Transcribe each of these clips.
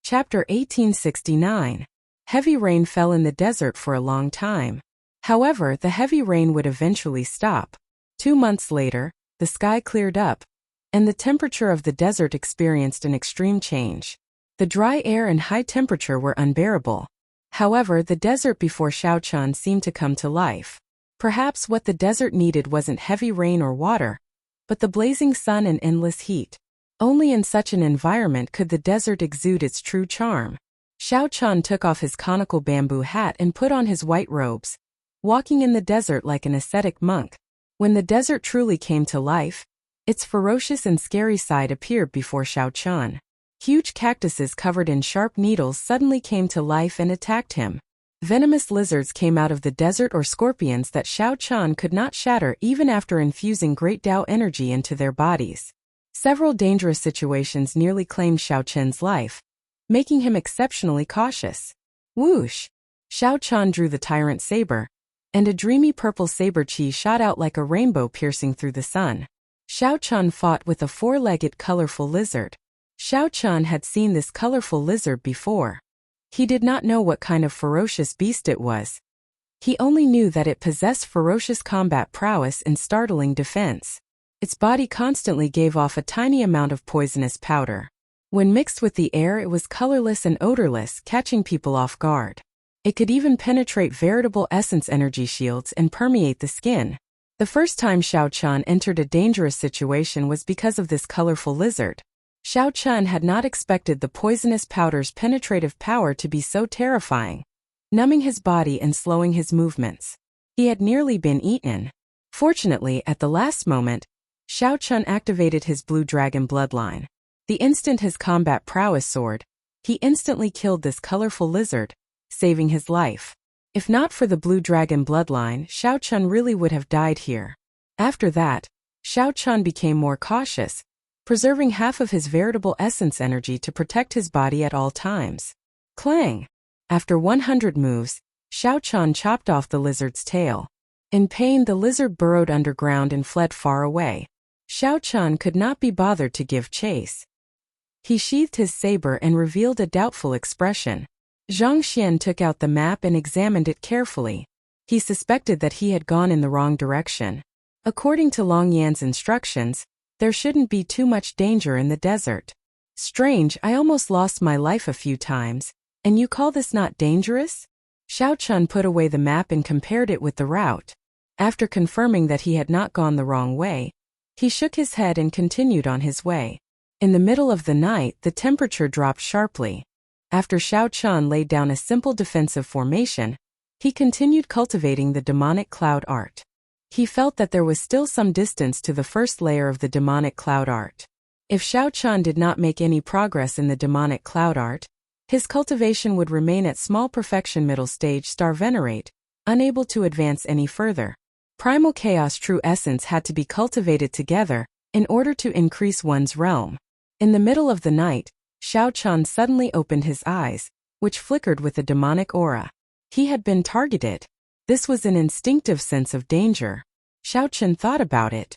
Chapter 1869. Heavy rain fell in the desert for a long time. However, the heavy rain would eventually stop. 2 months later, the sky cleared up, and the temperature of the desert experienced an extreme change. The dry air and high temperature were unbearable. However, the desert before Xiaochan seemed to come to life. Perhaps what the desert needed wasn't heavy rain or water, but the blazing sun and endless heat. Only in such an environment could the desert exude its true charm. Xiaochan took off his conical bamboo hat and put on his white robes, walking in the desert like an ascetic monk. When the desert truly came to life, its ferocious and scary side appeared before Xiaochan. Huge cactuses covered in sharp needles suddenly came to life and attacked him. Venomous lizards came out of the desert or scorpions that Xiaochan could not shatter even after infusing great Tao energy into their bodies. Several dangerous situations nearly claimed Xiaochan's life, making him exceptionally cautious. Whoosh! Xiaochan drew the tyrant saber, and a dreamy purple saber chi shot out like a rainbow piercing through the sun. Xiaochan fought with a 4-legged colorful lizard. Xiaochan had seen this colorful lizard before. He did not know what kind of ferocious beast it was. He only knew that it possessed ferocious combat prowess and startling defense. Its body constantly gave off a tiny amount of poisonous powder. When mixed with the air, it was colorless and odorless, catching people off guard. It could even penetrate veritable essence energy shields and permeate the skin. The first time Xiaochan entered a dangerous situation was because of this colorful lizard. Xiaochan had not expected the poisonous powder's penetrative power to be so terrifying, numbing his body and slowing his movements. He had nearly been eaten. Fortunately, at the last moment, Xiaochan activated his blue dragon bloodline. The instant his combat prowess soared, he instantly killed this colorful lizard, saving his life. If not for the blue dragon bloodline, Xiaochan really would have died here. After that, Xiaochan became more cautious, preserving half of his veritable essence energy to protect his body at all times. Clang! After 100 moves, Xiaochan chopped off the lizard's tail. In pain, the lizard burrowed underground and fled far away. Xiaochan could not be bothered to give chase. He sheathed his saber and revealed a doubtful expression. Zhang Xian took out the map and examined it carefully. He suspected that he had gone in the wrong direction. According to Long Yan's instructions, there shouldn't be too much danger in the desert. Strange, I almost lost my life a few times, and you call this not dangerous? Xiaochan put away the map and compared it with the route. After confirming that he had not gone the wrong way, he shook his head and continued on his way. In the middle of the night, the temperature dropped sharply. After Xiaochan laid down a simple defensive formation, he continued cultivating the demonic cloud art. He felt that there was still some distance to the first layer of the demonic cloud art. If Xiaochan did not make any progress in the demonic cloud art, his cultivation would remain at small perfection middle stage star venerate, unable to advance any further. Primal chaos true essence had to be cultivated together in order to increase one's realm. In the middle of the night, Xiaochan suddenly opened his eyes, which flickered with a demonic aura. He had been targeted. This was an instinctive sense of danger. Xiaochan thought about it.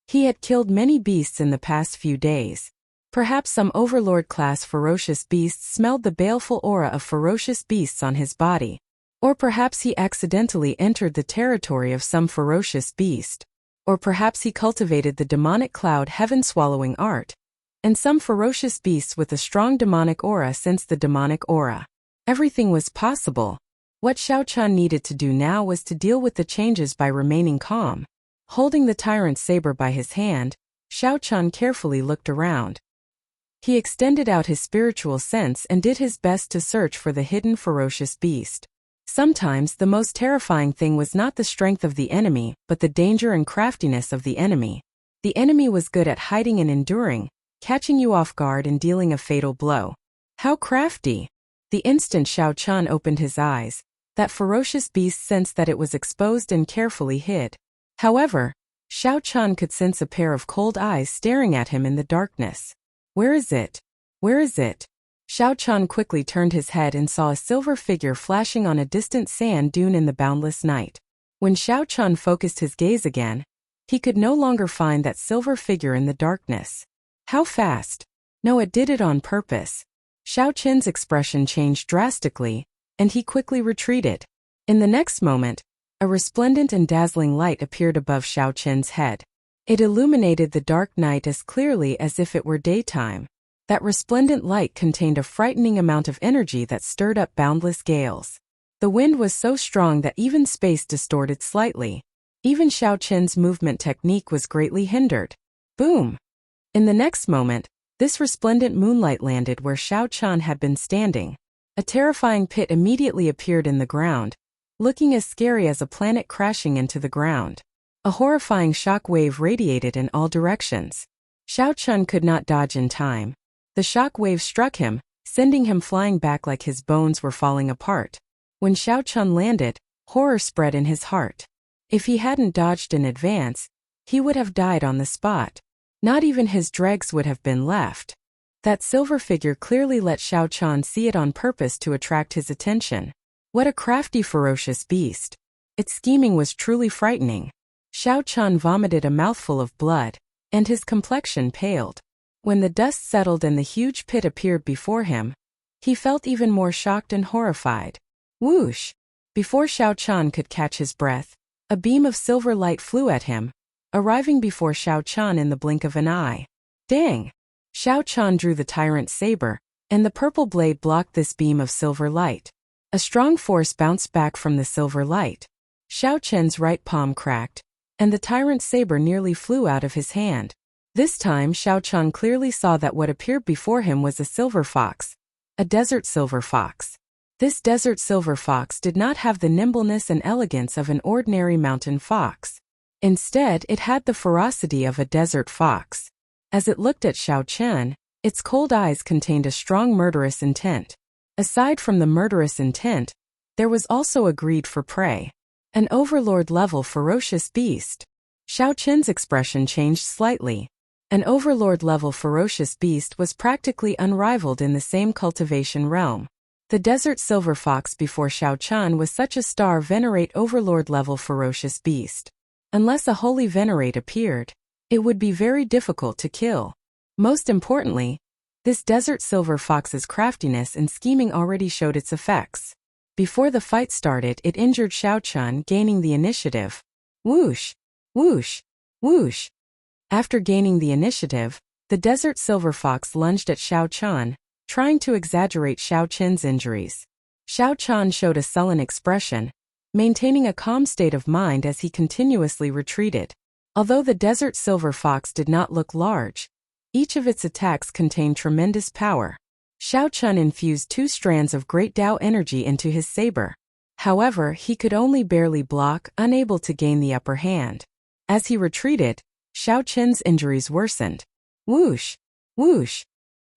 He had killed many beasts in the past few days. Perhaps some overlord-class ferocious beasts smelled the baleful aura of ferocious beasts on his body. Or perhaps he accidentally entered the territory of some ferocious beast. Or perhaps he cultivated the demonic cloud heaven-swallowing art, and some ferocious beasts with a strong demonic aura sensed the demonic aura. Everything was possible. What Xiaochan needed to do now was to deal with the changes by remaining calm. Holding the tyrant's saber by his hand, Xiaochan carefully looked around. He extended out his spiritual sense and did his best to search for the hidden ferocious beast. Sometimes the most terrifying thing was not the strength of the enemy, but the danger and craftiness of the enemy. The enemy was good at hiding and enduring, catching you off guard and dealing a fatal blow. How crafty! The instant Xiaochan opened his eyes, that ferocious beast sensed that it was exposed and carefully hid. However, Xiaochan could sense a pair of cold eyes staring at him in the darkness. Where is it? Where is it? Xiaochan quickly turned his head and saw a silver figure flashing on a distant sand dune in the boundless night. When Xiaochan focused his gaze again, he could no longer find that silver figure in the darkness. How fast! No, it did it on purpose. Xiao Qin's expression changed drastically, and he quickly retreated. In the next moment, a resplendent and dazzling light appeared above Xiao Qin's head. It illuminated the dark night as clearly as if it were daytime. That resplendent light contained a frightening amount of energy that stirred up boundless gales. The wind was so strong that even space distorted slightly. Even Xiao Qin's movement technique was greatly hindered. Boom! In the next moment, this resplendent moonlight landed where Xiao Qin had been standing. A terrifying pit immediately appeared in the ground, looking as scary as a planet crashing into the ground. A horrifying shock wave radiated in all directions. Xiao Qin could not dodge in time. The shock wave struck him, sending him flying back like his bones were falling apart. When Xiao Qin landed, horror spread in his heart. If he hadn't dodged in advance, he would have died on the spot. Not even his dregs would have been left. That silver figure clearly let Xiao Qin see it on purpose to attract his attention. What a crafty, ferocious beast. Its scheming was truly frightening. Xiao Qin vomited a mouthful of blood, and his complexion paled. When the dust settled and the huge pit appeared before him, he felt even more shocked and horrified. Whoosh! Before Xiao Qin could catch his breath, a beam of silver light flew at him, arriving before Xiao Qin in the blink of an eye. Dang! Xiao Qin drew the tyrant's saber, and the purple blade blocked this beam of silver light. A strong force bounced back from the silver light. Xiao Qin's right palm cracked, and the tyrant's saber nearly flew out of his hand. This time Xiao Qin clearly saw that what appeared before him was a silver fox. A desert silver fox. This desert silver fox did not have the nimbleness and elegance of an ordinary mountain fox. Instead, it had the ferocity of a desert fox. As it looked at Xiao Qin, its cold eyes contained a strong murderous intent. Aside from the murderous intent, there was also a greed for prey. An overlord-level ferocious beast. Xiao Qin's expression changed slightly. An overlord-level ferocious beast was practically unrivaled in the same cultivation realm. The desert silver fox before Xiao Qin was such a star venerate overlord-level ferocious beast. Unless a holy venerate appeared, it would be very difficult to kill. Most importantly, this desert silver fox's craftiness and scheming already showed its effects. Before the fight started, it injured Xiao Qin, gaining the initiative. Whoosh! Whoosh! Whoosh! After gaining the initiative, the desert silver fox lunged at Xiao Qin, trying to exaggerate Xiao Qin's injuries. Xiao Qin showed a sullen expression, maintaining a calm state of mind as he continuously retreated. Although the desert silver fox did not look large, each of its attacks contained tremendous power. Xiao Qin infused 2 strands of great Tao energy into his saber. However, he could only barely block, unable to gain the upper hand. As he retreated, Xiao Qin's injuries worsened. Whoosh! Whoosh!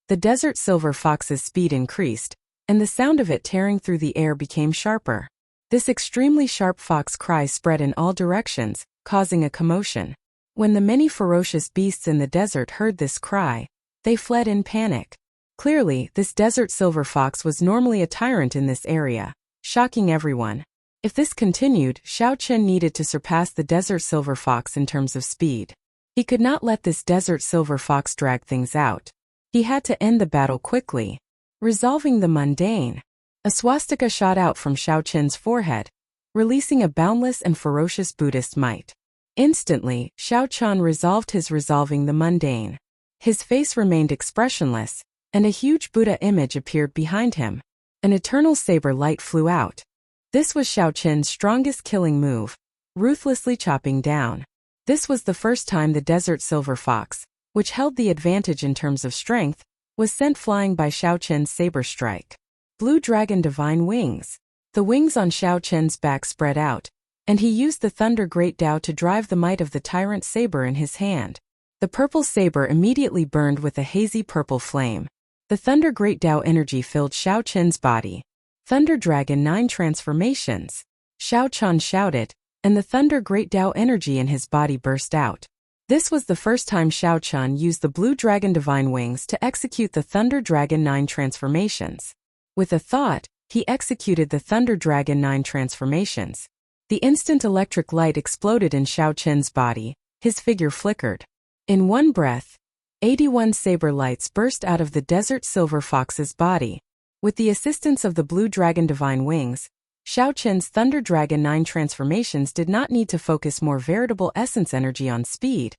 The desert silver fox's speed increased, and the sound of it tearing through the air became sharper. This extremely sharp fox cry spread in all directions, causing a commotion. When the many ferocious beasts in the desert heard this cry, they fled in panic. Clearly, this desert silver fox was normally a tyrant in this area, shocking everyone. If this continued, Xiao Qin needed to surpass the desert silver fox in terms of speed. He could not let this desert silver fox drag things out. He had to end the battle quickly. Resolving the mundane. A swastika shot out from Xiao Qin's forehead, releasing a boundless and ferocious Buddhist might. Instantly, Xiao Qin resolved his resolving the mundane. His face remained expressionless, and a huge Buddha image appeared behind him. An eternal saber light flew out. This was Xiao Qin's strongest killing move, ruthlessly chopping down. This was the first time the desert silver fox, which held the advantage in terms of strength, was sent flying by Xiao Qin's saber strike. Blue Dragon Divine Wings. The wings on Xiao Qin's back spread out, and he used the Thunder Great Tao to drive the might of the tyrant saber in his hand. The purple saber immediately burned with a hazy purple flame. The Thunder Great Tao energy filled Xiao Qin's body. Thunder Dragon 9 transformations. Xiao Qin shouted, and the Thunder Great Tao energy in his body burst out. This was the first time Xiao Qin used the Blue Dragon Divine Wings to execute the Thunder Dragon 9 transformations. With a thought, he executed the Thunder Dragon 9 transformations. The instant electric light exploded in Xiao Qin's body, his figure flickered. In one breath, 81 saber lights burst out of the desert silver fox's body. With the assistance of the blue dragon divine wings, Shao Chen's Thunder Dragon 9 transformations did not need to focus more veritable essence energy on speed,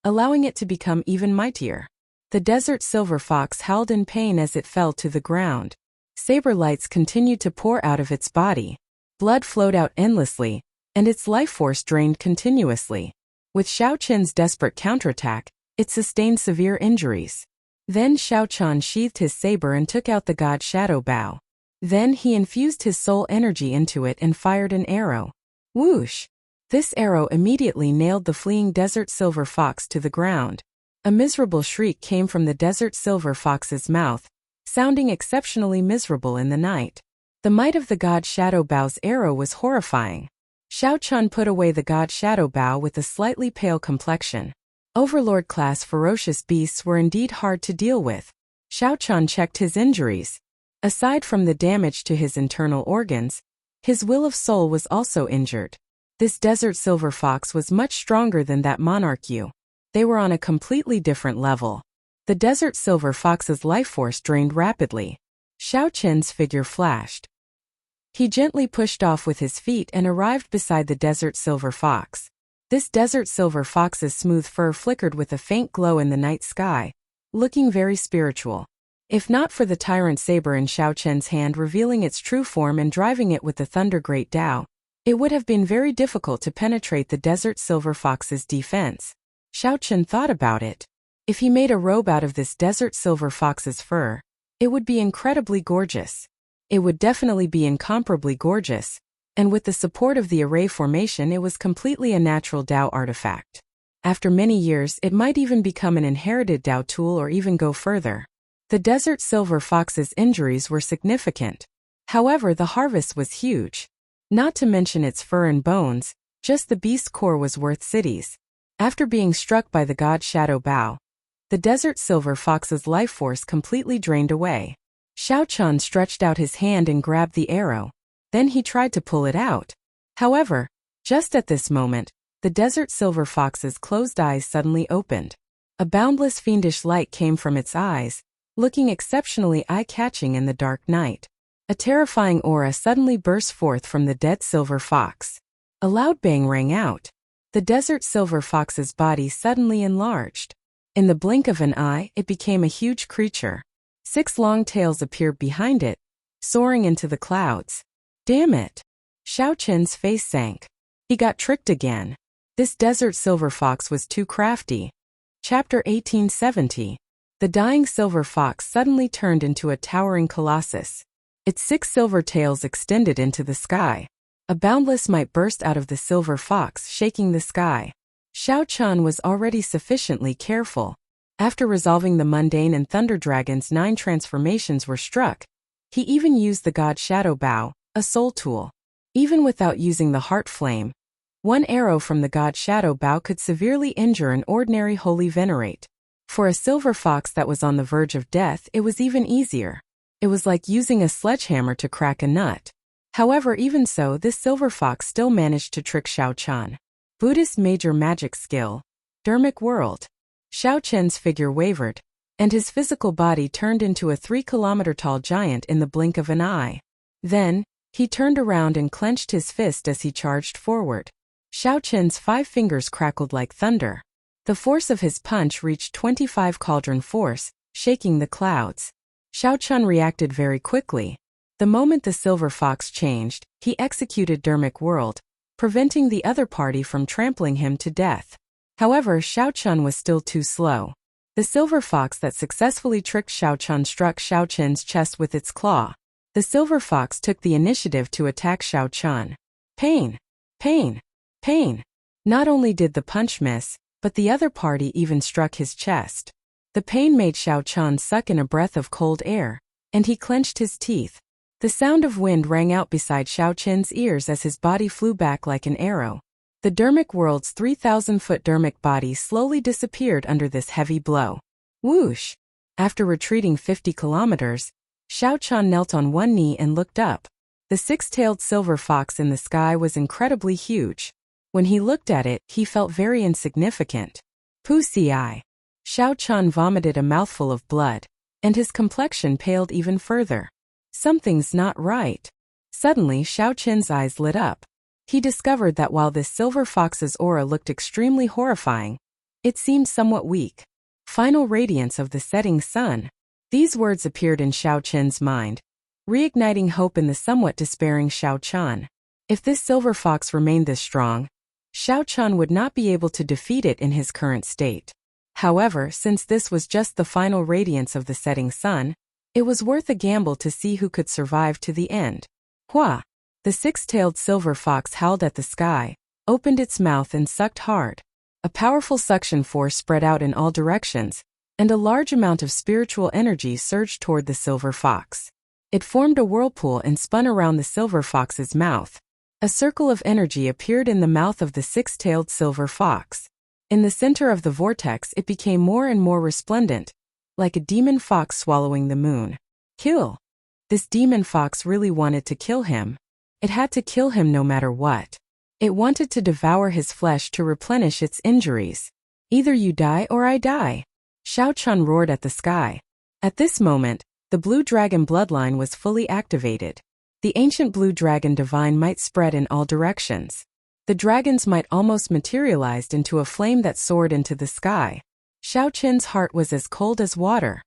allowing it to become even mightier. The desert silver fox howled in pain as it fell to the ground. Saber lights continued to pour out of its body. Blood flowed out endlessly, and its life force drained continuously. With Shao Chen's desperate counterattack, it sustained severe injuries. Then Shao Chen sheathed his saber and took out the god shadow bow. Then he infused his soul energy into it and fired an arrow. Whoosh! This arrow immediately nailed the fleeing desert silver fox to the ground. A miserable shriek came from the desert silver fox's mouth, sounding exceptionally miserable in the night. The might of the god shadow bow's arrow was horrifying. Shao Chen put away the god shadow bow with a slightly pale complexion. Overlord-class ferocious beasts were indeed hard to deal with. Shao Chen checked his injuries. Aside from the damage to his internal organs, his will of soul was also injured. This desert silver fox was much stronger than that monarch Yu. They were on a completely different level. The desert silver fox's life force drained rapidly. Shao Chen's figure flashed. He gently pushed off with his feet and arrived beside the desert silver fox. This desert silver fox's smooth fur flickered with a faint glow in the night sky, looking very spiritual. If not for the tyrant saber in Shao Chen's hand revealing its true form and driving it with the Thunder Great Dao, it would have been very difficult to penetrate the desert silver fox's defense. Shao Chen thought about it. If he made a robe out of this desert silver fox's fur, it would be incredibly gorgeous. It would definitely be incomparably gorgeous, and with the support of the array formation it was completely a natural Dao artifact. After many years it might even become an inherited Dao tool or even go further. The desert silver fox's injuries were significant. However, the harvest was huge. Not to mention its fur and bones, just the beast core was worth cities. After being struck by the god shadow bow, the desert silver fox's life force completely drained away. Shao Chen stretched out his hand and grabbed the arrow. Then he tried to pull it out. However, just at this moment, the desert silver fox's closed eyes suddenly opened. A boundless fiendish light came from its eyes, looking exceptionally eye-catching in the dark night. A terrifying aura suddenly burst forth from the dead silver fox. A loud bang rang out. The desert silver fox's body suddenly enlarged. In the blink of an eye, it became a huge creature. 6 long tails appeared behind it, soaring into the clouds. Damn it! Shao Chen's face sank. He got tricked again. This desert silver fox was too crafty. Chapter 1870. The dying silver fox suddenly turned into a towering colossus. Its 6 silver tails extended into the sky. A boundless might burst out of the silver fox, shaking the sky. Shao Chen was already sufficiently careful. After resolving the mundane and Thunder Dragon's 9 transformations were struck, he even used the god shadow bow, a soul tool. Even without using the heart flame, one arrow from the god shadow bow could severely injure an ordinary holy venerate. For a silver fox that was on the verge of death, it was even easier. It was like using a sledgehammer to crack a nut. However, even so, this silver fox still managed to trick Shao Chen. Buddhist major magic skill, Dermic World. Shao Chen's figure wavered, and his physical body turned into a 3-kilometer-tall giant in the blink of an eye. Then, he turned around and clenched his fist as he charged forward. Shao Chen's 5 fingers crackled like thunder. The force of his punch reached 25 cauldron force, shaking the clouds. Shao Chen reacted very quickly. The moment the silver fox changed, he executed Dermic World, preventing the other party from trampling him to death. However, Shao Chen was still too slow. The silver fox that successfully tricked Shao Chen struck Shao Chen's chest with its claw. The silver fox took the initiative to attack Shao Chen. Pain! Pain! Pain! Not only did the punch miss, but the other party even struck his chest. The pain made Shao Chen suck in a breath of cold air, and he clenched his teeth. The sound of wind rang out beside Shao Chen's ears as his body flew back like an arrow. The Dermic World's 3,000-foot Dermic body slowly disappeared under this heavy blow. Whoosh! After retreating 50 kilometers, Shao Chen knelt on one knee and looked up. The 6-tailed silver fox in the sky was incredibly huge. When he looked at it, he felt very insignificant. Pussy eye. Xiao Chan vomited a mouthful of blood, and his complexion paled even further. Something's not right. Suddenly Xiao Chen's eyes lit up. He discovered that while this silver fox's aura looked extremely horrifying, it seemed somewhat weak. Final radiance of the setting sun. These words appeared in Xiao Chen's mind, reigniting hope in the somewhat despairing Xiao Chan. If this silver fox remained this strong, Xiao Chan would not be able to defeat it in his current state. However, since this was just the final radiance of the setting sun, it was worth a gamble to see who could survive to the end. Hua! The six-tailed silver fox howled at the sky, opened its mouth and sucked hard. A powerful suction force spread out in all directions, and a large amount of spiritual energy surged toward the silver fox. It formed a whirlpool and spun around the silver fox's mouth. A circle of energy appeared in the mouth of the six-tailed silver fox. In the center of the vortex it became more and more resplendent, like a demon fox swallowing the moon. Kill! This demon fox really wanted to kill him. It had to kill him no matter what. It wanted to devour his flesh to replenish its injuries. Either you die or I die. Xiao Chan roared at the sky. At this moment, the blue dragon bloodline was fully activated. The ancient blue dragon divine might spread in all directions. The dragon's might almost materialized into a flame that soared into the sky. Xiao Chen's heart was as cold as water.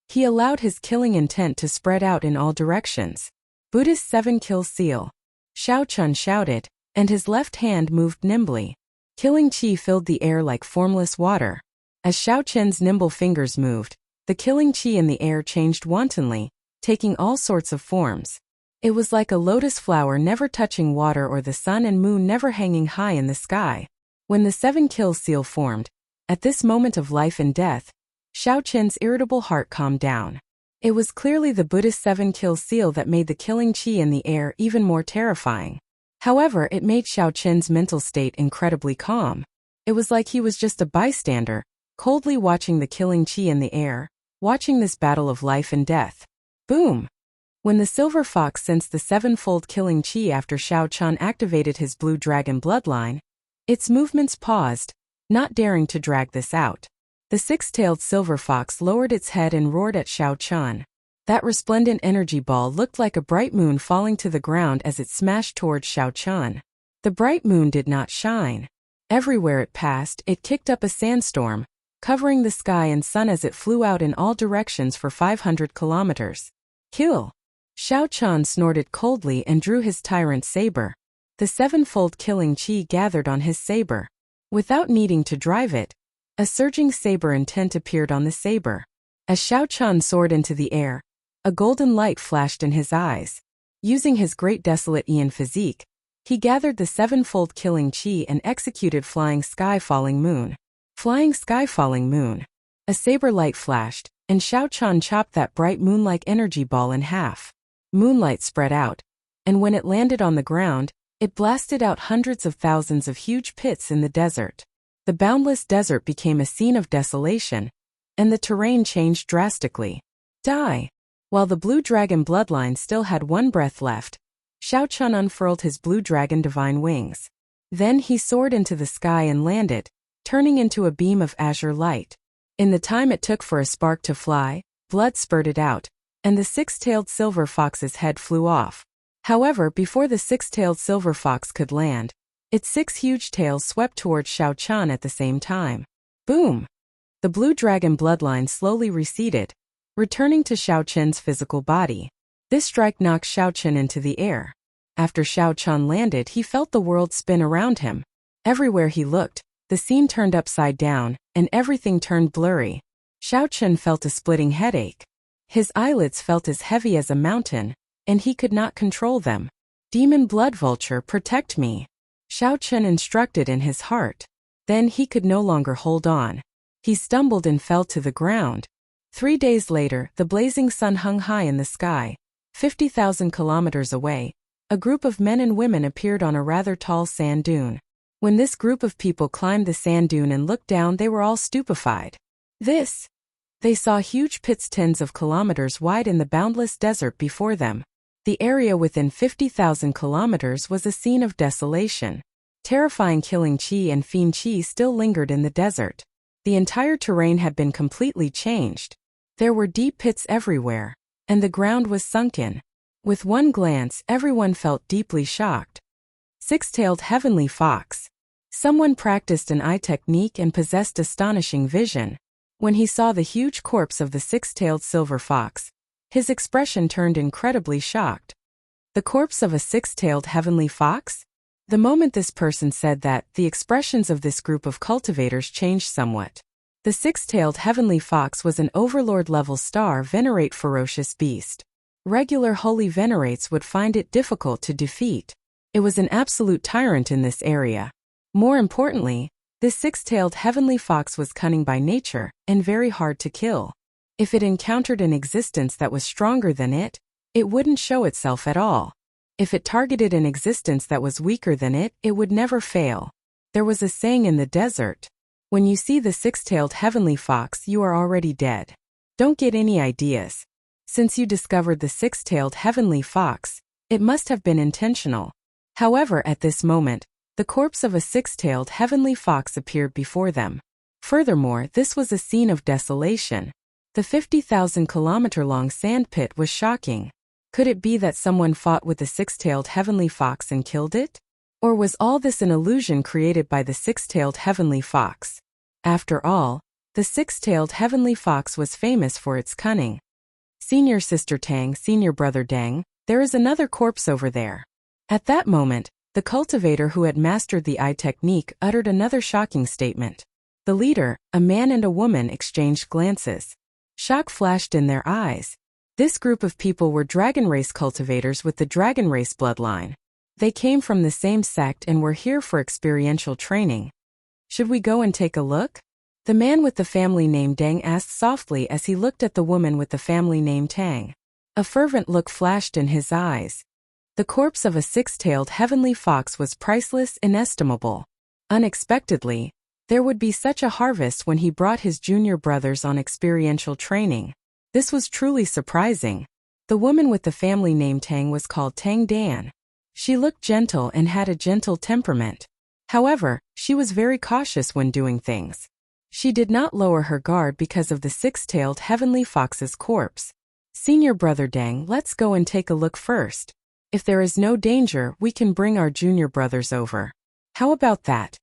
He allowed his killing intent to spread out in all directions. Buddhist 7-kill seal. Xiao Chen shouted, and his left hand moved nimbly. Killing chi filled the air like formless water. As Xiao Chen's nimble fingers moved, the killing chi in the air changed wantonly, taking all sorts of forms. It was like a lotus flower never touching water or the sun and moon never hanging high in the sky. When the 7-kill seal formed, at this moment of life and death, Xiao Chen's irritable heart calmed down. It was clearly the Buddhist 7-kill seal that made the killing chi in the air even more terrifying. However, it made Xiao Chen's mental state incredibly calm. It was like he was just a bystander, coldly watching the killing chi in the air, watching this battle of life and death. Boom! When the silver fox sensed the 7-fold killing chi after Xiao Chan activated his blue dragon bloodline, its movements paused, not daring to drag this out. The 6-tailed silver fox lowered its head and roared at Xiao Chan. That resplendent energy ball looked like a bright moon falling to the ground as it smashed towards Xiao Chan. The bright moon did not shine. Everywhere it passed, it kicked up a sandstorm, covering the sky and sun as it flew out in all directions for 500 kilometers. Kill! Xiao Chan snorted coldly and drew his tyrant saber. The 7-fold killing chi gathered on his saber. Without needing to drive it, a surging saber intent appeared on the saber. As Xiao Chan soared into the air, a golden light flashed in his eyes. Using his great desolate Ian physique, he gathered the 7-fold killing chi and executed Flying Sky Falling Moon. Flying Sky Falling Moon. A saber light flashed, and Xiao Chan chopped that bright moon-like energy ball in half. Moonlight spread out, and when it landed on the ground, it blasted out hundreds of thousands of huge pits in the desert. The boundless desert became a scene of desolation, and the terrain changed drastically. Die! While the blue dragon bloodline still had one breath left, Xiao Chan unfurled his blue dragon divine wings. Then he soared into the sky and landed, turning into a beam of azure light. In the time it took for a spark to fly, blood spurted out, and the 6-tailed silver fox's head flew off. However, before the 6-tailed silver fox could land, its 6 huge tails swept towards Xiao Chan at the same time. Boom! The blue dragon bloodline slowly receded, returning to Xiao Chen's physical body. This strike knocked Xiao Chen into the air. After Xiao Chan landed, he felt the world spin around him. Everywhere he looked, the scene turned upside down, and everything turned blurry. Xiao Chen felt a splitting headache. His eyelids felt as heavy as a mountain, and he could not control them. Demon blood vulture, protect me. Xiao Chen instructed in his heart. Then he could no longer hold on. He stumbled and fell to the ground. 3 days later, the blazing sun hung high in the sky. 50,000 kilometers away, a group of men and women appeared on a rather tall sand dune. When this group of people climbed the sand dune and looked down, they were all stupefied. They saw huge pits tens of kilometers wide in the boundless desert before them. The area within 50,000 kilometers was a scene of desolation. Terrifying killing chi and fiend chi still lingered in the desert. The entire terrain had been completely changed. There were deep pits everywhere, and the ground was sunken. With one glance, everyone felt deeply shocked. Six-tailed heavenly fox. Someone practiced an eye technique and possessed astonishing vision. When he saw the huge corpse of the six-tailed silver fox, his expression turned incredibly shocked. The corpse of a six-tailed heavenly fox? The moment this person said that, the expressions of this group of cultivators changed somewhat. The six-tailed heavenly fox was an overlord-level star venerate ferocious beast. Regular holy venerates would find it difficult to defeat. It was an absolute tyrant in this area. More importantly, this six-tailed heavenly fox was cunning by nature and very hard to kill. If it encountered an existence that was stronger than it wouldn't show itself at all. If it targeted an existence that was weaker than it would never fail. There was a saying in the desert, when you see the six-tailed heavenly fox, you are already dead. Don't get any ideas. Since you discovered the six-tailed heavenly fox, it must have been intentional. However, at this moment, the corpse of a six-tailed heavenly fox appeared before them. Furthermore, this was a scene of desolation. The 50,000-kilometer-long sand pit was shocking. Could it be that someone fought with the six-tailed heavenly fox and killed it? Or was all this an illusion created by the six-tailed heavenly fox? After all, the six-tailed heavenly fox was famous for its cunning. Senior sister Tang, senior brother Dang, there is another corpse over there. At that moment, the cultivator who had mastered the eye technique uttered another shocking statement. The leader, a man and a woman, exchanged glances. Shock flashed in their eyes. This group of people were dragon race cultivators with the dragon race bloodline. They came from the same sect and were here for experiential training. Should we go and take a look? The man with the family name Dang asked softly as he looked at the woman with the family name Tang. A fervent look flashed in his eyes. The corpse of a six-tailed heavenly fox was priceless, inestimable. Unexpectedly, there would be such a harvest when he brought his junior brothers on experiential training. This was truly surprising. The woman with the family name Tang was called Tang Dan. She looked gentle and had a gentle temperament. However, she was very cautious when doing things. She did not lower her guard because of the six-tailed heavenly fox's corpse. Senior brother Dang, let's go and take a look first. If there is no danger, we can bring our junior brothers over. How about that?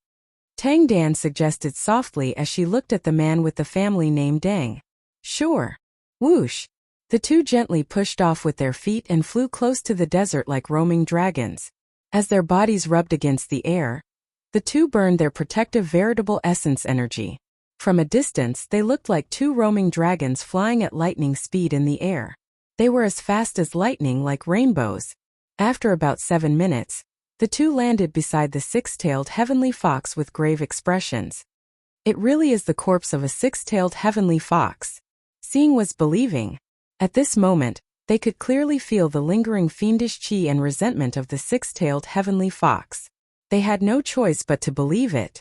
Tang Dan suggested softly as she looked at the man with the family name Dang. Sure. Whoosh. The two gently pushed off with their feet and flew close to the desert like roaming dragons. As their bodies rubbed against the air, the two burned their protective veritable essence energy. From a distance, they looked like two roaming dragons flying at lightning speed in the air. They were as fast as lightning, like rainbows. After about 7 minutes, the two landed beside the six-tailed heavenly fox with grave expressions. It really is the corpse of a six-tailed heavenly fox. Seeing was believing. At this moment, they could clearly feel the lingering fiendish chi and resentment of the six-tailed heavenly fox. They had no choice but to believe it.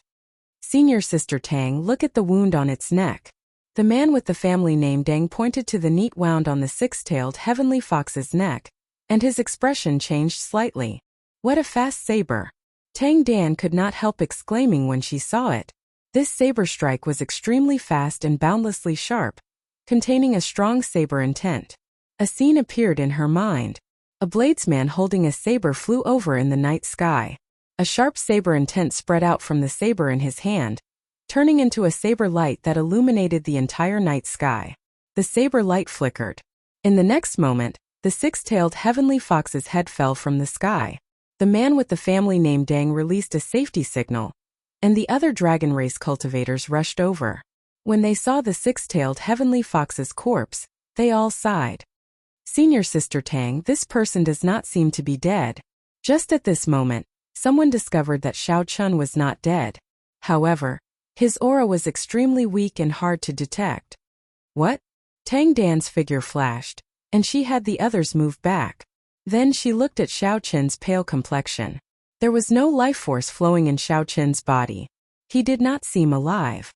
Senior sister Tang, look at the wound on its neck. The man with the family name Dang pointed to the neat wound on the six-tailed heavenly fox's neck, and his expression changed slightly. What a fast saber! Tang Dan could not help exclaiming when she saw it. This saber strike was extremely fast and boundlessly sharp, containing a strong saber intent. A scene appeared in her mind. A bladesman holding a saber flew over in the night sky. A sharp saber intent spread out from the saber in his hand, turning into a saber light that illuminated the entire night sky. The saber light flickered. In the next moment, the six-tailed heavenly fox's head fell from the sky. The man with the family name Dang released a safety signal, and the other dragon race cultivators rushed over. When they saw the six-tailed heavenly fox's corpse, they all sighed. Senior sister Tang, this person does not seem to be dead. Just at this moment, someone discovered that Xiao Chun was not dead. However, his aura was extremely weak and hard to detect. What? Tang Dan's figure flashed, and she had the others move back. Then she looked at Xiao Chen's pale complexion. There was no life force flowing in Xiao Chen's body. He did not seem alive.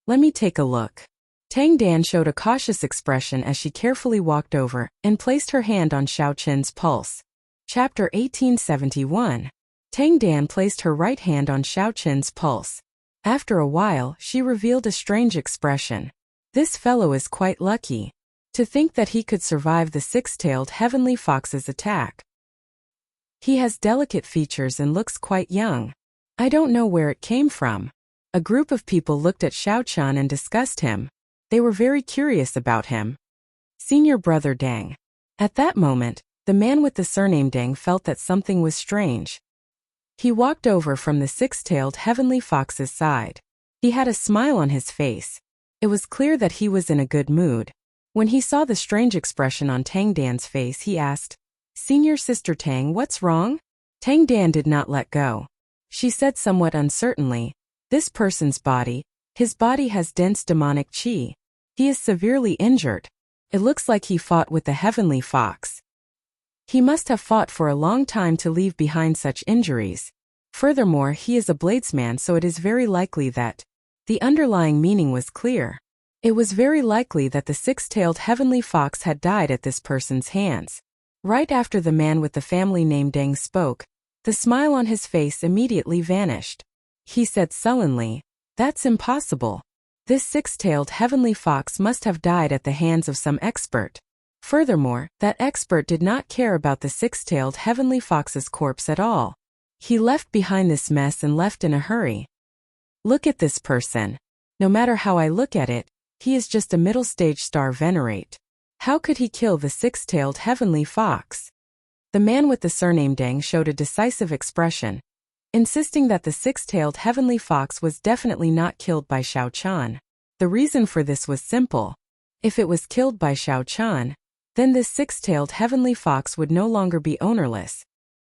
Let me take a look. Tang Dan showed a cautious expression as she carefully walked over and placed her hand on Xiao Chen's pulse. Chapter 1871. Tang Dan placed her right hand on Xiao Chen's pulse. After a while, she revealed a strange expression. This fellow is quite lucky. To think that he could survive the six-tailed heavenly fox's attack. He has delicate features and looks quite young. I don't know where it came from. A group of people looked at Xiao Chan and discussed him. They were very curious about him. Senior brother Deng. At that moment, the man with the surname Deng felt that something was strange. He walked over from the six-tailed heavenly fox's side. He had a smile on his face. It was clear that he was in a good mood. When he saw the strange expression on Tang Dan's face, he asked, "Senior sister Tang, what's wrong?" Tang Dan did not let go. She said somewhat uncertainly, "This person's body, his body has dense demonic qi. He is severely injured. It looks like he fought with the heavenly fox. He must have fought for a long time to leave behind such injuries. Furthermore, he is a bladesman, so it is very likely that..." The underlying meaning was clear. It was very likely that the six-tailed heavenly fox had died at this person's hands. Right after the man with the family name Deng spoke, the smile on his face immediately vanished. He said sullenly, "That's impossible. This six-tailed heavenly fox must have died at the hands of some expert." Furthermore, that expert did not care about the six-tailed heavenly fox's corpse at all. He left behind this mess and left in a hurry. Look at this person. No matter how I look at it, he is just a middle-stage star venerate. How could he kill the six-tailed heavenly fox? The man with the surname Deng showed a decisive expression, insisting that the six-tailed heavenly fox was definitely not killed by Xiao Chan. The reason for this was simple. If it was killed by Xiao Chan, then this six-tailed heavenly fox would no longer be ownerless.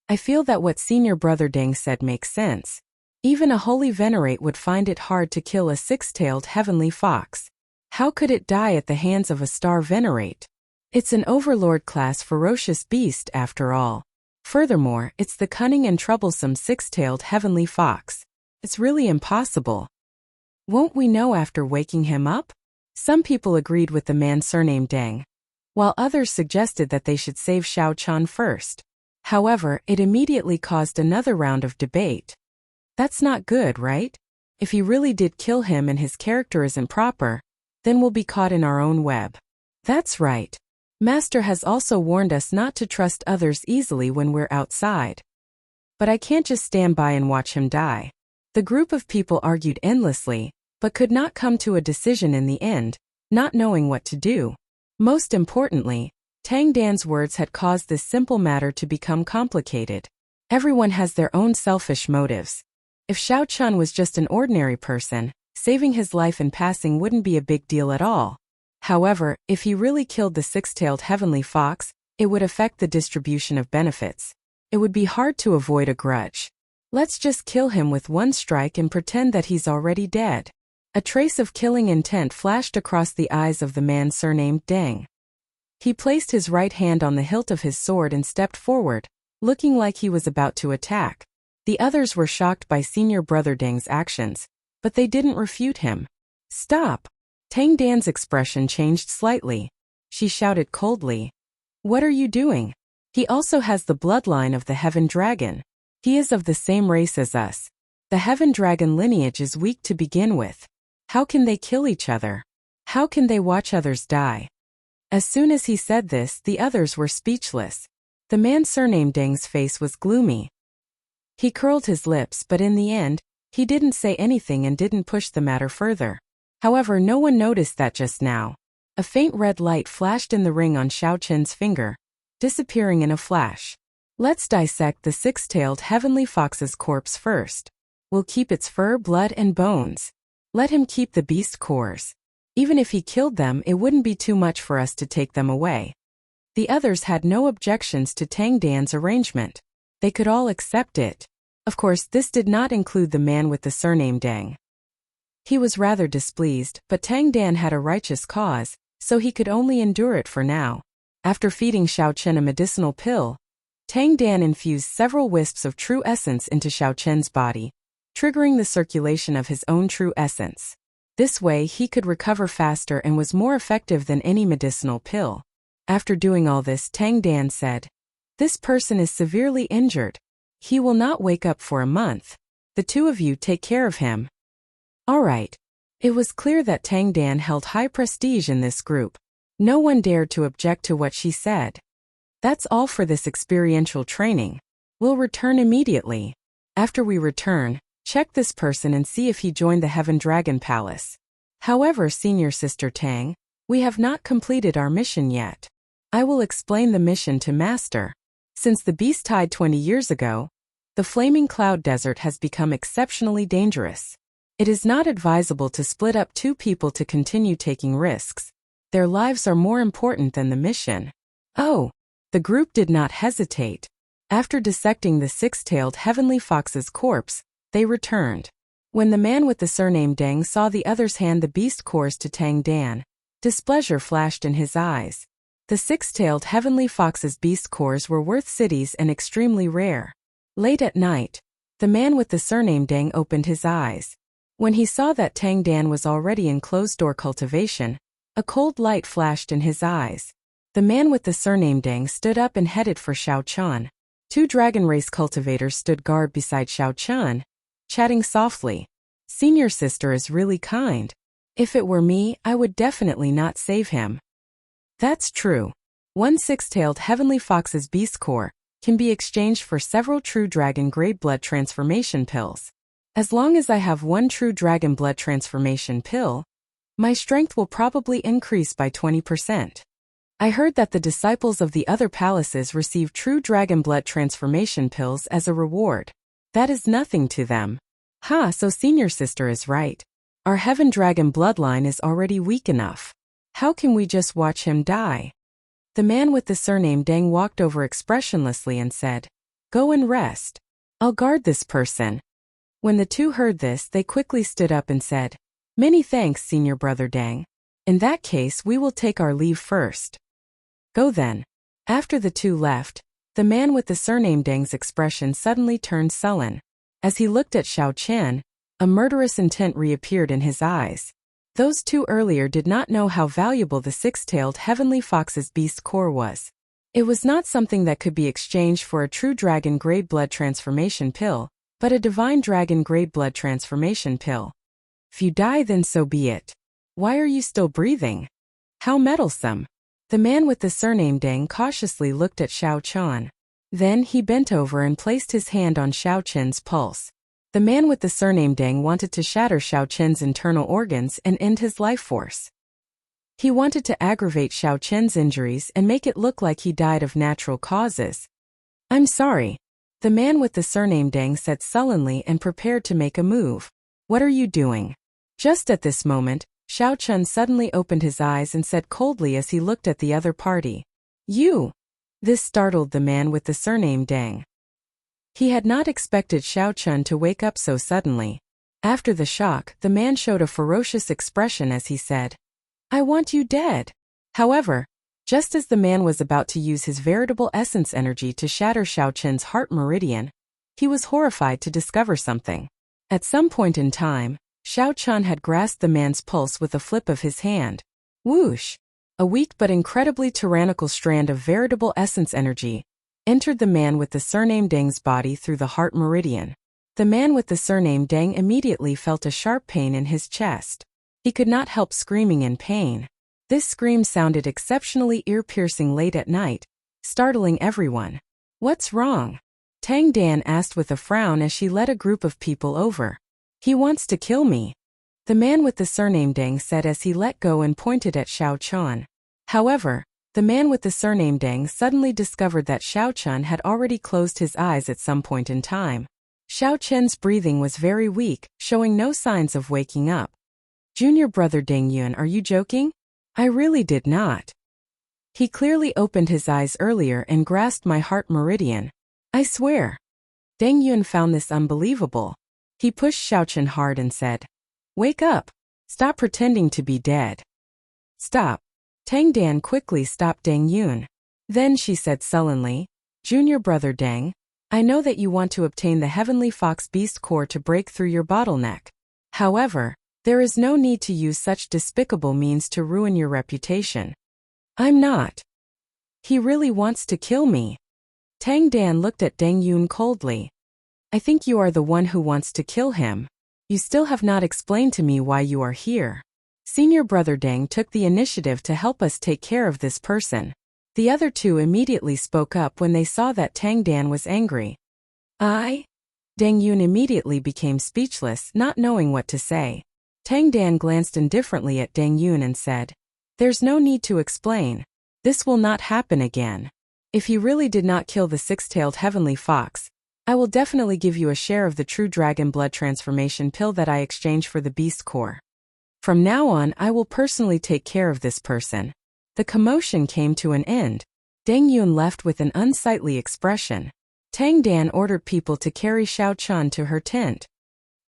I feel that what senior brother Deng said makes sense. Even a holy venerate would find it hard to kill a six-tailed heavenly fox. How could it die at the hands of a star venerate? It's an overlord-class ferocious beast after all. Furthermore, it's the cunning and troublesome six-tailed heavenly fox. It's really impossible. Won't we know after waking him up? Some people agreed with the man surnamed Deng, while others suggested that they should save Xiao Chan first. However, it immediately caused another round of debate. That's not good, right? If he really did kill him and his character isn't proper, then we'll be caught in our own web. That's right. Master has also warned us not to trust others easily when we're outside. But I can't just stand by and watch him die. The group of people argued endlessly, but could not come to a decision in the end, not knowing what to do. Most importantly, Tang Dan's words had caused this simple matter to become complicated. Everyone has their own selfish motives. If Xiao Chan was just an ordinary person, saving his life and passing wouldn't be a big deal at all. However, if he really killed the six-tailed heavenly fox, it would affect the distribution of benefits. It would be hard to avoid a grudge. Let's just kill him with one strike and pretend that he's already dead. A trace of killing intent flashed across the eyes of the man surnamed Deng. He placed his right hand on the hilt of his sword and stepped forward, looking like he was about to attack. The others were shocked by senior brother Deng's actions, but they didn't refute him. "Stop!" Tang Dan's expression changed slightly. She shouted coldly, "What are you doing? He also has the bloodline of the Heaven Dragon. He is of the same race as us. The Heaven Dragon lineage is weak to begin with. How can they kill each other? How can they watch others die?" As soon as he said this, the others were speechless. The man surnamed Deng's face was gloomy. He curled his lips, but in the end, he didn't say anything and didn't push the matter further. However, no one noticed that just now. A faint red light flashed in the ring on Xiao Chen's finger, disappearing in a flash. Let's dissect the six-tailed heavenly fox's corpse first. We'll keep its fur, blood, and bones. Let him keep the beast cores. Even if he killed them, it wouldn't be too much for us to take them away. The others had no objections to Tang Dan's arrangement. They could all accept it. Of course, this did not include the man with the surname Deng. He was rather displeased, but Tang Dan had a righteous cause, so he could only endure it for now. After feeding Xiao Chen a medicinal pill, Tang Dan infused several wisps of true essence into Xiao Chen's body, triggering the circulation of his own true essence. This way he could recover faster and was more effective than any medicinal pill. After doing all this, Tang Dan said, "This person is severely injured. He will not wake up for a month. The two of you take care of him." Alright. It was clear that Tang Dan held high prestige in this group. No one dared to object to what she said. That's all for this experiential training. We'll return immediately. After we return, check this person and see if he joined the Heaven Dragon Palace. However, Senior Sister Tang, we have not completed our mission yet. I will explain the mission to Master. Since the beast died 20 years ago, the Flaming Cloud Desert has become exceptionally dangerous. It is not advisable to split up two people to continue taking risks. Their lives are more important than the mission. Oh, the group did not hesitate. After dissecting the six-tailed heavenly fox's corpse, they returned. When the man with the surname Deng saw the others hand the beast cores to Tang Dan, displeasure flashed in his eyes. The six-tailed heavenly fox's beast cores were worth cities and extremely rare. Late at night, the man with the surname Deng opened his eyes. When he saw that Tang Dan was already in closed-door cultivation, a cold light flashed in his eyes. The man with the surname Deng stood up and headed for Xiao Chun. Two dragon race cultivators stood guard beside Xiao Chun, chatting softly. Senior Sister is really kind. If it were me, I would definitely not save him. That's true. One six-tailed heavenly fox's beast core can be exchanged for several true dragon grade blood transformation pills. As long as I have one true dragon blood transformation pill, my strength will probably increase by 20%. I heard that the disciples of the other palaces receive true dragon blood transformation pills as a reward. That is nothing to them. So Senior Sister is right. Our Heaven Dragon bloodline is already weak enough. How can we just watch him die? The man with the surname Deng walked over expressionlessly and said, "Go and rest. I'll guard this person." When the two heard this, they quickly stood up and said, "Many thanks, Senior Brother Deng. In that case, we will take our leave first." Go then. After the two left, the man with the surname Deng's expression suddenly turned sullen. As he looked at Xiao Chen, a murderous intent reappeared in his eyes. Those two earlier did not know how valuable the six-tailed heavenly fox's beast core was. It was not something that could be exchanged for a true dragon grade blood transformation pill, but a divine dragon grade blood transformation pill. If you die, then so be it. Why are you still breathing? How meddlesome. The man with the surname Deng cautiously looked at Xiao Chen. Then he bent over and placed his hand on Xiao Chen's pulse. The man with the surname Deng wanted to shatter Xiao Chen's internal organs and end his life force. He wanted to aggravate Xiao Chen's injuries and make it look like he died of natural causes. "I'm sorry," the man with the surname Deng said sullenly and prepared to make a move. "What are you doing?" Just at this moment, Xiao Chun suddenly opened his eyes and said coldly as he looked at the other party, "You!" This startled the man with the surname Deng. He had not expected Xiao Chun to wake up so suddenly. After the shock, the man showed a ferocious expression as he said, "I want you dead." However, just as the man was about to use his veritable essence energy to shatter Xiao Chen's heart meridian, he was horrified to discover something. At some point in time, Xiao Chun had grasped the man's pulse with a flip of his hand. Whoosh! A weak but incredibly tyrannical strand of veritable essence energy entered the man with the surname Deng's body through the heart meridian. The man with the surname Deng immediately felt a sharp pain in his chest. He could not help screaming in pain. This scream sounded exceptionally ear-piercing late at night, startling everyone. "What's wrong?" Tang Dan asked with a frown as she led a group of people over. "He wants to kill me," the man with the surname Deng said as he let go and pointed at Xiao Chun. However, the man with the surname Deng suddenly discovered that Xiao Chun had already closed his eyes at some point in time. Xiao Chen's breathing was very weak, showing no signs of waking up. "Junior Brother Deng Yun, are you joking?" "I really did not. He clearly opened his eyes earlier and grasped my heart meridian. I swear." Deng Yun found this unbelievable. He pushed Xiao Chen hard and said, "Wake up. Stop pretending to be dead." "Stop." Tang Dan quickly stopped Deng Yun. Then she said sullenly, "Junior Brother Deng, I know that you want to obtain the Heavenly Fox Beast Core to break through your bottleneck. However, there is no need to use such despicable means to ruin your reputation." "I'm not. He really wants to kill me." Tang Dan looked at Deng Yun coldly. "I think you are the one who wants to kill him." You still have not explained to me why you are here. Senior brother Deng took the initiative to help us take care of this person. The other two immediately spoke up when they saw that Tang Dan was angry. Deng Yun immediately became speechless, not knowing what to say. Tang Dan glanced indifferently at Deng Yun and said, "There's no need to explain. This will not happen again. If you really did not kill the six-tailed heavenly fox, I will definitely give you a share of the true dragon blood transformation pill that I exchange for the beast core. From now on, I will personally take care of this person." The commotion came to an end. Deng Yun left with an unsightly expression. Tang Dan ordered people to carry Xiao Chun to her tent.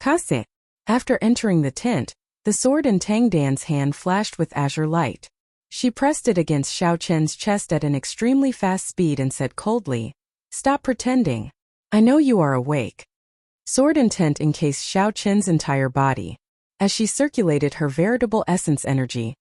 Kase. After entering the tent, the sword in Tang Dan's hand flashed with azure light. She pressed it against Xiao Chen's chest at an extremely fast speed and said coldly, "Stop pretending. I know you are awake." Sword intent encased Xiao Chen's entire body. As she circulated her veritable essence energy,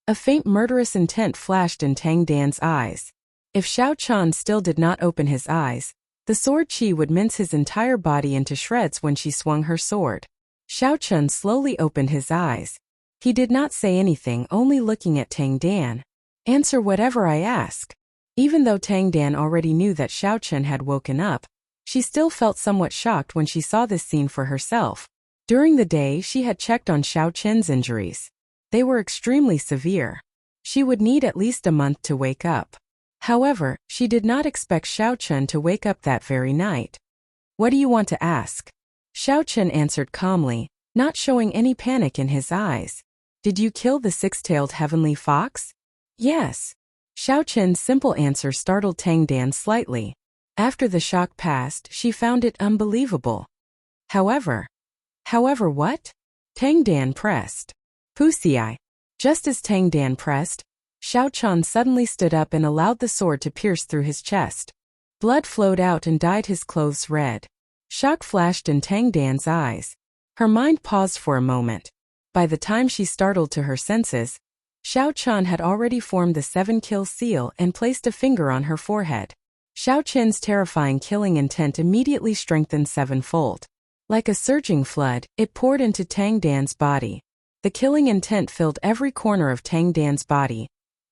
a faint murderous intent flashed in Tang Dan's eyes. If Xiao Chen still did not open his eyes, the sword chi would mince his entire body into shreds when she swung her sword. Xiao Chen slowly opened his eyes. He did not say anything, only looking at Tang Dan. "Answer whatever I ask." Even though Tang Dan already knew that Xiao Chen had woken up, she still felt somewhat shocked when she saw this scene for herself. During the day, she had checked on Xiao Chen's injuries. They were extremely severe. She would need at least a month to wake up. However, she did not expect Xiao Chen to wake up that very night. "What do you want to ask?" Xiao Chen answered calmly, not showing any panic in his eyes. "Did you kill the six-tailed heavenly fox?" "Yes." Xiao Chen's simple answer startled Tang Dan slightly. After the shock passed, she found it unbelievable. However what? Tang Dan pressed. "Pussy." Just as Tang Dan pressed, Xiao Chen suddenly stood up and allowed the sword to pierce through his chest. Blood flowed out and dyed his clothes red. Shock flashed in Tang Dan's eyes. Her mind paused for a moment. By the time she startled to her senses, Xiao Chen had already formed the 7-kill seal and placed a finger on her forehead. Xiao Chen's terrifying killing intent immediately strengthened sevenfold. Like a surging flood, it poured into Tang Dan's body. The killing intent filled every corner of Tang Dan's body,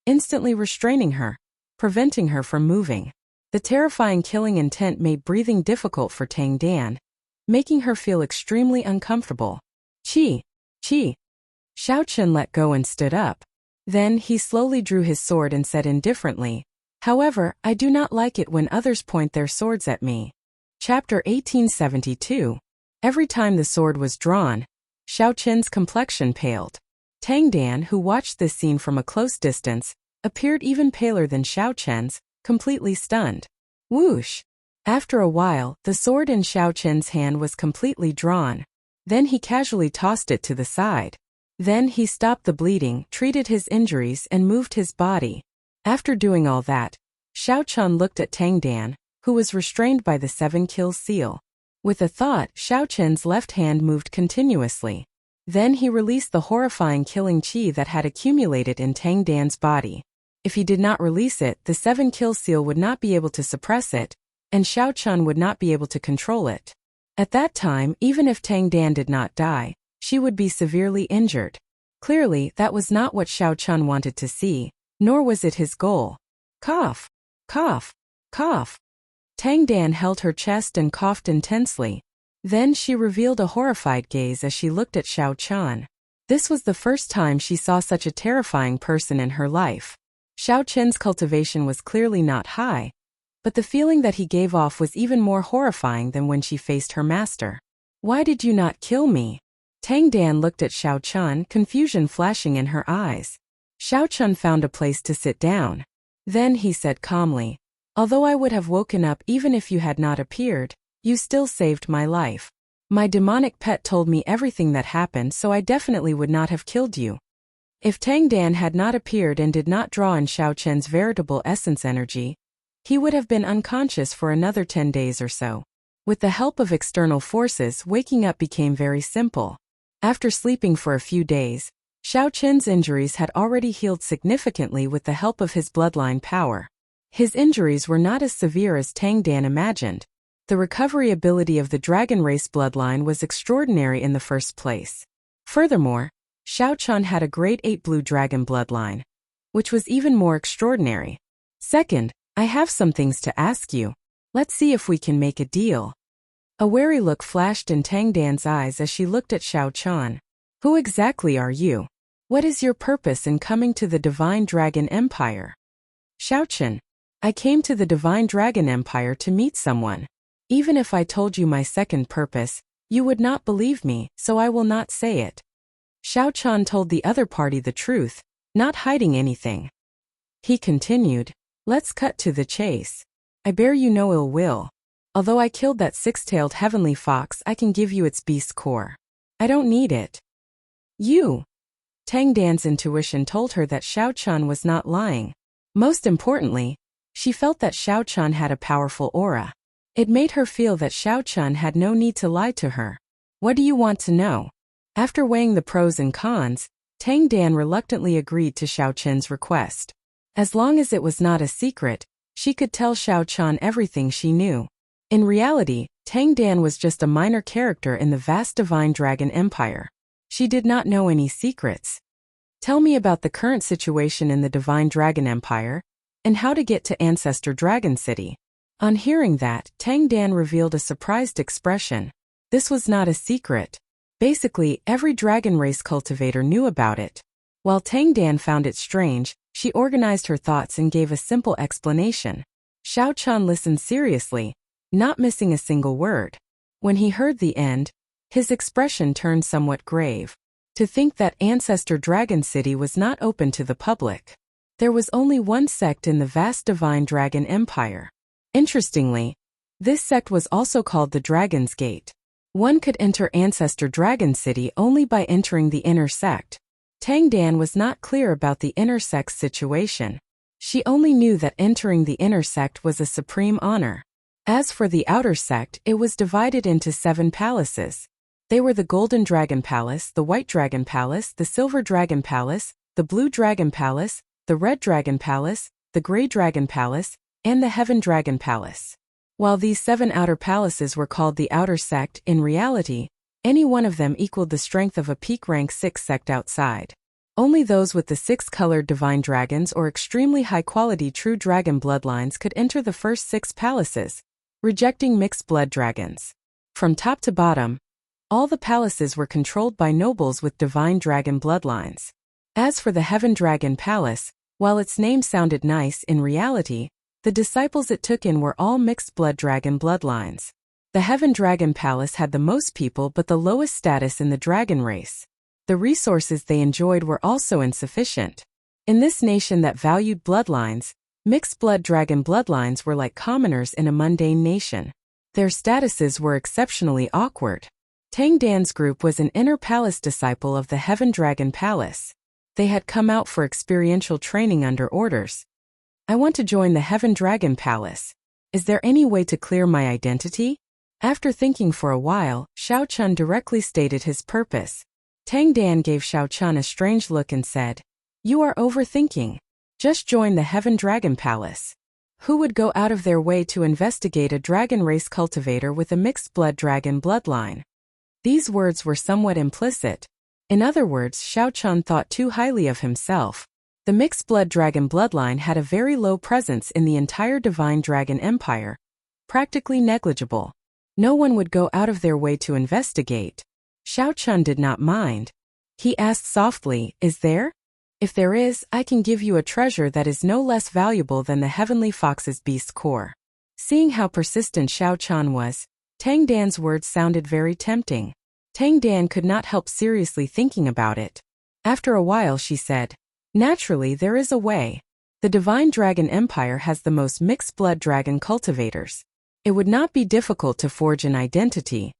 instantly restraining her, preventing her from moving. The terrifying killing intent made breathing difficult for Tang Dan, making her feel extremely uncomfortable. Chi. Xiao Chen let go and stood up. Then he slowly drew his sword and said indifferently, "However, I do not like it when others point their swords at me." Chapter 1872. Every time the sword was drawn, Xiao Chen's complexion paled. Tang Dan, who watched this scene from a close distance, appeared even paler than Xiao Chen's, completely stunned. Whoosh! After a while, the sword in Xiao Chen's hand was completely drawn. Then he casually tossed it to the side. Then he stopped the bleeding, treated his injuries, and moved his body. After doing all that, Xiao Chen looked at Tang Dan, who was restrained by the 7-kill seal. With a thought, Xiao Chen's left hand moved continuously. Then he released the horrifying killing chi that had accumulated in Tang Dan's body. If he did not release it, the 7-kill seal would not be able to suppress it, and Xiao Chen would not be able to control it. At that time, even if Tang Dan did not die, she would be severely injured. Clearly, that was not what Xiao Chen wanted to see, nor was it his goal. Cough. Cough. Cough. Tang Dan held her chest and coughed intensely. Then she revealed a horrified gaze as she looked at Xiao Chen. This was the first time she saw such a terrifying person in her life. Xiao Chen's cultivation was clearly not high, but the feeling that he gave off was even more horrifying than when she faced her master. "Why did you not kill me?" Tang Dan looked at Xiao Chen, confusion flashing in her eyes. Xiao Chen found a place to sit down. Then he said calmly, "Although I would have woken up even if you had not appeared, you still saved my life. My demonic pet told me everything that happened, so I definitely would not have killed you." If Tang Dan had not appeared and did not draw in Xiao Chen's veritable essence energy, he would have been unconscious for another 10 days or so. With the help of external forces, waking up became very simple. After sleeping for a few days, Xiao Chen's injuries had already healed significantly with the help of his bloodline power. His injuries were not as severe as Tang Dan imagined. The recovery ability of the dragon race bloodline was extraordinary in the first place. Furthermore, Xiao Chan had a grade 8 blue dragon bloodline, which was even more extraordinary. Second, I have some things to ask you. Let's see if we can make a deal. A wary look flashed in Tang Dan's eyes as she looked at Xiao Chan. Who exactly are you? What is your purpose in coming to the Divine Dragon Empire? Xiao Chan, I came to the Divine Dragon Empire to meet someone. Even if I told you my second purpose, you would not believe me, so I will not say it. Xiao Chan told the other party the truth, not hiding anything. He continued, let's cut to the chase. I bear you no ill will. Although I killed that six-tailed heavenly fox, I can give you its beast core. I don't need it. You. Tang Dan's intuition told her that Xiao Chan was not lying. Most importantly, she felt that Xiao Chan had a powerful aura. It made her feel that Xiao Chan had no need to lie to her. What do you want to know? After weighing the pros and cons, Tang Dan reluctantly agreed to Xiao Chan's request. As long as it was not a secret, she could tell Xiao Chan everything she knew. In reality, Tang Dan was just a minor character in the vast Divine Dragon Empire. She did not know any secrets. Tell me about the current situation in the Divine Dragon Empire, and how to get to Ancestor Dragon City. On hearing that, Tang Dan revealed a surprised expression. This was not a secret. Basically, every dragon race cultivator knew about it. While Tang Dan found it strange, she organized her thoughts and gave a simple explanation. Xiao Chan listened seriously, not missing a single word. When he heard the end, his expression turned somewhat grave. To think that Ancestor Dragon City was not open to the public. There was only one sect in the vast Divine Dragon Empire. Interestingly, this sect was also called the Dragon's Gate. One could enter Ancestor Dragon City only by entering the inner sect. Tang Dan was not clear about the inner sect's situation. She only knew that entering the inner sect was a supreme honor. As for the outer sect, it was divided into 7 palaces. They were the Golden Dragon Palace, the White Dragon Palace, the Silver Dragon Palace, the Blue Dragon Palace, the Red Dragon Palace, the Grey Dragon Palace, and the Heaven Dragon Palace. While these 7 outer palaces were called the Outer Sect, in reality, any one of them equaled the strength of a peak rank 6 sect outside. Only those with the 6-colored divine dragons or extremely high-quality true dragon bloodlines could enter the first 6 palaces, rejecting mixed blood dragons. From top to bottom, all the palaces were controlled by nobles with divine dragon bloodlines. As for the Heaven Dragon Palace, while its name sounded nice, in reality, the disciples it took in were all mixed blood dragon bloodlines. The Heaven Dragon Palace had the most people but the lowest status in the dragon race. The resources they enjoyed were also insufficient. In this nation that valued bloodlines, mixed blood dragon bloodlines were like commoners in a mundane nation. Their statuses were exceptionally awkward. Tang Dan's group was an inner palace disciple of the Heaven Dragon Palace. They had come out for experiential training under orders. I want to join the Heaven Dragon Palace. Is there any way to clear my identity? After thinking for a while, Xiao Chan directly stated his purpose. Tang Dan gave Xiao Chan a strange look and said, "You are overthinking. Just join the Heaven Dragon Palace. Who would go out of their way to investigate a dragon race cultivator with a mixed blood dragon bloodline?" These words were somewhat implicit. In other words, Xiao Chan thought too highly of himself. The mixed blood dragon bloodline had a very low presence in the entire Divine Dragon Empire, practically negligible. No one would go out of their way to investigate. Xiao Chan did not mind. He asked softly, "Is there? If there is, I can give you a treasure that is no less valuable than the Heavenly Fox's beast core." Seeing how persistent Xiao Chan was, Tang Dan's words sounded very tempting. Tang Dan could not help seriously thinking about it. After a while she said, "Naturally, there is a way. The Divine Dragon Empire has the most mixed blood dragon cultivators. It would not be difficult to forge an identity.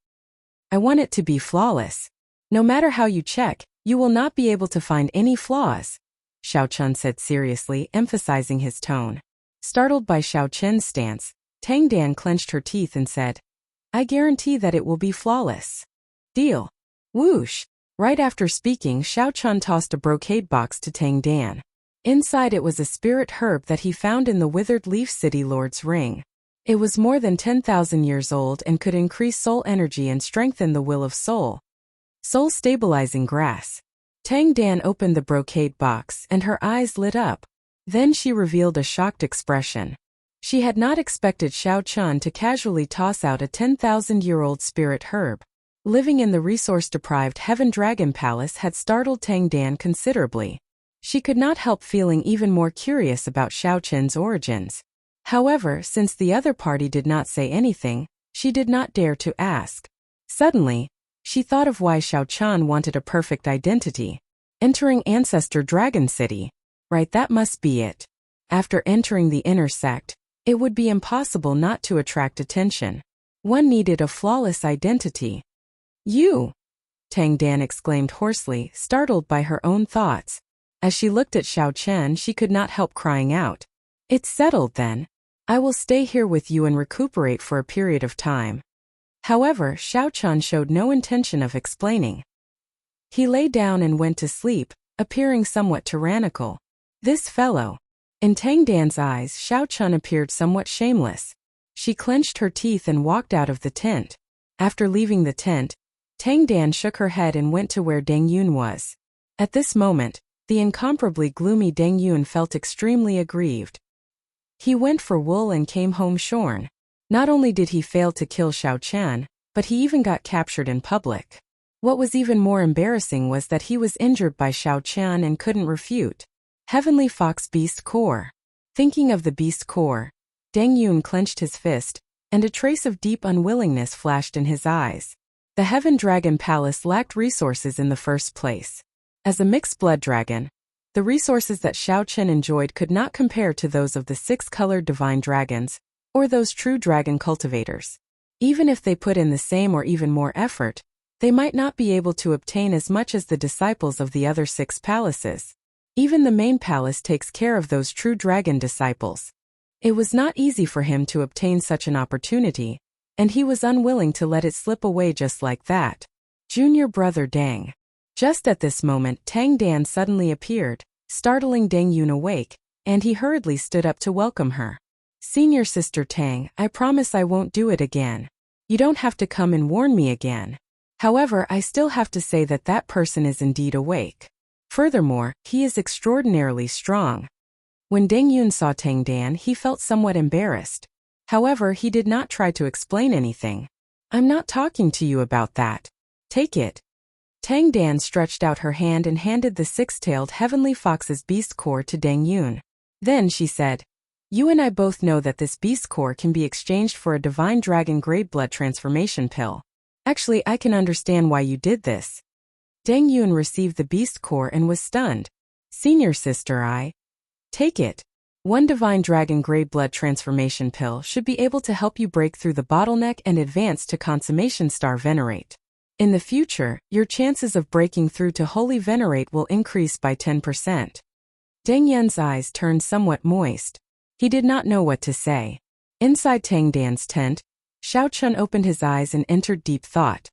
I want it to be flawless. No matter how you check, you will not be able to find any flaws," Xiao Chan said seriously, emphasizing his tone. Startled by Xiao Chen's stance, Tang Dan clenched her teeth and said, "I guarantee that it will be flawless. Deal." Whoosh! Right after speaking, Xiao Chan tossed a brocade box to Tang Dan. Inside it was a spirit herb that he found in the Withered Leaf City Lord's ring. It was more than 10,000 years old and could increase soul energy and strengthen the will of soul. Soul stabilizing grass. Tang Dan opened the brocade box and her eyes lit up. Then she revealed a shocked expression. She had not expected Xiao Chun to casually toss out a 10,000-year-old spirit herb. Living in the resource-deprived Heaven Dragon Palace had startled Tang Dan considerably. She could not help feeling even more curious about Xiao Chun's origins. However, since the other party did not say anything, she did not dare to ask. Suddenly, she thought of why Xiao Chun wanted a perfect identity. Entering Ancestor Dragon City. Right, that must be it. After entering the inner sect, it would be impossible not to attract attention. One needed a flawless identity. You! Tang Dan exclaimed hoarsely, startled by her own thoughts. As she looked at Xiao Chun, she could not help crying out. It's settled then. I will stay here with you and recuperate for a period of time. However, Xiao Chun showed no intention of explaining. He lay down and went to sleep, appearing somewhat tyrannical. This fellow. In Tang Dan's eyes, Xiao Chun appeared somewhat shameless. She clenched her teeth and walked out of the tent. After leaving the tent, Tang Dan shook her head and went to where Deng Yun was. At this moment, the incomparably gloomy Deng Yun felt extremely aggrieved. He went for wool and came home shorn. Not only did he fail to kill Xiao Chun, but he even got captured in public. What was even more embarrassing was that he was injured by Xiao Chun and couldn't refute. Heavenly Fox Beast Core. Thinking of the Beast Core, Deng Yun clenched his fist, and a trace of deep unwillingness flashed in his eyes. The Heaven Dragon Palace lacked resources in the first place. As a mixed blood dragon, the resources that Xiao Chun enjoyed could not compare to those of the six-colored divine dragons, or those true dragon cultivators. Even if they put in the same or even more effort, they might not be able to obtain as much as the disciples of the other 6 palaces. Even the main palace takes care of those true dragon disciples. It was not easy for him to obtain such an opportunity, and he was unwilling to let it slip away just like that. Junior brother Deng. Just at this moment, Tang Dan suddenly appeared, startling Deng Yun awake, and he hurriedly stood up to welcome her. Senior sister Tang, I promise I won't do it again. You don't have to come and warn me again. However, I still have to say that that person is indeed awake. Furthermore, he is extraordinarily strong. When Deng Yun saw Tang Dan, he felt somewhat embarrassed. However, he did not try to explain anything. I'm not talking to you about that. Take it. Tang Dan stretched out her hand and handed the 6-tailed Heavenly Fox's beast core to Deng Yun. Then she said, You and I both know that this beast core can be exchanged for a divine dragon grade blood transformation pill. Actually, I can understand why you did this. Deng Yun received the beast core and was stunned. Senior sister, I take it. One divine dragon grade blood transformation pill should be able to help you break through the bottleneck and advance to consummation star venerate. In the future, your chances of breaking through to holy venerate will increase by 10%. Deng Yun's eyes turned somewhat moist. He did not know what to say. Inside Tang Dan's tent, Xiao Chun opened his eyes and entered deep thought.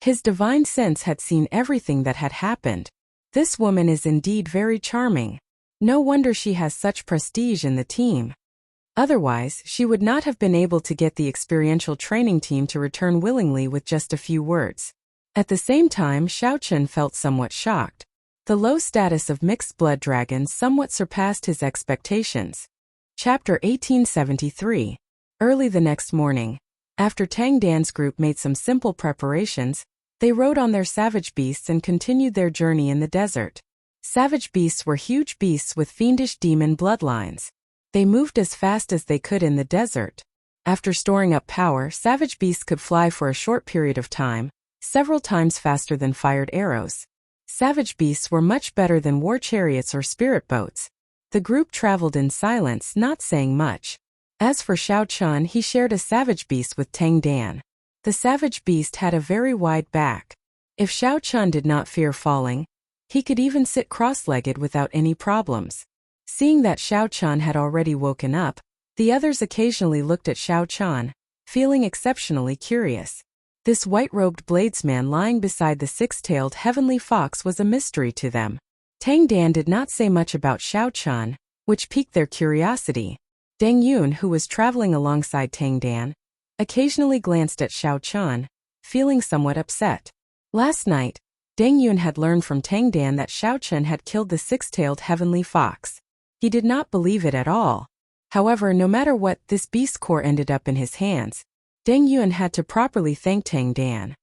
His divine sense had seen everything that had happened. This woman is indeed very charming. No wonder she has such prestige in the team. Otherwise, she would not have been able to get the experiential training team to return willingly with just a few words. At the same time, Xiao Chun felt somewhat shocked. The low status of mixed blood dragons somewhat surpassed his expectations. Chapter 1873. Early the next morning, after Tang Dan's group made some simple preparations, they rode on their savage beasts and continued their journey in the desert. Savage beasts were huge beasts with fiendish demon bloodlines. They moved as fast as they could in the desert. After storing up power, savage beasts could fly for a short period of time, several times faster than fired arrows. Savage beasts were much better than war chariots or spirit boats. The group traveled in silence, not saying much. As for Xiao Chun, he shared a savage beast with Tang Dan. The savage beast had a very wide back. If Xiao Chun did not fear falling, he could even sit cross-legged without any problems. Seeing that Xiao Chun had already woken up, the others occasionally looked at Xiao Chun, feeling exceptionally curious. This white-robed bladesman lying beside the 6-tailed heavenly fox was a mystery to them. Tang Dan did not say much about Xiao Chun, which piqued their curiosity. Deng Yun, who was traveling alongside Tang Dan, occasionally glanced at Xiao Chun, feeling somewhat upset. Last night, Deng Yun had learned from Tang Dan that Xiao Chun had killed the six-tailed heavenly fox. He did not believe it at all. However, no matter what, this beast core ended up in his hands. Deng Yun had to properly thank Tang Dan.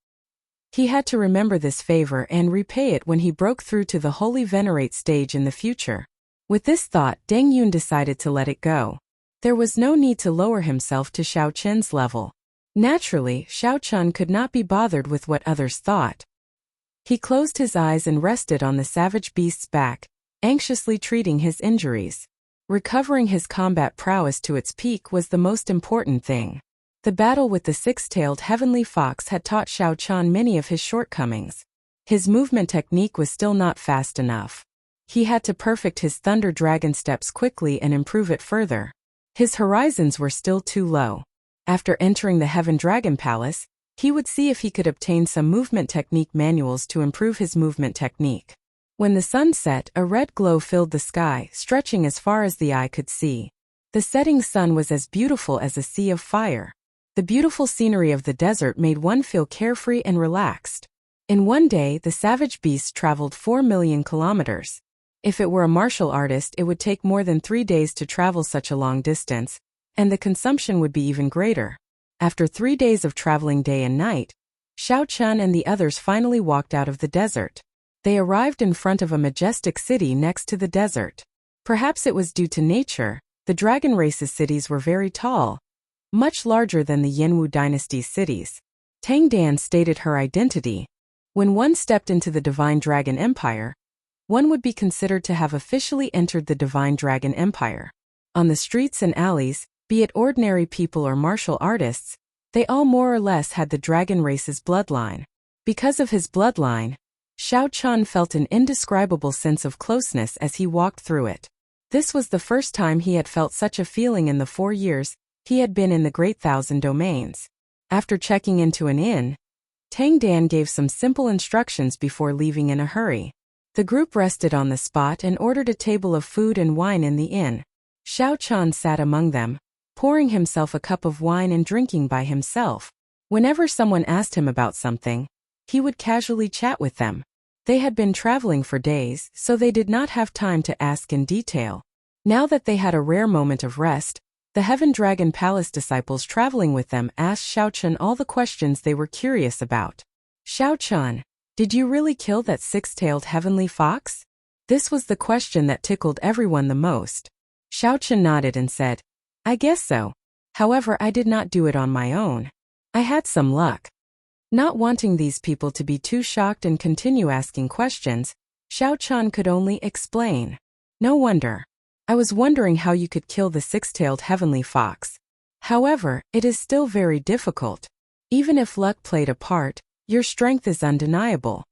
He had to remember this favor and repay it when he broke through to the Holy Venerate stage in the future. With this thought, Deng Yun decided to let it go. There was no need to lower himself to Xiao Chun's level. Naturally, Xiao Chun could not be bothered with what others thought. He closed his eyes and rested on the savage beast's back, anxiously treating his injuries. Recovering his combat prowess to its peak was the most important thing. The battle with the six-tailed heavenly fox had taught Xiao Chun many of his shortcomings. His movement technique was still not fast enough. He had to perfect his thunder dragon steps quickly and improve it further. His horizons were still too low. After entering the Heaven Dragon Palace, he would see if he could obtain some movement technique manuals to improve his movement technique. When the sun set, a red glow filled the sky, stretching as far as the eye could see. The setting sun was as beautiful as a sea of fire. The beautiful scenery of the desert made one feel carefree and relaxed. In one day, the savage beast traveled 4 million kilometers. If it were a martial artist, it would take more than 3 days to travel such a long distance, and the consumption would be even greater. After 3 days of traveling day and night, Xiao Chun and the others finally walked out of the desert. They arrived in front of a majestic city next to the desert. Perhaps it was due to nature, the dragon race's cities were very tall, much larger than the Yanwu dynasty's cities. Tang Dan stated her identity. When one stepped into the Divine Dragon Empire, one would be considered to have officially entered the Divine Dragon Empire. On the streets and alleys, be it ordinary people or martial artists, they all more or less had the dragon race's bloodline. Because of his bloodline, Xiao Chun felt an indescribable sense of closeness as he walked through it. This was the first time he had felt such a feeling in the 4 years he had been in the Great Thousand Domains. After checking into an inn, Tang Dan gave some simple instructions before leaving in a hurry. The group rested on the spot and ordered a table of food and wine in the inn. Xiao Chun sat among them, pouring himself a cup of wine and drinking by himself. Whenever someone asked him about something, he would casually chat with them. They had been traveling for days, so they did not have time to ask in detail. Now that they had a rare moment of rest, the Heaven Dragon Palace disciples traveling with them asked Xiao Chun all the questions they were curious about. Xiao Chun, did you really kill that six-tailed heavenly fox? This was the question that tickled everyone the most. Xiao Chun nodded and said, I guess so. However, I did not do it on my own. I had some luck. Not wanting these people to be too shocked and continue asking questions, Xiao Chun could only explain. No wonder. I was wondering how you could kill the six-tailed heavenly fox. However, it is still very difficult. Even if luck played a part, your strength is undeniable.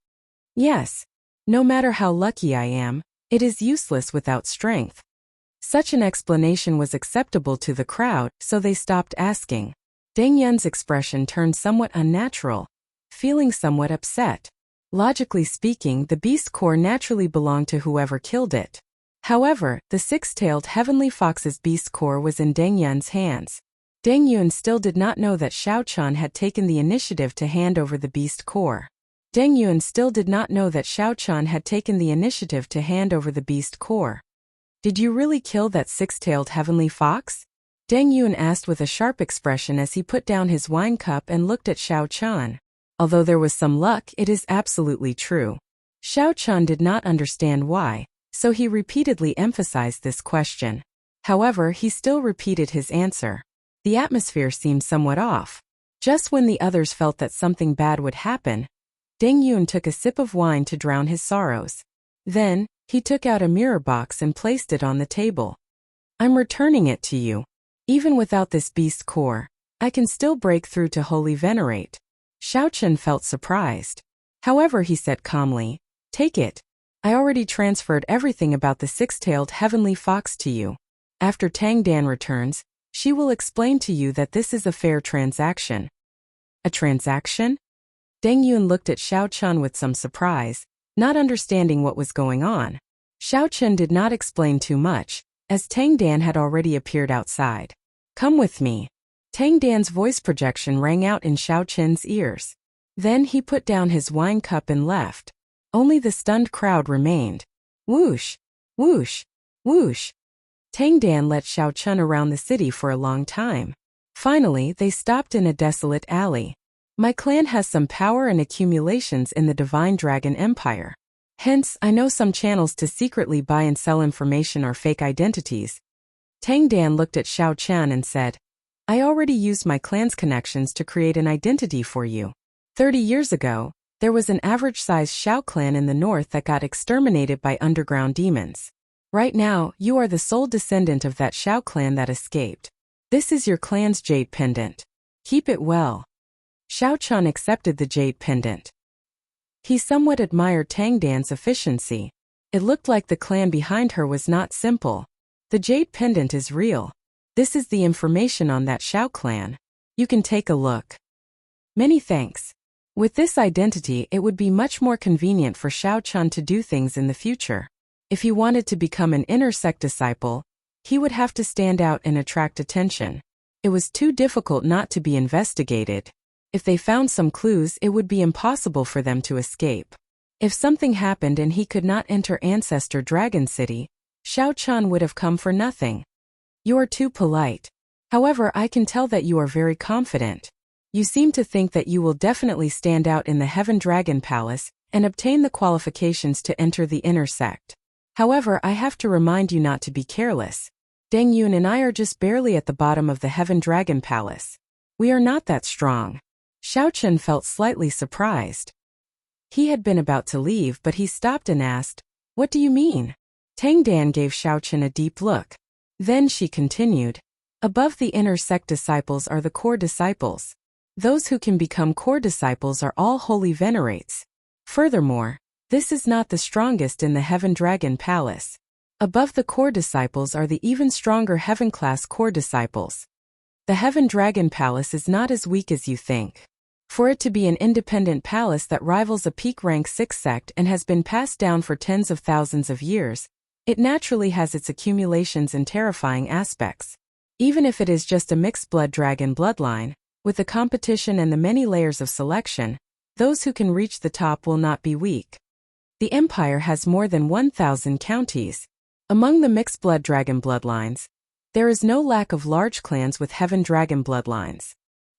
Yes. No matter how lucky I am, it is useless without strength. Such an explanation was acceptable to the crowd, so they stopped asking. Deng Yun's expression turned somewhat unnatural, feeling somewhat upset. Logically speaking, the beast core naturally belonged to whoever killed it. However, the six-tailed heavenly fox's beast core was in Deng Yun's hands. Deng Yun still did not know that Xiao Chun had taken the initiative to hand over the beast core. Deng Yun still did not know that Xiao Chun had taken the initiative to hand over the beast core. Did you really kill that six-tailed heavenly fox? Deng Yun asked with a sharp expression as he put down his wine cup and looked at Xiao Chun. Although there was some luck, it is absolutely true. Xiao Chun did not understand why, so he repeatedly emphasized this question. However, he still repeated his answer. The atmosphere seemed somewhat off. Just when the others felt that something bad would happen, Deng Yun took a sip of wine to drown his sorrows. Then, he took out a mirror box and placed it on the table. I'm returning it to you. Even without this beast core, I can still break through to Holy Venerate. Xiao Chun felt surprised. However, he said calmly, take it. I already transferred everything about the six-tailed heavenly fox to you. After Tang Dan returns, she will explain to you that this is a fair transaction. A transaction? Deng Yun looked at Xiao Chun with some surprise, not understanding what was going on. Xiao Chun did not explain too much, as Tang Dan had already appeared outside. "Come with me." Tang Dan's voice projection rang out in Xiao Chen's ears. Then he put down his wine cup and left. Only the stunned crowd remained. Whoosh! Whoosh! Whoosh! Tang Dan led Xiao Chen around the city for a long time. Finally, they stopped in a desolate alley. "My clan has some power and accumulations in the Divine Dragon Empire. Hence, I know some channels to secretly buy and sell information or fake identities." Tang Dan looked at Xiao Chen and said, "I already used my clan's connections to create an identity for you. 30 years ago, there was an average-sized Xiao clan in the north that got exterminated by underground demons. Right now, you are the sole descendant of that Xiao clan that escaped. This is your clan's jade pendant. Keep it well." Xiao Chen accepted the jade pendant. He somewhat admired Tang Dan's efficiency. It looked like the clan behind her was not simple. "The jade pendant is real. This is the information on that Xiao clan. You can take a look." "Many thanks. With this identity, it would be much more convenient for Xiao Chen to do things in the future. If he wanted to become an inner sect disciple, he would have to stand out and attract attention. It was too difficult not to be investigated. If they found some clues, it would be impossible for them to escape. If something happened and he could not enter Ancestor Dragon City, Xiao Chen would have come for nothing." "You are too polite. However, I can tell that you are very confident. You seem to think that you will definitely stand out in the Heaven Dragon Palace and obtain the qualifications to enter the inner sect. However, I have to remind you not to be careless. Deng Yun and I are just barely at the bottom of the Heaven Dragon Palace. We are not that strong." Xiao Chen felt slightly surprised. He had been about to leave, but he stopped and asked, "What do you mean?" Tang Dan gave Xiao Chen a deep look. Then she continued, "Above the inner sect disciples are the core disciples. Those who can become core disciples are all holy venerates. Furthermore, this is not the strongest in the Heaven Dragon Palace. Above the core disciples are the even stronger Heaven-class core disciples. The Heaven Dragon Palace is not as weak as you think. For it to be an independent palace that rivals a peak rank 6 sect and has been passed down for tens of thousands of years, it naturally has its accumulations and terrifying aspects. Even if it is just a mixed blood dragon bloodline, with the competition and the many layers of selection, those who can reach the top will not be weak. The empire has more than 1,000 counties. Among the mixed blood dragon bloodlines, there is no lack of large clans with Heaven Dragon bloodlines.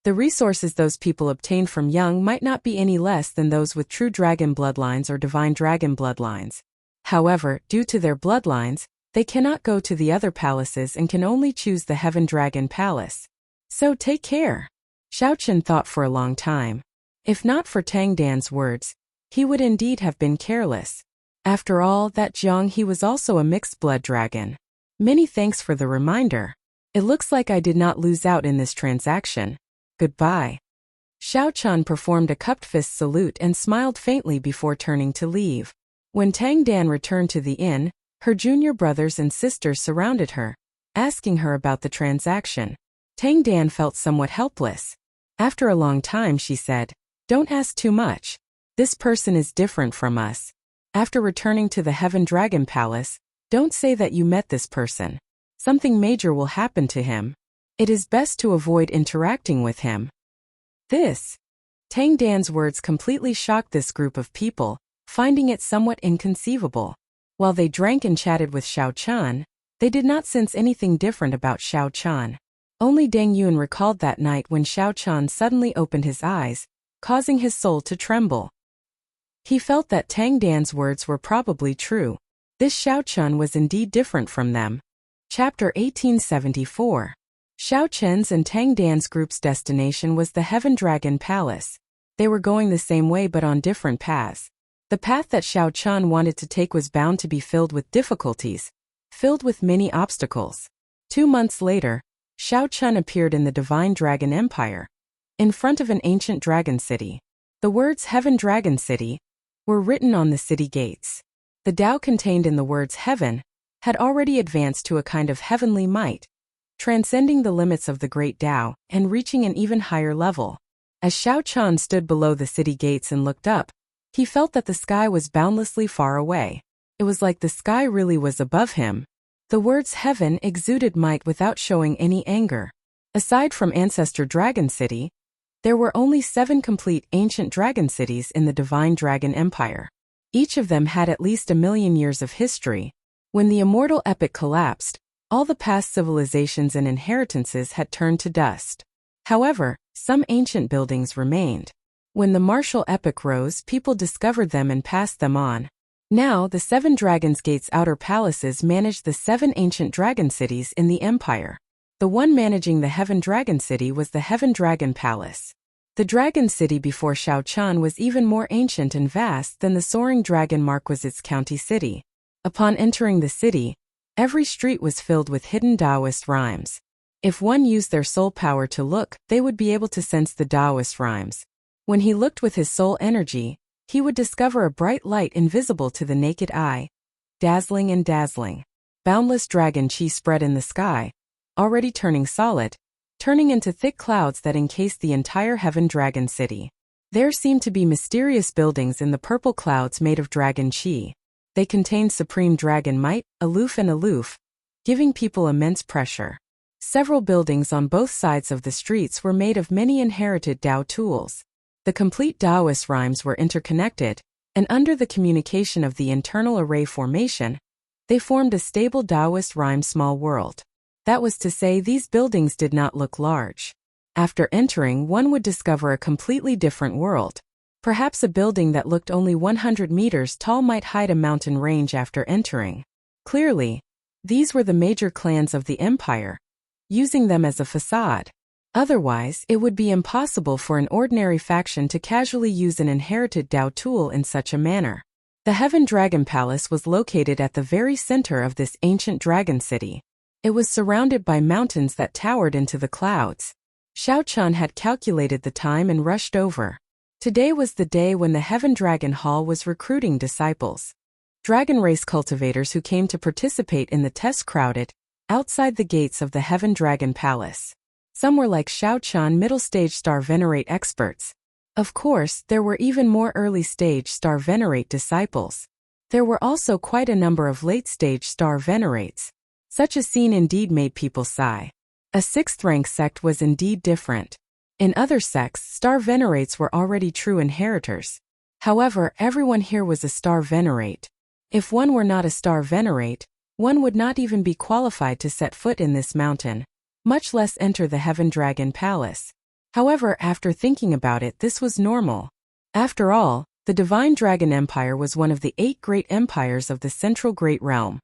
The resources those people obtain from young might not be any less than those with true dragon bloodlines or divine dragon bloodlines. However, due to their bloodlines, they cannot go to the other palaces and can only choose the Heaven Dragon Palace. So take care." Xiao Chen thought for a long time. If not for Tang Dan's words, he would indeed have been careless. After all, that Jiang he was also a mixed blood dragon. "Many thanks for the reminder. It looks like I did not lose out in this transaction. Goodbye." Xiao Chen performed a cupped fist salute and smiled faintly before turning to leave. When Tang Dan returned to the inn, her junior brothers and sisters surrounded her, asking her about the transaction. Tang Dan felt somewhat helpless. After a long time she said, "Don't ask too much. This person is different from us. After returning to the Heaven Dragon Palace, don't say that you met this person. Something major will happen to him. It is best to avoid interacting with him." Tang Dan's words completely shocked this group of people, finding it somewhat inconceivable. While they drank and chatted with Xiao Chen, they did not sense anything different about Xiao Chen. Only Deng Yun recalled that night when Xiao Chen suddenly opened his eyes, causing his soul to tremble. He felt that Tang Dan's words were probably true. This Xiao Chen was indeed different from them. Chapter 1874. Xiao Chen's and Tang Dan's group's destination was the Heaven Dragon Palace. They were going the same way but on different paths. The path that Xiao Chen wanted to take was bound to be filled with difficulties, filled with many obstacles. 2 months later, Xiao Chen appeared in the Divine Dragon Empire, in front of an ancient dragon city. The words Heaven Dragon City were written on the city gates. The Tao contained in the words heaven had already advanced to a kind of heavenly might, transcending the limits of the great Tao and reaching an even higher level. As Xiao Chen stood below the city gates and looked up, he felt that the sky was boundlessly far away. It was like the sky really was above him. The words heaven exuded might without showing any anger. Aside from Ancestor Dragon City, there were only 7 complete ancient dragon cities in the Divine Dragon Empire. Each of them had at least 1,000,000 years of history. When the immortal epic collapsed, all the past civilizations and inheritances had turned to dust. However, some ancient buildings remained. When the martial epic rose, people discovered them and passed them on. Now, the 7 Dragons' Gates outer palaces managed the 7 ancient dragon cities in the empire. The one managing the Heaven Dragon City was the Heaven Dragon Palace. The Dragon City before Shaochan was even more ancient and vast than the Soaring Dragon Marquisite's county city. Upon entering the city, every street was filled with hidden Taoist rhymes. If one used their soul power to look, they would be able to sense the Taoist rhymes. When he looked with his soul energy, he would discover a bright light invisible to the naked eye. Dazzling and dazzling. Boundless dragon chi spread in the sky, already turning solid, turning into thick clouds that encased the entire Heaven Dragon City. There seemed to be mysterious buildings in the purple clouds made of dragon chi. They contained supreme dragon might, aloof, giving people immense pressure. Several buildings on both sides of the streets were made of many inherited Tao tools. The complete Taoist rhymes were interconnected, and under the communication of the internal array formation, they formed a stable Taoist rhyme small world. That was to say, these buildings did not look large. After entering, one would discover a completely different world. Perhaps a building that looked only 100 meters tall might hide a mountain range after entering. Clearly, these were the major clans of the empire, using them as a facade. Otherwise, it would be impossible for an ordinary faction to casually use an inherited Tao tool in such a manner. The Heaven Dragon Palace was located at the very center of this ancient dragon city. It was surrounded by mountains that towered into the clouds. Shaochan had calculated the time and rushed over. Today was the day when the Heaven Dragon Hall was recruiting disciples. Dragon race cultivators who came to participate in the test crowded outside the gates of the Heaven Dragon Palace. Some were like Shaochan middle-stage star venerate experts. Of course, there were even more early-stage star venerate disciples. There were also quite a number of late-stage star venerates. Such a scene indeed made people sigh. A 6th-rank sect was indeed different. In other sects, star venerates were already true inheritors. However, everyone here was a star venerate. If one were not a star venerate, one would not even be qualified to set foot in this mountain, much less enter the Heaven Dragon Palace. However, after thinking about it, this was normal. After all, the Divine Dragon Empire was one of the 8 great empires of the Central Great Realm.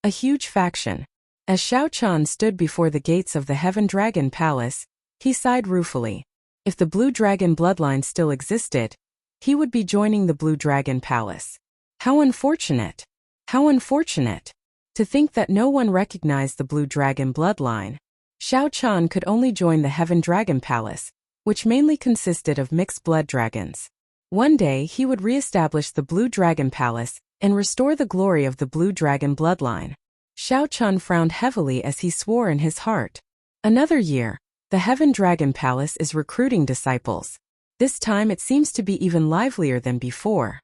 A huge faction. As Shaochan stood before the gates of the Heaven Dragon Palace, he sighed ruefully. If the Blue Dragon bloodline still existed, he would be joining the Blue Dragon Palace. How unfortunate! How unfortunate! To think that no one recognized the Blue Dragon bloodline. Shaochan could only join the Heaven Dragon Palace, which mainly consisted of mixed blood dragons. One day he would re-establish the Blue Dragon Palace and restore the glory of the Blue Dragon bloodline. Shaochan frowned heavily as he swore in his heart. Another year, the Heaven Dragon Palace is recruiting disciples. This time it seems to be even livelier than before.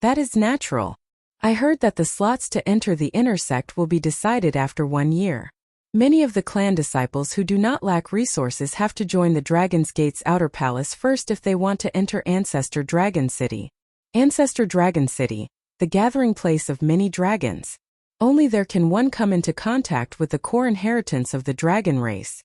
That is natural. I heard that the slots to enter the inner sect will be decided after 1 year. Many of the clan disciples who do not lack resources have to join the Dragon's Gate's outer palace first if they want to enter Ancestor Dragon City. Ancestor Dragon City, the gathering place of many dragons. Only there can one come into contact with the core inheritance of the dragon race.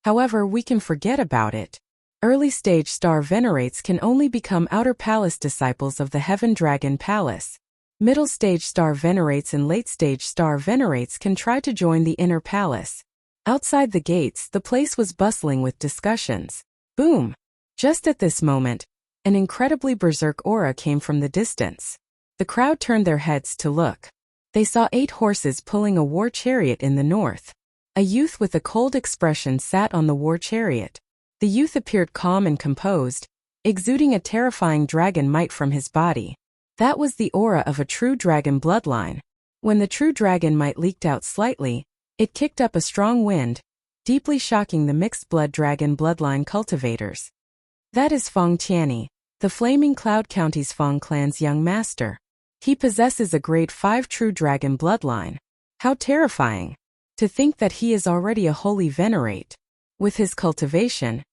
However, we can forget about it. Early-stage star venerates can only become outer palace disciples of the Heaven Dragon Palace. Middle-stage star venerates and late-stage star venerates can try to join the inner palace. Outside the gates, the place was bustling with discussions. Boom! Just at this moment, an incredibly berserk aura came from the distance. The crowd turned their heads to look. They saw 8 horses pulling a war chariot in the north. A youth with a cold expression sat on the war chariot. The youth appeared calm and composed, exuding a terrifying dragon might from his body. That was the aura of a true dragon bloodline. When the true dragon might leaked out slightly, it kicked up a strong wind, deeply shocking the mixed blood dragon bloodline cultivators. That is Feng Tianyi, the Flaming Cloud County's Feng clan's young master. He possesses a grade 5 true dragon bloodline. How terrifying! To think that he is already a holy venerate. With his cultivation,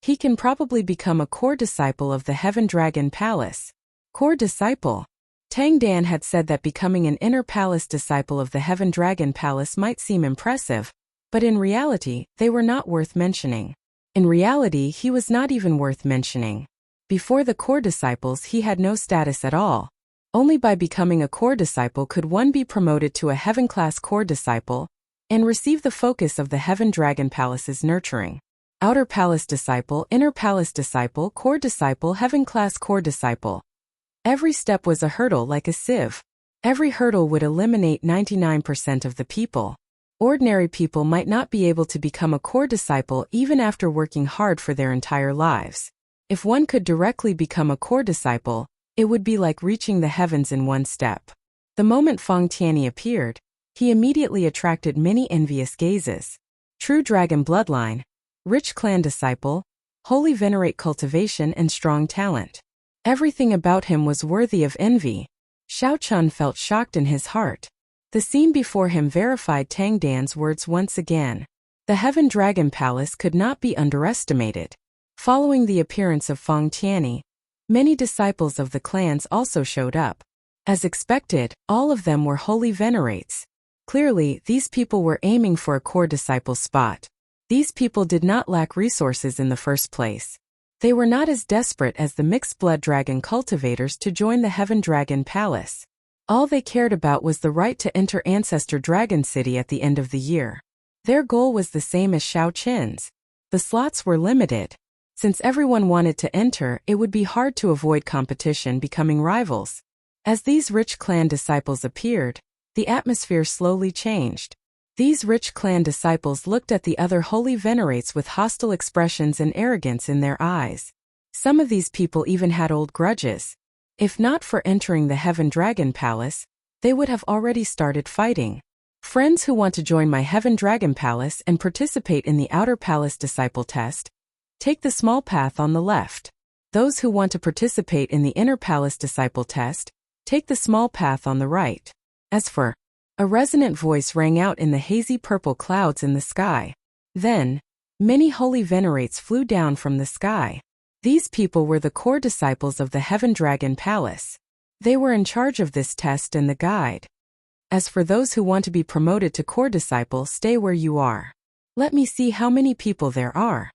he can probably become a core disciple of the Heaven Dragon Palace. Core disciple? Tang Dan had said that becoming an inner palace disciple of the Heaven Dragon Palace might seem impressive, but in reality, they were not worth mentioning. In reality, he was not even worth mentioning. Before the core disciples, he had no status at all. Only by becoming a core disciple could one be promoted to a heaven-class core disciple and receive the focus of the Heaven Dragon Palace's nurturing. Outer palace disciple, inner palace disciple, core disciple, heaven-class core disciple. Every step was a hurdle like a sieve. Every hurdle would eliminate 99% of the people. Ordinary people might not be able to become a core disciple even after working hard for their entire lives. If one could directly become a core disciple, it would be like reaching the heavens in one step. The moment Feng Tianyi appeared, he immediately attracted many envious gazes. True dragon bloodline, rich clan disciple, holy venerate cultivation and strong talent. Everything about him was worthy of envy. Xiao Chun felt shocked in his heart. The scene before him verified Tang Dan's words once again. The Heaven Dragon Palace could not be underestimated. Following the appearance of Feng Tianyi, many disciples of the clans also showed up. As expected, all of them were holy venerates. Clearly, these people were aiming for a core disciple spot. These people did not lack resources in the first place. They were not as desperate as the mixed-blood dragon cultivators to join the Heaven Dragon Palace. All they cared about was the right to enter Ancestor Dragon City at the end of the year. Their goal was the same as Xiao Qin's. The slots were limited. Since everyone wanted to enter, it would be hard to avoid competition becoming rivals. As these rich clan disciples appeared, the atmosphere slowly changed. These rich clan disciples looked at the other holy venerates with hostile expressions and arrogance in their eyes. Some of these people even had old grudges. If not for entering the Heaven Dragon Palace, they would have already started fighting. Friends who want to join my Heaven Dragon Palace and participate in the Outer Palace Disciple Test, take the small path on the left. Those who want to participate in the Inner Palace Disciple Test, take the small path on the right. As for, a resonant voice rang out in the hazy purple clouds in the sky. Then, many holy venerates flew down from the sky. These people were the core disciples of the Heaven Dragon Palace. They were in charge of this test and the guide. As for those who want to be promoted to core disciple, stay where you are. Let me see how many people there are.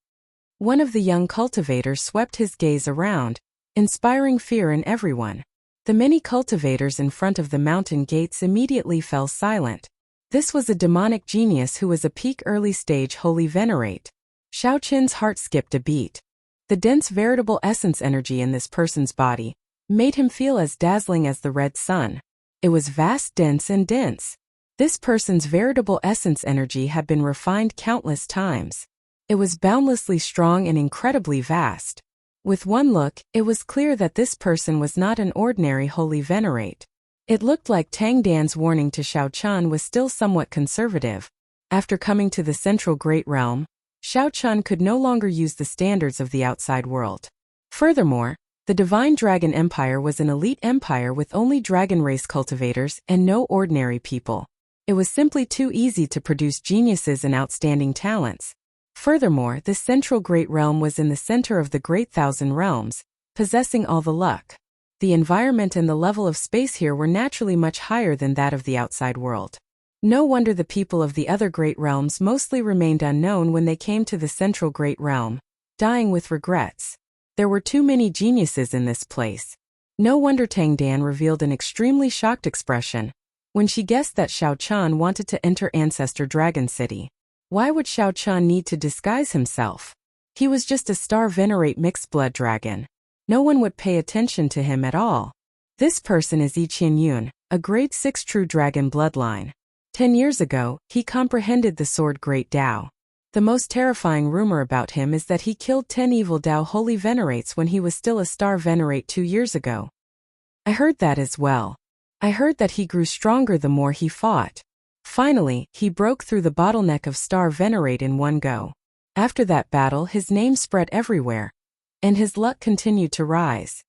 One of the young cultivators swept his gaze around, inspiring fear in everyone. The many cultivators in front of the mountain gates immediately fell silent. This was a demonic genius who was a peak early-stage holy venerate. Xiao Qin's heart skipped a beat. The dense veritable essence energy in this person's body made him feel as dazzling as the red sun. It was vast, dense, and dense. This person's veritable essence energy had been refined countless times. It was boundlessly strong and incredibly vast. With one look, it was clear that this person was not an ordinary holy venerate. It looked like Tang Dan's warning to Xiao Chun was still somewhat conservative. After coming to the Central Great Realm, Xiao Chun could no longer use the standards of the outside world. Furthermore, the Divine Dragon Empire was an elite empire with only dragon race cultivators and no ordinary people. It was simply too easy to produce geniuses and outstanding talents. Furthermore, this Central Great Realm was in the center of the Great Thousand Realms, possessing all the luck. The environment and the level of space here were naturally much higher than that of the outside world. No wonder the people of the other great realms mostly remained unknown when they came to the Central Great Realm, dying with regrets. There were too many geniuses in this place. No wonder Tang Dan revealed an extremely shocked expression when she guessed that Xiao Chun wanted to enter Ancestor Dragon City. Why would Xiao Chun need to disguise himself? He was just a star venerate mixed-blood dragon. No one would pay attention to him at all. This person is Yi Qianyun, a grade 6 true dragon bloodline. 10 years ago, he comprehended the sword Great Tao. The most terrifying rumor about him is that he killed 10 evil Tao holy venerates when he was still a star venerate 2 years ago. I heard that as well. I heard that he grew stronger the more he fought. Finally, he broke through the bottleneck of star venerate in one go. After that battle, his name spread everywhere, and his luck continued to rise.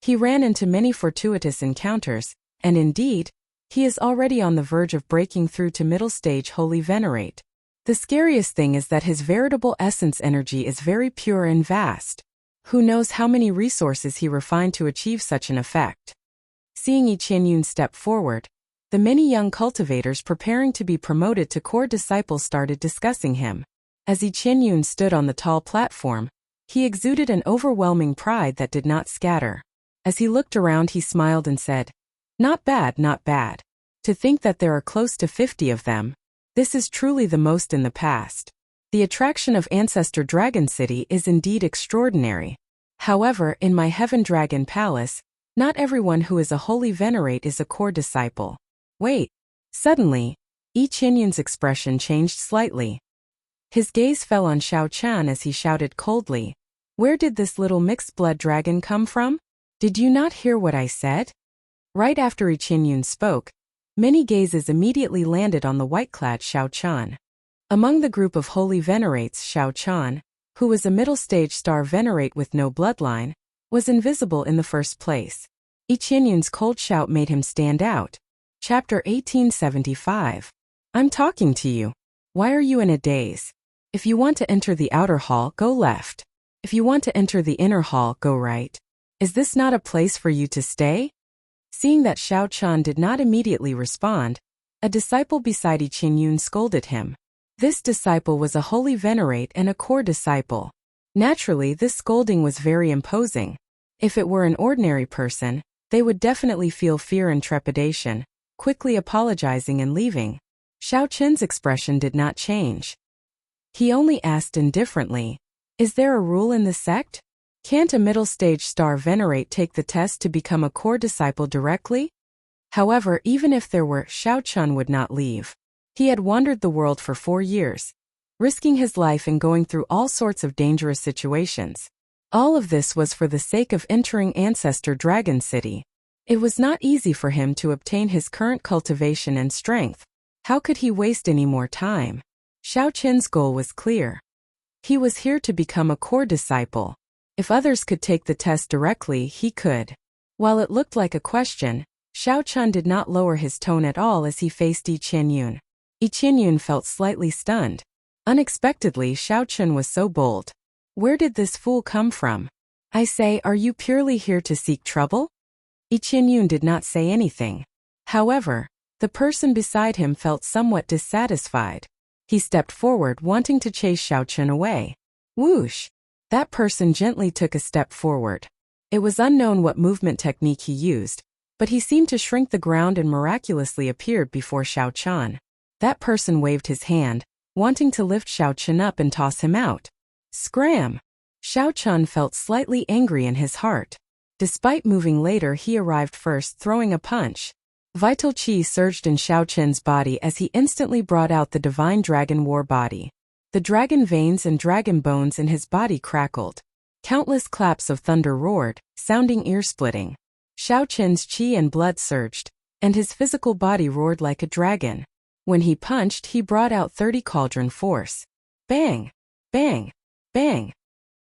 He ran into many fortuitous encounters, and indeed, He is already on the verge of breaking through to middle stage Holy Venerate. The scariest thing is that his veritable essence energy is very pure and vast. Who knows how many resources he refined to achieve such an effect. Seeing Yi Qianyun step forward, the many young cultivators preparing to be promoted to core disciples started discussing him. As Yi Qianyun stood on the tall platform, he exuded an overwhelming pride that did not scatter. As he looked around, he smiled and said, "Not bad, not bad. To think that there are close to 50 of them. This is truly the most in the past. The attraction of Ancestor Dragon City is indeed extraordinary. However, in my Heaven Dragon Palace, not everyone who is a Holy Venerate is a core disciple." Wait. Suddenly, Yi Qianyun's expression changed slightly. His gaze fell on Xiao Chan as he shouted coldly, "Where did this little mixed-blood dragon come from? Did you not hear what I said?" Right after Yi Qianyun spoke, many gazes immediately landed on the white-clad Xiao Chan. Among the group of Holy Venerates, Xiao Chan, who was a middle-stage star Venerate with no bloodline, was invisible in the first place. Yi Qianyun's cold shout made him stand out. Chapter 1875. I'm talking to you. Why are you in a daze? If you want to enter the outer hall, go left. If you want to enter the inner hall, go right. Is this not a place for you to stay? Seeing that Xiao Chan did not immediately respond, a disciple beside Yi Qianyun scolded him. This disciple was a Holy Venerate and a core disciple. Naturally, this scolding was very imposing. If it were an ordinary person, they would definitely feel fear and trepidation, quickly apologizing and leaving. Xiao Chen's expression did not change. He only asked indifferently, "Is there a rule in the sect? Can't a middle-stage star Venerate take the test to become a core disciple directly?" However, even if there were, Xiao Chen would not leave. He had wandered the world for 4 years, risking his life and going through all sorts of dangerous situations. All of this was for the sake of entering Ancestor Dragon City. It was not easy for him to obtain his current cultivation and strength. How could he waste any more time? Xiao Chen's goal was clear. He was here to become a core disciple. If others could take the test directly, he could. While it looked like a question, Xiao Chen did not lower his tone at all as he faced Yi Qianyun. Yi Qianyun felt slightly stunned. Unexpectedly, Xiao Chen was so bold. Where did this fool come from? I say, are you purely here to seek trouble? Yi Qianyun did not say anything. However, the person beside him felt somewhat dissatisfied. He stepped forward, wanting to chase Xiao Chen away. Whoosh! That person gently took a step forward. It was unknown what movement technique he used, but he seemed to shrink the ground and miraculously appeared before Xiao Chen. That person waved his hand, wanting to lift Xiao Chen up and toss him out. Scram! Xiao Chen felt slightly angry in his heart. Despite moving later, he arrived first, throwing a punch. Vital chi surged in Xiao Chen's body as he instantly brought out the divine dragon war body. The dragon veins and dragon bones in his body crackled. Countless claps of thunder roared, sounding ear-splitting. Xiao Chen's chi and blood surged, and his physical body roared like a dragon. When he punched, he brought out 30 cauldron force. Bang! Bang! Bang!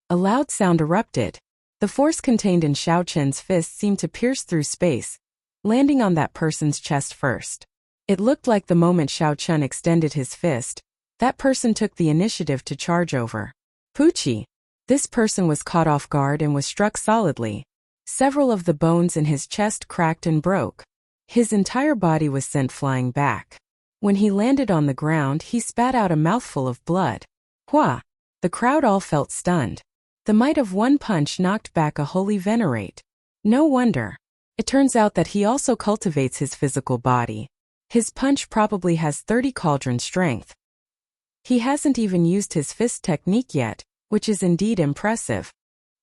A loud sound erupted. The force contained in Xiao Chen's fist seemed to pierce through space, landing on that person's chest first. It looked like the moment Xiao Chen extended his fist, that person took the initiative to charge over. Poochie! This person was caught off guard and was struck solidly. Several of the bones in his chest cracked and broke. His entire body was sent flying back. When he landed on the ground, he spat out a mouthful of blood. Hua! The crowd all felt stunned. The might of one punch knocked back a Holy Venerate. No wonder. It turns out that he also cultivates his physical body. His punch probably has 30 cauldron strength. He hasn't even used his fist technique yet, which is indeed impressive.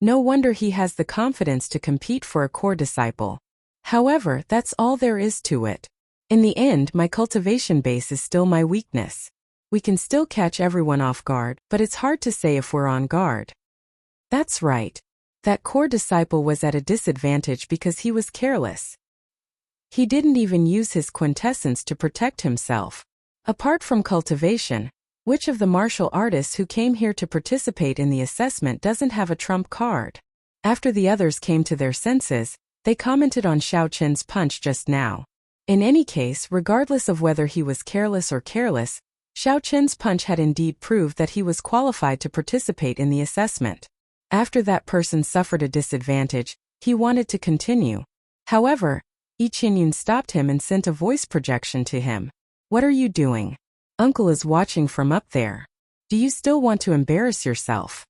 No wonder he has the confidence to compete for a core disciple. However, that's all there is to it. In the end, my cultivation base is still my weakness. We can still catch everyone off guard, but it's hard to say if we're on guard. That's right. That core disciple was at a disadvantage because he was careless. He didn't even use his quintessence to protect himself. Apart from cultivation, which of the martial artists who came here to participate in the assessment doesn't have a trump card? After the others came to their senses, they commented on Xiao Chen's punch just now. In any case, regardless of whether he was careless or careless, Xiao Chen's punch had indeed proved that he was qualified to participate in the assessment. After that person suffered a disadvantage, he wanted to continue. However, Yi Qinyun stopped him and sent a voice projection to him. "What are you doing? Uncle is watching from up there. Do you still want to embarrass yourself?"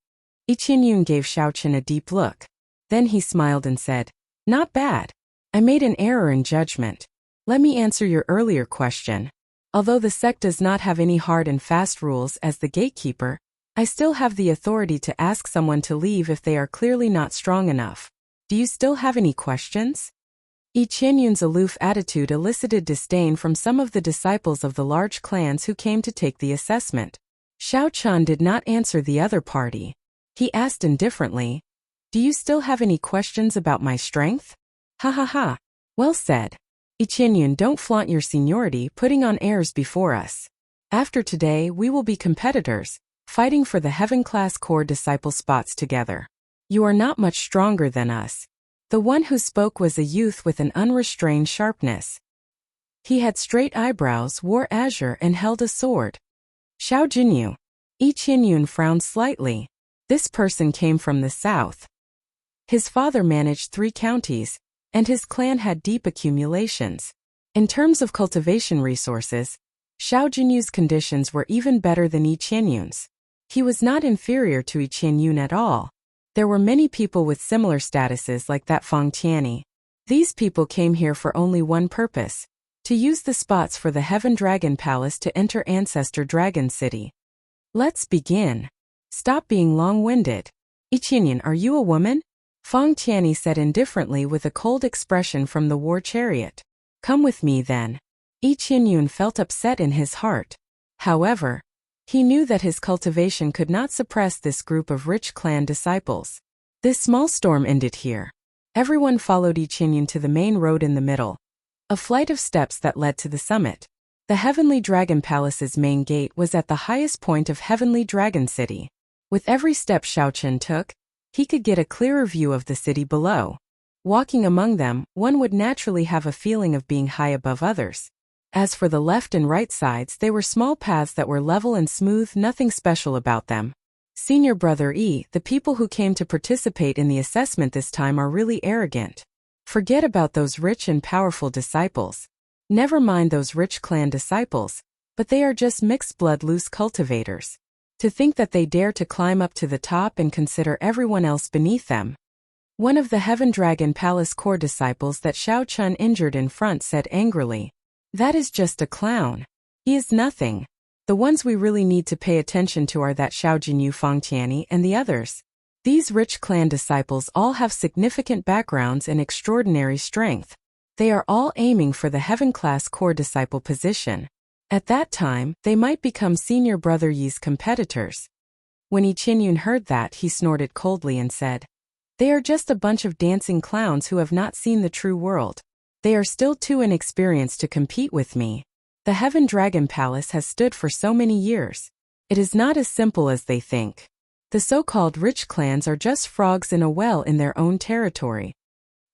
Yi Qinyun gave Xiao Chen a deep look. Then he smiled and said, "Not bad. I made an error in judgment. Let me answer your earlier question. Although the sect does not have any hard and fast rules as the gatekeeper, I still have the authority to ask someone to leave if they are clearly not strong enough. Do you still have any questions?" Yi Qianyun's aloof attitude elicited disdain from some of the disciples of the large clans who came to take the assessment. Xiao Chen did not answer the other party. He asked indifferently, "Do you still have any questions about my strength?" "Ha ha ha. Well said. Yi Qianyun, don't flaunt your seniority putting on airs before us. After today we will be competitors, fighting for the heaven-class core disciple spots together. You are not much stronger than us." The one who spoke was a youth with an unrestrained sharpness. He had straight eyebrows, wore azure and held a sword. "Xiao Jinyu." Yi Qianyun frowned slightly. This person came from the south. His father managed 3 counties, and his clan had deep accumulations. In terms of cultivation resources, Xiao Jinyu's conditions were even better than Yi Qianyun's. He was not inferior to Yi Qianyun at all. There were many people with similar statuses like that Feng Tianyi. These people came here for only one purpose: to use the spots for the Heaven Dragon Palace to enter Ancestor Dragon City. "Let's begin. Stop being long-winded. Yi Qianyun, are you a woman?" Feng Tianyi said indifferently with a cold expression from the war chariot. "Come with me then." Yi Qianyun felt upset in his heart. However, he knew that his cultivation could not suppress this group of rich clan disciples. This small storm ended here. Everyone followed Yi Qianyun to the main road in the middle, a flight of steps that led to the summit. The Heavenly Dragon Palace's main gate was at the highest point of Heavenly Dragon City. With every step Xiao Chen took, he could get a clearer view of the city below. Walking among them, one would naturally have a feeling of being high above others. As for the left and right sides, they were small paths that were level and smooth, nothing special about them. "Senior Brother Yi, the people who came to participate in the assessment this time are really arrogant. Forget about those rich and powerful disciples. Never mind those rich clan disciples, but they are just mixed-blood loose cultivators. To think that they dare to climb up to the top and consider everyone else beneath them." One of the Heaven Dragon Palace core disciples that Xiao Chen injured in front said angrily, "That is just a clown. He is nothing. The ones we really need to pay attention to are that Xiao Jinyu, Feng Tianyi, and the others. These rich clan disciples all have significant backgrounds and extraordinary strength. They are all aiming for the heaven-class core disciple position. At that time, they might become Senior Brother Yi's competitors." When Yi Qianyun heard that, he snorted coldly and said, "They are just a bunch of dancing clowns who have not seen the true world. They are still too inexperienced to compete with me. The Heaven Dragon Palace has stood for so many years. It is not as simple as they think. The so-called rich clans are just frogs in a well in their own territory.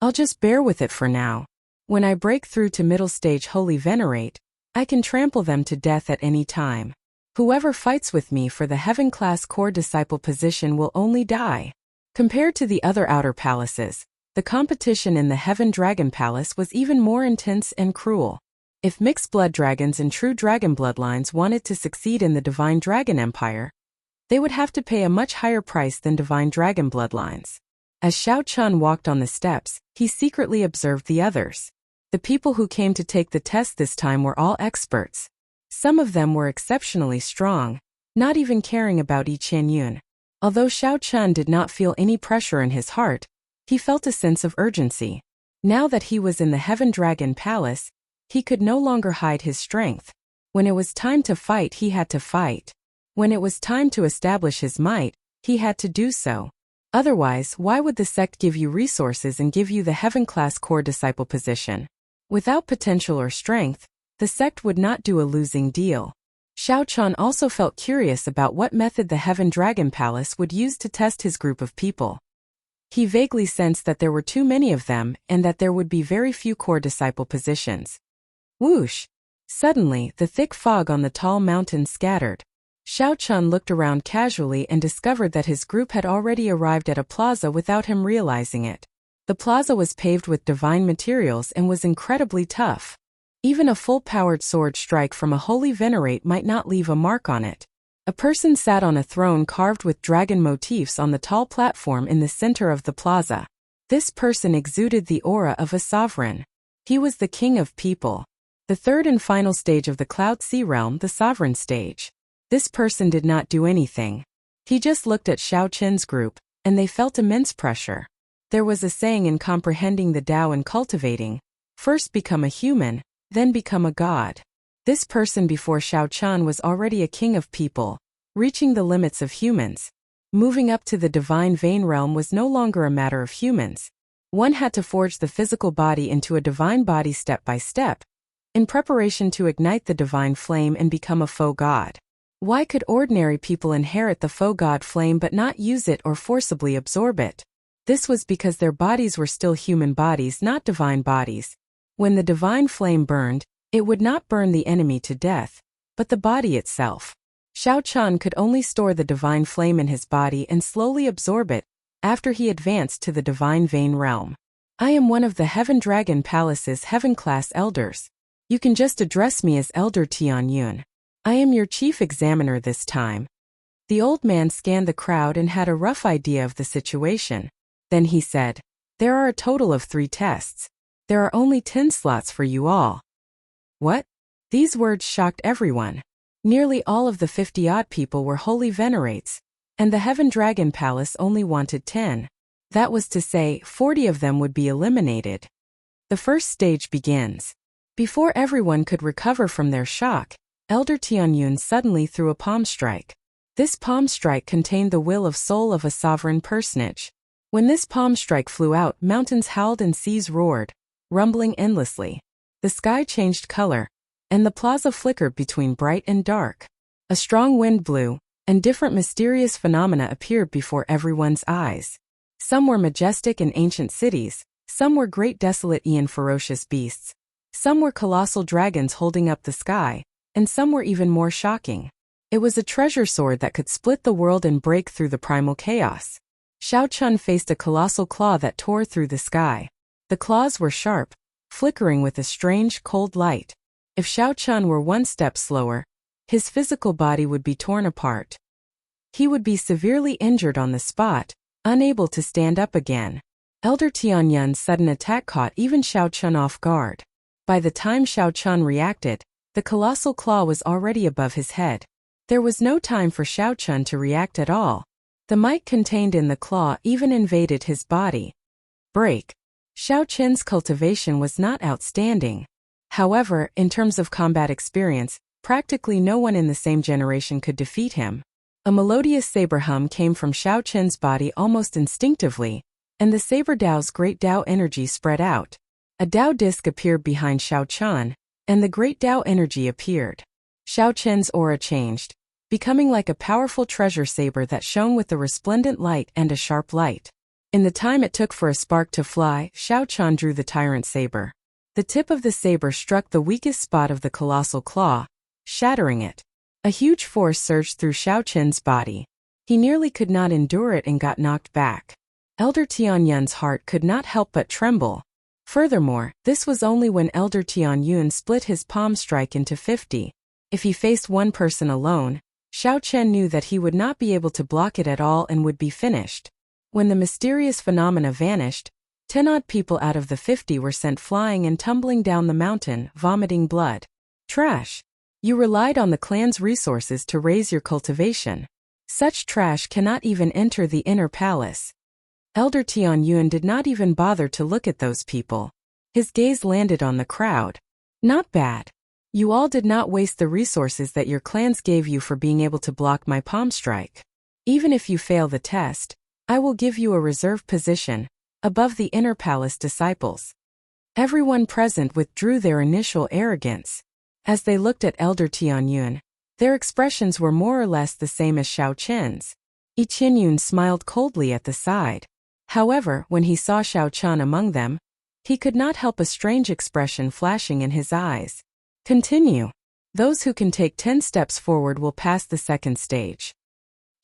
I'll just bear with it for now. When I break through to middle stage Holy Venerate, I can trample them to death at any time. Whoever fights with me for the heaven-class core disciple position will only die." Compared to the other outer palaces, the competition in the Heaven Dragon Palace was even more intense and cruel. If mixed blood dragons and true dragon bloodlines wanted to succeed in the Divine Dragon Empire, they would have to pay a much higher price than Divine Dragon bloodlines. As Xiao Chen walked on the steps, he secretly observed the others. The people who came to take the test this time were all experts. Some of them were exceptionally strong, not even caring about Yi Qianyun. Although Xiao Chen did not feel any pressure in his heart, he felt a sense of urgency. Now that he was in the Heaven Dragon Palace, he could no longer hide his strength. When it was time to fight, he had to fight. When it was time to establish his might, he had to do so. Otherwise, why would the sect give you resources and give you the heaven-class core disciple position? Without potential or strength, the sect would not do a losing deal. Xiao Chen also felt curious about what method the Heaven Dragon Palace would use to test his group of people. He vaguely sensed that there were too many of them and that there would be very few core disciple positions. Whoosh! Suddenly, the thick fog on the tall mountain scattered. Xiao Chun looked around casually and discovered that his group had already arrived at a plaza without him realizing it. The plaza was paved with divine materials and was incredibly tough. Even a full-powered sword strike from a holy venerate might not leave a mark on it. A person sat on a throne carved with dragon motifs on the tall platform in the center of the plaza. This person exuded the aura of a sovereign. He was the king of people. The third and final stage of the Cloud Sea realm, the sovereign stage. This person did not do anything. He just looked at Xiao Chen's group, and they felt immense pressure. There was a saying in comprehending the Tao and cultivating, first become a human, then become a god. This person before Xiao Chen was already a king of people, reaching the limits of humans. Moving up to the divine vein realm was no longer a matter of humans. One had to forge the physical body into a divine body step by step, in preparation to ignite the divine flame and become a faux god. Why could ordinary people inherit the faux god flame but not use it or forcibly absorb it? This was because their bodies were still human bodies, not divine bodies. When the divine flame burned, it would not burn the enemy to death, but the body itself. Xiao Chun could only store the divine flame in his body and slowly absorb it after he advanced to the divine vein realm. I am one of the Heaven Dragon Palace's heaven-class elders. You can just address me as Elder Tianyun. I am your chief examiner this time. The old man scanned the crowd and had a rough idea of the situation. Then he said, there are a total of 3 tests. There are only 10 slots for you all. What? These words shocked everyone. Nearly all of the 50-odd people were holy venerates, and the Heaven Dragon Palace only wanted 10. That was to say, 40 of them would be eliminated. The first stage begins. Before everyone could recover from their shock, Elder Tianyun suddenly threw a palm strike. This palm strike contained the will of soul of a sovereign personage. When this palm strike flew out, mountains howled and seas roared, rumbling endlessly. The sky changed color, and the plaza flickered between bright and dark. A strong wind blew, and different mysterious phenomena appeared before everyone's eyes. Some were majestic and ancient cities, some were great desolate and ferocious beasts, some were colossal dragons holding up the sky, and some were even more shocking. It was a treasure sword that could split the world and break through the primal chaos. Xiao Chun faced a colossal claw that tore through the sky. The claws were sharp, flickering with a strange, cold light. If Xiao Chun were one step slower, his physical body would be torn apart. He would be severely injured on the spot, unable to stand up again. Elder Tianyun's sudden attack caught even Xiao Chun off guard. By the time Xiao Chun reacted, the colossal claw was already above his head. There was no time for Xiao Chun to react at all. The might contained in the claw even invaded his body. Break. Xiao Chen's cultivation was not outstanding. However, in terms of combat experience, practically no one in the same generation could defeat him. A melodious saber hum came from Xiao Chen's body almost instinctively, and the saber Dao's great Dao energy spread out. A Dao disc appeared behind Xiao Chen, and the great Dao energy appeared. Xiao Chen's aura changed, becoming like a powerful treasure saber that shone with a resplendent light and a sharp light. In the time it took for a spark to fly, Xiao Chen drew the tyrant saber. The tip of the saber struck the weakest spot of the colossal claw, shattering it. A huge force surged through Xiao Chen's body. He nearly could not endure it and got knocked back. Elder Tianyun's heart could not help but tremble. Furthermore, this was only when Elder Tianyun split his palm strike into 50. If he faced one person alone, Xiao Chen knew that he would not be able to block it at all and would be finished. When the mysterious phenomena vanished, 10-odd people out of the 50 were sent flying and tumbling down the mountain, vomiting blood. Trash. You relied on the clan's resources to raise your cultivation. Such trash cannot even enter the inner palace. Elder Tianyun did not even bother to look at those people. His gaze landed on the crowd. Not bad. You all did not waste the resources that your clans gave you for being able to block my palm strike. Even if you fail the test, I will give you a reserve position, above the inner palace disciples. Everyone present withdrew their initial arrogance. As they looked at Elder Tianyun, their expressions were more or less the same as Xiao Chen's. Tianyun smiled coldly at the side. However, when he saw Xiao Chen among them, he could not help a strange expression flashing in his eyes. Continue. Those who can take 10 steps forward will pass the second stage.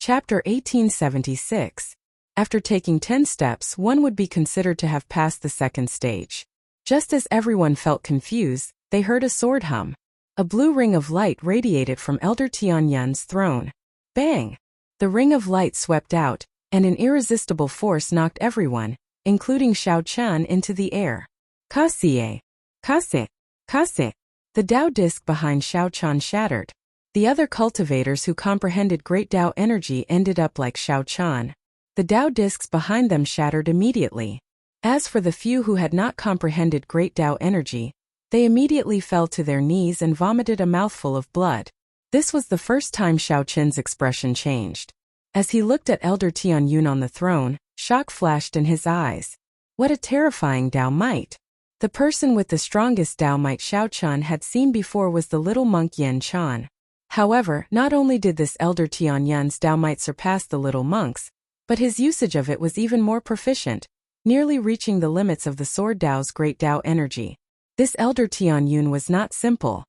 Chapter 1876. After taking 10 steps, one would be considered to have passed the second stage. Just as everyone felt confused, they heard a sword hum. A blue ring of light radiated from Elder Tianyun's throne. Bang! The ring of light swept out, and an irresistible force knocked everyone, including Xiao Chen, into the air. Kasie! Kase! Kase! The Tao disc behind Xiao Chen shattered. The other cultivators who comprehended great Tao energy ended up like Xiao Chen. The Tao discs behind them shattered immediately. As for the few who had not comprehended great Tao energy, they immediately fell to their knees and vomited a mouthful of blood. This was the first time Xiao Chen's expression changed. As he looked at Elder Tianyun on the throne, shock flashed in his eyes. What a terrifying Tao might! The person with the strongest Tao might Xiao Chen had seen before was the little monk Yen Chan. However, not only did this Elder Tianyun's Tao might surpass the little monk's, but his usage of it was even more proficient, nearly reaching the limits of the Sword Tao's great Tao energy. This Elder Tianyun was not simple.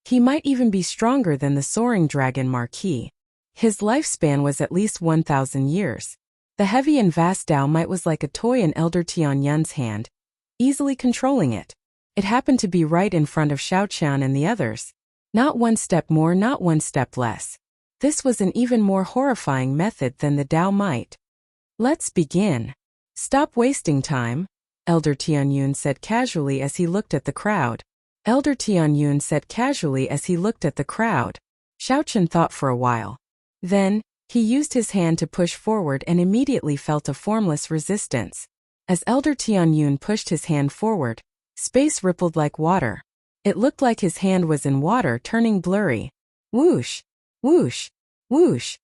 He might even be stronger than the soaring dragon Marquis. His lifespan was at least 1,000 years. The heavy and vast Tao might was like a toy in Elder Tianyun's hand, easily controlling it. It happened to be right in front of Xiao Chen and the others. Not one step more, not one step less. This was an even more horrifying method than the Tao might. Let's begin. Stop wasting time, Elder Tianyun said casually as he looked at the crowd. Elder Tianyun said casually as he looked at the crowd. Xiao Chen thought for a while. Then, he used his hand to push forward and immediately felt a formless resistance. As Elder Tianyun pushed his hand forward, space rippled like water. It looked like his hand was in water turning blurry. Whoosh! Whoosh! Whoosh!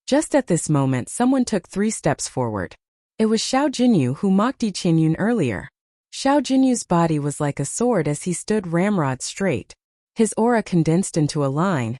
Just at this moment someone took 3 steps forward. It was Xiao Jinyu who mocked Tianyun earlier. Xiao Jinyu's body was like a sword as he stood ramrod straight. His aura condensed into a line,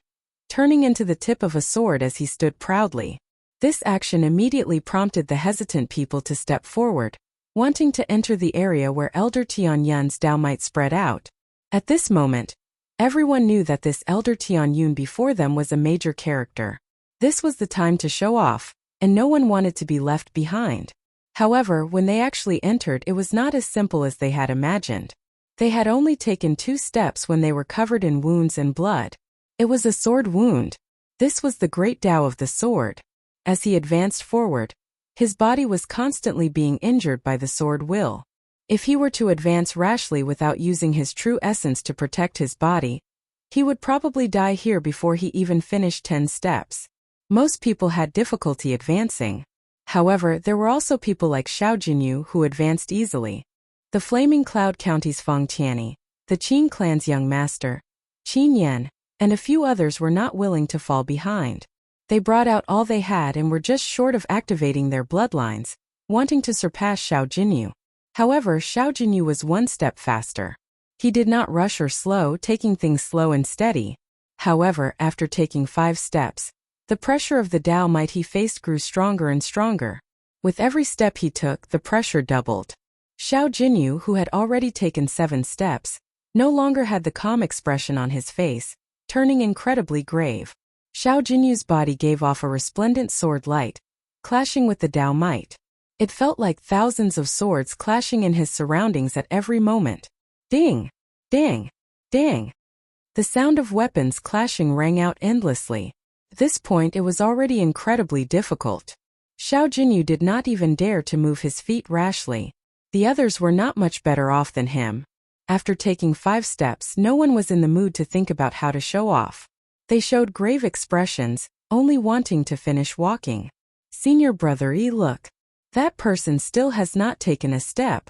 turning into the tip of a sword as he stood proudly. This action immediately prompted the hesitant people to step forward, wanting to enter the area where Elder Tianyun's Tao might spread out. At this moment, everyone knew that this Elder Tianyun before them was a major character. This was the time to show off, and no one wanted to be left behind. However, when they actually entered, it was not as simple as they had imagined. They had only taken 2 steps when they were covered in wounds and blood. It was a sword wound. This was the great Tao of the sword. As he advanced forward, his body was constantly being injured by the sword will. If he were to advance rashly without using his true essence to protect his body, he would probably die here before he even finished 10 steps. Most people had difficulty advancing. However, there were also people like Xiao Jinyu who advanced easily. The Flaming Cloud County's Feng Tianyi, the Qin clan's young master, Qin Yan, and a few others were not willing to fall behind. They brought out all they had and were just short of activating their bloodlines, wanting to surpass Xiao Jinyu. However, Xiao Jinyu was 1 step faster. He did not rush or slow, taking things slow and steady. However, after taking 5 steps, the pressure of the Tao might he faced grew stronger and stronger. With every step he took, the pressure doubled. Xiao Jinyu, who had already taken 7 steps, no longer had the calm expression on his face, turning incredibly grave. Xiao Jinyu's body gave off a resplendent sword light, clashing with the Tao might. It felt like thousands of swords clashing in his surroundings at every moment. Ding! Ding! Ding! The sound of weapons clashing rang out endlessly. At this point it was already incredibly difficult. Xiao Jinyu did not even dare to move his feet rashly. The others were not much better off than him. After taking 5 steps, no one was in the mood to think about how to show off. They showed grave expressions, only wanting to finish walking. Senior brother look. That person still has not taken a step.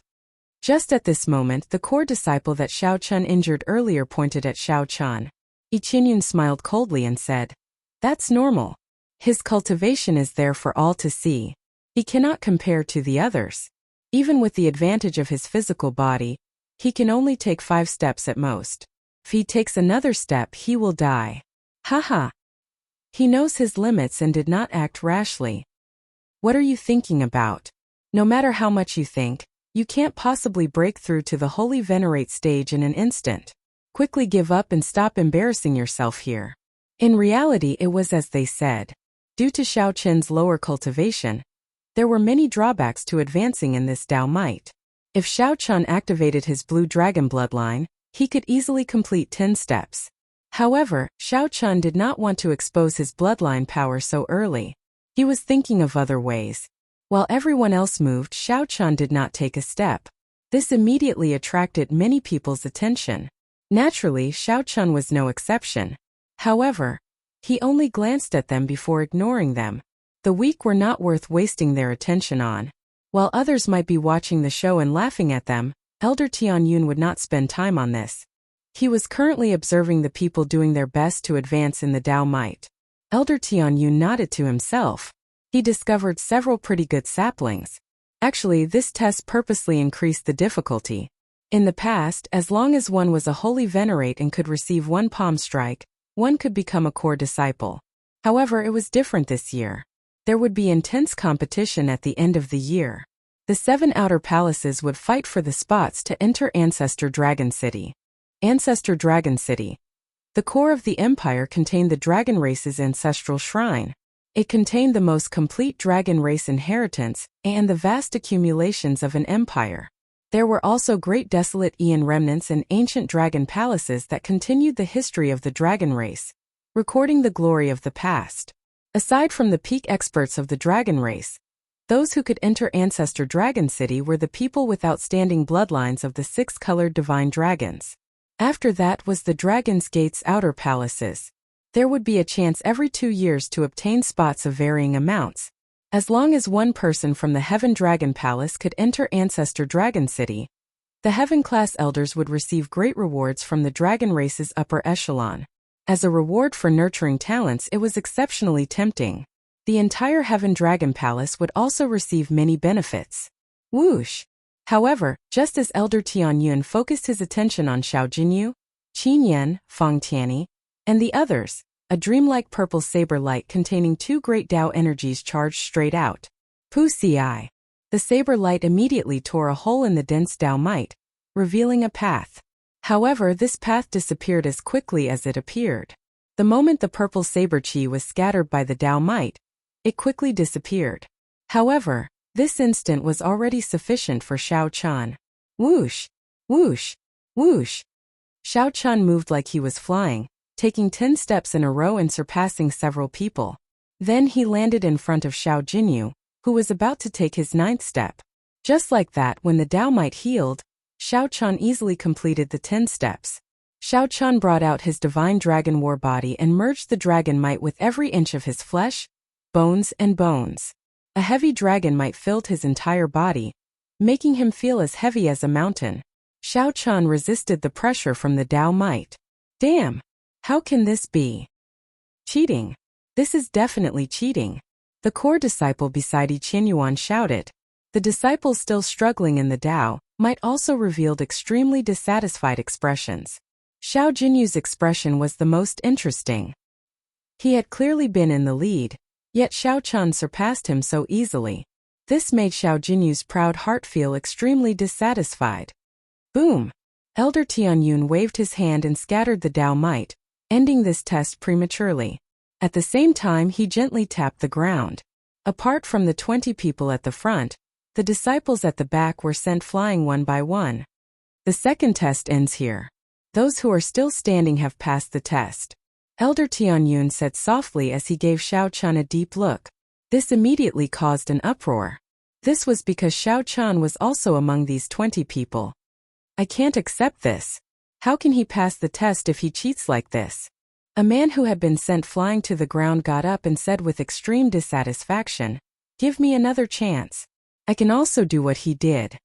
Just at this moment, the core disciple that Xiao Chen injured earlier pointed at Xiao Chen. Qinyun smiled coldly and said, "That's normal. His cultivation is there for all to see. He cannot compare to the others. Even with the advantage of his physical body, he can only take 5 steps at most. If he takes another step, he will die. Haha." He knows his limits and did not act rashly. What are you thinking about? No matter how much you think, you can't possibly break through to the Holy Venerate stage in an instant. Quickly give up and stop embarrassing yourself here. In reality, it was as they said. Due to Xiao Qin's lower cultivation, there were many drawbacks to advancing in this Dao Might. If Xiao Qin activated his blue dragon bloodline, he could easily complete 10 steps. However, Xiao Qin did not want to expose his bloodline power so early. He was thinking of other ways. While everyone else moved, Xiao Qin did not take a step. This immediately attracted many people's attention. Naturally, Xiao Qin was no exception. However, he only glanced at them before ignoring them. The weak were not worth wasting their attention on. While others might be watching the show and laughing at them, Elder Tianyun would not spend time on this. He was currently observing the people doing their best to advance in the Dao Might. Elder Tianyun nodded to himself. He discovered several pretty good saplings. Actually, this test purposely increased the difficulty. In the past, as long as one was a holy venerate and could receive one palm strike, one could become a core disciple. However, it was different this year. There would be intense competition at the end of the year. The 7 outer palaces would fight for the spots to enter Ancestor Dragon City. Ancestor Dragon City. The core of the empire contained the dragon race's ancestral shrine. It contained the most complete dragon race inheritance and the vast accumulations of an empire. There were also great desolate Aeon remnants and ancient dragon palaces that continued the history of the dragon race, recording the glory of the past. Aside from the peak experts of the dragon race, those who could enter Ancestor Dragon City were the people with outstanding bloodlines of the 6-colored divine dragons. After that was the Dragon's Gate's outer palaces. There would be a chance every 2 years to obtain spots of varying amounts. As long as one person from the Heaven Dragon Palace could enter Ancestor Dragon City, the Heaven-class elders would receive great rewards from the dragon race's upper echelon. As a reward for nurturing talents, it was exceptionally tempting. The entire Heaven Dragon Palace would also receive many benefits. Whoosh! However, just as Elder Tianyun focused his attention on Xiao Jinyu, Qin Yan, Fang Tianyi, and the others, a dreamlike purple saber light containing 2 great Dao energies charged straight out. Pu Si. The saber light immediately tore a hole in the dense Dao Might, revealing a path. However, this path disappeared as quickly as it appeared. The moment the purple saber chi was scattered by the Dao Might, it quickly disappeared. However, this instant was already sufficient for Xiao Qin. Whoosh! Whoosh! Whoosh! Xiao Qin moved like he was flying, taking 10 steps in a row and surpassing several people. Then he landed in front of Xiao Jinyu, who was about to take his 9th step. Just like that, when the Dao Might healed, Xiao Qin easily completed the 10 steps. Xiao Qin brought out his divine dragon war body and merged the dragon might with every inch of his flesh, bones, and bones. A heavy dragon might filled his entire body, making him feel as heavy as a mountain. Xiao Qin resisted the pressure from the Dao Might. Damn! How can this be? Cheating. This is definitely cheating. The core disciple beside Qianyuan shouted. The disciples still struggling in the Dao might also revealed extremely dissatisfied expressions. Xiao Jinyu's expression was the most interesting. He had clearly been in the lead, yet Xiao Qin surpassed him so easily. This made Xiao Jinyu's proud heart feel extremely dissatisfied. Boom! Elder Tianyun waved his hand and scattered the Dao Might, ending this test prematurely. At the same time, he gently tapped the ground. Apart from the 20 people at the front, the disciples at the back were sent flying one by one. The second test ends here. Those who are still standing have passed the test. Elder Tianyun said softly as he gave Xiao Qin a deep look. This immediately caused an uproar. This was because Xiao Qin was also among these 20 people. I can't accept this. How can he pass the test if he cheats like this? A man who had been sent flying to the ground got up and said with extreme dissatisfaction, "Give me another chance. I can also do what he did."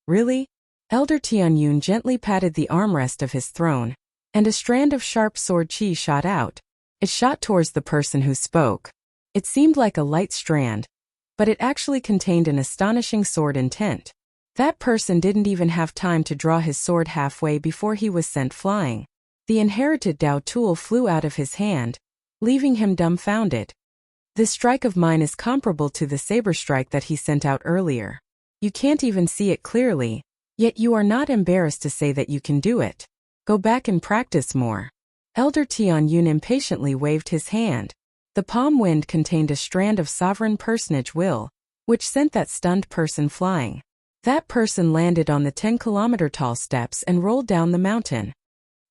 Really? Elder Tianyun gently patted the armrest of his throne, and a strand of sharp sword chi shot out. It shot towards the person who spoke. It seemed like a light strand, but it actually contained an astonishing sword intent. That person didn't even have time to draw his sword halfway before he was sent flying. The inherited Dao tool flew out of his hand, leaving him dumbfounded. This strike of mine is comparable to the saber strike that he sent out earlier. You can't even see it clearly, yet you are not embarrassed to say that you can do it. Go back and practice more. Elder Tianyun impatiently waved his hand. The palm wind contained a strand of sovereign personage will, which sent that stunned person flying. That person landed on the 10-kilometer tall steps and rolled down the mountain.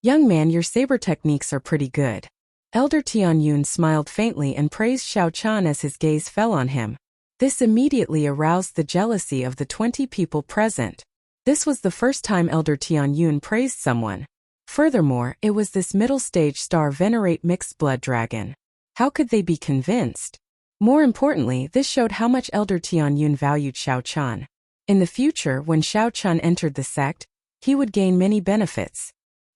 Young man, your saber techniques are pretty good. Elder Tianyun smiled faintly and praised Xiao Chan as his gaze fell on him. This immediately aroused the jealousy of the 20 people present. This was the first time Elder Tianyun praised someone. Furthermore, it was this middle-stage star venerate mixed-blood dragon. How could they be convinced? More importantly, this showed how much Elder Tianyun valued Xiao Chan. In the future, when Xiao Chan entered the sect, he would gain many benefits.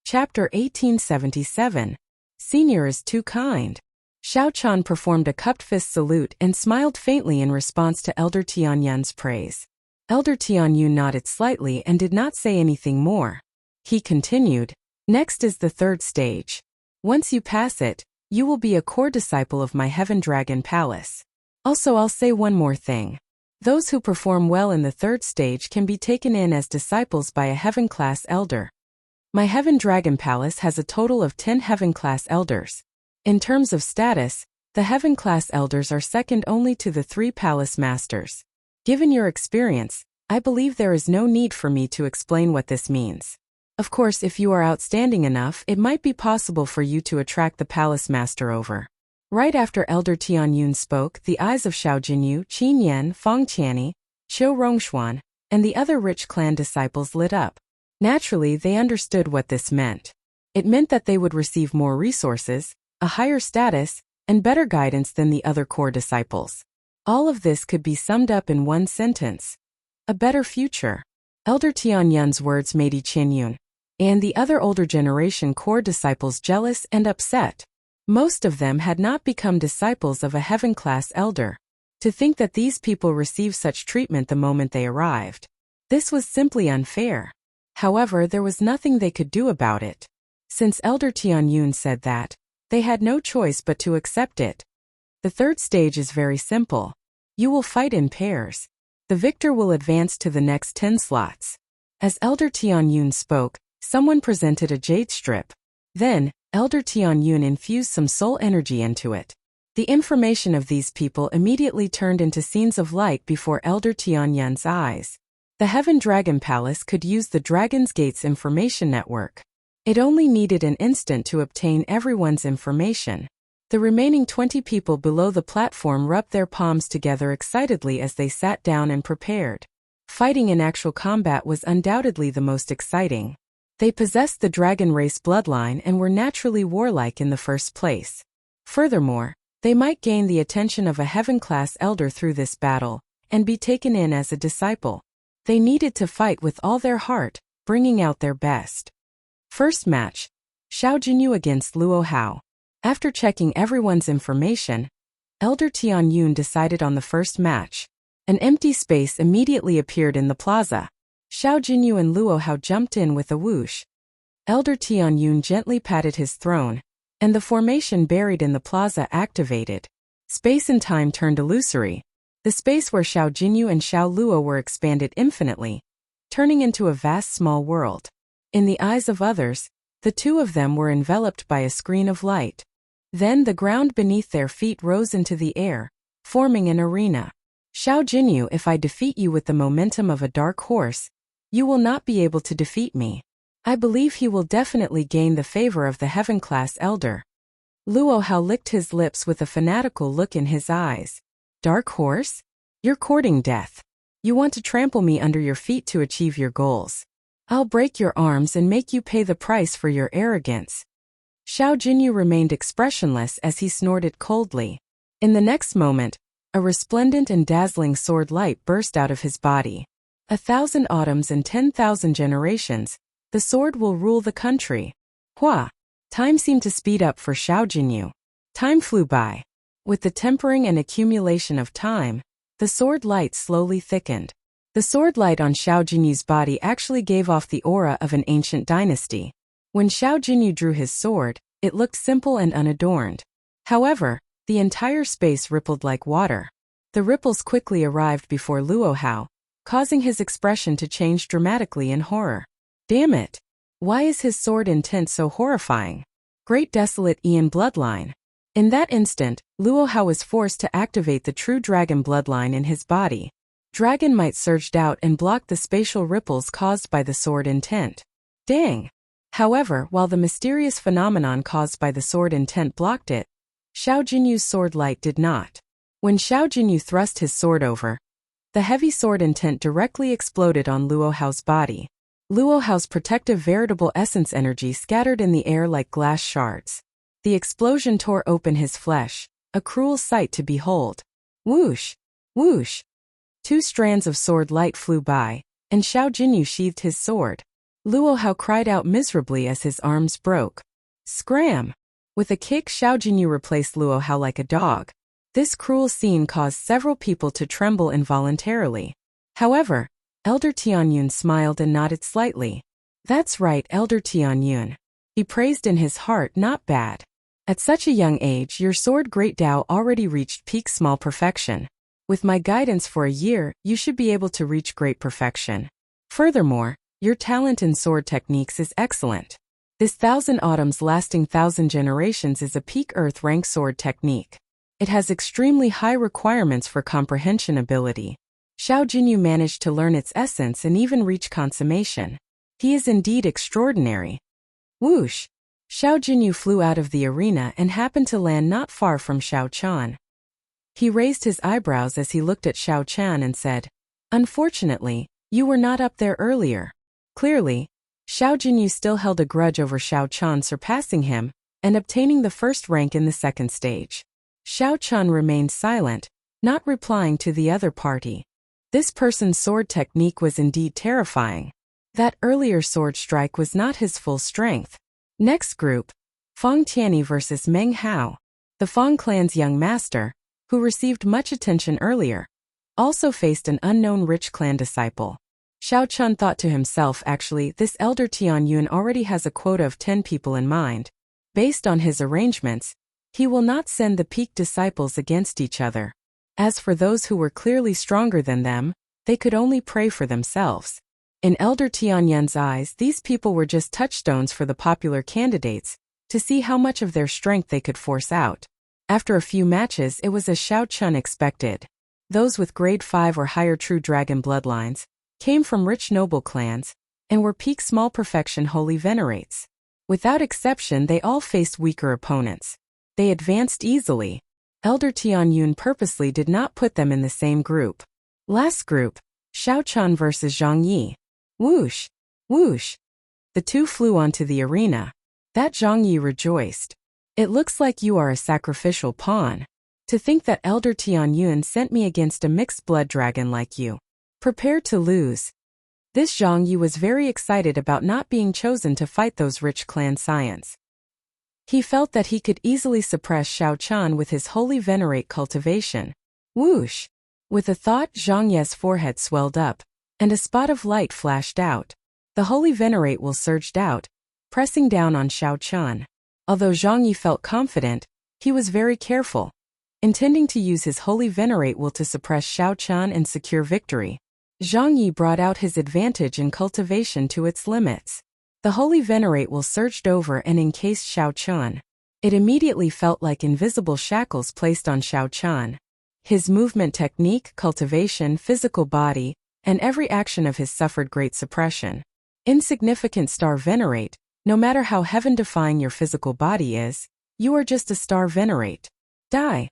Chapter 1877. Senior is too kind. Xiao Chan performed a cupped fist salute and smiled faintly in response to Elder Tianyun's praise. Elder Tianyun nodded slightly and did not say anything more. He continued, next is the third stage. Once you pass it, you will be a core disciple of my Heaven Dragon Palace. Also, I'll say one more thing. Those who perform well in the third stage can be taken in as disciples by a Heaven-class elder. My Heaven Dragon Palace has a total of 10 Heaven-class elders. In terms of status, the Heaven-class elders are second only to the 3 palace masters. Given your experience, I believe there is no need for me to explain what this means. Of course, if you are outstanding enough, it might be possible for you to attract the palace master over. Right after Elder Tianyun spoke, the eyes of Xiao Jinyu, Qin Yan, Feng Qianni, Qiu Rongshuan, and the other rich clan disciples lit up. Naturally, they understood what this meant. It meant that they would receive more resources, a higher status, and better guidance than the other core disciples. All of this could be summed up in one sentence. A better future. Elder Tianyun's words made Yi Qinyun and the other older generation core disciples jealous and upset. Most of them had not become disciples of a Heaven-class elder. To think that these people received such treatment the moment they arrived. This was simply unfair. However, there was nothing they could do about it. Since Elder Tianyun said that, they had no choice but to accept it. The third stage is very simple. You will fight in pairs. The victor will advance to the next 10 slots. As Elder Tianyun spoke, someone presented a jade strip. Then, Elder Tianyun infused some soul energy into it. The information of these people immediately turned into scenes of light before Elder Tianyun's eyes. The Heaven Dragon Palace could use the Dragon's Gate's information network. It only needed an instant to obtain everyone's information. The remaining 20 people below the platform rubbed their palms together excitedly as they sat down and prepared. Fighting in actual combat was undoubtedly the most exciting. They possessed the dragon race bloodline and were naturally warlike in the first place. Furthermore, they might gain the attention of a Heaven-class elder through this battle, and be taken in as a disciple. They needed to fight with all their heart, bringing out their best. First match. Xiao Jinyu against Luo Hao. After checking everyone's information, Elder Tianyun decided on the first match. An empty space immediately appeared in the plaza. Xiao Jinyu and Luo Hao jumped in with a whoosh. Elder Tianyun gently patted his throne, and the formation buried in the plaza activated. Space and time turned illusory. The space where Xiao Jinyu and Xiao Luo were expanded infinitely, turning into a vast small world. In the eyes of others, the two of them were enveloped by a screen of light. Then the ground beneath their feet rose into the air, forming an arena. Xiao Jinyu, if I defeat you with the momentum of a dark horse, you will not be able to defeat me. I believe he will definitely gain the favor of the Heaven-class elder. Luo Hao licked his lips with a fanatical look in his eyes. Dark horse? You're courting death. You want to trample me under your feet to achieve your goals. I'll break your arms and make you pay the price for your arrogance. Xiao Jinyu remained expressionless as he snorted coldly. In the next moment, a resplendent and dazzling sword light burst out of his body. 1,000 autumns and 10,000 generations, the sword will rule the country. Hua! Time seemed to speed up for Xiao Jinyu. Time flew by. With the tempering and accumulation of time, the sword light slowly thickened. The sword light on Xiao Jinyu's body actually gave off the aura of an ancient dynasty. When Xiao Jinyu drew his sword, it looked simple and unadorned. However, the entire space rippled like water. The ripples quickly arrived before Luo Hao, causing his expression to change dramatically in horror. Damn it! Why is his sword intent so horrifying? Great desolate Ian bloodline. In that instant, Luo Hao was forced to activate the true dragon bloodline in his body. Dragon might surged out and blocked the spatial ripples caused by the sword intent. Dang! However, while the mysterious phenomenon caused by the sword intent blocked it, Xiao Jinyu's sword light did not. When Xiao Jinyu thrust his sword over, the heavy sword intent directly exploded on Luo Hao's body. Luo Hao's protective veritable essence energy scattered in the air like glass shards. The explosion tore open his flesh, a cruel sight to behold. Whoosh! Whoosh! 2 strands of sword light flew by, and Xiao Jinyu sheathed his sword. Luo Hao cried out miserably as his arms broke. Scram! With a kick, Xiao Jinyu replaced Luo Hao like a dog. This cruel scene caused several people to tremble involuntarily. However, Elder Tianyun smiled and nodded slightly. That's right, Elder Tianyun. He praised in his heart, not bad. At such a young age, your sword Great Dao already reached peak small perfection. With my guidance for a year, you should be able to reach great perfection. Furthermore, your talent in sword techniques is excellent. This 1,000 autumns lasting 1,000 generations is a peak earth rank sword technique. It has extremely high requirements for comprehension ability. Xiao Jinyu managed to learn its essence and even reach consummation. He is indeed extraordinary. Whoosh! Xiao Jinyu flew out of the arena and happened to land not far from Xiao Chan. He raised his eyebrows as he looked at Xiao Chan and said, "Unfortunately, you were not up there earlier." Clearly, Xiao Jinyu still held a grudge over Xiao Chan surpassing him and obtaining the first rank in the second stage. Xiao Chan remained silent, not replying to the other party. This person's sword technique was indeed terrifying. That earlier sword strike was not his full strength. Next group, Fong Tianyi versus Meng Hao. The Fong clan's young master, who received much attention earlier, also faced an unknown rich clan disciple. Xiao Chun thought to himself, actually, this elder Tianyun already has a quota of 10 people in mind. Based on his arrangements, he will not send the peak disciples against each other. As for those who were clearly stronger than them, they could only pray for themselves. In Elder Tianyun's eyes, these people were just touchstones for the popular candidates, to see how much of their strength they could force out. After a few matches, it was as Xiao Chun expected. Those with grade 5 or higher true dragon bloodlines came from rich noble clans and were peak small perfection holy venerates. Without exception, they all faced weaker opponents. They advanced easily. Elder Tianyun purposely did not put them in the same group. Last group, Xiao Chun versus Zhang Yi. Whoosh! Whoosh! The two flew onto the arena. That Zhang Yi rejoiced. It looks like you are a sacrificial pawn. To think that Elder Tianyun sent me against a mixed blood dragon like you. Prepare to lose. This Zhang Yi was very excited about not being chosen to fight those rich clan scions. He felt that he could easily suppress Xiao Chan with his holy venerate cultivation. Whoosh! With a thought, Zhang Ye's forehead swelled up, and a spot of light flashed out. The holy venerate will surged out, pressing down on Xiao Chan. Although Zhang Yi felt confident, he was very careful, intending to use his holy venerate will to suppress Xiao Chan and secure victory. Zhang Yi brought out his advantage in cultivation to its limits. The holy venerate will surged over and encased Xiao Chan. It immediately felt like invisible shackles placed on Xiao Chan. His movement technique, cultivation, physical body, and every action of his suffered great suppression. Insignificant star venerate, no matter how heaven-defying your physical body is, you are just a star venerate. Die!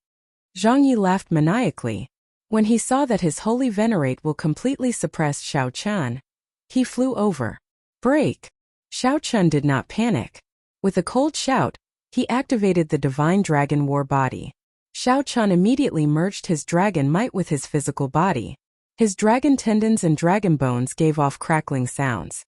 Zhang Yi laughed maniacally. When he saw that his holy venerate will completely suppress Xiao Chan, he flew over. Break! Xiao Chun did not panic. With a cold shout, he activated the divine dragon war body. Xiao Chun immediately merged his dragon might with his physical body. His dragon tendons and dragon bones gave off crackling sounds.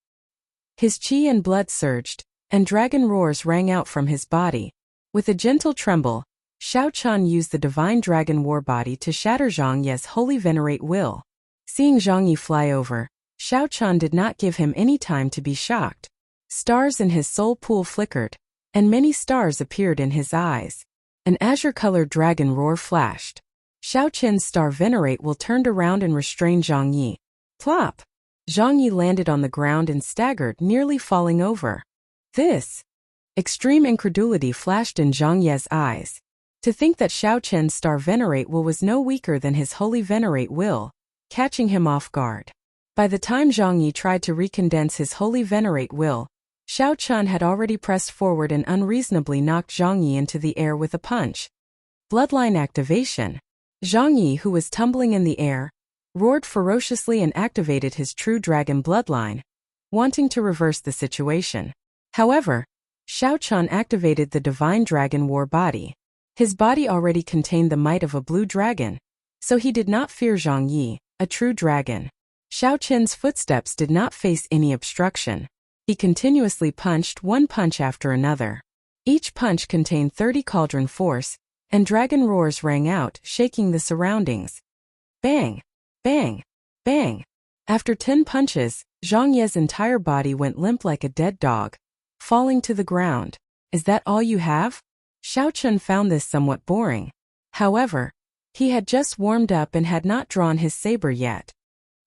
His chi and blood surged, and dragon roars rang out from his body. With a gentle tremble, Xiao Chun used the divine dragon war body to shatter Zhang Ye's holy venerate will. Seeing Zhang Yi fly over, Xiao Chun did not give him any time to be shocked. Stars in his soul pool flickered, and many stars appeared in his eyes. An azure-colored dragon roar flashed. Xiao Chen's star venerate will turned around and restrained Zhang Yi. Plop! Zhang Yi landed on the ground and staggered, nearly falling over. This extreme incredulity flashed in Zhang Ye's eyes. To think that Xiao Chen's star venerate will was no weaker than his holy venerate will, catching him off guard. By the time Zhang Yi tried to recondense his holy venerate will, Xiao Chen had already pressed forward and unreasonably knocked Zhang Yi into the air with a punch. Bloodline activation. Zhang Yi, who was tumbling in the air, roared ferociously and activated his true dragon bloodline, wanting to reverse the situation. However, Xiao Chen activated the divine dragon war body. His body already contained the might of a blue dragon, so he did not fear Zhang Yi, a true dragon. Xiao Chen's footsteps did not face any obstruction. He continuously punched one punch after another. Each punch contained 30 cauldron force, and dragon roars rang out, shaking the surroundings. Bang! Bang! Bang! After 10 punches, Zhang Ye's entire body went limp like a dead dog, falling to the ground. Is that all you have? Xiao Chen found this somewhat boring. However, he had just warmed up and had not drawn his saber yet.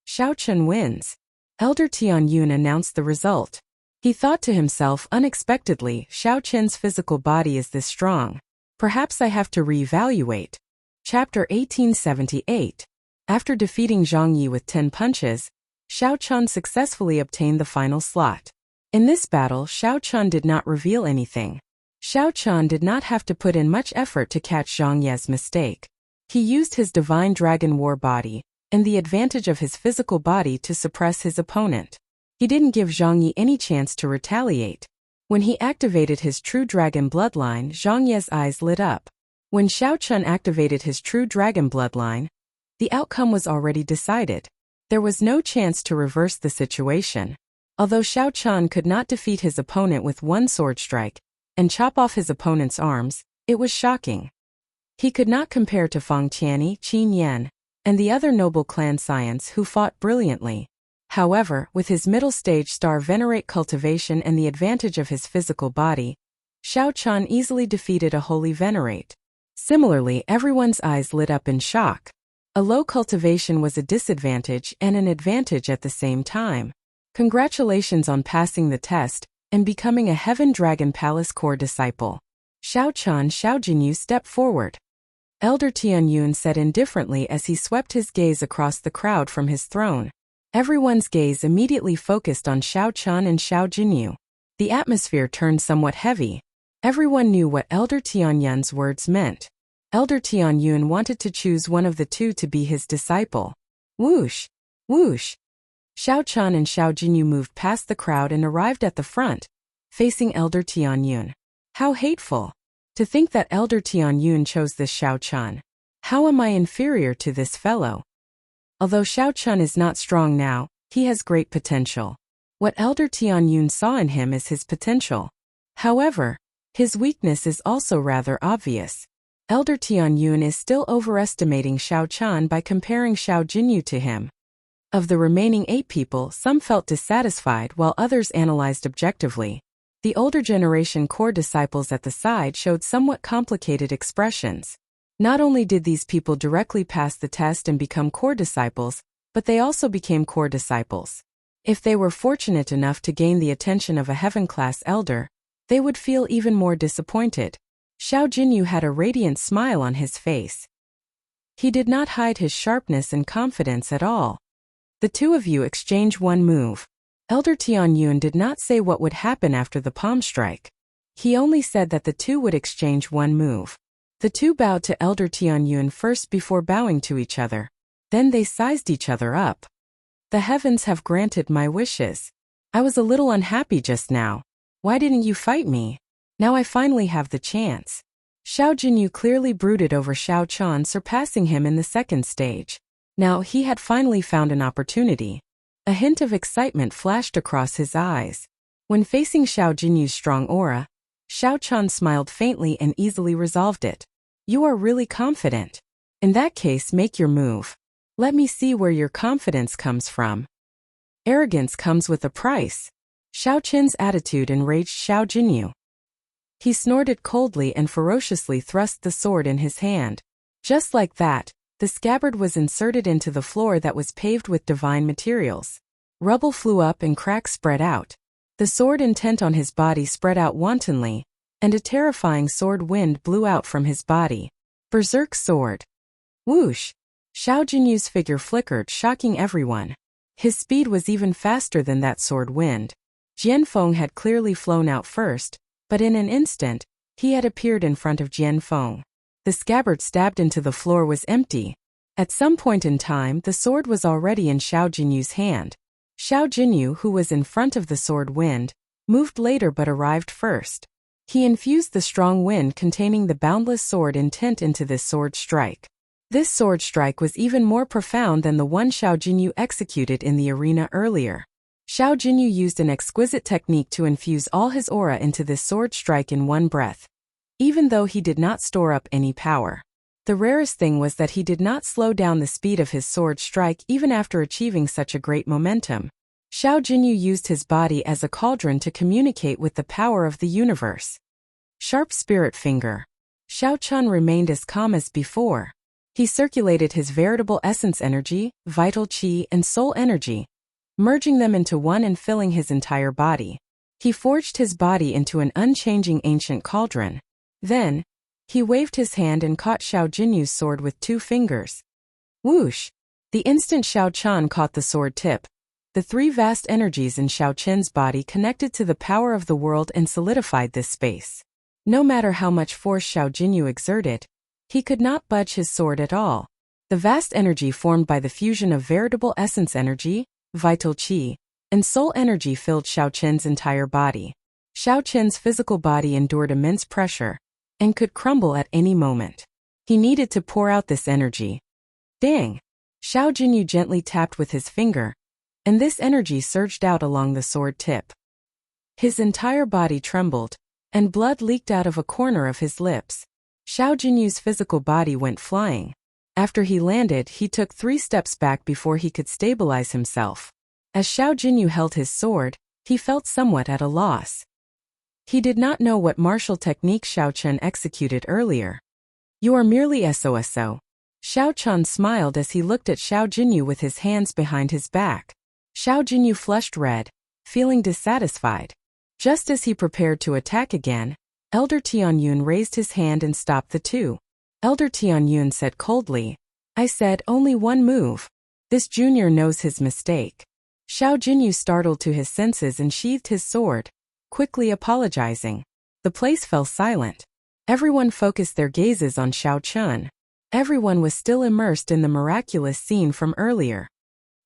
Xiao Chen wins. Elder Tianyun announced the result. He thought to himself unexpectedly, Xiao Chen's physical body is this strong. Perhaps I have to reevaluate. Chapter 1878. After defeating Zhang Yi with 10 punches, Xiao Chen successfully obtained the final slot. In this battle, Xiao Chen did not reveal anything. Xiao Chen did not have to put in much effort to catch Zhang Ye's mistake. He used his divine dragon war body and the advantage of his physical body to suppress his opponent. He didn't give Zhang Yi any chance to retaliate. When he activated his true dragon bloodline, Zhang Ye's eyes lit up. When Xiao Chen activated his true dragon bloodline, the outcome was already decided. There was no chance to reverse the situation. Although Xiao Chen could not defeat his opponent with one sword strike and chop off his opponent's arms, it was shocking. He could not compare to Fang Qianni, Qin Yan, and the other noble clan scions who fought brilliantly. However, with his middle stage star venerate cultivation and the advantage of his physical body, Xiao Chen easily defeated a holy venerate. Similarly, everyone's eyes lit up in shock. A low cultivation was a disadvantage and an advantage at the same time. Congratulations on passing the test and becoming a Heaven Dragon Palace core disciple. Xiao Chen Xiao Jinyu stepped forward. Elder Tianyun said indifferently as he swept his gaze across the crowd from his throne. Everyone's gaze immediately focused on Xiao Chen and Xiao Jinyu. The atmosphere turned somewhat heavy. Everyone knew what Elder Tianyun's words meant. Elder Tianyun wanted to choose one of the two to be his disciple. Whoosh! Whoosh! Xiao Chen and Xiao Jinyu moved past the crowd and arrived at the front, facing Elder Tianyun. How hateful! To think that Elder Tianyun chose this Xiao Chen. How am I inferior to this fellow? Although Xiao Chen is not strong now, he has great potential. What Elder Tianyun saw in him is his potential. However, his weakness is also rather obvious. Elder Tianyun is still overestimating Xiao Chen by comparing Xiao Jinyu to him. Of the remaining 8 people, some felt dissatisfied while others analyzed objectively. The older generation core disciples at the side showed somewhat complicated expressions. Not only did these people directly pass the test and become core disciples, but they also became core disciples. If they were fortunate enough to gain the attention of a heaven-class elder, they would feel even more disappointed. Xiao Jinyu had a radiant smile on his face. He did not hide his sharpness and confidence at all. The two of you exchange one move. Elder Tianyun did not say what would happen after the palm strike. He only said that the two would exchange one move. The two bowed to Elder Tianyun first before bowing to each other. Then they sized each other up. The heavens have granted my wishes. I was a little unhappy just now. Why didn't you fight me? Now I finally have the chance. Xiao Jinyu clearly brooded over Xiao Chen surpassing him in the second stage. Now he had finally found an opportunity. A hint of excitement flashed across his eyes. When facing Xiao Jinyu's strong aura, Xiao Chen smiled faintly and easily resolved it. You are really confident. In that case, make your move. Let me see where your confidence comes from. Arrogance comes with a price. Xiao Chen's attitude enraged Xiao Jinyu. He snorted coldly and ferociously thrust the sword in his hand. Just like that, the scabbard was inserted into the floor that was paved with divine materials. Rubble flew up and cracks spread out. The sword intent on his body spread out wantonly, and a terrifying sword wind blew out from his body. Berserk sword. Whoosh! Xiao Jinyu's figure flickered, shocking everyone. His speed was even faster than that sword wind. Jianfeng had clearly flown out first, but in an instant, he had appeared in front of Jianfeng. The scabbard stabbed into the floor was empty. At some point in time, the sword was already in Xiao Jinyu's hand. Xiao Jinyu, who was in front of the sword wind, moved later but arrived first. He infused the strong wind containing the boundless sword intent into this sword strike. This sword strike was even more profound than the one Xiao Jinyu executed in the arena earlier. Xiao Jinyu used an exquisite technique to infuse all his aura into this sword strike in one breath. Even though he did not store up any power. The rarest thing was that he did not slow down the speed of his sword strike even after achieving such a great momentum. Xiao Jinyu used his body as a cauldron to communicate with the power of the universe. Sharp spirit finger. Xiao Chun remained as calm as before. He circulated his veritable essence energy, vital qi, and soul energy, merging them into one and filling his entire body. He forged his body into an unchanging ancient cauldron. Then, he waved his hand and caught Xiao Jinyu's sword with 2 fingers. Whoosh! The instant Xiao Chun caught the sword tip, the 3 vast energies in Xiao Chen's body connected to the power of the world and solidified this space. No matter how much force Xiao Jinyu exerted, he could not budge his sword at all. The vast energy formed by the fusion of veritable essence energy, vital qi, and soul energy filled Xiao Chen's entire body. Xiao Chen's physical body endured immense pressure and could crumble at any moment. He needed to pour out this energy. Dang! Xiao Jinyu gently tapped with his finger, and this energy surged out along the sword tip. His entire body trembled, and blood leaked out of a corner of his lips. Xiao Jinyu's physical body went flying. After he landed, he took 3 steps back before he could stabilize himself. As Xiao Jinyu held his sword, he felt somewhat at a loss. He did not know what martial technique Xiao Chen executed earlier. You are merely SOSO. Xiao Chen smiled as he looked at Xiao Jinyu with his hands behind his back. Xiao Jinyu flushed red, feeling dissatisfied. Just as he prepared to attack again, Elder Tianyun raised his hand and stopped the 2. Elder Tianyun said coldly, I said only 1 move. This junior knows his mistake. Xiao Jinyu startled to his senses and sheathed his sword, quickly apologizing. The place fell silent. Everyone focused their gazes on Xiao Chun. Everyone was still immersed in the miraculous scene from earlier.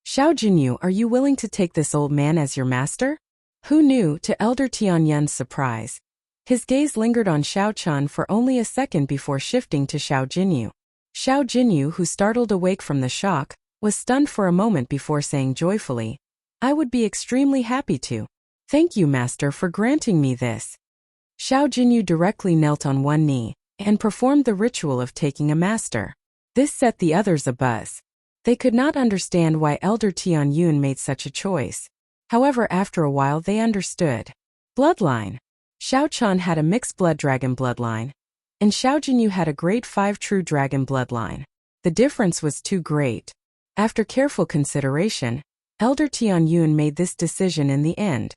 Xiao Jinyu, are you willing to take this old man as your master? Who knew, to Elder Tianyun's surprise. His gaze lingered on Xiao Chun for only a second before shifting to Xiao Jinyu. Xiao Jinyu, who startled awake from the shock, was stunned for a moment before saying joyfully, I would be extremely happy to. Thank you, Master, for granting me this. Xiao Jinyu directly knelt on one knee and performed the ritual of taking a master. This set the others abuzz. They could not understand why Elder Tianyun made such a choice. However, after a while they understood. Bloodline. Xiao Chun had a mixed blood dragon bloodline, and Xiao Jinyu had a grade 5 true dragon bloodline. The difference was too great. After careful consideration, Elder Tianyun made this decision in the end.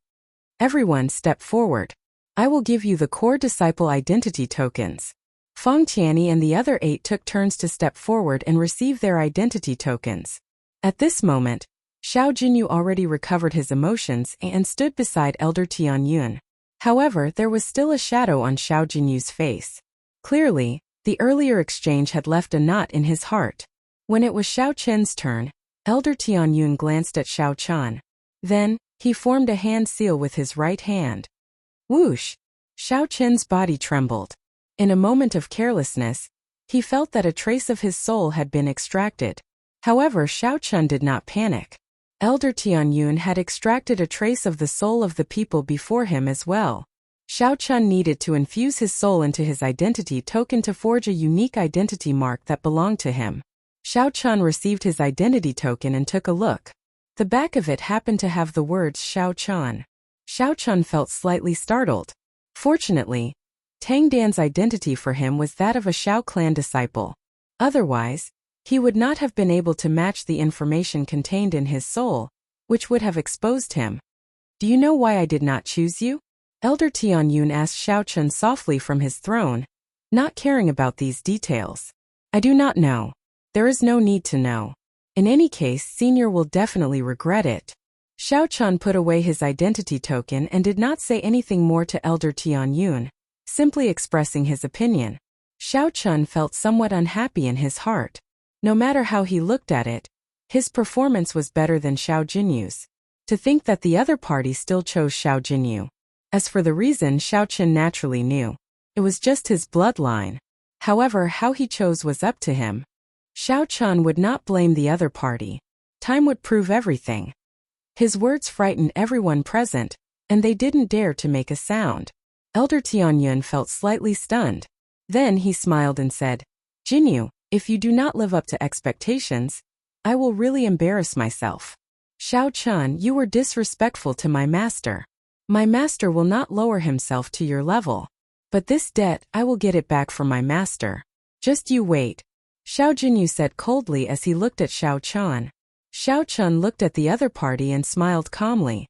Everyone step forward. I will give you the core disciple identity tokens. Feng Tianyi and the other 8 took turns to step forward and receive their identity tokens. At this moment, Xiao Jinyu already recovered his emotions and stood beside Elder Tianyun. However, there was still a shadow on Xiao Jinyu's face. Clearly, the earlier exchange had left a knot in his heart. When it was Xiao Chen's turn, Elder Tianyun glanced at Xiao Chen. Then, he formed a hand seal with his right hand. Whoosh! Xiao Chen's body trembled. In a moment of carelessness, he felt that a trace of his soul had been extracted. However, Xiao Chen did not panic. Elder Tianyun had extracted a trace of the soul of the people before him as well. Xiao Chen needed to infuse his soul into his identity token to forge a unique identity mark that belonged to him. Xiao Chen received his identity token and took a look. The back of it happened to have the words Xiao Chen. Xiao Chen felt slightly startled. Fortunately, Tang Dan's identity for him was that of a Xiao clan disciple. Otherwise, he would not have been able to match the information contained in his soul, which would have exposed him. Do you know why I did not choose you? Elder Tianyun asked Xiao Chun softly from his throne, not caring about these details. I do not know. There is no need to know. In any case, Senior will definitely regret it. Xiao Chun put away his identity token and did not say anything more to Elder Tianyun, simply expressing his opinion. Xiao Chun felt somewhat unhappy in his heart. No matter how he looked at it, his performance was better than Xiao Jinyu's. To think that the other party still chose Xiao Jinyu. As for the reason, Xiao Chun naturally knew. It was just his bloodline. However, how he chose was up to him. Xiao Chun would not blame the other party. Time would prove everything. His words frightened everyone present, and they didn't dare to make a sound. Elder Tianyun felt slightly stunned. Then he smiled and said, Jinyu, if you do not live up to expectations, I will really embarrass myself. Xiao Chun, you were disrespectful to my master. My master will not lower himself to your level. But this debt, I will get it back from my master. Just you wait. Xiao Jinyu said coldly as he looked at Xiao Chun. Xiao Chun looked at the other party and smiled calmly.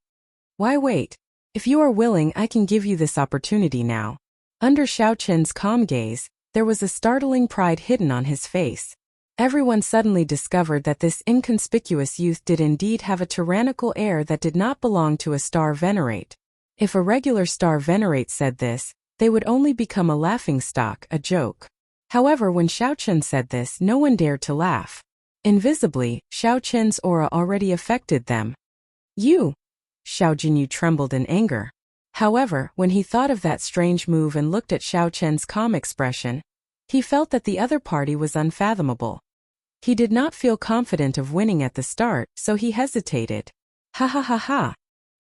Why wait? If you are willing, I can give you this opportunity now. Under Xiao Chun's calm gaze, there was a startling pride hidden on his face. Everyone suddenly discovered that this inconspicuous youth did indeed have a tyrannical air that did not belong to a star venerate. If a regular star venerate said this, they would only become a laughingstock, a joke. However, when Xiao Chun said this, no one dared to laugh. Invisibly, Xiao Chun's aura already affected them. You! Xiao Jinyu trembled in anger. However, when he thought of that strange move and looked at Xiao Chun's calm expression, he felt that the other party was unfathomable. He did not feel confident of winning at the start, so he hesitated. Ha ha ha ha.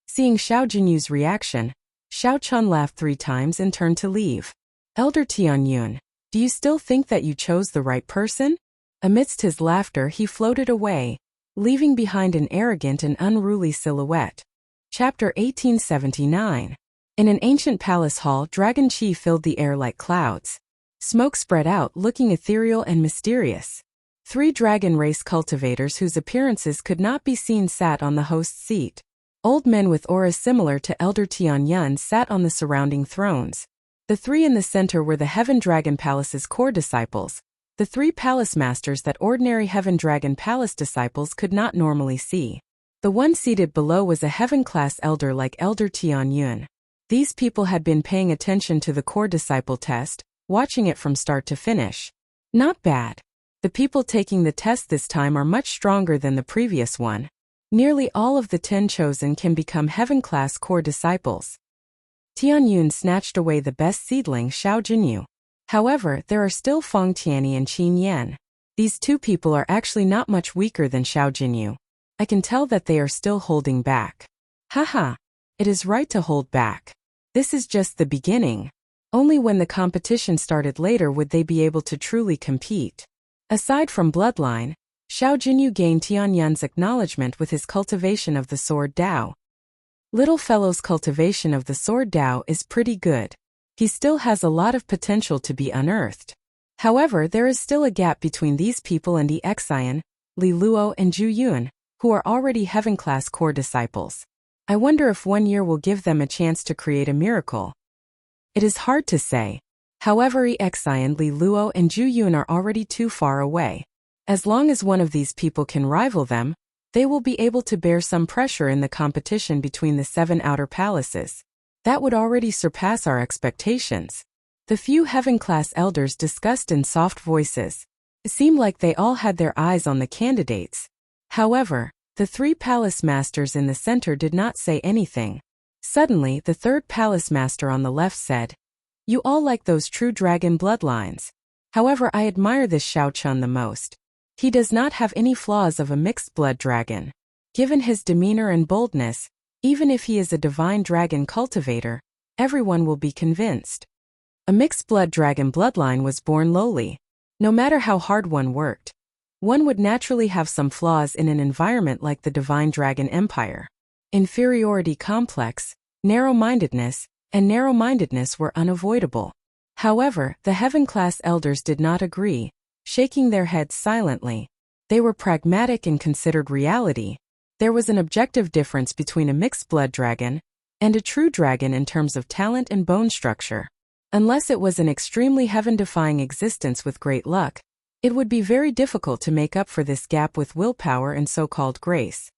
Seeing Xiao Jinyu's reaction, Xiao Chun laughed 3 times and turned to leave. Elder Tianyun, do you still think that you chose the right person? Amidst his laughter, he floated away, leaving behind an arrogant and unruly silhouette. Chapter 1879. In an ancient palace hall, dragon chi filled the air like clouds. Smoke spread out, looking ethereal and mysterious. 3 dragon race cultivators whose appearances could not be seen sat on the host's seat. Old men with auras similar to Elder Tianyun sat on the surrounding thrones. The 3 in the center were the Heaven Dragon Palace's core disciples, the 3 palace masters that ordinary Heaven Dragon Palace disciples could not normally see. The one seated below was a heaven-class elder like Elder Tianyun. These people had been paying attention to the core disciple test, watching it from start to finish. Not bad. The people taking the test this time are much stronger than the previous one. Nearly all of the 10 chosen can become heaven-class core disciples. Tianyun snatched away the best seedling, Xiao Jinyu. However, there are still Feng Tianyi and Qin Yan. These 2 people are actually not much weaker than Xiao Jinyu. I can tell that they are still holding back. Haha. It is right to hold back. This is just the beginning. Only when the competition started later would they be able to truly compete. Aside from bloodline, Xiao Jinyu gained Tianyun's acknowledgement with his cultivation of the sword Dao. Little fellow's cultivation of the sword Dao is pretty good. He still has a lot of potential to be unearthed. However, there is still a gap between these people and Exian, Li Luo and Zhu Yun, who are already heaven-class core disciples. I wonder if 1 year will give them a chance to create a miracle. It is hard to say. However, Exian, Li Luo and Zhu Yun are already too far away. As long as one of these people can rival them, they will be able to bear some pressure in the competition between the 7 outer palaces. That would already surpass our expectations. The few heaven-class elders discussed in soft voices. It seemed like they all had their eyes on the candidates. However, the 3 palace masters in the center did not say anything. Suddenly, the 3rd palace master on the left said, "You all like those true dragon bloodlines. However, I admire this Xiao Chun the most. He does not have any flaws of a mixed blood dragon. Given his demeanor and boldness, even if he is a divine dragon cultivator, everyone will be convinced." A mixed blood dragon bloodline was born lowly. No matter how hard one worked, one would naturally have some flaws in an environment like the divine dragon empire. Inferiority complex, narrow-mindedness, and narrow-mindedness were unavoidable. However, the heaven-class elders did not agree, shaking their heads silently. They were pragmatic and considered reality. There was an objective difference between a mixed blood dragon and a true dragon in terms of talent and bone structure. Unless it was an extremely heaven-defying existence with great luck, it would be very difficult to make up for this gap with willpower and so-called grace.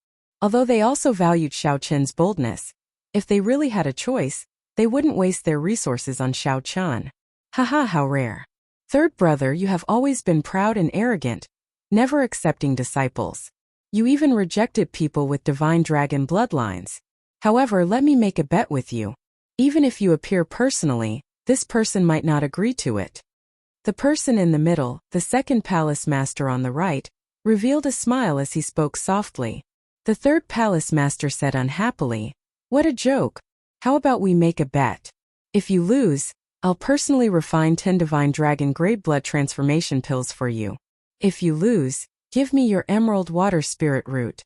Although they also valued Xiao Qian's boldness, if they really had a choice, they wouldn't waste their resources on Xiao Qian. Haha, how rare. Third brother, you have always been proud and arrogant, never accepting disciples. You even rejected people with divine dragon bloodlines. However, let me make a bet with you. Even if you appear personally, this person might not agree to it. The person in the middle, the second palace master on the right, revealed a smile as he spoke softly. The third palace master said unhappily, "What a joke. How about we make a bet? If you lose, I'll personally refine 10 divine dragon grade blood transformation pills for you. If you lose, give me your emerald water spirit root."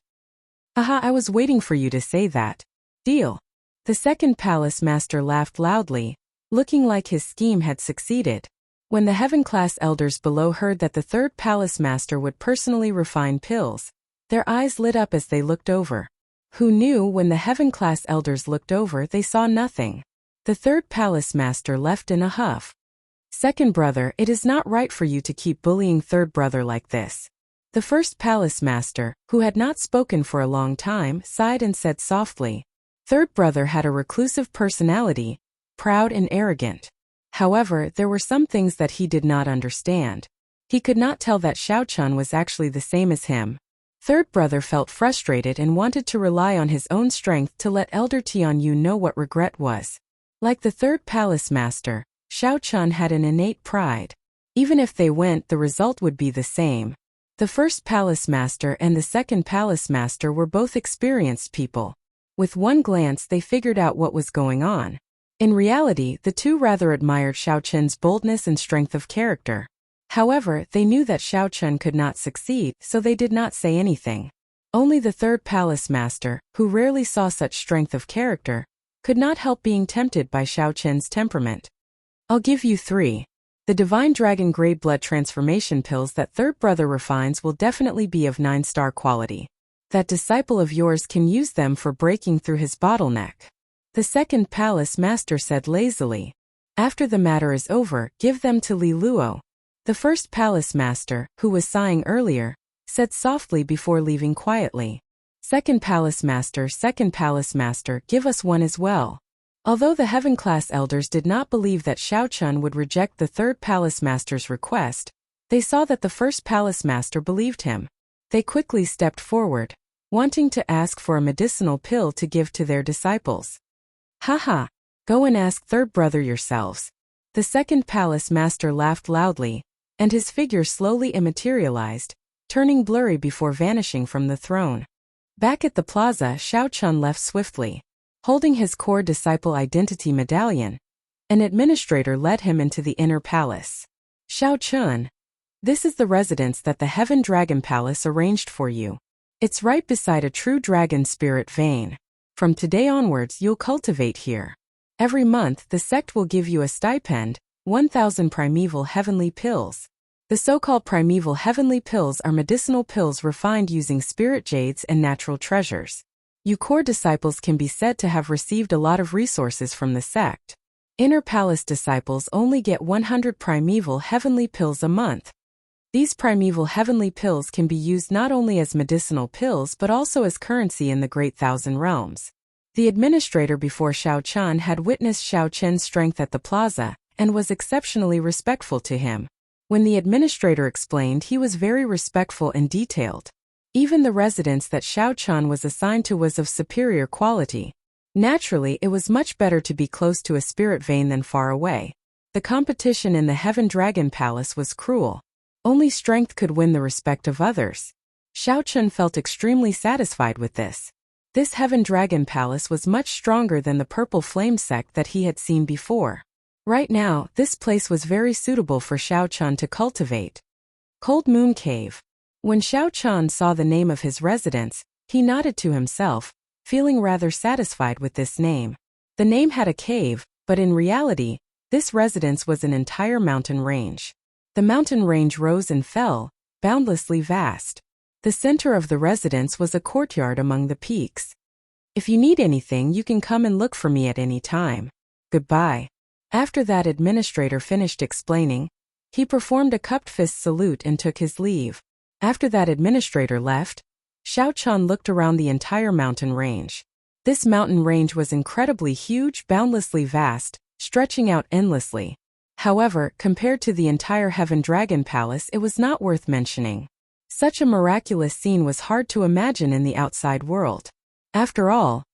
Haha, I was waiting for you to say that. Deal. The second palace master laughed loudly, looking like his scheme had succeeded. When the heaven-class elders below heard that the third palace master would personally refine pills, their eyes lit up as they looked over. Who knew when the heaven-class elders looked over they saw nothing? The third palace master left in a huff. Second brother, it is not right for you to keep bullying third brother like this. The first palace master, who had not spoken for a long time, sighed and said softly. Third brother had a reclusive personality, proud and arrogant. However, there were some things that he did not understand. He could not tell that Xiao Qian was actually the same as him. Third brother felt frustrated and wanted to rely on his own strength to let Elder Tianyu know what regret was. Like the third palace master, Xiao Qian had an innate pride. Even if they went, the result would be the same. The first palace master and the second palace master were both experienced people. With one glance they figured out what was going on. In reality, the two rather admired Xiao Qian's boldness and strength of character. However, they knew that Xiao Qian could not succeed, so they did not say anything. Only the third palace master, who rarely saw such strength of character, could not help being tempted by Xiao Qian's temperament. I'll give you 3. The divine dragon grade blood transformation pills that third brother refines will definitely be of 9-star quality. That disciple of yours can use them for breaking through his bottleneck. The second palace master said lazily. After the matter is over, give them to Li Luo. The first palace master, who was sighing earlier, said softly before leaving quietly. Second palace master, give us one as well. Although the heaven-class elders did not believe that Xiao Qian would reject the third palace master's request, they saw that the first palace master believed him. They quickly stepped forward, wanting to ask for a medicinal pill to give to their disciples. Haha, go and ask third brother yourselves. The second palace master laughed loudly, and his figure slowly immaterialized, turning blurry before vanishing from the throne. Back at the plaza, Xiao Qian left swiftly. Holding his core disciple identity medallion, an administrator led him into the inner palace. Xiao Qian, this is the residence that the Heaven Dragon Palace arranged for you. It's right beside a true dragon spirit vein. From today onwards you'll cultivate here. Every month the sect will give you a stipend, 1,000 primeval heavenly pills. The so-called primeval heavenly pills are medicinal pills refined using spirit jades and natural treasures. You core disciples can be said to have received a lot of resources from the sect. Inner palace disciples only get 100 primeval heavenly pills a month. These primeval heavenly pills can be used not only as medicinal pills but also as currency in the Great Thousand Realms. The administrator before Xiao Qian had witnessed Xiao Qian's strength at the plaza and was exceptionally respectful to him. When the administrator explained, he was very respectful and detailed. Even the residence that Xiao Qian was assigned to was of superior quality. Naturally, it was much better to be close to a spirit vein than far away. The competition in the Heaven Dragon Palace was cruel. Only strength could win the respect of others. Xiao Qian felt extremely satisfied with this. This Heaven Dragon Palace was much stronger than the Purple Flame sect that he had seen before. Right now, this place was very suitable for Xiao Qian to cultivate. Cold Moon Cave. When Xiao Qian saw the name of his residence, he nodded to himself, feeling rather satisfied with this name. The name had a cave, but in reality, this residence was an entire mountain range. The mountain range rose and fell, boundlessly vast. The center of the residence was a courtyard among the peaks. If you need anything, you can come and look for me at any time. Goodbye. After that administrator finished explaining, he performed a cupped fist salute and took his leave. After that administrator left, Xiao Qian looked around the entire mountain range. This mountain range was incredibly huge, boundlessly vast, stretching out endlessly. However, compared to the entire Heaven Dragon Palace, it was not worth mentioning. Such a miraculous scene was hard to imagine in the outside world. After all,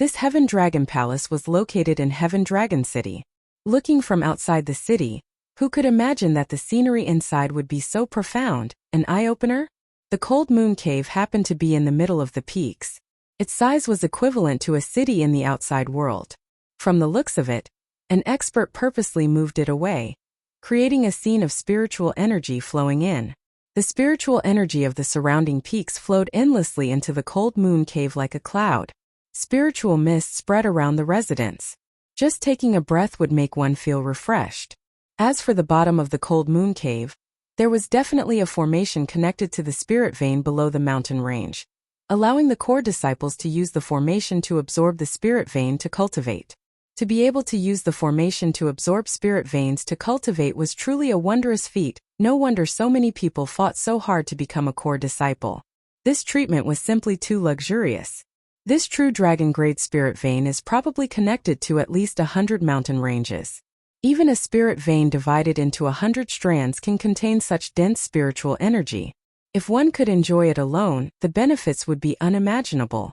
this Heaven Dragon Palace was located in Heaven Dragon City. Looking from outside the city, who could imagine that the scenery inside would be so profound, an eye-opener? The Cold Moon Cave happened to be in the middle of the peaks. Its size was equivalent to a city in the outside world. From the looks of it, an expert purposely moved it away, creating a scene of spiritual energy flowing in. The spiritual energy of the surrounding peaks flowed endlessly into the Cold Moon Cave like a cloud. Spiritual mist spread around the residence. Just taking a breath would make one feel refreshed. As for the bottom of the Cold Moon Cave, there was definitely a formation connected to the spirit vein below the mountain range, allowing the core disciples to use the formation to absorb the spirit vein to cultivate. To be able to use the formation to absorb spirit veins to cultivate was truly a wondrous feat. No wonder so many people fought so hard to become a core disciple. This treatment was simply too luxurious. This true dragon-grade spirit vein is probably connected to at least 100 mountain ranges. Even a spirit vein divided into 100 strands can contain such dense spiritual energy. If one could enjoy it alone, the benefits would be unimaginable.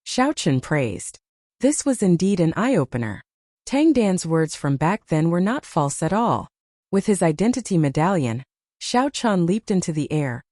Xiao Qian praised. This was indeed an eye-opener. Tang Dan's words from back then were not false at all. With his identity medallion, Xiao Qian leaped into the air,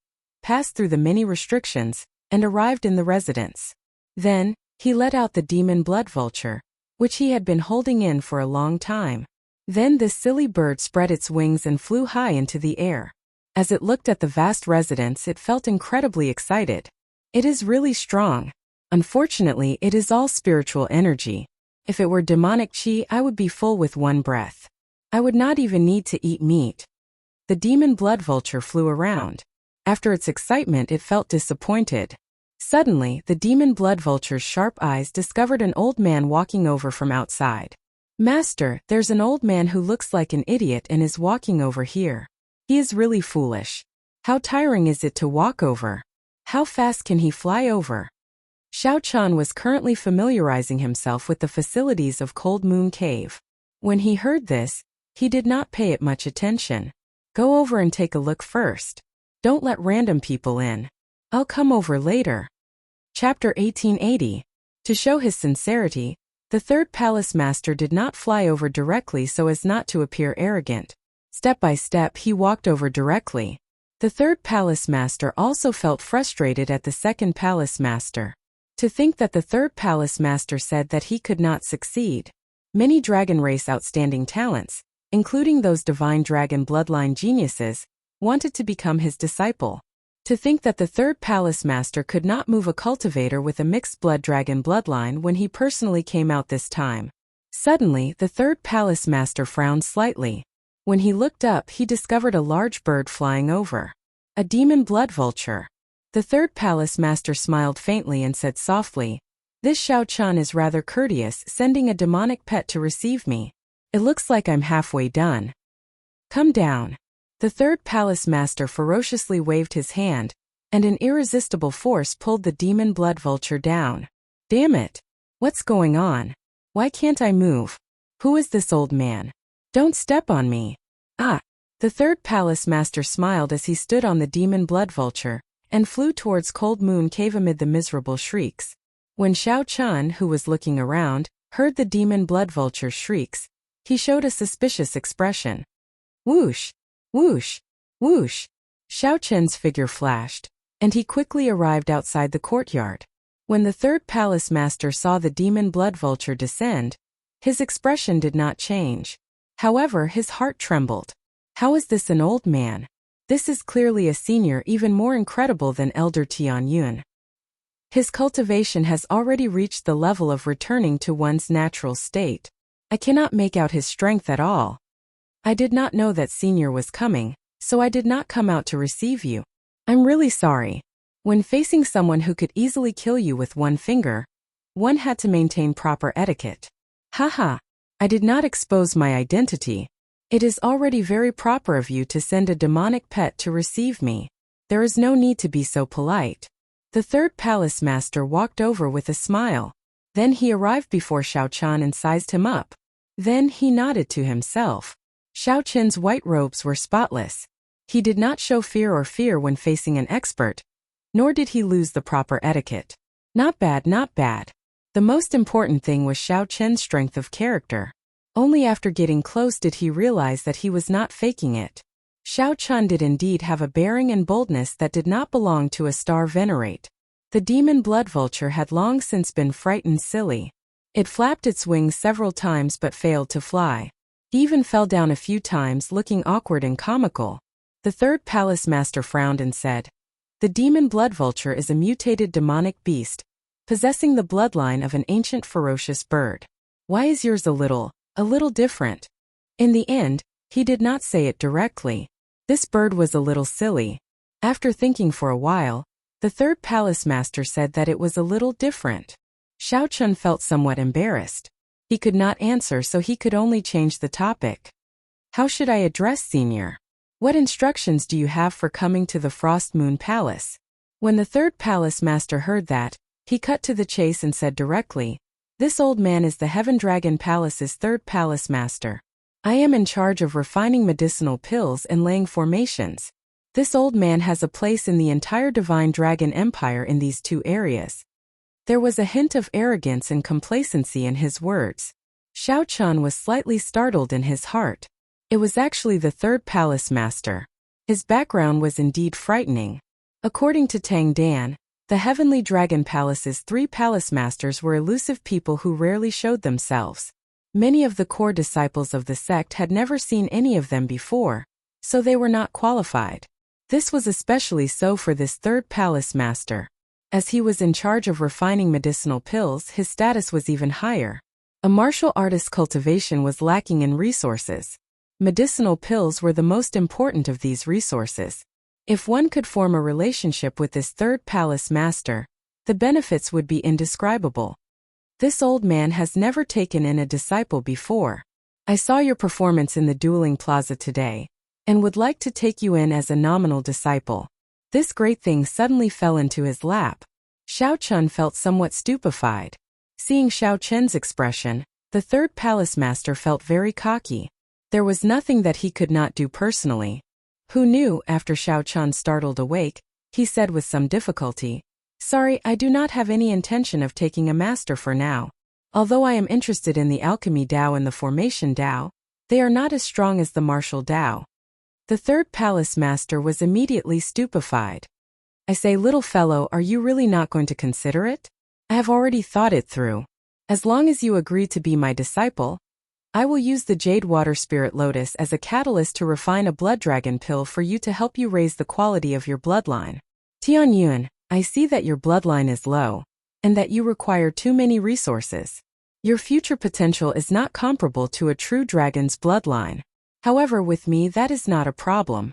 passed through the many restrictions, and arrived in the residence. Then, he let out the demon blood vulture, which he had been holding in for a long time. Then this silly bird spread its wings and flew high into the air. As it looked at the vast residence, it felt incredibly excited. It is really strong. Unfortunately, it is all spiritual energy. If it were demonic chi, I would be full with one breath. I would not even need to eat meat. The demon blood vulture flew around. After its excitement, it felt disappointed. Suddenly, the demon blood vulture's sharp eyes discovered an old man walking over from outside. Master, there's an old man who looks like an idiot and is walking over here. He is really foolish. How tiring is it to walk over? How fast can he fly over? Xiao Qian was currently familiarizing himself with the facilities of Cold Moon Cave. When he heard this, he did not pay it much attention. Go over and take a look first. Don't let random people in. I'll come over later. Chapter 1880. To show his sincerity, the third palace master did not fly over directly so as not to appear arrogant. Step by step, he walked over directly. The third palace master also felt frustrated at the second palace master. To think that the third palace master said that he could not succeed. Many dragon race outstanding talents, including those divine dragon bloodline geniuses, wanted to become his disciple. To think that the third palace master could not move a cultivator with a mixed blood dragon bloodline when he personally came out this time. Suddenly, the third palace master frowned slightly. When he looked up, he discovered a large bird flying over. A demon blood vulture. The third palace master smiled faintly and said softly, "This Xiao Qian is rather courteous, sending a demonic pet to receive me. It looks like I'm halfway done. Come down." The third palace master ferociously waved his hand, and an irresistible force pulled the demon blood vulture down. Damn it! What's going on? Why can't I move? Who is this old man? Don't step on me. Ah! The third palace master smiled as he stood on the demon blood vulture, and flew towards Cold Moon Cave amid the miserable shrieks. When Xiao Qian, who was looking around, heard the demon blood vulture's shrieks, he showed a suspicious expression. Whoosh! Whoosh! Whoosh! Xiao Qian's figure flashed, and he quickly arrived outside the courtyard. When the third palace master saw the demon blood vulture descend, his expression did not change. However, his heart trembled. How is this an old man? This is clearly a senior, even more incredible than Elder Tian Yun. His cultivation has already reached the level of returning to one's natural state. I cannot make out his strength at all. I did not know that senior was coming, so I did not come out to receive you. I'm really sorry. When facing someone who could easily kill you with one finger, one had to maintain proper etiquette. Haha, I did not expose my identity. It is already very proper of you to send a demonic pet to receive me. There is no need to be so polite. The third palace master walked over with a smile. Then he arrived before Xiao Qian and sized him up. Then he nodded to himself. Xiao Qian's white robes were spotless. He did not show fear when facing an expert, nor did he lose the proper etiquette. Not bad, not bad. The most important thing was Xiao Qian's strength of character. Only after getting close did he realize that he was not faking it. Xiao Qian did indeed have a bearing and boldness that did not belong to a star venerate. The demon blood vulture had long since been frightened silly. It flapped its wings several times but failed to fly. He even fell down a few times looking awkward and comical. The third palace master frowned and said, "The demon blood vulture is a mutated demonic beast, possessing the bloodline of an ancient ferocious bird. Why is yours a little different?" In the end, he did not say it directly. This bird was a little silly. After thinking for a while, the third palace master said that it was a little different. Xiao Qian felt somewhat embarrassed. He could not answer, so he could only change the topic. "How should I address Senior? What instructions do you have for coming to the Frost Moon Palace?" When the third palace master heard that, he cut to the chase and said directly, "This old man is the Heaven Dragon Palace's third palace master. I am in charge of refining medicinal pills and laying formations. This old man has a place in the entire Divine Dragon Empire in these two areas." There was a hint of arrogance and complacency in his words. Xiao Qian was slightly startled in his heart. It was actually the third palace master. His background was indeed frightening. According to Tang Dan, the Heavenly Dragon Palace's three palace masters were elusive people who rarely showed themselves. Many of the core disciples of the sect had never seen any of them before, so they were not qualified. This was especially so for this third palace master. As he was in charge of refining medicinal pills, his status was even higher. A martial artist's cultivation was lacking in resources. Medicinal pills were the most important of these resources. If one could form a relationship with this third palace master, the benefits would be indescribable. "This old man has never taken in a disciple before. I saw your performance in the dueling plaza today, and would like to take you in as a nominal disciple." This great thing suddenly fell into his lap. Xiao Qian felt somewhat stupefied. Seeing Xiao Qian's expression, the third palace master felt very cocky. There was nothing that he could not do personally. Who knew? After Xiao Qian startled awake, he said with some difficulty, "Sorry, I do not have any intention of taking a master for now. Although I am interested in the alchemy Dao and the formation Dao, they are not as strong as the martial Dao." The third palace master was immediately stupefied. "I say, little fellow, are you really not going to consider it? I have already thought it through. As long as you agree to be my disciple, I will use the Jade Water Spirit Lotus as a catalyst to refine a blood dragon pill for you to help you raise the quality of your bloodline. Tianyun, I see that your bloodline is low, and that you require too many resources. Your future potential is not comparable to a true dragon's bloodline. However, with me that is not a problem."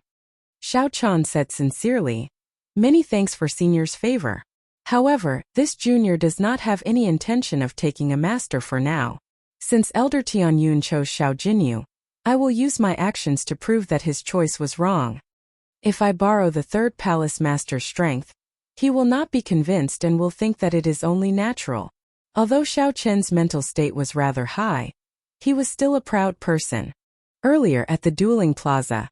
Xiao Qian said sincerely, "Many thanks for Senior's favor. However, this junior does not have any intention of taking a master for now. Since Elder Tianyun chose Xiao Jinyu, I will use my actions to prove that his choice was wrong. If I borrow the third palace master's strength, he will not be convinced and will think that it is only natural." Although Xiao Qian's mental state was rather high, he was still a proud person. Earlier at the dueling plaza,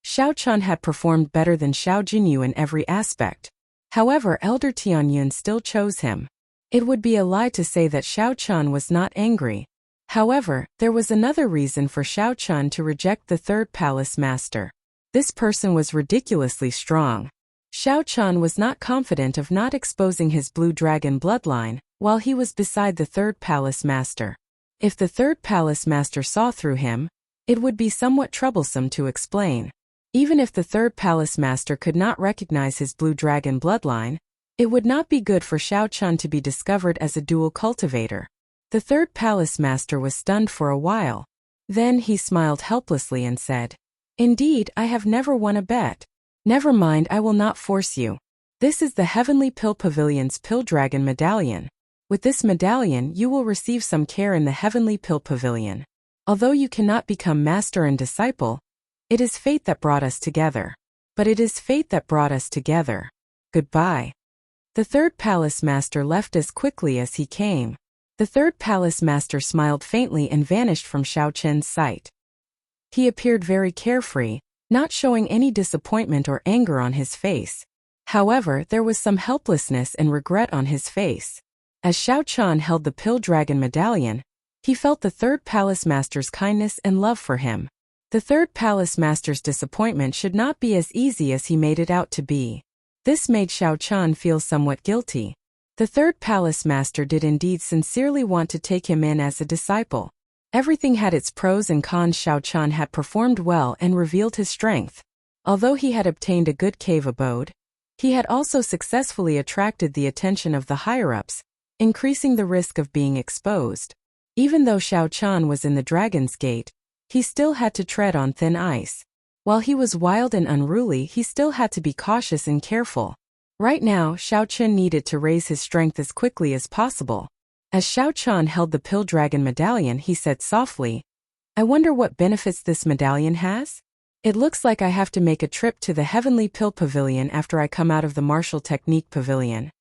Xiao Qian had performed better than Xiao Jinyu in every aspect. However, Elder Tianyun still chose him. It would be a lie to say that Xiao Qian was not angry. However, there was another reason for Xiao Qian to reject the third palace master. This person was ridiculously strong. Xiao Qian was not confident of not exposing his blue dragon bloodline while he was beside the third palace master. If the third palace master saw through him, it would be somewhat troublesome to explain. Even if the third palace master could not recognize his blue dragon bloodline, it would not be good for Xiao Qian to be discovered as a dual cultivator. The third palace master was stunned for a while. Then he smiled helplessly and said, "Indeed, I have never won a bet. Never mind, I will not force you. This is the Heavenly Pill Pavilion's Pill Dragon Medallion. With this medallion, you will receive some care in the Heavenly Pill Pavilion. Although you cannot become master and disciple, it is fate that brought us together. But it is fate that brought us together. Goodbye. The third palace master left as quickly as he came. The third palace master smiled faintly and vanished from Xiao Chen's sight. He appeared very carefree, not showing any disappointment or anger on his face. However, there was some helplessness and regret on his face. As Xiao Chen held the Pill Dragon Medallion, he felt the third palace master's kindness and love for him. The third palace master's disappointment should not be as easy as he made it out to be. This made Xiao Chen feel somewhat guilty. The third palace master did indeed sincerely want to take him in as a disciple. Everything had its pros and cons. Xiao Chen had performed well and revealed his strength. Although he had obtained a good cave abode, he had also successfully attracted the attention of the higher-ups, increasing the risk of being exposed. Even though Xiao Chen was in the Dragon's Gate, he still had to tread on thin ice. While he was wild and unruly, he still had to be cautious and careful. Right now, Xiao Chen needed to raise his strength as quickly as possible. As Xiao Chen held the Pill Dragon Medallion, he said softly, "I wonder what benefits this medallion has? It looks like I have to make a trip to the Heavenly Pill Pavilion after I come out of the Martial Technique Pavilion."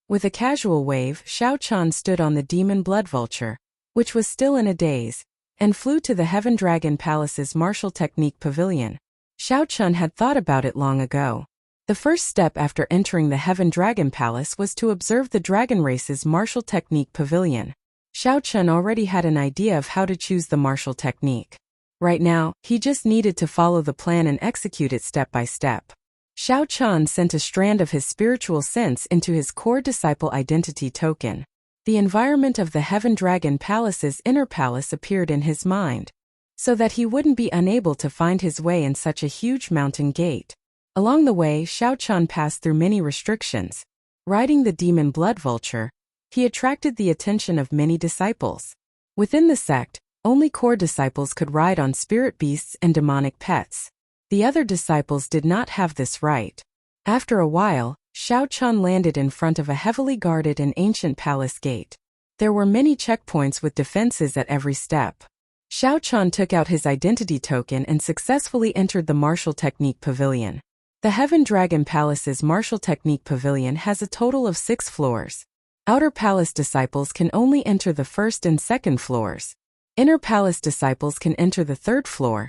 With a casual wave, Xiao Chen stood on the Demon Blood Vulture, which was still in a daze, and flew to the Heaven Dragon Palace's Martial Technique Pavilion. Xiao Chen had thought about it long ago. The first step after entering the Heaven Dragon Palace was to observe the dragon race's Martial Technique Pavilion. Xiao Chen already had an idea of how to choose the martial technique. Right now, he just needed to follow the plan and execute it step by step. Xiao Chen sent a strand of his spiritual sense into his core disciple identity token. The environment of the Heaven Dragon Palace's inner palace appeared in his mind, so that he wouldn't be unable to find his way in such a huge mountain gate. Along the way, Xiao Chen passed through many restrictions. Riding the Demon Blood Vulture, he attracted the attention of many disciples. Within the sect, only core disciples could ride on spirit beasts and demonic pets. The other disciples did not have this right. After a while, Xiao Chen landed in front of a heavily guarded and ancient palace gate. There were many checkpoints with defenses at every step. Xiao Chen took out his identity token and successfully entered the Martial Technique Pavilion. The Heaven Dragon Palace's Martial Technique Pavilion has a total of 6 floors. Outer Palace disciples can only enter the first and second floors. Inner Palace disciples can enter the third floor,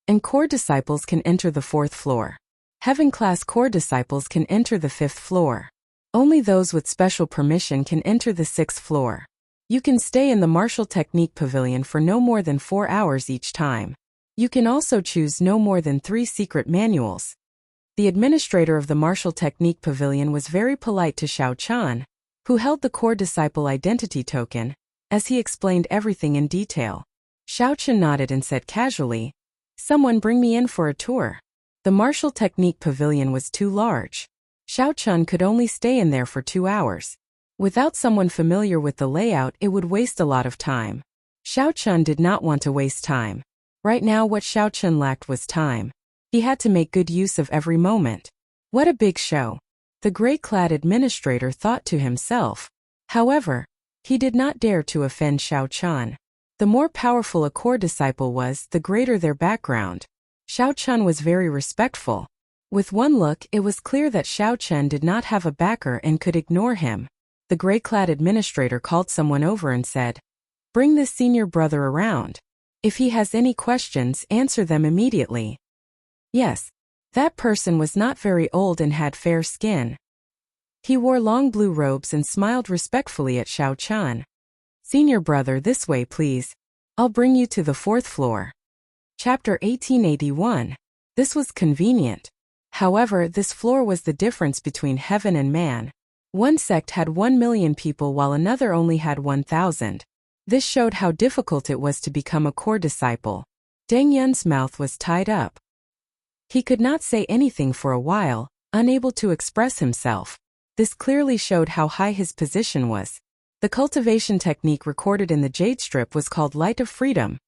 and core disciples can enter the fourth floor. Heaven-class core disciples can enter the 5th floor. Only those with special permission can enter the 6th floor. You can stay in the Martial Technique Pavilion for no more than 4 hours each time. You can also choose no more than 3 secret manuals. The administrator of the Martial Technique Pavilion was very polite to Xiao Chen, who held the core disciple identity token, as he explained everything in detail. Xiao Chen nodded and said casually, "Someone bring me in for a tour." The Martial Technique Pavilion was too large. Xiao Chen could only stay in there for 2 hours. Without someone familiar with the layout, it would waste a lot of time. Xiao Chen did not want to waste time. Right now, what Xiao Chen lacked was time. He had to make good use of every moment. What a big show, the gray-clad administrator thought to himself. However, he did not dare to offend Xiao Chen. The more powerful a core disciple was, the greater their background. Xiao Chen was very respectful. With one look, it was clear that Xiao Chen did not have a backer and could ignore him. The gray-clad administrator called someone over and said, "Bring this senior brother around. If he has any questions, answer them immediately." Yes, that person was not very old and had fair skin. He wore long blue robes and smiled respectfully at Xiao Chen. "Senior brother, this way please. I'll bring you to the 4th floor." Chapter 1881. This was convenient. However, this floor was the difference between heaven and man. One sect had 1 million people while another only had 1,000. This showed how difficult it was to become a core disciple. Deng Yun's mouth was tied up. He could not say anything for a while, unable to express himself. This clearly showed how high his position was. The cultivation technique recorded in the Jade Strip was called Light of Freedom,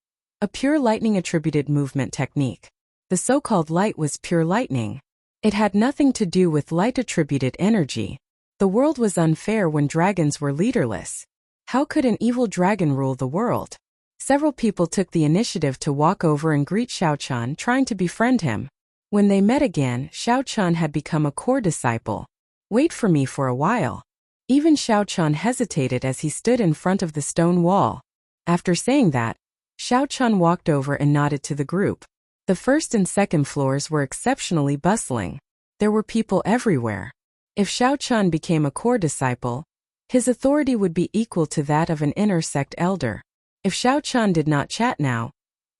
a pure lightning attributed movement technique. The so-called light was pure lightning. It had nothing to do with light-attributed energy. The world was unfair when dragons were leaderless. How could an evil dragon rule the world? Several people took the initiative to walk over and greet Xiaochan, trying to befriend him. When they met again, Xiaochan had become a core disciple. Wait for me for a while. Even Xiaochan hesitated as he stood in front of the stone wall. After saying that, Xiaochan walked over and nodded to the group. The first and second floors were exceptionally bustling. There were people everywhere. If Xiaochan became a core disciple, his authority would be equal to that of an inner sect elder. If Xiaochan did not chat now,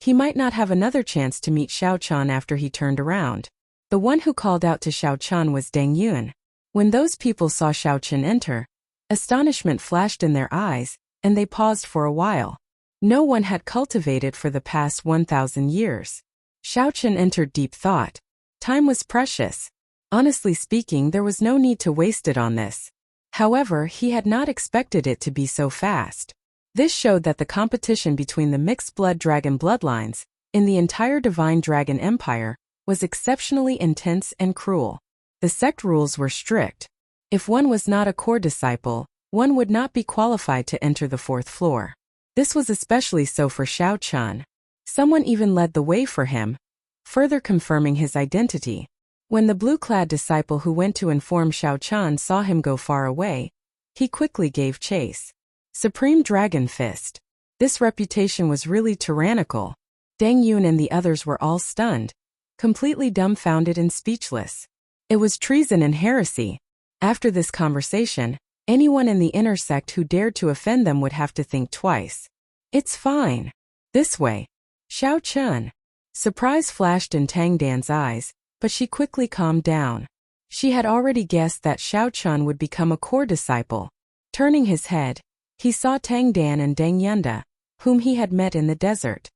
he might not have another chance to meet Xiaochan after he turned around. The one who called out to Xiaochan was Deng Yun. When those people saw Xiaochan enter, astonishment flashed in their eyes, and they paused for a while. No one had cultivated for the past 1,000 years. Xiaochan entered deep thought. Time was precious. Honestly speaking, there was no need to waste it on this. However, he had not expected it to be so fast. This showed that the competition between the mixed-blood dragon bloodlines in the entire Divine Dragon Empire was exceptionally intense and cruel. The sect rules were strict. If one was not a core disciple, one would not be qualified to enter the fourth floor. This was especially so for Xiaochan. Someone even led the way for him, further confirming his identity. When the blue-clad disciple who went to inform Xiaochan saw him go far away, he quickly gave chase. Supreme Dragon Fist. This reputation was really tyrannical. Deng Yun and the others were all stunned, completely dumbfounded and speechless. It was treason and heresy. After this conversation, anyone in the inner sect who dared to offend them would have to think twice. It's fine. This way. Xiaochan. Surprise flashed in Tang Dan's eyes, but she quickly calmed down. She had already guessed that Xiaochan would become a core disciple. Turning his head, he saw Tang Dan and Deng Yunda, whom he had met in the desert.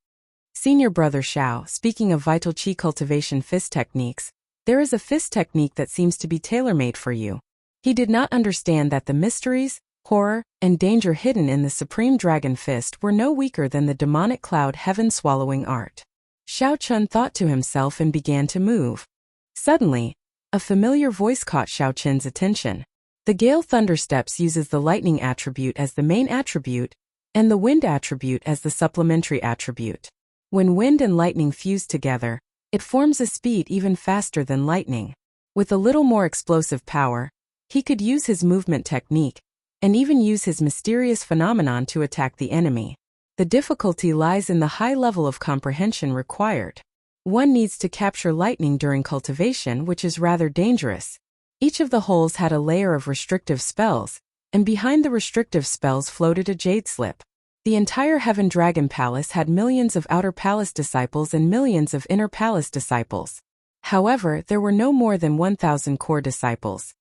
Senior brother Xiao, speaking of vital qi cultivation fist techniques, there is a fist technique that seems to be tailor-made for you. He did not understand that the mysteries, horror, and danger hidden in the Supreme Dragon Fist were no weaker than the demonic cloud heaven-swallowing art. Xiaochan thought to himself and began to move. Suddenly, a familiar voice caught Xiaochan's attention. The Gale Thundersteps uses the lightning attribute as the main attribute, and the wind attribute as the supplementary attribute. When wind and lightning fuse together, it forms a speed even faster than lightning. With a little more explosive power, he could use his movement technique, and even use his mysterious phenomenon to attack the enemy. The difficulty lies in the high level of comprehension required. One needs to capture lightning during cultivation, which is rather dangerous. Each of the holes had a layer of restrictive spells, and behind the restrictive spells floated a jade slip. The entire Heaven Dragon Palace had millions of outer palace disciples and millions of inner palace disciples. However, there were no more than 1,000 core disciples.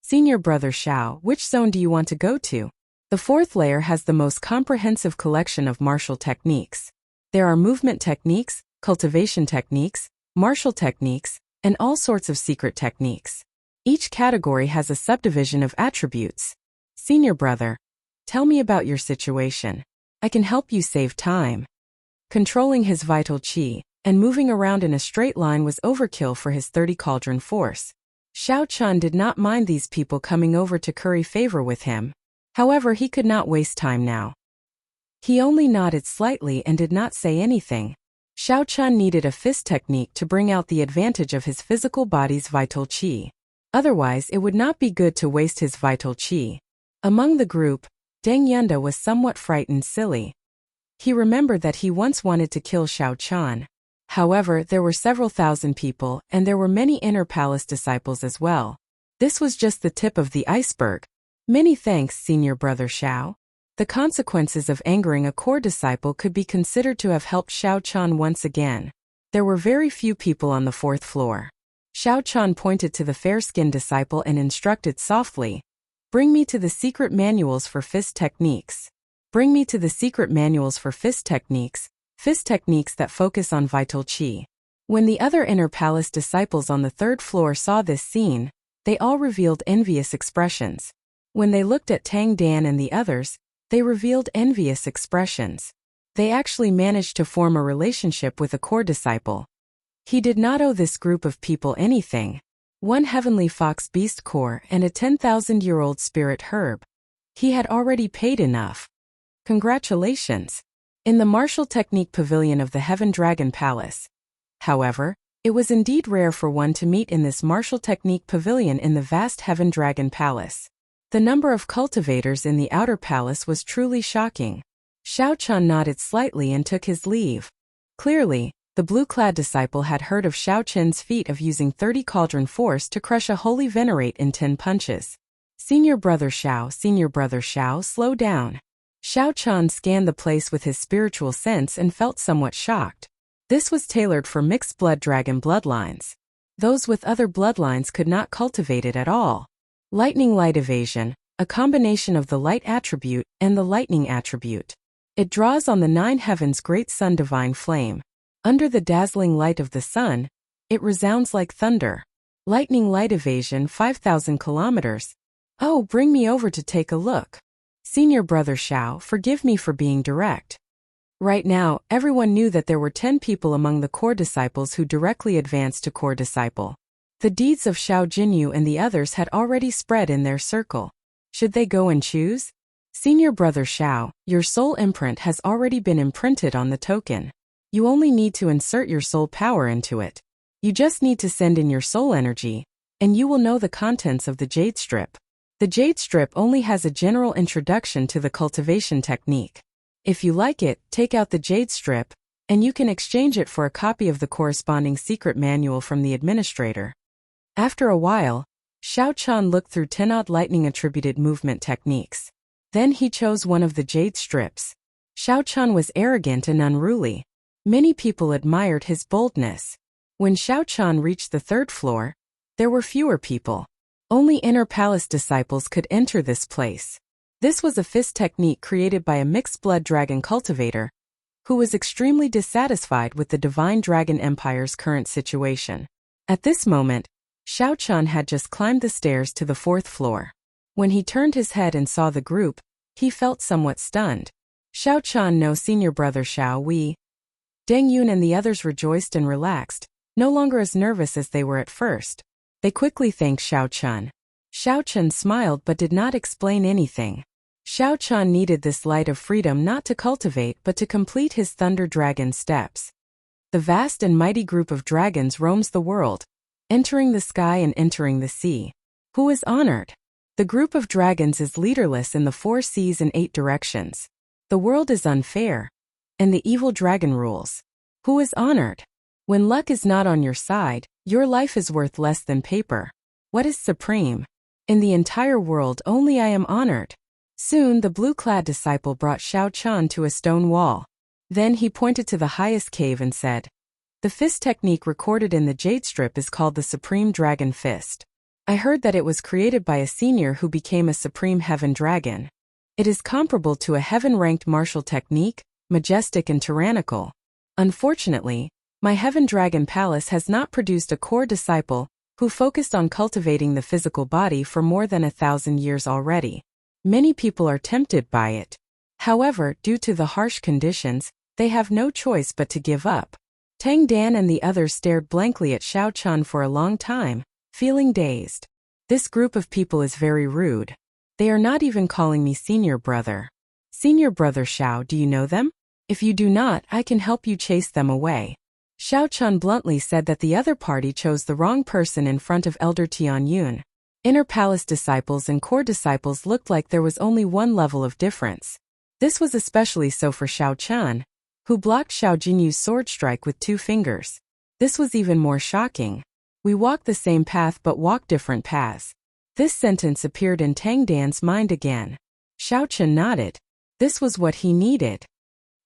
Senior brother Xiao, which zone do you want to go to? The fourth layer has the most comprehensive collection of martial techniques. There are movement techniques, cultivation techniques, martial techniques, and all sorts of secret techniques. Each category has a subdivision of attributes. Senior brother, tell me about your situation. I can help you save time. Controlling his vital qi and moving around in a straight line was overkill for his 30 cauldron force. Xiaochan did not mind these people coming over to curry favor with him. However, he could not waste time now. He only nodded slightly and did not say anything. Xiaochan needed a fist technique to bring out the advantage of his physical body's vital qi. Otherwise, it would not be good to waste his vital qi. Among the group, Deng Yunda was somewhat frightened silly. He remembered that he once wanted to kill Xiaochan. However, there were several thousand people, and there were many inner palace disciples as well. This was just the tip of the iceberg. Many thanks, senior brother Xiao. The consequences of angering a core disciple could be considered to have helped Xiaochan once again. There were very few people on the fourth floor. Xiaochan pointed to the fair-skinned disciple and instructed softly, "Bring me to the secret manuals for fist techniques. Bring me to the secret manuals for fist techniques that focus on vital qi." When the other inner palace disciples on the third floor saw this scene, they all revealed envious expressions. When they looked at Tang Dan and the others, they revealed envious expressions. They actually managed to form a relationship with a core disciple. He did not owe this group of people anything. one heavenly fox beast core, and a 10,000-year-old spirit herb. He had already paid enough. Congratulations! In the martial technique pavilion of the Heaven Dragon Palace. However, it was indeed rare for one to meet in this martial technique pavilion in the vast Heaven Dragon Palace. The number of cultivators in the outer palace was truly shocking. Xiao Chun nodded slightly and took his leave. Clearly, the blue-clad disciple had heard of Xiao Chen's feat of using 30 cauldron force to crush a holy venerate in 10 punches. Senior Brother Xiao, slow down. Xiao Chun scanned the place with his spiritual sense and felt somewhat shocked. This was tailored for mixed blood dragon bloodlines. Those with other bloodlines could not cultivate it at all. Lightning light evasion, a combination of the light attribute and the lightning attribute. It draws on the 9 heavens' great sun divine flame. Under the dazzling light of the sun, it resounds like thunder. Lightning light evasion 5,000 kilometers. Oh, bring me over to take a look. Senior Brother Xiao, forgive me for being direct. Right now, everyone knew that there were 10 people among the core disciples who directly advanced to core disciple. The deeds of Xiao Jinyu and the others had already spread in their circle. Should they go and choose? Senior Brother Xiao, your soul imprint has already been imprinted on the token. You only need to insert your soul power into it. You just need to send in your soul energy, and you will know the contents of the Jade Strip. The Jade Strip only has a general introduction to the cultivation technique. If you like it, take out the Jade Strip, and you can exchange it for a copy of the corresponding secret manual from the administrator. After a while, Xiao Chun looked through 10 odd lightning-attributed movement techniques. Then he chose one of the Jade Strips. Xiao Chun was arrogant and unruly. Many people admired his boldness. When Xiao Chun reached the 3rd floor, there were fewer people. Only inner palace disciples could enter this place. This was a fist technique created by a mixed-blood dragon cultivator, who was extremely dissatisfied with the Divine Dragon Empire's current situation. At this moment, Xiao Chun had just climbed the stairs to the 4th floor. When he turned his head and saw the group, he felt somewhat stunned. Xiao Chun, no, Senior Brother Xiao, we. Deng Yun and the others rejoiced and relaxed, no longer as nervous as they were at first. They quickly thanked Xiao Chun. Xiao Chun smiled but did not explain anything. Xiao Chun needed this light of freedom not to cultivate but to complete his Thunder Dragon steps. The vast and mighty group of dragons roams the world, entering the sky and entering the sea. Who is honored? The group of dragons is leaderless in the 4 seas and 8 directions. The world is unfair, and the evil dragon rules. Who is honored? When luck is not on your side, your life is worth less than paper. What is supreme? In the entire world only I am honored. Soon the blue-clad disciple brought Xiao Chun to a stone wall. Then he pointed to the highest cave and said, "The fist technique recorded in the Jade Strip is called the Supreme Dragon Fist. I heard that it was created by a senior who became a Supreme Heaven Dragon. It is comparable to a heaven-ranked martial technique, majestic and tyrannical. Unfortunately, my Heaven Dragon Palace has not produced a core disciple who focused on cultivating the physical body for more than 1,000 years already. Many people are tempted by it. However, due to the harsh conditions, they have no choice but to give up." Tang Dan and the others stared blankly at Xiao Chun for a long time, feeling dazed. This group of people is very rude. They are not even calling me Senior Brother. Senior Brother Xiao, do you know them? If you do not, I can help you chase them away. Xiao Chun bluntly said that the other party chose the wrong person in front of Elder Tian Yun. Inner palace disciples and core disciples looked like there was only one level of difference. This was especially so for Xiao Chun, who blocked Xiao Jinyu's sword strike with 2 fingers. This was even more shocking. We walk the same path but walk different paths. This sentence appeared in Tang Dan's mind again. Xiao Chun nodded. This was what he needed.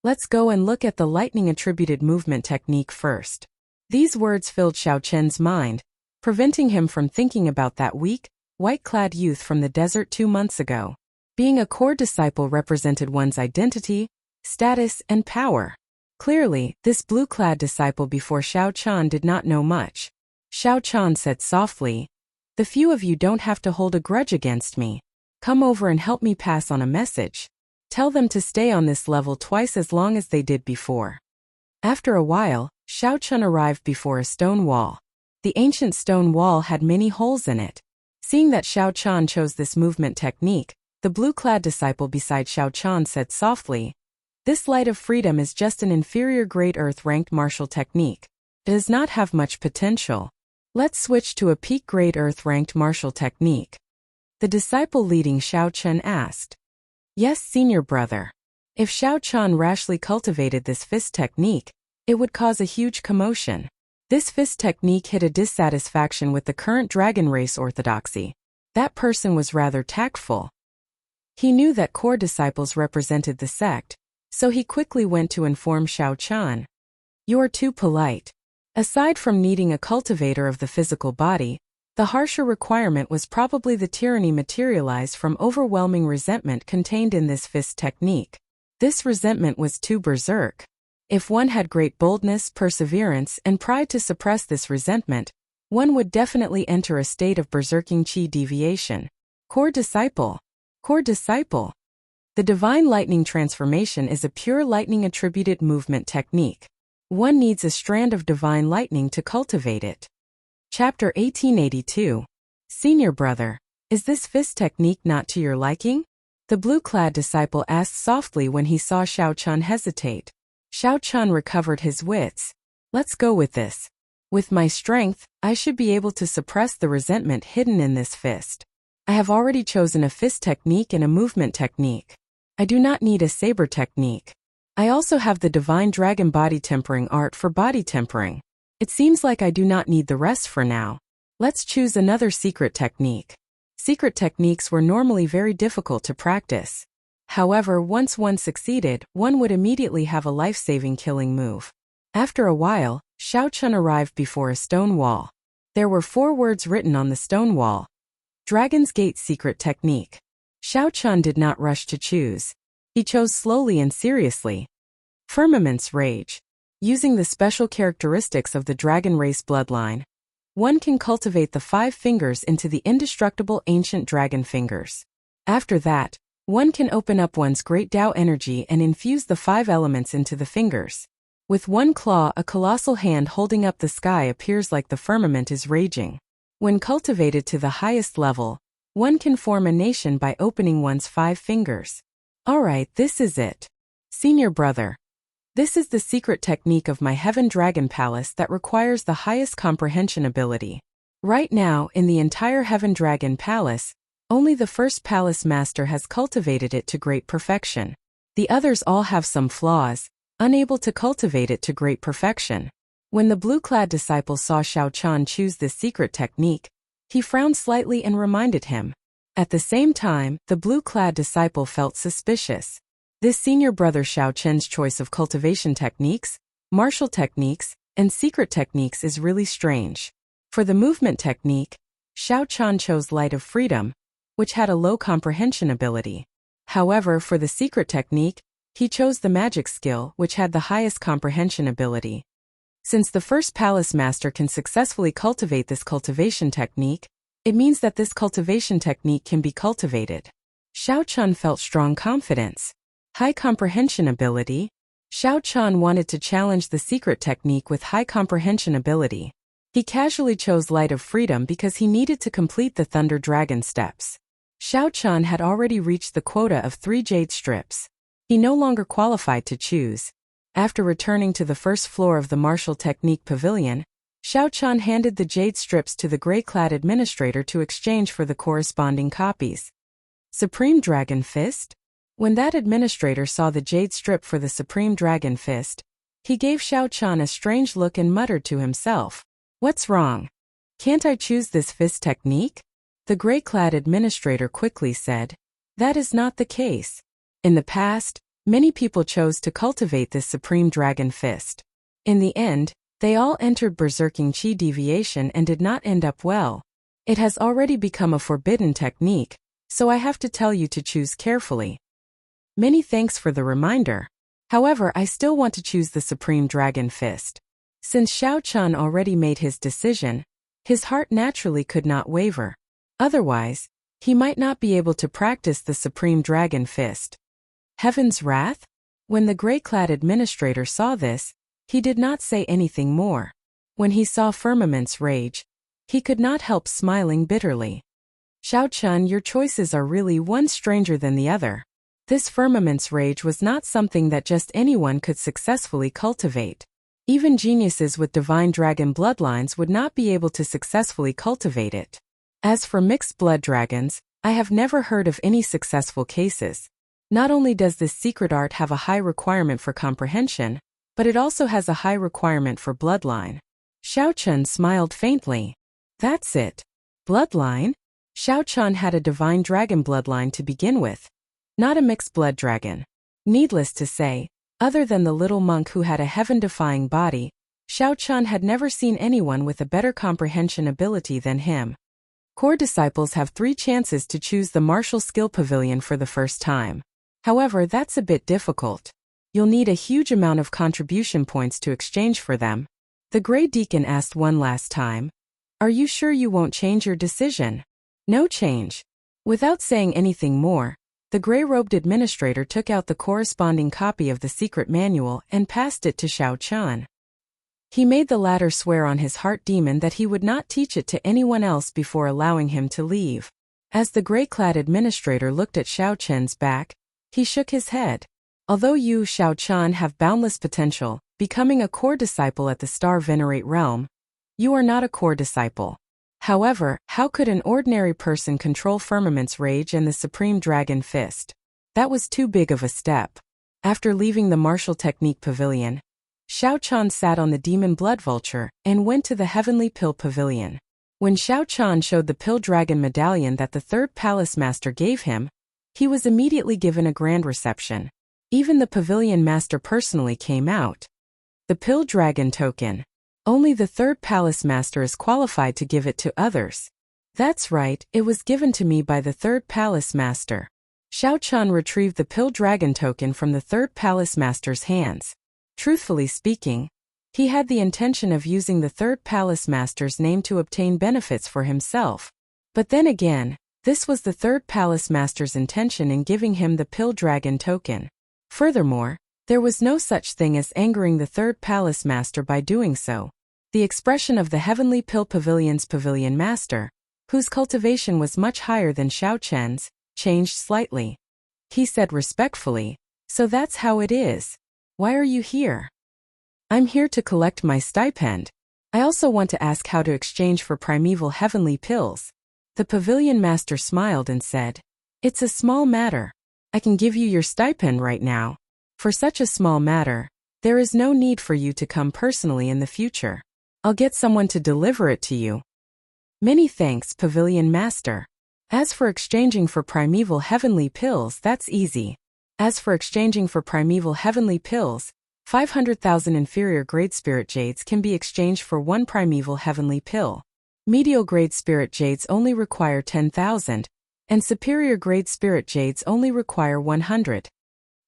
Let's go and look at the lightning-attributed movement technique first. These words filled Xiao Chen's mind, preventing him from thinking about that weak, white-clad youth from the desert 2 months ago. Being a core disciple represented one's identity, status, and power. Clearly, this blue-clad disciple before Xiao Chun did not know much. Xiao Chun said softly, "The few of you don't have to hold a grudge against me. Come over and help me pass on a message. Tell them to stay on this level twice as long as they did before." After a while, Xiao Chun arrived before a stone wall. The ancient stone wall had many holes in it. Seeing that Xiao Chan chose this movement technique, the blue-clad disciple beside Xiao Chan said softly, "This light of freedom is just an inferior grade earth-ranked martial technique. It does not have much potential. Let's switch to a peak grade earth-ranked martial technique." The disciple leading Xiao Chen asked, "Yes, senior brother." If Xiao Chan rashly cultivated this fist technique, it would cause a huge commotion. This fist technique hid a dissatisfaction with the current dragon race orthodoxy. That person was rather tactful. He knew that core disciples represented the sect, so he quickly went to inform Xiao Chan. "You are too polite." Aside from needing a cultivator of the physical body, the harsher requirement was probably the tyranny materialized from overwhelming resentment contained in this fist technique. This resentment was too berserk. If one had great boldness, perseverance, and pride to suppress this resentment, one would definitely enter a state of berserking chi deviation. Core disciple. Core disciple. The divine lightning transformation is a pure lightning attributed movement technique. One needs a strand of divine lightning to cultivate it. Chapter 1882. Senior brother, is this fist technique not to your liking? The blue-clad disciple asked softly when he saw Xiao Chan hesitate. Xiao Chan recovered his wits. "Let's go with this. With my strength, I should be able to suppress the resentment hidden in this fist. I have already chosen a fist technique and a movement technique. I do not need a saber technique. I also have the divine dragon body tempering art for body tempering. It seems like I do not need the rest for now. Let's choose another secret technique." Secret techniques were normally very difficult to practice. However, once one succeeded, one would immediately have a life-saving killing move. After a while, Xiao Chun arrived before a stone wall. There were 4 words written on the stone wall. Dragon's Gate Secret Technique. Xiao Chun did not rush to choose. He chose slowly and seriously. Firmament's Rage. Using the special characteristics of the dragon race bloodline, one can cultivate the 5 fingers into the indestructible ancient dragon fingers. After that, one can open up one's great Tao energy and infuse the 5 elements into the fingers. With one claw, a colossal hand holding up the sky appears like the firmament is raging. When cultivated to the highest level, one can form a nation by opening one's 5 fingers. Alright, this is it. Senior brother. This is the secret technique of my Heaven Dragon Palace that requires the highest comprehension ability. Right now, in the entire Heaven Dragon Palace, only the first palace master has cultivated it to great perfection. The others all have some flaws, unable to cultivate it to great perfection. When the blue-clad disciple saw Xiao Chan choose this secret technique, he frowned slightly and reminded him. At the same time, the blue-clad disciple felt suspicious. This senior brother Xiao Chen's choice of cultivation techniques, martial techniques, and secret techniques is really strange. For the movement technique, Xiao Chan chose Light of Freedom, which had a low comprehension ability. However, for the secret technique, he chose the magic skill, which had the highest comprehension ability. Since the first palace master can successfully cultivate this cultivation technique, it means that this cultivation technique can be cultivated. Xiao Chan felt strong confidence. High comprehension ability. Xiao Chan wanted to challenge the secret technique with high comprehension ability. He casually chose Light of Freedom because he needed to complete the Thunder Dragon steps. Xiao Chan had already reached the quota of 3 jade strips. He no longer qualified to choose. After returning to the first floor of the martial technique pavilion, Xiao Chan handed the jade strips to the gray-clad administrator to exchange for the corresponding copies. Supreme Dragon Fist? When that administrator saw the jade strip for the Supreme Dragon Fist, he gave Xiao Chan a strange look and muttered to himself, "What's wrong? Can't I choose this fist technique?" The gray-clad administrator quickly said, "That is not the case. In the past, many people chose to cultivate this Supreme Dragon Fist. In the end, they all entered berserking chi deviation and did not end up well. It has already become a forbidden technique, so I have to tell you to choose carefully. Many thanks for the reminder. However, I still want to choose the Supreme Dragon Fist." Since Xiao Chan already made his decision, his heart naturally could not waver. Otherwise, he might not be able to practice the Supreme Dragon Fist. Heaven's Wrath? When the gray-clad administrator saw this, he did not say anything more. When he saw Firmament's rage, he could not help smiling bitterly. Xiao Chun, your choices are really one stranger than the other. This Firmament's rage was not something that just anyone could successfully cultivate. Even geniuses with divine dragon bloodlines would not be able to successfully cultivate it. As for mixed blood dragons, I have never heard of any successful cases. Not only does this secret art have a high requirement for comprehension, but it also has a high requirement for bloodline. Xiao Chun smiled faintly. That's it. Bloodline? Xiao Chun had a divine dragon bloodline to begin with, not a mixed blood dragon. Needless to say, other than the little monk who had a heaven-defying body, Xiao Chun had never seen anyone with a better comprehension ability than him. Core disciples have 3 chances to choose the martial skill pavilion for the first time. However, that's a bit difficult. You'll need a huge amount of contribution points to exchange for them. The Grey Deacon asked one last time. Are you sure you won't change your decision? No change. Without saying anything more, the gray-robed administrator took out the corresponding copy of the secret manual and passed it to Xiao Chun. He made the latter swear on his heart demon that he would not teach it to anyone else before allowing him to leave. As the gray-clad administrator looked at Xiao Chun's back, he shook his head. Although you, Xiao Chun, have boundless potential, becoming a core disciple at the Star Venerate realm, you are not a core disciple. However, how could an ordinary person control Firmament's rage and the Supreme Dragon Fist? That was too big of a step. After leaving the martial technique pavilion, Xiao Chun sat on the demon blood vulture and went to the heavenly pill pavilion. When Xiao Chun showed the pill dragon medallion that the third palace master gave him, he was immediately given a grand reception. Even the pavilion master personally came out. The pill dragon token. Only the third palace master is qualified to give it to others. That's right, it was given to me by the third palace master. Xiao Chun retrieved the pill dragon token from the third palace master's hands. Truthfully speaking, he had the intention of using the third palace master's name to obtain benefits for himself. But then again, this was the third palace master's intention in giving him the pill dragon token. Furthermore, there was no such thing as angering the third palace master by doing so. The expression of the heavenly pill pavilion's pavilion master, whose cultivation was much higher than Xiao Chun's, changed slightly. He said respectfully, "So that's how it is. Why are you here?" "I'm here to collect my stipend. I also want to ask how to exchange for primeval heavenly pills." The pavilion master smiled and said, "It's a small matter. I can give you your stipend right now. For such a small matter, there is no need for you to come personally in the future. I'll get someone to deliver it to you." "Many thanks, pavilion master. As for exchanging for primeval heavenly pills, that's easy. As for exchanging for primeval heavenly pills, 500,000 inferior grade spirit jades can be exchanged for 1 primeval heavenly pill. Medial grade spirit jades only require 10,000, and superior grade spirit jades only require 100.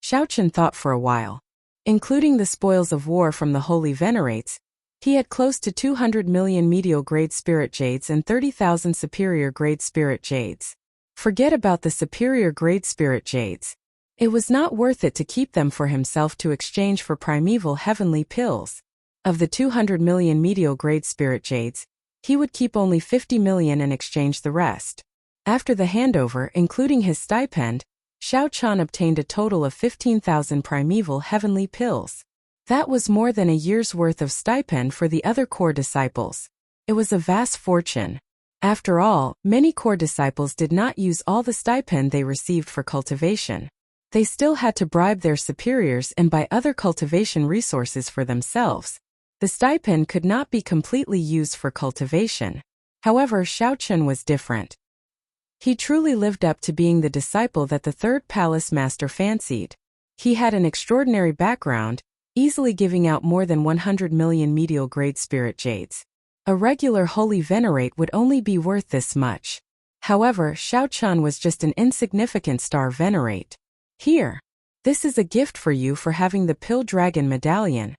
Xiao Chun thought for a while. Including the spoils of war from the Holy Venerates, he had close to 200 million medial grade spirit jades and 30,000 superior grade spirit jades. Forget about the superior grade spirit jades. It was not worth it to keep them for himself to exchange for primeval heavenly pills. Of the 200 million medial grade spirit jades, he would keep only 50 million and exchange the rest. After the handover, including his stipend, Xiao Chun obtained a total of 15,000 primeval heavenly pills. That was more than a year's worth of stipend for the other core disciples. It was a vast fortune. After all, many core disciples did not use all the stipend they received for cultivation. They still had to bribe their superiors and buy other cultivation resources for themselves. The stipend could not be completely used for cultivation. However, Xiao Chun was different. He truly lived up to being the disciple that the third palace master fancied. He had an extraordinary background, easily giving out more than 100 million medial grade spirit jades. A regular holy venerate would only be worth this much. However, Xiao Chun was just an insignificant star venerate. "Here. This is a gift for you for having the pill dragon medallion."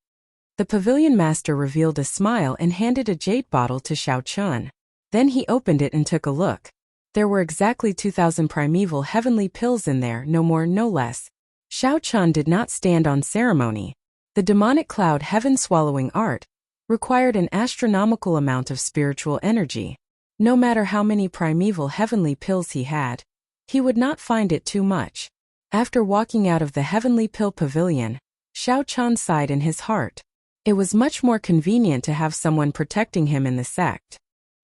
The pavilion master revealed a smile and handed a jade bottle to Xiao Chun. Then he opened it and took a look. There were exactly 2,000 primeval heavenly pills in there, no more, no less. Xiao Chun did not stand on ceremony. The demonic cloud heaven-swallowing art, required an astronomical amount of spiritual energy. No matter how many primeval heavenly pills he had, he would not find it too much. After walking out of the heavenly pill pavilion, Xiao Chan sighed in his heart. It was much more convenient to have someone protecting him in the sect.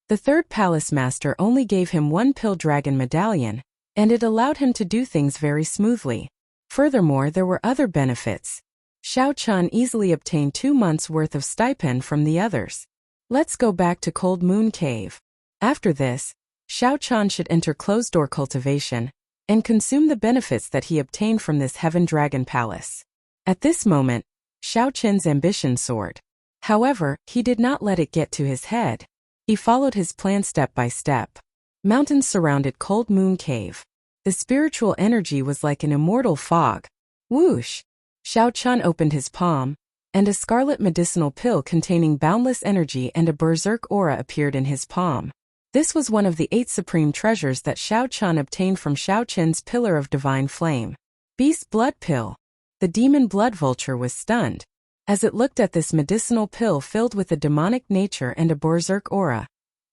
The third palace master only gave him one pill dragon medallion, and it allowed him to do things very smoothly. Furthermore, there were other benefits. Xiao Chan easily obtained 2 months' worth of stipend from the others. Let's go back to Cold Moon Cave. After this, Xiao Chan should enter closed-door cultivation and consume the benefits that he obtained from this Heaven Dragon Palace. At this moment, Xiao Chen's ambition soared. However, he did not let it get to his head. He followed his plan step by step. Mountains surrounded Cold Moon Cave. The spiritual energy was like an immortal fog. Whoosh! Xiao Chan opened his palm, and a scarlet medicinal pill containing boundless energy and a berserk aura appeared in his palm. This was one of the 8 supreme treasures that Xiao Chan obtained from Xiao Chen's Pillar of Divine Flame. Beast Blood Pill. The demon blood vulture was stunned. As it looked at this medicinal pill filled with a demonic nature and a berserk aura,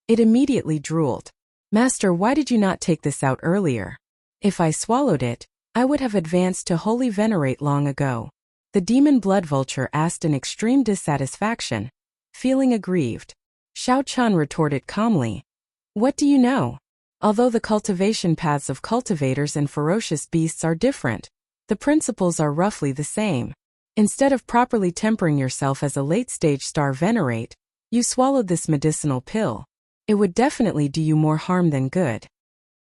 it immediately drooled. Master, why did you not take this out earlier? If I swallowed it, I would have advanced to Holy Venerate long ago. The demon blood vulture asked in extreme dissatisfaction, feeling aggrieved. Xiao Chan retorted calmly, "What do you know? Although the cultivation paths of cultivators and ferocious beasts are different, the principles are roughly the same. Instead of properly tempering yourself as a late-stage star venerate, you swallowed this medicinal pill. It would definitely do you more harm than good.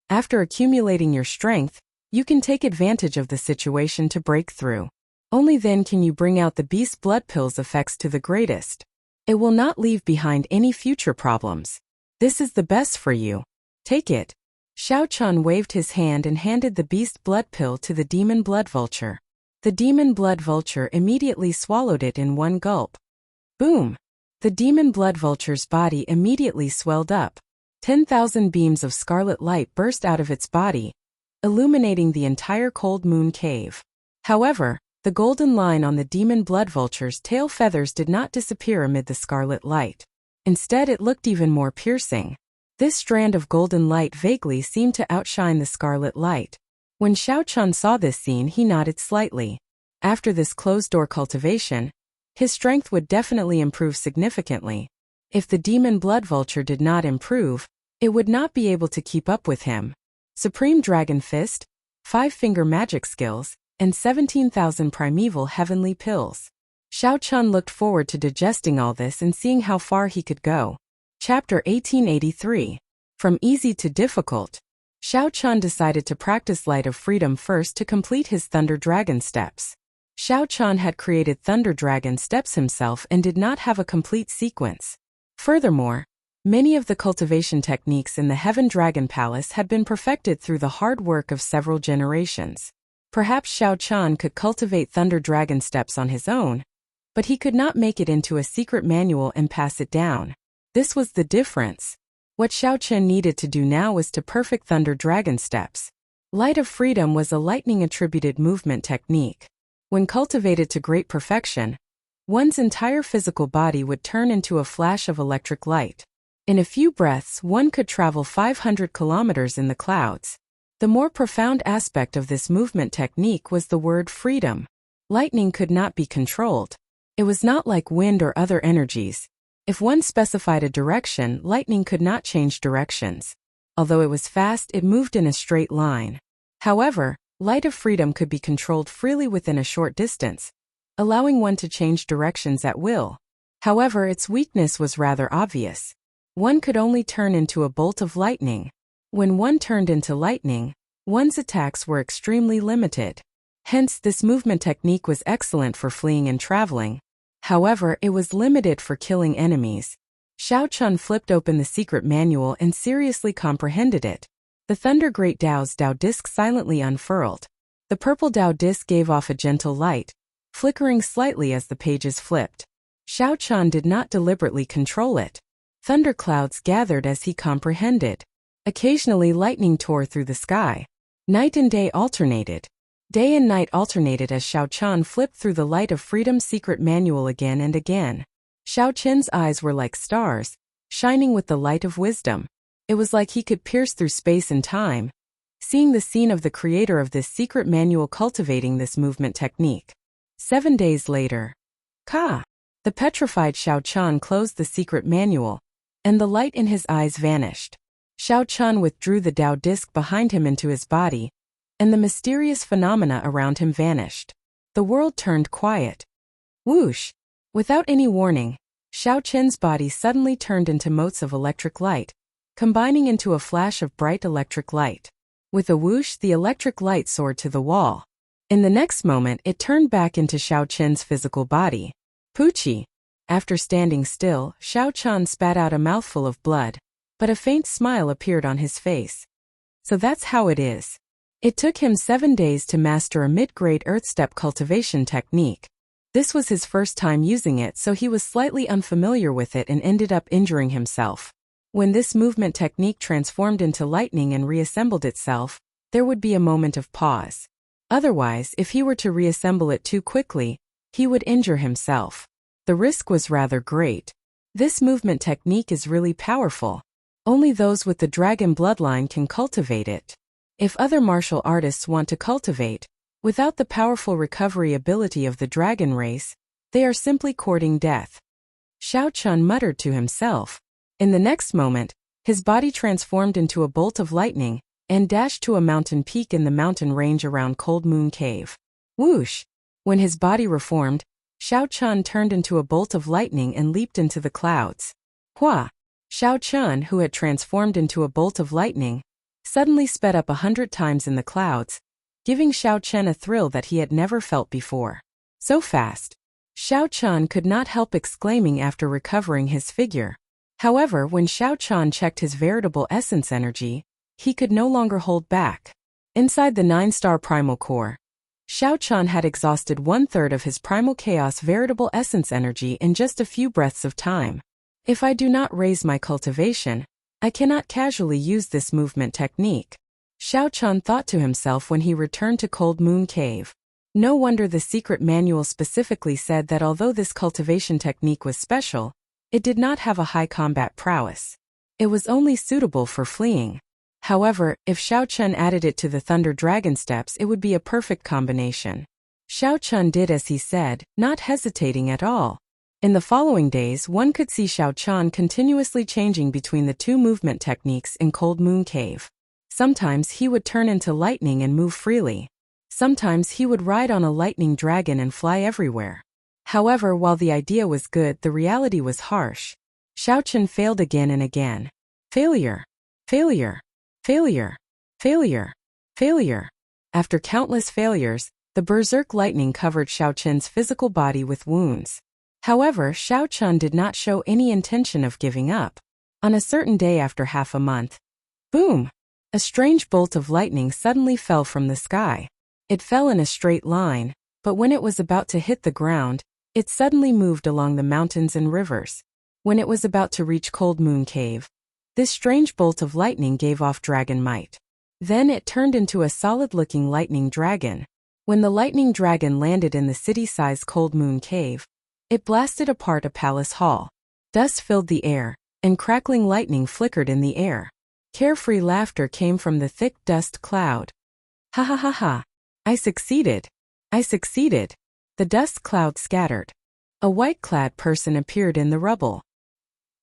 After accumulating your strength, you can take advantage of the situation to break through. Only then can you bring out the beast blood pill's effects to the greatest. It will not leave behind any future problems. This is the best for you. Take it." Xiao Chan waved his hand and handed the beast blood pill to the demon blood vulture. The demon blood vulture immediately swallowed it in one gulp. Boom! The demon blood vulture's body immediately swelled up. 10,000 beams of scarlet light burst out of its body, illuminating the entire Cold Moon Cave. However, the golden line on the demon blood vulture's tail feathers did not disappear amid the scarlet light. Instead, it looked even more piercing. This strand of golden light vaguely seemed to outshine the scarlet light. When Xiao Chan saw this scene, he nodded slightly. After this closed-door cultivation, his strength would definitely improve significantly. If the demon blood vulture did not improve, it would not be able to keep up with him. Supreme Dragon Fist, 5-finger magic skills, and 17,000 primeval heavenly pills. Xiao Chan looked forward to digesting all this and seeing how far he could go. Chapter 1883. From Easy to Difficult. Xiao Chan decided to practice Light of Freedom first to complete his Thunder Dragon steps. Xiao Chan had created Thunder Dragon steps himself and did not have a complete sequence. Furthermore, many of the cultivation techniques in the Heaven Dragon Palace had been perfected through the hard work of several generations. Perhaps Xiao Chan could cultivate Thunder Dragon steps on his own, but he could not make it into a secret manual and pass it down. This was the difference. What Xiao Chen needed to do now was to perfect Thunder Dragon steps. Light of Freedom was a lightning-attributed movement technique. When cultivated to great perfection, one's entire physical body would turn into a flash of electric light. In a few breaths, one could travel 500 kilometers in the clouds. The more profound aspect of this movement technique was the word freedom. Lightning could not be controlled. It was not like wind or other energies. If one specified a direction, lightning could not change directions. Although it was fast, it moved in a straight line. However, Light of Freedom could be controlled freely within a short distance, allowing one to change directions at will. However, its weakness was rather obvious. One could only turn into a bolt of lightning. When one turned into lightning, one's attacks were extremely limited. Hence, this movement technique was excellent for fleeing and traveling. However, it was limited for killing enemies. Xiao Chan flipped open the secret manual and seriously comprehended it. The Thunder Great Dao's Dao disc silently unfurled. The purple Dao disc gave off a gentle light, flickering slightly as the pages flipped. Xiao Chan did not deliberately control it. Thunderclouds gathered as he comprehended. Occasionally lightning tore through the sky. Night and day alternated. Day and night alternated as Xiao Chan flipped through the Light of Freedom secret manual again and again. Xiao Qin's eyes were like stars, shining with the light of wisdom. It was like he could pierce through space and time, seeing the scene of the creator of this secret manual cultivating this movement technique. 7 days later. The petrified Xiao Qian closed the secret manual, and the light in his eyes vanished. Xiao Qian withdrew the Tao disc behind him into his body, and the mysterious phenomena around him vanished. The world turned quiet. Whoosh! Without any warning, Xiao Qin's body suddenly turned into motes of electric light, combining into a flash of bright electric light. With a whoosh, the electric light soared to the wall. In the next moment, it turned back into Xiao Qin's physical body. Poochie! After standing still, Xiao Qian spat out a mouthful of blood, but a faint smile appeared on his face. So that's how it is. It took him 7 days to master a mid-grade earth step cultivation technique. This was his first time using it, so he was slightly unfamiliar with it and ended up injuring himself. When this movement technique transformed into lightning and reassembled itself, there would be a moment of pause. Otherwise, if he were to reassemble it too quickly, he would injure himself. The risk was rather great. This movement technique is really powerful. Only those with the dragon bloodline can cultivate it. If other martial artists want to cultivate, without the powerful recovery ability of the dragon race, they are simply courting death. Xiao Qian muttered to himself. In the next moment, his body transformed into a bolt of lightning and dashed to a mountain peak in the mountain range around Cold Moon Cave. Whoosh! When his body reformed, Xiao Qian turned into a bolt of lightning and leaped into the clouds. Hua! Xiao Qian, who had transformed into a bolt of lightning, suddenly sped up 100 times in the clouds, giving Xiao Qian a thrill that he had never felt before. So fast! Xiao Qian could not help exclaiming after recovering his figure. However, when Xiao Qian checked his veritable essence energy, he could no longer hold back. Inside the 9-star primal core, Xiao Qian had exhausted 1/3 of his primal chaos veritable essence energy in just a few breaths of time. If I do not raise my cultivation, I cannot casually use this movement technique, Xiao Qian thought to himself when he returned to Cold Moon Cave. No wonder the secret manual specifically said that although this cultivation technique was special, it did not have a high combat prowess. It was only suitable for fleeing. However, if Xiao Qian added it to the Thunder Dragon Steps, it would be a perfect combination. Xiao Qian did as he said, not hesitating at all. In the following days, one could see Xiao Qian continuously changing between the two movement techniques in Cold Moon Cave. Sometimes he would turn into lightning and move freely. Sometimes he would ride on a lightning dragon and fly everywhere. However, while the idea was good, the reality was harsh. Xiao Qian failed again and again. Failure. Failure. Failure. Failure. Failure. After countless failures, the berserk lightning covered Xiao Qian's physical body with wounds. However, Xiao Qian did not show any intention of giving up. On a certain day after half a month, boom! A strange bolt of lightning suddenly fell from the sky. It fell in a straight line, but when it was about to hit the ground, it suddenly moved along the mountains and rivers. When it was about to reach Cold Moon Cave, this strange bolt of lightning gave off dragon might. Then it turned into a solid-looking lightning dragon. When the lightning dragon landed in the city-sized Cold Moon Cave, it blasted apart a palace hall. Dust filled the air, and crackling lightning flickered in the air. Carefree laughter came from the thick dust cloud. Ha ha ha ha! I succeeded! I succeeded! The dust cloud scattered. A white-clad person appeared in the rubble.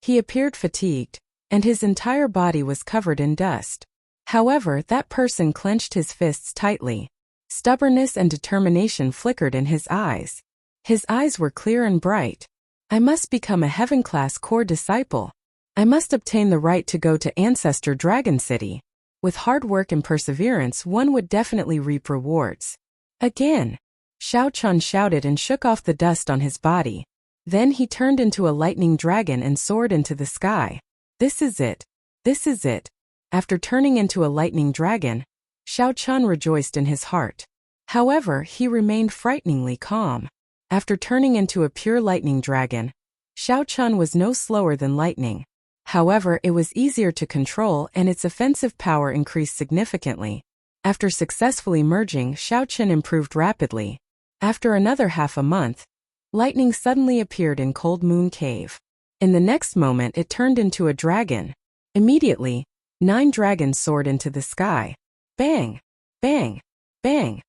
He appeared fatigued, and his entire body was covered in dust. However, that person clenched his fists tightly. Stubbornness and determination flickered in his eyes. His eyes were clear and bright. I must become a heaven-class core disciple. I must obtain the right to go to Ancestor Dragon City. With hard work and perseverance, one would definitely reap rewards. Again! Xiao Qian shouted and shook off the dust on his body. Then he turned into a lightning dragon and soared into the sky. This is it. This is it. After turning into a lightning dragon, Xiao Qian rejoiced in his heart. However, he remained frighteningly calm. After turning into a pure lightning dragon, Xiao Qian was no slower than lightning. However, it was easier to control and its offensive power increased significantly. After successfully merging, Xiao Qian improved rapidly. After another half a month, Lightning suddenly appeared in Cold Moon Cave. In the next moment it turned into a dragon. Immediately, 9 dragons soared into the sky. Bang! Bang! Bang!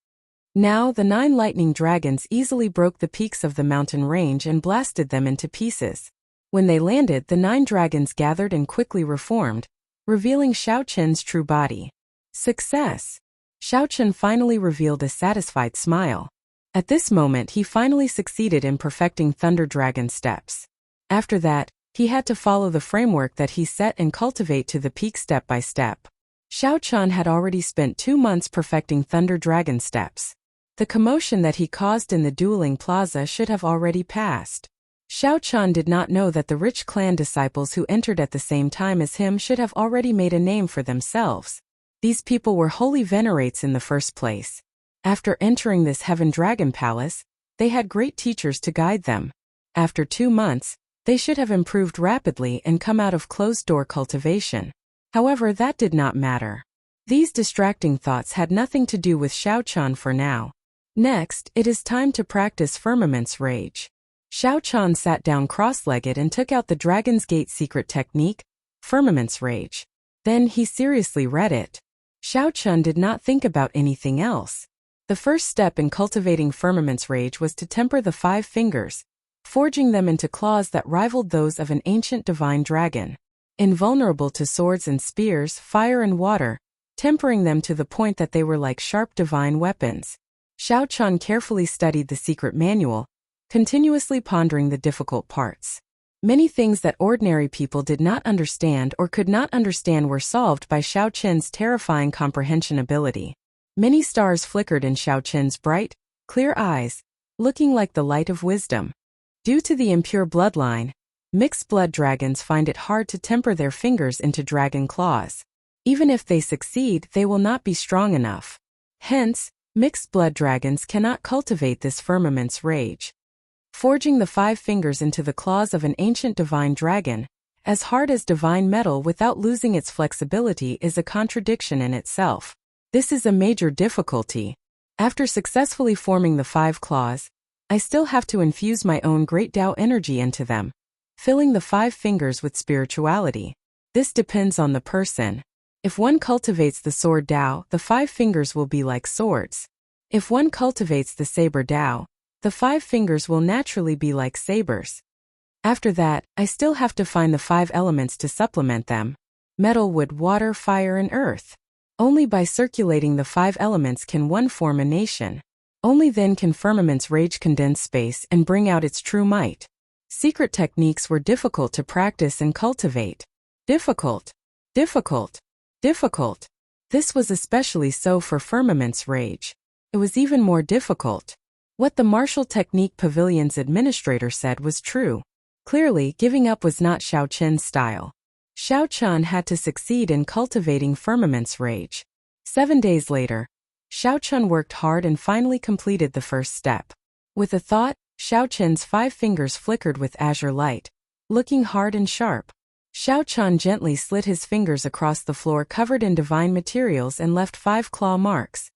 Now the 9 lightning dragons easily broke the peaks of the mountain range and blasted them into pieces. When they landed, the 9 dragons gathered and quickly reformed, revealing Xiaoqian's true body. Success! Xiaoqian finally revealed a satisfied smile. At this moment he finally succeeded in perfecting Thunder Dragon steps. After that, he had to follow the framework that he set and cultivate to the peak step by step. Xiaoqian had already spent 2 months perfecting Thunder Dragon steps. The commotion that he caused in the dueling plaza should have already passed. Xiaoqian did not know that the rich clan disciples who entered at the same time as him should have already made a name for themselves. These people were holy venerates in the first place. After entering this Heaven Dragon Palace, they had great teachers to guide them. After 2 months, they should have improved rapidly and come out of closed-door cultivation. However, that did not matter. These distracting thoughts had nothing to do with Xiaoqian for now. Next, it is time to practice Firmament's Rage. Xiaoqian sat down cross-legged and took out the Dragon's Gate secret technique, Firmament's Rage. Then he seriously read it. Xiaoqian did not think about anything else. The first step in cultivating Firmament's Rage was to temper the 5 fingers, forging them into claws that rivaled those of an ancient divine dragon. Invulnerable to swords and spears, fire and water, tempering them to the point that they were like sharp divine weapons. Xiaoqian carefully studied the secret manual, continuously pondering the difficult parts. Many things that ordinary people did not understand or could not understand were solved by Xiaoqian's terrifying comprehension ability. Many stars flickered in Xiaoqian's bright, clear eyes, looking like the light of wisdom. Due to the impure bloodline, mixed blood dragons find it hard to temper their fingers into dragon claws. Even if they succeed, they will not be strong enough. Hence, mixed blood dragons cannot cultivate this Firmament's Rage. Forging the 5 fingers into the claws of an ancient divine dragon, as hard as divine metal without losing its flexibility, is a contradiction in itself. This is a major difficulty. After successfully forming the 5 claws, I still have to infuse my own great Tao energy into them, filling the 5 fingers with spirituality. This depends on the person. If one cultivates the sword Tao, the 5 fingers will be like swords. If one cultivates the saber Tao, the 5 fingers will naturally be like sabers. After that, I still have to find the 5 elements to supplement them: metal, wood, water, fire, and earth. Only by circulating the 5 elements can one form a nation. Only then can Firmament's Rage condense space and bring out its true might. Secret techniques were difficult to practice and cultivate. Difficult. Difficult. Difficult. This was especially so for Firmament's Rage. It was even more difficult. What the Martial Technique Pavilion's administrator said was true. Clearly, giving up was not Xiaoqian's style. Xiaoqian had to succeed in cultivating Firmament's Rage. 7 days later, Xiaoqian worked hard and finally completed the first step. With a thought, Xiaoqian's 5 fingers flickered with azure light, looking hard and sharp. Xiaoqian gently slid his fingers across the floor covered in divine materials and left 5 claw marks.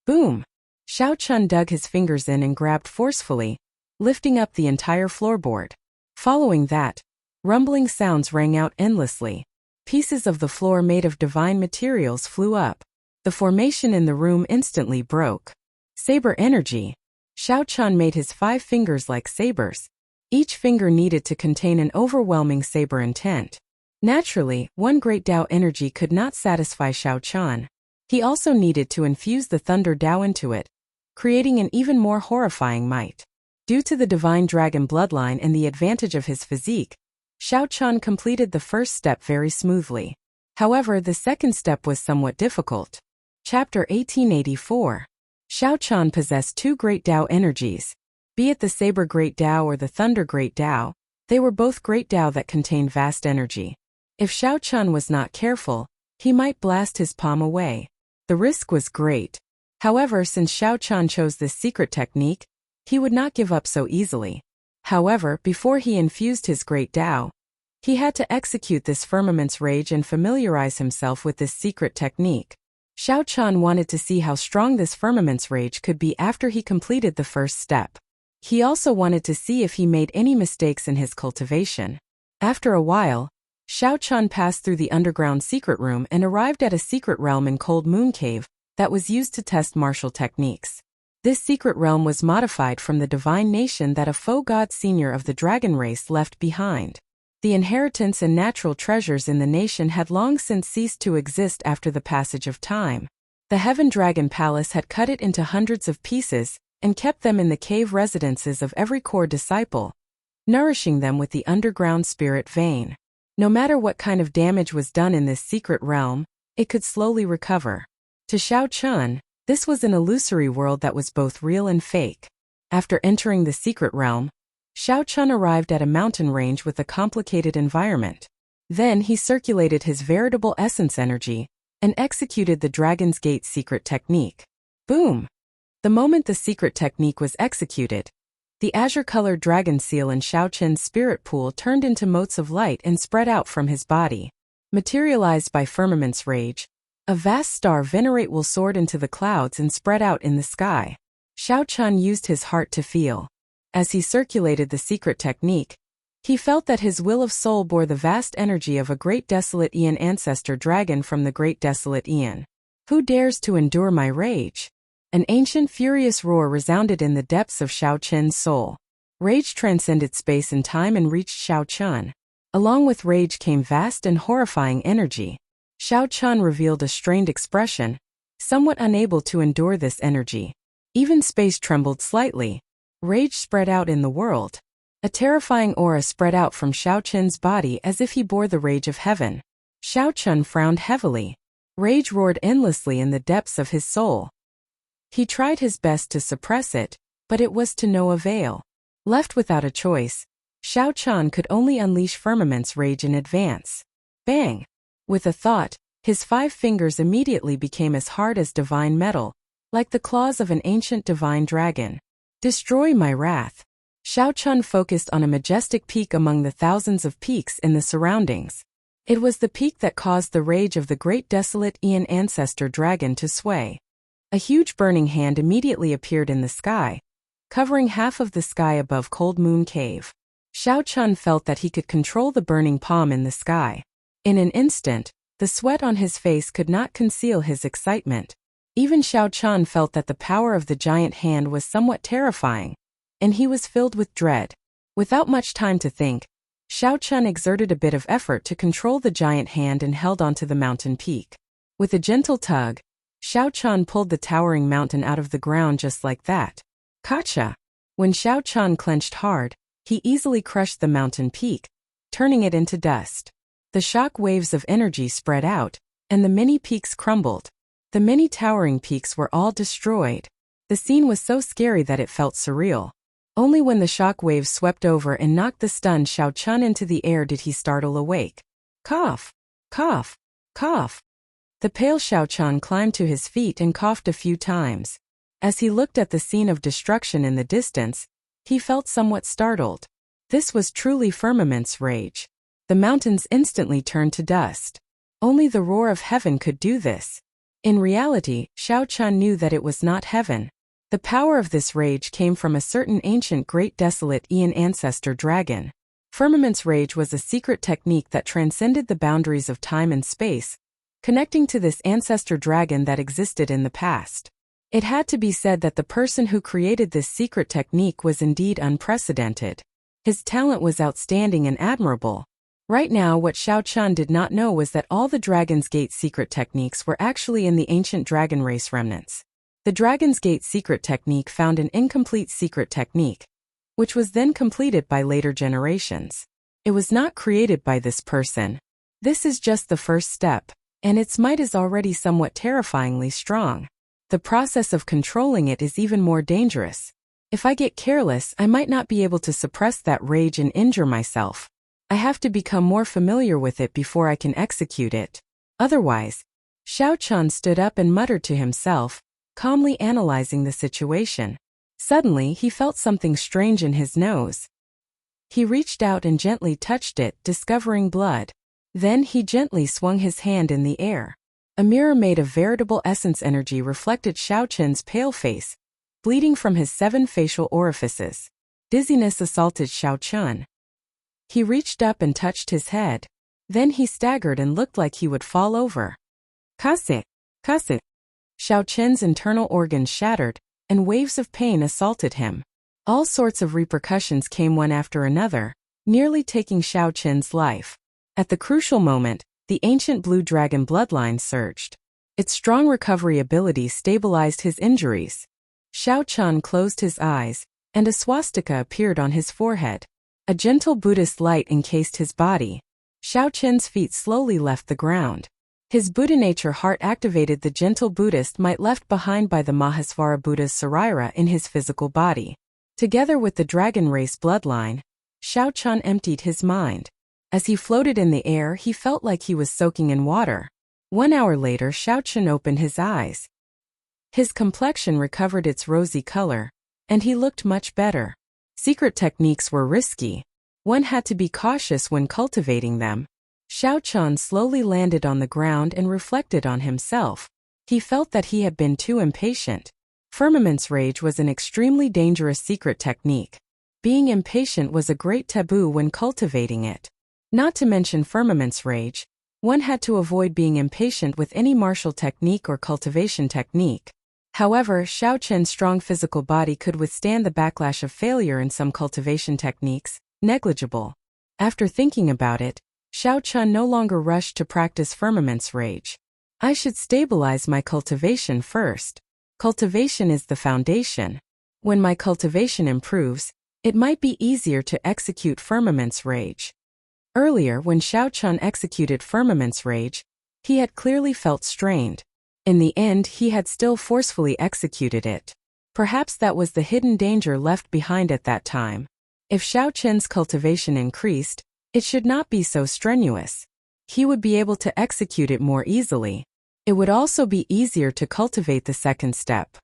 Boom! Xiaoqian dug his fingers in and grabbed forcefully, lifting up the entire floorboard. Following that, rumbling sounds rang out endlessly. Pieces of the floor made of divine materials flew up. The formation in the room instantly broke. Saber energy. Xiaoqian made his 5 fingers like sabers. Each finger needed to contain an overwhelming saber intent. Naturally, one great Tao energy could not satisfy Xiaoqian. He also needed to infuse the Thunder Tao into it, creating an even more horrifying might. Due to the divine dragon bloodline and the advantage of his physique, Xiaoqian completed the first step very smoothly. However, the second step was somewhat difficult. Chapter 1884. Xiaoqian possessed 2 great Tao energies. Be it the Saber Great Tao or the Thunder Great Tao, they were both great Tao that contained vast energy. If Xiaoqian was not careful, he might blast his palm away. The risk was great. However, since Xiaoqian chose this secret technique, he would not give up so easily. However, before he infused his great Tao, he had to execute this Firmament's Rage and familiarize himself with this secret technique. Xiaoqian wanted to see how strong this Firmament's Rage could be after he completed the first step. He also wanted to see if he made any mistakes in his cultivation. After a while, Xiao Chun passed through the underground secret room and arrived at a secret realm in Cold Moon Cave that was used to test martial techniques. This secret realm was modified from the divine nation that a faux god senior of the dragon race left behind. The inheritance and natural treasures in the nation had long since ceased to exist after the passage of time. The Heaven Dragon Palace had cut it into hundreds of pieces and kept them in the cave residences of every core disciple, nourishing them with the underground spirit vein. No matter what kind of damage was done in this secret realm, it could slowly recover. To Xiao Chun, this was an illusory world that was both real and fake. After entering the secret realm, Xiao Chun arrived at a mountain range with a complicated environment. Then he circulated his veritable essence energy and executed the Dragon's Gate secret technique. Boom! The moment the secret technique was executed, the azure-colored dragon seal in Xiao Chun's spirit pool turned into motes of light and spread out from his body. Materialized by Firmament's rage, a vast star venerate will soared into the clouds and spread out in the sky. Xiao Chun used his heart to feel. As he circulated the secret technique, he felt that his will of soul bore the vast energy of a great desolate Aeon ancestor dragon from the great desolate Aeon. Who dares to endure my rage? An ancient furious roar resounded in the depths of Xiao Chun's soul. Rage transcended space and time and reached Xiao Chun. Along with rage came vast and horrifying energy. Xiao Chun revealed a strained expression, somewhat unable to endure this energy. Even space trembled slightly. Rage spread out in the world. A terrifying aura spread out from Xiao Chun's body as if he bore the rage of heaven. Xiao Chun frowned heavily. Rage roared endlessly in the depths of his soul. He tried his best to suppress it, but it was to no avail. Left without a choice, Xiao Chun could only unleash Firmament's rage in advance. Bang! With a thought, his 5 fingers immediately became as hard as divine metal, like the claws of an ancient divine dragon. Destroy my wrath. Xiao Chun focused on a majestic peak among the thousands of peaks in the surroundings. It was the peak that caused the rage of the great desolate Aeon ancestor dragon to sway. A huge burning hand immediately appeared in the sky, covering half of the sky above Cold Moon Cave. Xiao Chun felt that he could control the burning palm in the sky. In an instant, the sweat on his face could not conceal his excitement. Even Xiao Chun felt that the power of the giant hand was somewhat terrifying, and he was filled with dread. Without much time to think, Xiao Chun exerted a bit of effort to control the giant hand and held onto the mountain peak. With a gentle tug, Xiao Chun pulled the towering mountain out of the ground just like that. Gotcha! When Xiao Chun clenched hard, he easily crushed the mountain peak, turning it into dust. The shock waves of energy spread out, and the many peaks crumbled. The many towering peaks were all destroyed. The scene was so scary that it felt surreal. Only when the shock waves swept over and knocked the stunned Xiao Chun into the air did he startle awake. Cough! Cough! Cough! The pale Xiao Chun climbed to his feet and coughed a few times. As he looked at the scene of destruction in the distance, he felt somewhat startled. This was truly Firmament's rage. The mountains instantly turned to dust. Only the roar of heaven could do this. In reality, Xiao Chun knew that it was not heaven. The power of this rage came from a certain ancient great desolate Aeon ancestor dragon. Firmament's rage was a secret technique that transcended the boundaries of time and space, connecting to this ancestor dragon that existed in the past. It had to be said that the person who created this secret technique was indeed unprecedented. His talent was outstanding and admirable. Right now, what Xiao Chun did not know was that all the Dragon's Gate secret techniques were actually in the ancient dragon race remnants. The Dragon's Gate secret technique found an incomplete secret technique, which was then completed by later generations. It was not created by this person. This is just the first step, and its might is already somewhat terrifyingly strong. The process of controlling it is even more dangerous. If I get careless, I might not be able to suppress that rage and injure myself. I have to become more familiar with it before I can execute it. Otherwise, Xiao Chun stood up and muttered to himself, calmly analyzing the situation. Suddenly, he felt something strange in his nose. He reached out and gently touched it, discovering blood. Then he gently swung his hand in the air. A mirror made of veritable essence energy reflected Xiao Chun's pale face, bleeding from his 7 facial orifices. Dizziness assaulted Xiao Chun. He reached up and touched his head. Then he staggered and looked like he would fall over. Kase! Kase! Xiao Chen's internal organs shattered, and waves of pain assaulted him. All sorts of repercussions came one after another, nearly taking Xiao Chen's life. At the crucial moment, the ancient blue dragon bloodline surged. Its strong recovery ability stabilized his injuries. Xiao Chen closed his eyes, and a swastika appeared on his forehead. A gentle Buddhist light encased his body. Xiao Chen's feet slowly left the ground. His Buddha nature heart activated the gentle Buddhist might left behind by the Mahasvara Buddha's Sarira in his physical body. Together with the dragon race bloodline, Xiao Chen emptied his mind. As he floated in the air, he felt like he was soaking in water. 1 hour later, Xiao Chen opened his eyes. His complexion recovered its rosy color, and he looked much better. Secret techniques were risky. One had to be cautious when cultivating them. Xiao Chen slowly landed on the ground and reflected on himself. He felt that he had been too impatient. Firmament's rage was an extremely dangerous secret technique. Being impatient was a great taboo when cultivating it. Not to mention Firmament's rage, one had to avoid being impatient with any martial technique or cultivation technique. However, Xiao Chen's strong physical body could withstand the backlash of failure in some cultivation techniques, negligible. After thinking about it, Xiao Chen no longer rushed to practice Firmament's rage. I should stabilize my cultivation first. Cultivation is the foundation. When my cultivation improves, it might be easier to execute Firmament's rage. Earlier, when Xiao Chen executed Firmament's rage, he had clearly felt strained. In the end, he had still forcefully executed it. Perhaps that was the hidden danger left behind at that time. If Xiao Chen's cultivation increased, it should not be so strenuous. He would be able to execute it more easily. It would also be easier to cultivate the second step.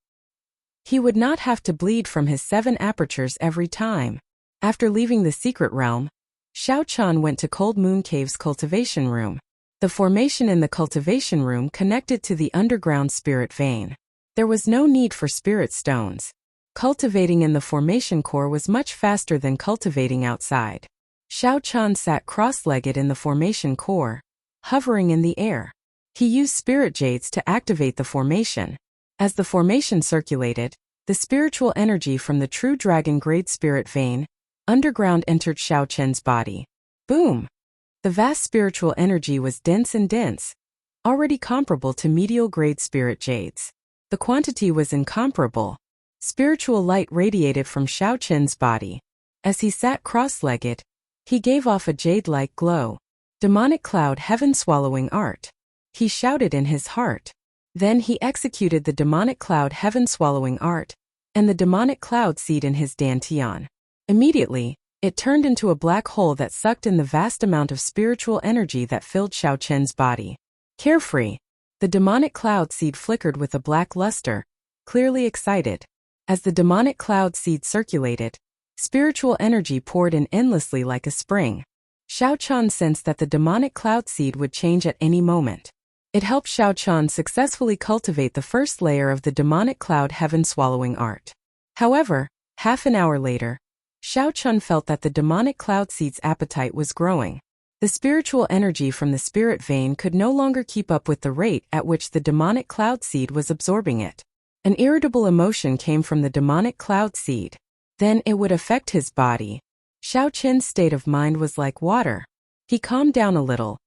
He would not have to bleed from his 7 apertures every time. After leaving the secret realm, Xiao Chen went to Cold Moon Cave's cultivation room. The formation in the cultivation room connected to the underground spirit vein. There was no need for spirit stones. Cultivating in the formation core was much faster than cultivating outside. Xiao Chen sat cross-legged in the formation core, hovering in the air. He used spirit jades to activate the formation. As the formation circulated, the spiritual energy from the true dragon grade spirit vein, underground entered Xiao Chen's body. Boom! The vast spiritual energy was dense and dense, already comparable to medial grade spirit jades. The quantity was incomparable. Spiritual light radiated from Xiao Chen's body. As he sat cross-legged, he gave off a jade-like glow. Demonic cloud heaven-swallowing art. He shouted in his heart. Then he executed the demonic cloud heaven-swallowing art, and the demonic cloud seed in his dantian. Immediately, it turned into a black hole that sucked in the vast amount of spiritual energy that filled Xiao Chen's body. Carefree, the demonic cloud seed flickered with a black luster, clearly excited. As the demonic cloud seed circulated, spiritual energy poured in endlessly like a spring. Xiao Chen sensed that the demonic cloud seed would change at any moment. It helped Xiao Chen successfully cultivate the first layer of the demonic cloud heaven-swallowing art. However, half an hour later, Xiao Chen felt that the demonic cloud seed's appetite was growing. The spiritual energy from the spirit vein could no longer keep up with the rate at which the demonic cloud seed was absorbing it. An irritable emotion came from the demonic cloud seed. Then it would affect his body. Xiao Chen's state of mind was like water. He calmed down a little,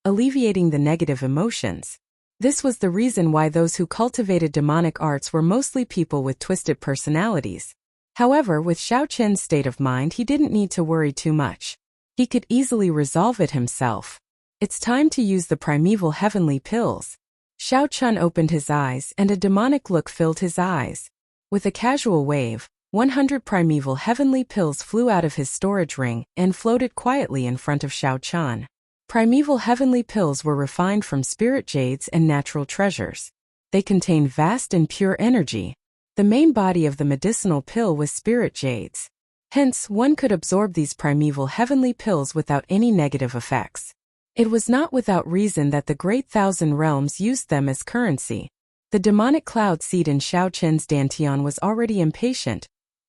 alleviating the negative emotions. This was the reason why those who cultivated demonic arts were mostly people with twisted personalities. However, with Xiao Chen's state of mind, he didn't need to worry too much. He could easily resolve it himself. It's time to use the primeval heavenly pills. Xiao Chen opened his eyes and a demonic look filled his eyes. With a casual wave, 100 primeval heavenly pills flew out of his storage ring and floated quietly in front of Xiao Chen. Primeval heavenly pills were refined from spirit jades and natural treasures. They contained vast and pure energy. The main body of the medicinal pill was spirit jades. Hence, one could absorb these primeval heavenly pills without any negative effects. It was not without reason that the great thousand realms used them as currency. The demonic cloud seed in Xiao Chen's dantian was already impatient,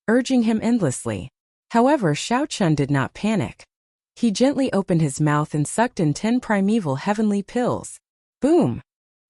urging him endlessly. However, Xiao Chun did not panic. He gently opened his mouth and sucked in 10 primeval heavenly pills. Boom!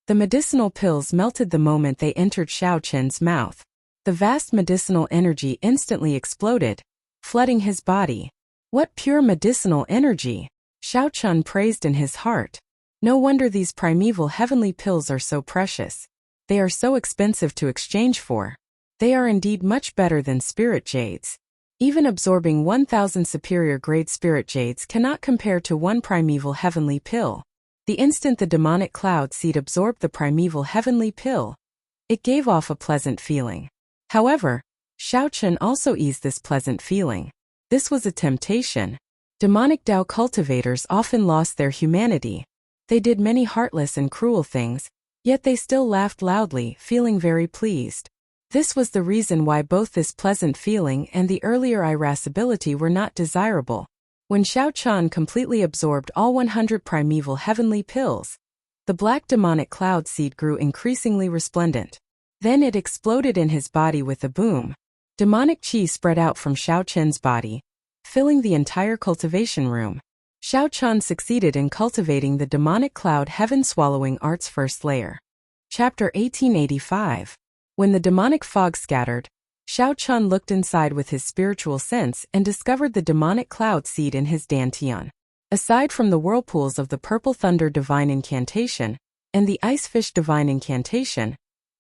The medicinal pills melted the moment they entered Xiao Chun's mouth. The vast medicinal energy instantly exploded, flooding his body. What pure medicinal energy! Xiao Chun praised in his heart. No wonder these primeval heavenly pills are so precious. They are so expensive to exchange for. They are indeed much better than spirit jades. Even absorbing 1,000 superior grade spirit jades cannot compare to one primeval heavenly pill. The instant the demonic cloud seed absorbed the primeval heavenly pill, it gave off a pleasant feeling. However, Xiao Chun also eased this pleasant feeling. This was a temptation. Demonic Tao cultivators often lost their humanity. They did many heartless and cruel things, yet they still laughed loudly, feeling very pleased. This was the reason why both this pleasant feeling and the earlier irascibility were not desirable. When Xiao Chun completely absorbed all 100 primeval heavenly pills, the black demonic cloud seed grew increasingly resplendent. Then it exploded in his body with a boom. Demonic chi spread out from Xiao Chun's body, filling the entire cultivation room. Xiao Chun succeeded in cultivating the demonic cloud heaven-swallowing art's first layer. Chapter 1885. When the demonic fog scattered, Xiao Chun looked inside with his spiritual sense and discovered the demonic cloud seed in his dantian. Aside from the whirlpools of the purple thunder divine incantation and the ice fish divine incantation,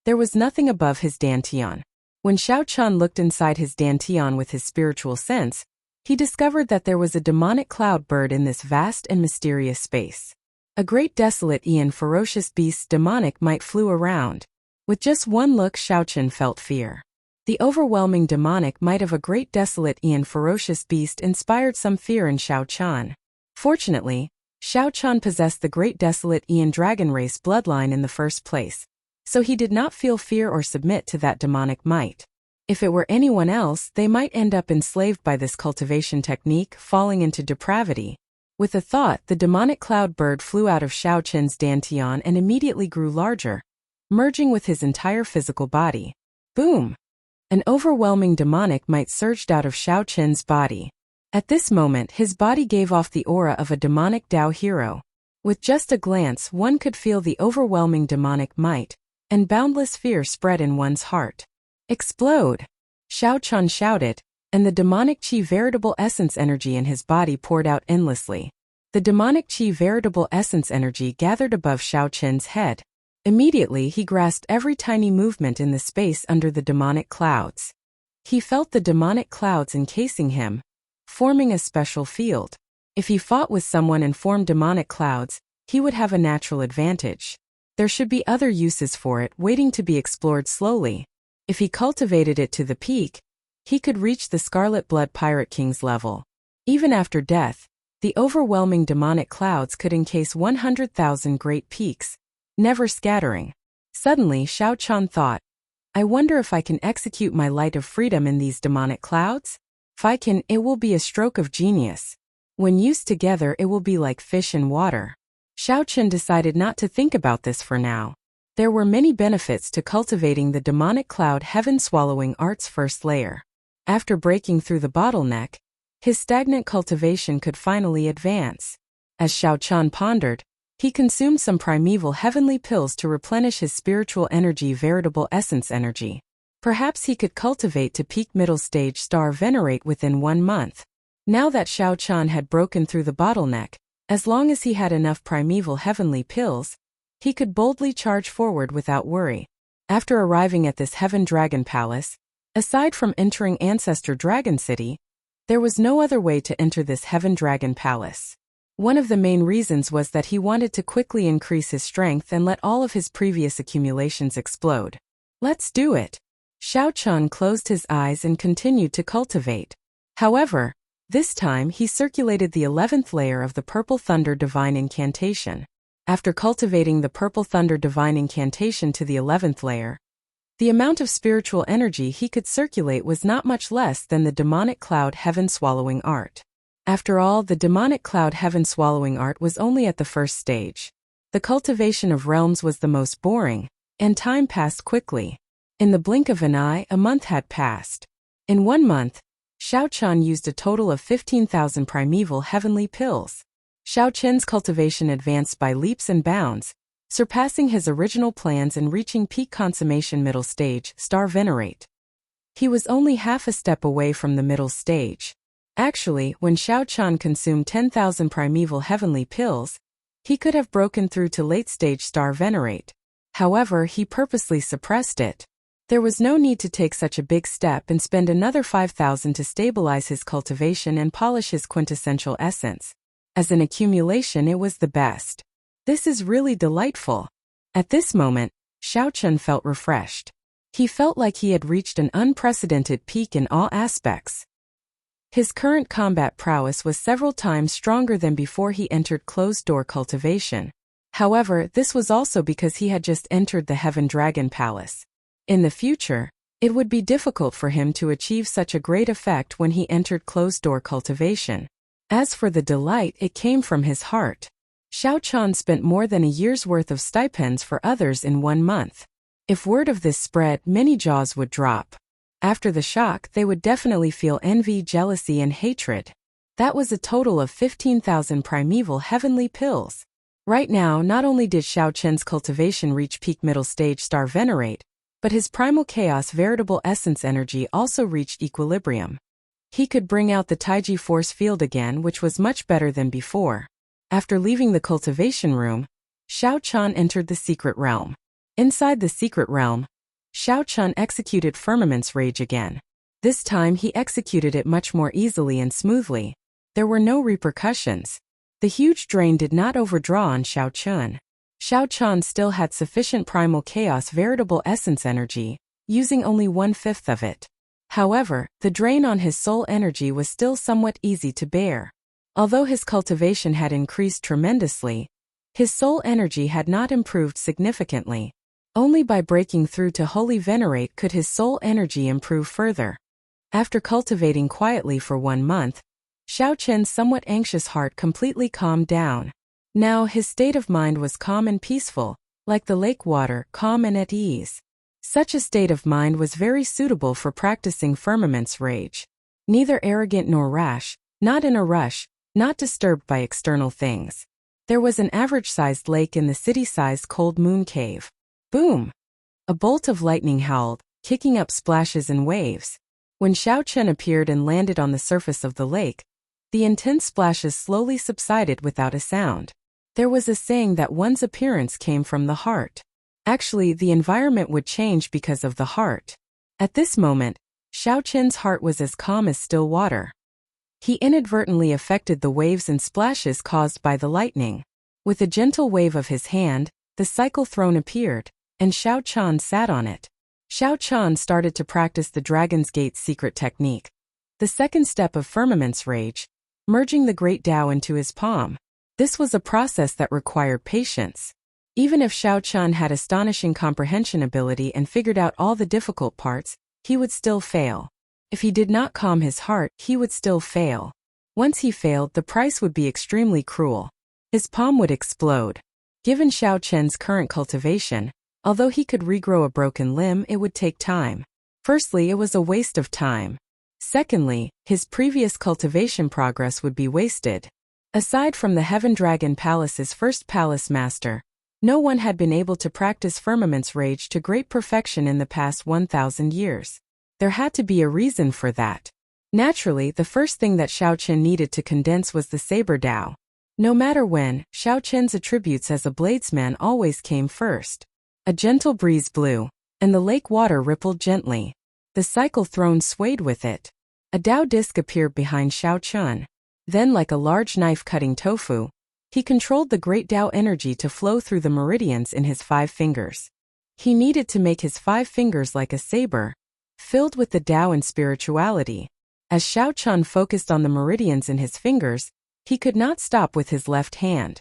there was nothing above his dantian. When Xiao Chun looked inside his dantian with his spiritual sense, he discovered that there was a demonic cloud bird in this vast and mysterious space. A great desolate and ferocious beast demonic might flew around. With just one look, Xiao Chun felt fear. The overwhelming demonic might of a great desolate and ferocious beast inspired some fear in Xiao Chun. Fortunately, Xiao Chun possessed the great desolate and dragon race bloodline in the first place, so he did not feel fear or submit to that demonic might. If it were anyone else, they might end up enslaved by this cultivation technique, falling into depravity. With a thought, the demonic cloud bird flew out of Xiao Chun's dantian and immediately grew larger, merging with his entire physical body. Boom! An overwhelming demonic might surged out of Xiao Chun's body. At this moment, his body gave off the aura of a demonic Tao hero. With just a glance, one could feel the overwhelming demonic might, and boundless fear spread in one's heart. Explode! Xiao Chun shouted, and the demonic chi veritable essence energy in his body poured out endlessly. The demonic chi veritable essence energy gathered above Xiao Chun's head. Immediately he grasped every tiny movement in the space under the demonic clouds. He felt the demonic clouds encasing him, forming a special field. If he fought with someone and formed demonic clouds, he would have a natural advantage. There should be other uses for it waiting to be explored slowly. If he cultivated it to the peak, he could reach the Scarlet Blood Pirate King's level. Even after death, the overwhelming demonic clouds could encase 100,000 great peaks, never scattering. Suddenly, Xiao Chun thought, I wonder if I can execute my light of freedom in these demonic clouds? If I can, it will be a stroke of genius. When used together, it will be like fish in water. Xiao Chun decided not to think about this for now. There were many benefits to cultivating the demonic cloud heaven-swallowing art's first layer. After breaking through the bottleneck, his stagnant cultivation could finally advance. As Xiao Chun pondered, he consumed some primeval heavenly pills to replenish his spiritual energy, veritable essence energy. Perhaps he could cultivate to peak middle stage star venerate within 1 month. Now that Xiao Chun had broken through the bottleneck, as long as he had enough primeval heavenly pills, he could boldly charge forward without worry. After arriving at this Heaven Dragon Palace, aside from entering Ancestor Dragon City, there was no other way to enter this Heaven Dragon Palace. One of the main reasons was that he wanted to quickly increase his strength and let all of his previous accumulations explode. Let's do it! Xiao Chun closed his eyes and continued to cultivate. However, this time he circulated the 11th layer of the Purple Thunder Divine Incantation. After cultivating the Purple Thunder Divine Incantation to the 11th layer, the amount of spiritual energy he could circulate was not much less than the demonic cloud heaven-swallowing art. After all, the demonic cloud heaven-swallowing art was only at the first stage. The cultivation of realms was the most boring, and time passed quickly. In the blink of an eye, a month had passed. In 1 month, Xiao Qian used a total of 15,000 primeval heavenly pills. Xiao Qian's cultivation advanced by leaps and bounds, surpassing his original plans and reaching peak consummation middle stage, star venerate. He was only half a step away from the middle stage. Actually, when Xiao Qian consumed 10,000 primeval heavenly pills, he could have broken through to late-stage star venerate. However, he purposely suppressed it. There was no need to take such a big step and spend another 5,000 to stabilize his cultivation and polish his quintessential essence. As an accumulation, it was the best. This is really delightful. At this moment, Xiao Qian felt refreshed. He felt like he had reached an unprecedented peak in all aspects. His current combat prowess was several times stronger than before he entered closed-door cultivation. However, this was also because he had just entered the Heaven Dragon Palace. In the future, it would be difficult for him to achieve such a great effect when he entered closed-door cultivation. As for the delight, it came from his heart. Xiao Qian spent more than a year's worth of stipends for others in 1 month. If word of this spread, many jaws would drop. After the shock, they would definitely feel envy, jealousy, and hatred. That was a total of 15,000 primeval heavenly pills. Right now, not only did Xiao Qian's cultivation reach peak middle stage star venerate, but his primal chaos veritable essence energy also reached equilibrium. He could bring out the Taiji force field again, which was much better than before. After leaving the cultivation room, Xiao Qian entered the secret realm. Inside the secret realm, Xiao Qian executed Firmament's Rage again. This time he executed it much more easily and smoothly. There were no repercussions. The huge drain did not overdraw on Xiao Qian. Xiao Qian still had sufficient primal chaos veritable essence energy, using only 1/5 of it. However, the drain on his soul energy was still somewhat easy to bear. Although his cultivation had increased tremendously, his soul energy had not improved significantly. Only by breaking through to Holy Venerate could his soul energy improve further. After cultivating quietly for 1 month, Xiao Qian's somewhat anxious heart completely calmed down. Now his state of mind was calm and peaceful, like the lake water, calm and at ease. Such a state of mind was very suitable for practicing Firmament's Rage. Neither arrogant nor rash, not in a rush, not disturbed by external things. There was an average-sized lake in the city-sized cold moon cave. Boom! A bolt of lightning howled, kicking up splashes and waves. When Xiao Qian appeared and landed on the surface of the lake, the intense splashes slowly subsided without a sound. There was a saying that one's appearance came from the heart. Actually, the environment would change because of the heart. At this moment, Xiao Qian's heart was as calm as still water. He inadvertently affected the waves and splashes caused by the lightning. With a gentle wave of his hand, the cycle throne appeared, and Xiao Qian sat on it. Xiao Qian started to practice the Dragon's Gate secret technique. The second step of Firmament's Rage, merging the Great Tao into his palm. This was a process that required patience. Even if Xiao Qian had astonishing comprehension ability and figured out all the difficult parts, he would still fail. If he did not calm his heart, he would still fail. Once he failed, the price would be extremely cruel. His palm would explode. Given Xiao Qian's current cultivation, although he could regrow a broken limb, it would take time. Firstly, it was a waste of time. Secondly, his previous cultivation progress would be wasted. Aside from the Heaven Dragon Palace's first palace master, no one had been able to practice Firmament's Rage to great perfection in the past 1,000 years. There had to be a reason for that. Naturally, the first thing that Xiao Qian needed to condense was the Saber Tao. No matter when, Xiao Qian's attributes as a bladesman always came first. A gentle breeze blew, and the lake water rippled gently. The cycle throne swayed with it. A Tao disc appeared behind Xiao Qian. Then, like a large knife cutting tofu, he controlled the great Tao energy to flow through the meridians in his 5 fingers. He needed to make his 5 fingers like a saber, filled with the Tao and spirituality. As Xiao Qian focused on the meridians in his fingers, he could not stop with his left hand.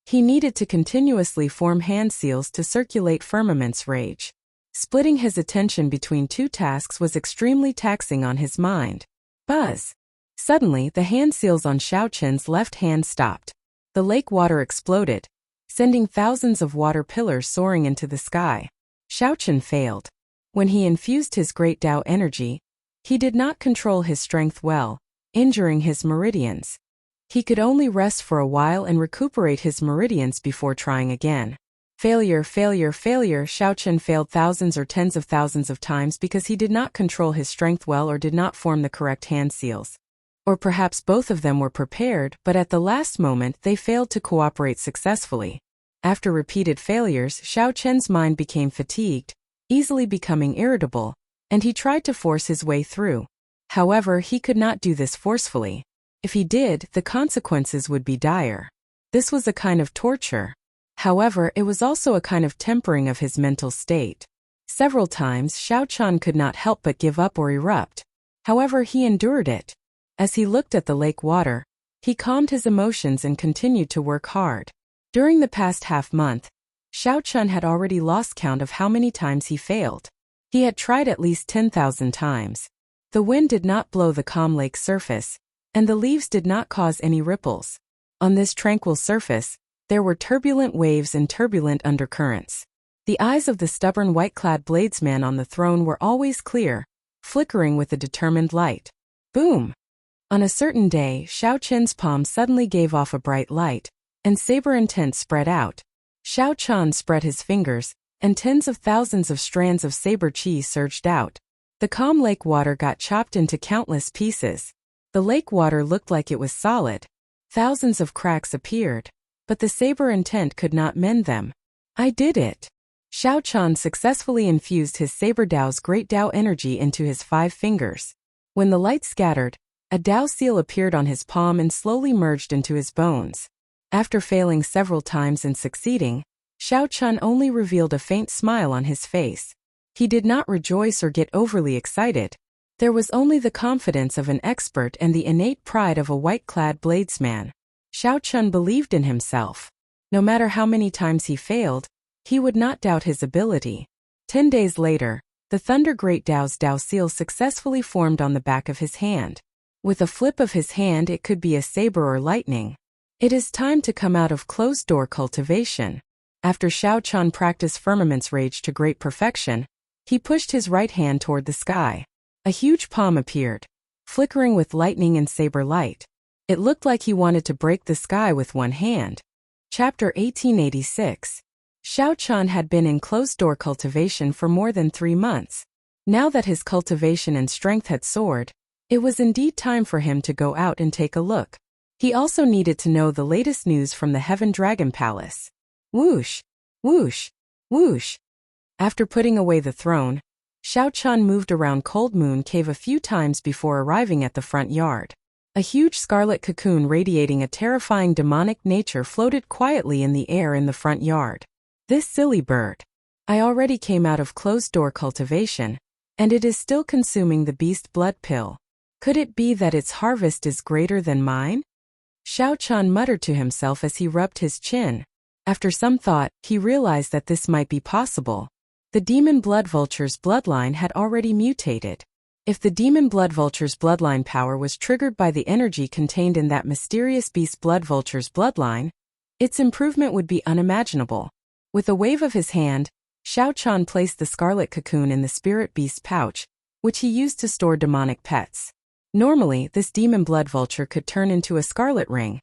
He needed to continuously form hand seals to circulate Firmament's Rage. Splitting his attention between 2 tasks was extremely taxing on his mind. Buzz! Suddenly, the hand seals on Xiao Qian's left hand stopped. The lake water exploded, sending thousands of water pillars soaring into the sky. Xiao Qian failed. When he infused his great Tao energy, He did not control his strength well, injuring his meridians. He could only rest for a while and recuperate his meridians before trying again. Failure, failure, failure. Xiao Chen failed thousands or tens of thousands of times because he did not control his strength well or did not form the correct hand seals. Or perhaps both of them were prepared, but at the last moment they failed to cooperate successfully. After repeated failures, Xiao Chen's mind became fatigued, easily becoming irritable, and he tried to force his way through. However, he could not do this forcefully. If he did, the consequences would be dire. This was a kind of torture. However, it was also a kind of tempering of his mental state. Several times, Xiao Chen could not help but give up or erupt. However, he endured it. As he looked at the lake water, he calmed his emotions and continued to work hard. During the past half-month, Xiao Chen had already lost count of how many times he failed. He had tried at least 10,000 times. The wind did not blow the calm lake surface, and the leaves did not cause any ripples. On this tranquil surface, there were turbulent waves and turbulent undercurrents. The eyes of the stubborn white-clad bladesman on the throne were always clear, flickering with a determined light. Boom! On a certain day, Xiao Chen's palm suddenly gave off a bright light, and saber intent spread out. Xiao Chen spread his fingers, and tens of thousands of strands of saber chi surged out. The calm lake water got chopped into countless pieces. The lake water looked like it was solid. Thousands of cracks appeared, but the saber intent could not mend them. I did it. Xiao Chen successfully infused his saber Dao's great Dao energy into his 5 fingers. When the light scattered, a Dao seal appeared on his palm and slowly merged into his bones. After failing several times and succeeding, Xiao Chen only revealed a faint smile on his face. He did not rejoice or get overly excited. There was only the confidence of an expert and the innate pride of a white-clad bladesman. Xiao Chen believed in himself. No matter how many times he failed, he would not doubt his ability. 10 days later, the Thunder Great Dao's Dao seal successfully formed on the back of his hand. With a flip of his hand, it could be a saber or lightning. It is time to come out of closed-door cultivation. After Xiao Chen practiced Firmament's Rage to great perfection, he pushed his right hand toward the sky. A huge palm appeared, flickering with lightning and saber light. It looked like he wanted to break the sky with one hand. Chapter 1886. Xiao Chen had been in closed-door cultivation for more than 3 months. Now that his cultivation and strength had soared, it was indeed time for him to go out and take a look. He also needed to know the latest news from the Heaven Dragon Palace. Whoosh! Whoosh! Whoosh! After putting away the throne, Xiao Chen moved around Cold Moon Cave a few times before arriving at the front yard. A huge scarlet cocoon radiating a terrifying demonic nature floated quietly in the air in the front yard. This silly bird. I already came out of closed-door cultivation, and it is still consuming the beast blood pill. Could it be that its harvest is greater than mine? Xiao Chen muttered to himself as he rubbed his chin. After some thought, he realized that this might be possible. The demon blood vulture's bloodline had already mutated. If the demon blood vulture's bloodline power was triggered by the energy contained in that mysterious beast blood vulture's bloodline, its improvement would be unimaginable. With a wave of his hand, Xiao Chen placed the scarlet cocoon in the spirit beast pouch, which he used to store demonic pets. Normally, this demon blood vulture could turn into a scarlet ring,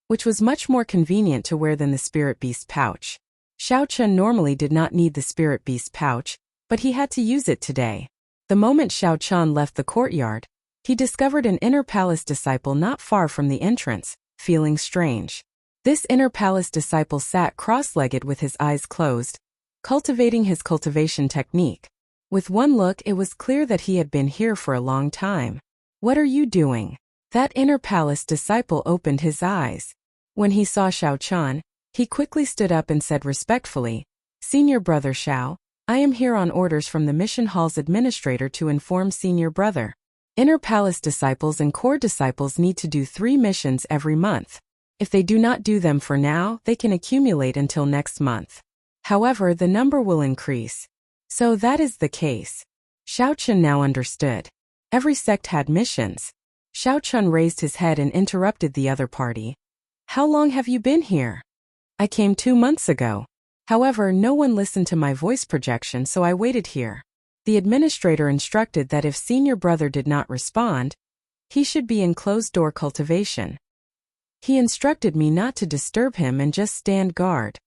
which was much more convenient to wear than the spirit beast pouch. Xiao Chen normally did not need the spirit beast pouch, but he had to use it today. The moment Xiao Chen left the courtyard, he discovered an inner palace disciple not far from the entrance, feeling strange. This inner palace disciple sat cross-legged with his eyes closed, cultivating his cultivation technique. With one look, it was clear that he had been here for a long time. What are you doing? That inner palace disciple opened his eyes. When he saw Xiao Chen, he quickly stood up and said respectfully, "Senior Brother Xiao, I am here on orders from the mission hall's administrator to inform Senior Brother. Inner palace disciples and core disciples need to do 3 missions every month. If they do not do them for now, they can accumulate until next month. However, the number will increase." So that is the case. Xiao Chen now understood. Every sect had missions. Xiao Chen raised his head and interrupted the other party. "How long have you been here?" "I came 2 months ago. However, no one listened to my voice projection, so I waited here." The administrator instructed that if senior brother did not respond, he should be in closed-door cultivation. He instructed me not to disturb him and just stand guard.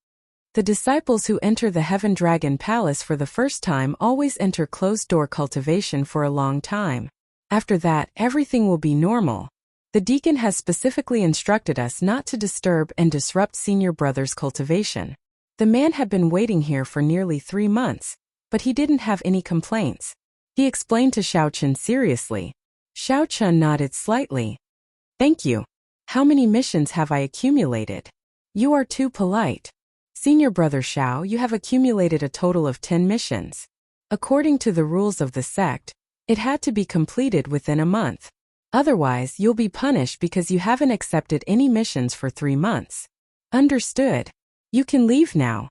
The disciples who enter the Heaven Dragon Palace for the first time always enter closed-door cultivation for a long time. After that, everything will be normal. The deacon has specifically instructed us not to disturb and disrupt senior brother's cultivation. The man had been waiting here for nearly 3 months, but he didn't have any complaints. He explained to Xiao Chun seriously. Xiao Chun nodded slightly. Thank you. How many missions have I accumulated? You are too polite. Senior brother Xiao, you have accumulated a total of 10 missions. According to the rules of the sect, it had to be completed within a month. Otherwise, you'll be punished because you haven't accepted any missions for 3 months. Understood. You can leave now.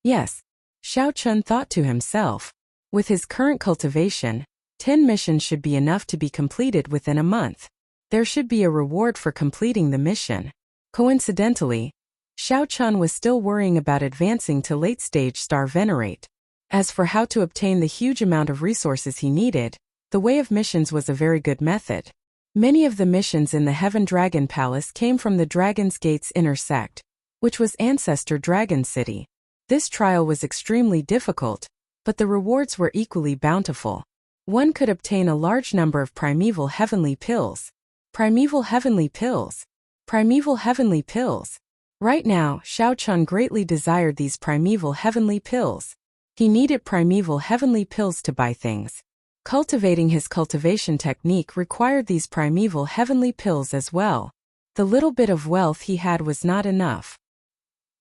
Yes. Xiao Chun thought to himself. With his current cultivation, 10 missions should be enough to be completed within a month. There should be a reward for completing the mission. Coincidentally, Xiao Chun was still worrying about advancing to late-stage star venerate. As for how to obtain the huge amount of resources he needed, the way of missions was a very good method. Many of the missions in the Heaven Dragon Palace came from the Dragon's Gate's inner sect, which was Ancestor Dragon City. This trial was extremely difficult, but the rewards were equally bountiful. One could obtain a large number of primeval heavenly pills. Primeval heavenly pills. Primeval heavenly pills. Right now, Xiao Chun greatly desired these primeval heavenly pills. He needed primeval heavenly pills to buy things. Cultivating his cultivation technique required these primeval heavenly pills as well. The little bit of wealth he had was not enough.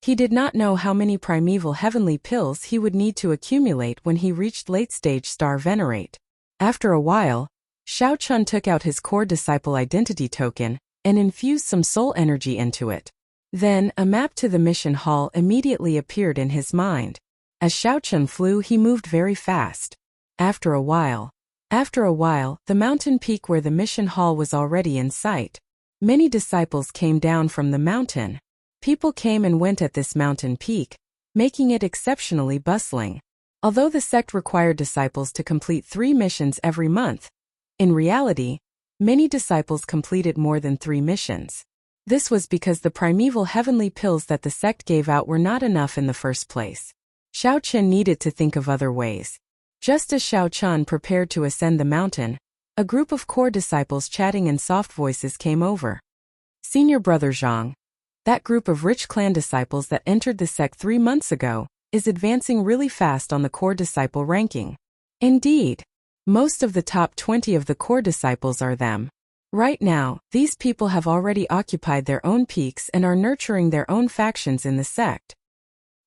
He did not know how many primeval heavenly pills he would need to accumulate when he reached late-stage star venerate. After a while, Xiao Chun took out his core disciple identity token and infused some soul energy into it. Then, a map to the mission hall immediately appeared in his mind. As Xiao Chun flew, he moved very fast. After a while, the mountain peak where the mission hall was already in sight. Many disciples came down from the mountain. People came and went at this mountain peak, making it exceptionally bustling. Although the sect required disciples to complete 3 missions every month, in reality, many disciples completed more than 3 missions. This was because the primeval heavenly pills that the sect gave out were not enough in the first place. Xiao Chun needed to think of other ways. Just as Xiao Chun prepared to ascend the mountain, a group of core disciples chatting in soft voices came over. Senior brother Zhang, that group of rich clan disciples that entered the sect 3 months ago, is advancing really fast on the core disciple ranking. Indeed, most of the top 20 of the core disciples are them. Right now, these people have already occupied their own peaks and are nurturing their own factions in the sect.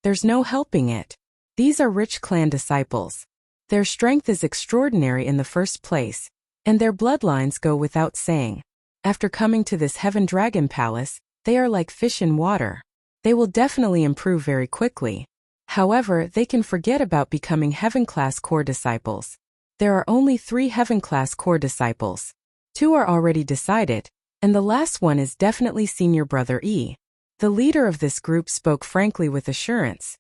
There's no helping it. These are rich clan disciples. Their strength is extraordinary in the first place, and their bloodlines go without saying. After coming to this Heaven Dragon Palace, they are like fish in water. They will definitely improve very quickly. However, they can forget about becoming Heaven-class core disciples. There are only 3 Heaven-class core disciples. 2 are already decided, and the last one is definitely Senior Brother E. The leader of this group spoke frankly with assurance.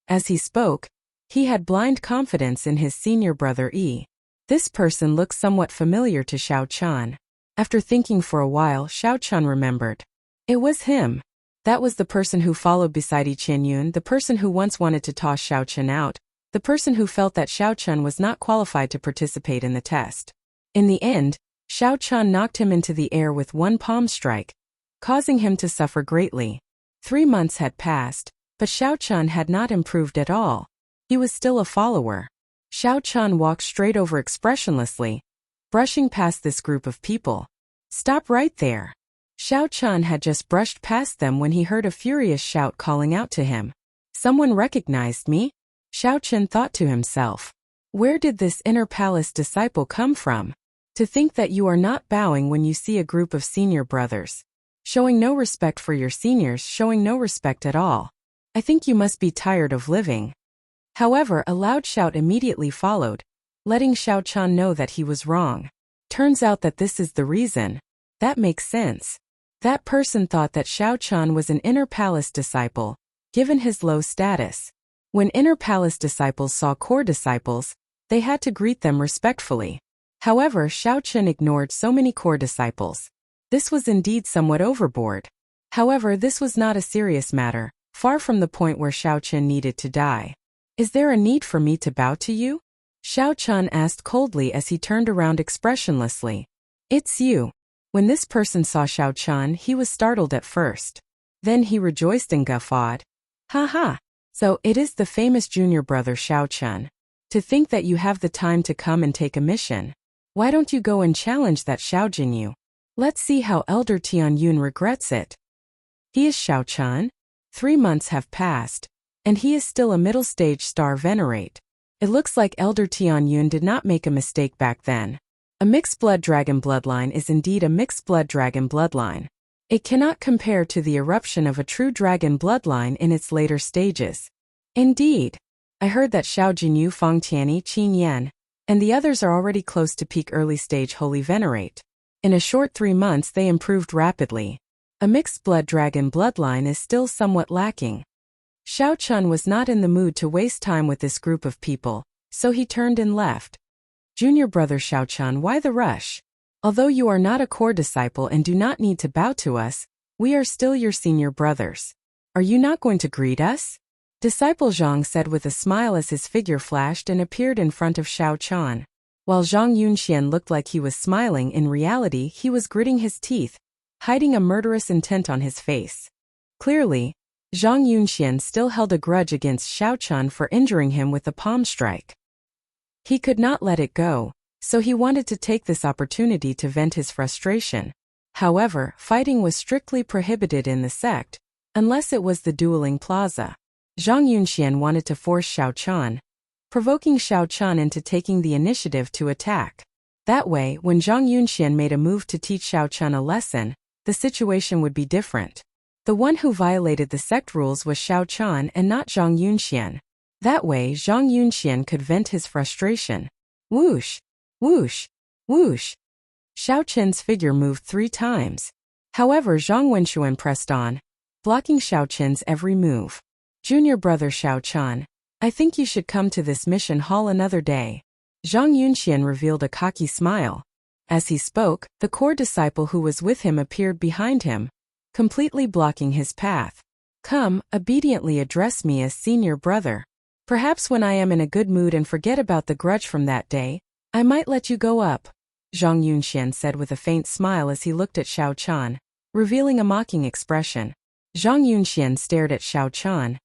As he spoke, he had blind confidence in his Senior Brother E. This person looked somewhat familiar to Xiao Chun. After thinking for a while, Xiao Chun remembered. It was him. That was the person who followed beside Qianyun, the person who once wanted to toss Xiao Chun out, the person who felt that Xiao Chun was not qualified to participate in the test. In the end, Xiao Chun knocked him into the air with one palm strike, causing him to suffer greatly. 3 months had passed, but Xiao Chun had not improved at all. He was still a follower. Xiao Chun walked straight over expressionlessly, brushing past this group of people. Stop right there. Xiao Chun had just brushed past them when he heard a furious shout calling out to him. Someone recognized me? Xiao Chun thought to himself. Where did this inner palace disciple come from? To think that you are not bowing when you see a group of senior brothers. Showing no respect for your seniors, showing no respect at all. I think you must be tired of living. However, a loud shout immediately followed, letting Xiao Chun know that he was wrong. Turns out that this is the reason. That makes sense. That person thought that Xiao Chun was an inner palace disciple, given his low status. When inner palace disciples saw core disciples, They had to greet them respectfully. However, Xiao Chen ignored so many core disciples. This was indeed somewhat overboard. However, this was not a serious matter, far from the point where Xiao Chen needed to die. Is there a need for me to bow to you? Xiao Chen asked coldly as he turned around expressionlessly. It's you. When this person saw Xiao Chen, he was startled at first. Then he rejoiced and guffawed. Ha ha! So it is the famous junior brother Xiao Chen. To think that you have the time to come and take a mission. Why don't you go and challenge that Xiao Jinyu? Let's see how Elder Tianyun regrets it. He is Xiao Chen? 3 months have passed, and he is still a middle-stage star venerate. It looks like Elder Tianyun did not make a mistake back then. A mixed-blood dragon bloodline is indeed a mixed-blood dragon bloodline. It cannot compare to the eruption of a true dragon bloodline in its later stages. Indeed. I heard that Xiao Jinyu, Feng Tianyi, Qin Yan, and the others are already close to peak early-stage holy venerate. In a short 3 months they improved rapidly. A mixed-blood dragon bloodline is still somewhat lacking. Xiao Chen was not in the mood to waste time with this group of people, so he turned and left. Junior brother Xiao Chen, why the rush? Although you are not a core disciple and do not need to bow to us, we are still your senior brothers. Are you not going to greet us? Disciple Zhang said with a smile as his figure flashed and appeared in front of Xiao Chen. While Zhang Yunxian looked like he was smiling, in reality he was gritting his teeth, hiding a murderous intent on his face. Clearly, Zhang Yunxian still held a grudge against Xiao Chen for injuring him with a palm strike. He could not let it go, so he wanted to take this opportunity to vent his frustration. However, fighting was strictly prohibited in the sect, unless it was the dueling plaza. Zhang Yunxian wanted to force Xiao Chen, provoking Xiao Chen into taking the initiative to attack. That way, when Zhang Yunxian made a move to teach Xiao Chen a lesson, the situation would be different. The one who violated the sect rules was Xiao Chen and not Zhang Yunxian. That way, Zhang Yunxian could vent his frustration. Whoosh! Whoosh! Whoosh! Xiao Chen's figure moved 3 times. However, Zhang Wenxuan pressed on, blocking Xiao Chen's every move. Junior brother Xiao Chen, I think you should come to this mission hall another day. Zhang Yunxian revealed a cocky smile. As he spoke, the core disciple who was with him appeared behind him, completely blocking his path. Come, obediently address me as senior brother. Perhaps when I am in a good mood and forget about the grudge from that day, I might let you go up, Zhang Yunxian said with a faint smile as he looked at Xiao Chen, revealing a mocking expression. Zhang Yunxian stared at Xiao Chen,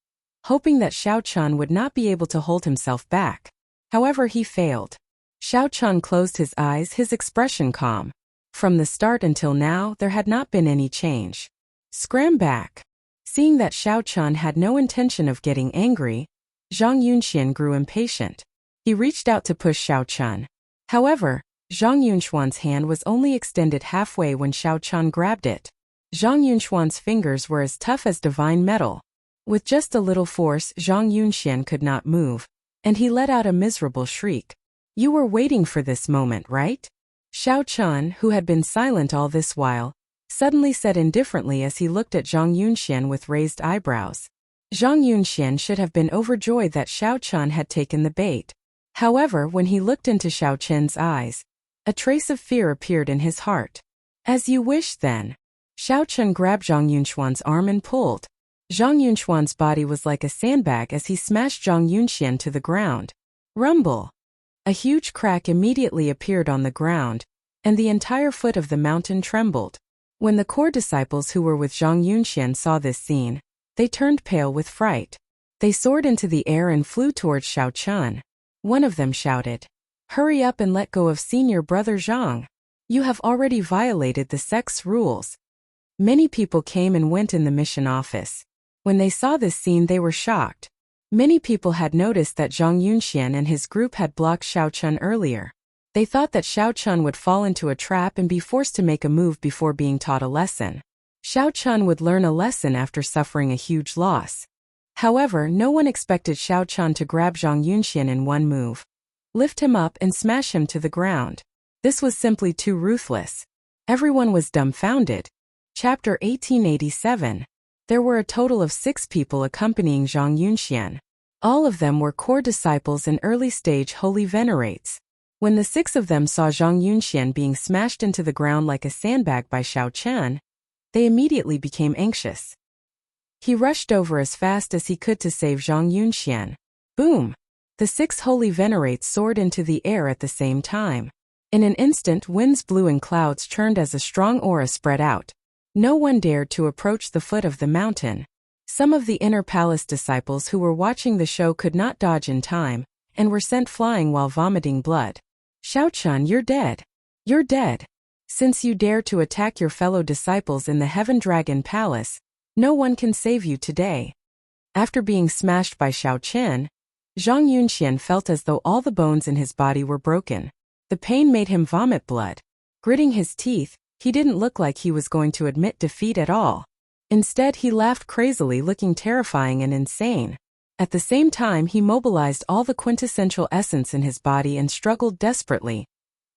hoping that Xiao Chen would not be able to hold himself back. However, he failed. Xiao Chen closed his eyes, his expression calm. From the start until now, there had not been any change. Scram back. Seeing that Xiao Chen had no intention of getting angry, Zhang Yunxian grew impatient. He reached out to push Xiao Chen. However, Zhang Yunxuan's hand was only extended halfway when Xiao Chen grabbed it. Zhang Yunxuan's fingers were as tough as divine metal. With just a little force, Zhang Yunxian could not move, and he let out a miserable shriek. You were waiting for this moment, right? Xiao Chen, who had been silent all this while, suddenly said indifferently as he looked at Zhang Yunxian with raised eyebrows. Zhang Yunxian should have been overjoyed that Xiao Chen had taken the bait. However, when he looked into Xiao Chen's eyes, a trace of fear appeared in his heart. As you wish then. Xiao Chen grabbed Zhang Yunxuan's arm and pulled. Zhang Yunxuan's body was like a sandbag as he smashed Zhang Yunxian to the ground. Rumble! A huge crack immediately appeared on the ground, and the entire foot of the mountain trembled. When the core disciples who were with Zhang Yunxian saw this scene, they turned pale with fright. They soared into the air and flew towards Xiao Chen. One of them shouted, "Hurry up and let go of senior brother Zhang. You have already violated the sect's rules." Many people came and went in the mission office. When they saw this scene, they were shocked. Many people had noticed that Zhang Yunxian and his group had blocked Xiao Chen earlier. They thought that Xiao Chen would fall into a trap and be forced to make a move before being taught a lesson. Xiao Chen would learn a lesson after suffering a huge loss. However, no one expected Xiao Chen to grab Zhang Yunxian in one move, lift him up and smash him to the ground. This was simply too ruthless. Everyone was dumbfounded. Chapter 1887. There were a total of 6 people accompanying Zhang Yunxian. All of them were core disciples and early-stage holy venerates. When the 6 of them saw Zhang Yunxian being smashed into the ground like a sandbag by Xiao Chen, they immediately became anxious. He rushed over as fast as he could to save Zhang Yunxian. Boom! The 6 holy venerates soared into the air at the same time. In an instant, winds blew and clouds churned as a strong aura spread out. No one dared to approach the foot of the mountain. Some of the inner palace disciples who were watching the show could not dodge in time, and were sent flying while vomiting blood. Xiaochun, you're dead. You're dead. Since you dare to attack your fellow disciples in the Heaven Dragon Palace, no one can save you today. After being smashed by Xiao Chen, Zhang Yunxian felt as though all the bones in his body were broken. The pain made him vomit blood. Gritting his teeth, he didn't look like he was going to admit defeat at all. Instead, he laughed crazily, looking terrifying and insane. At the same time, he mobilized all the quintessential essence in his body and struggled desperately,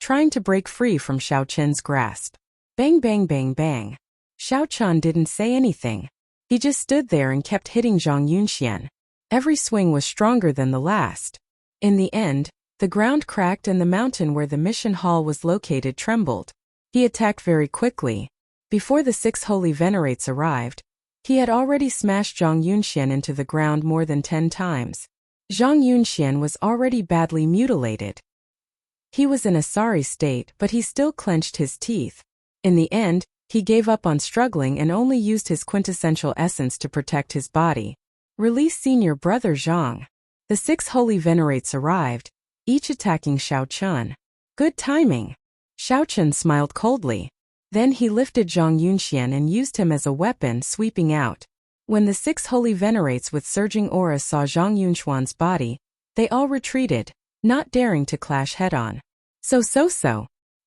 trying to break free from Xiao Chen's grasp. Bang bang bang bang. Xiao Chen didn't say anything. He just stood there and kept hitting Zhang Yunxian. Every swing was stronger than the last. In the end, the ground cracked and the mountain where the mission hall was located trembled. He attacked very quickly. Before the 6 holy venerates arrived, he had already smashed Zhang Yunxian into the ground more than 10 times. Zhang Yunxian was already badly mutilated. He was in a sorry state, but he still clenched his teeth. In the end, he gave up on struggling and only used his quintessential essence to protect his body. Release senior brother Zhang. The 6 holy venerates arrived, each attacking Xiao Chen. Good timing. Xiao Chen smiled coldly. Then he lifted Zhang Yunxian and used him as a weapon, sweeping out. When the 6 holy venerates with surging auras saw Zhang Yunxian's body, they all retreated, not daring to clash head-on. So.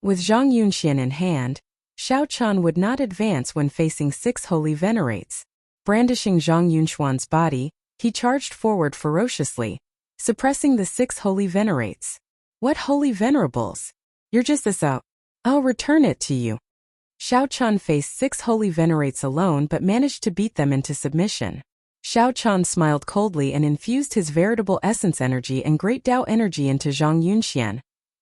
With Zhang Yunxian in hand, Xiao Chen would not advance when facing 6 holy venerates. Brandishing Zhang Yunxian's body, he charged forward ferociously, suppressing the 6 holy venerates. What holy venerables? You're just a so. I'll return it to you. Xiao Chen faced 6 holy venerates alone but managed to beat them into submission. Xiao Chen smiled coldly and infused his veritable essence energy and great Tao energy into Zhang Yunxian,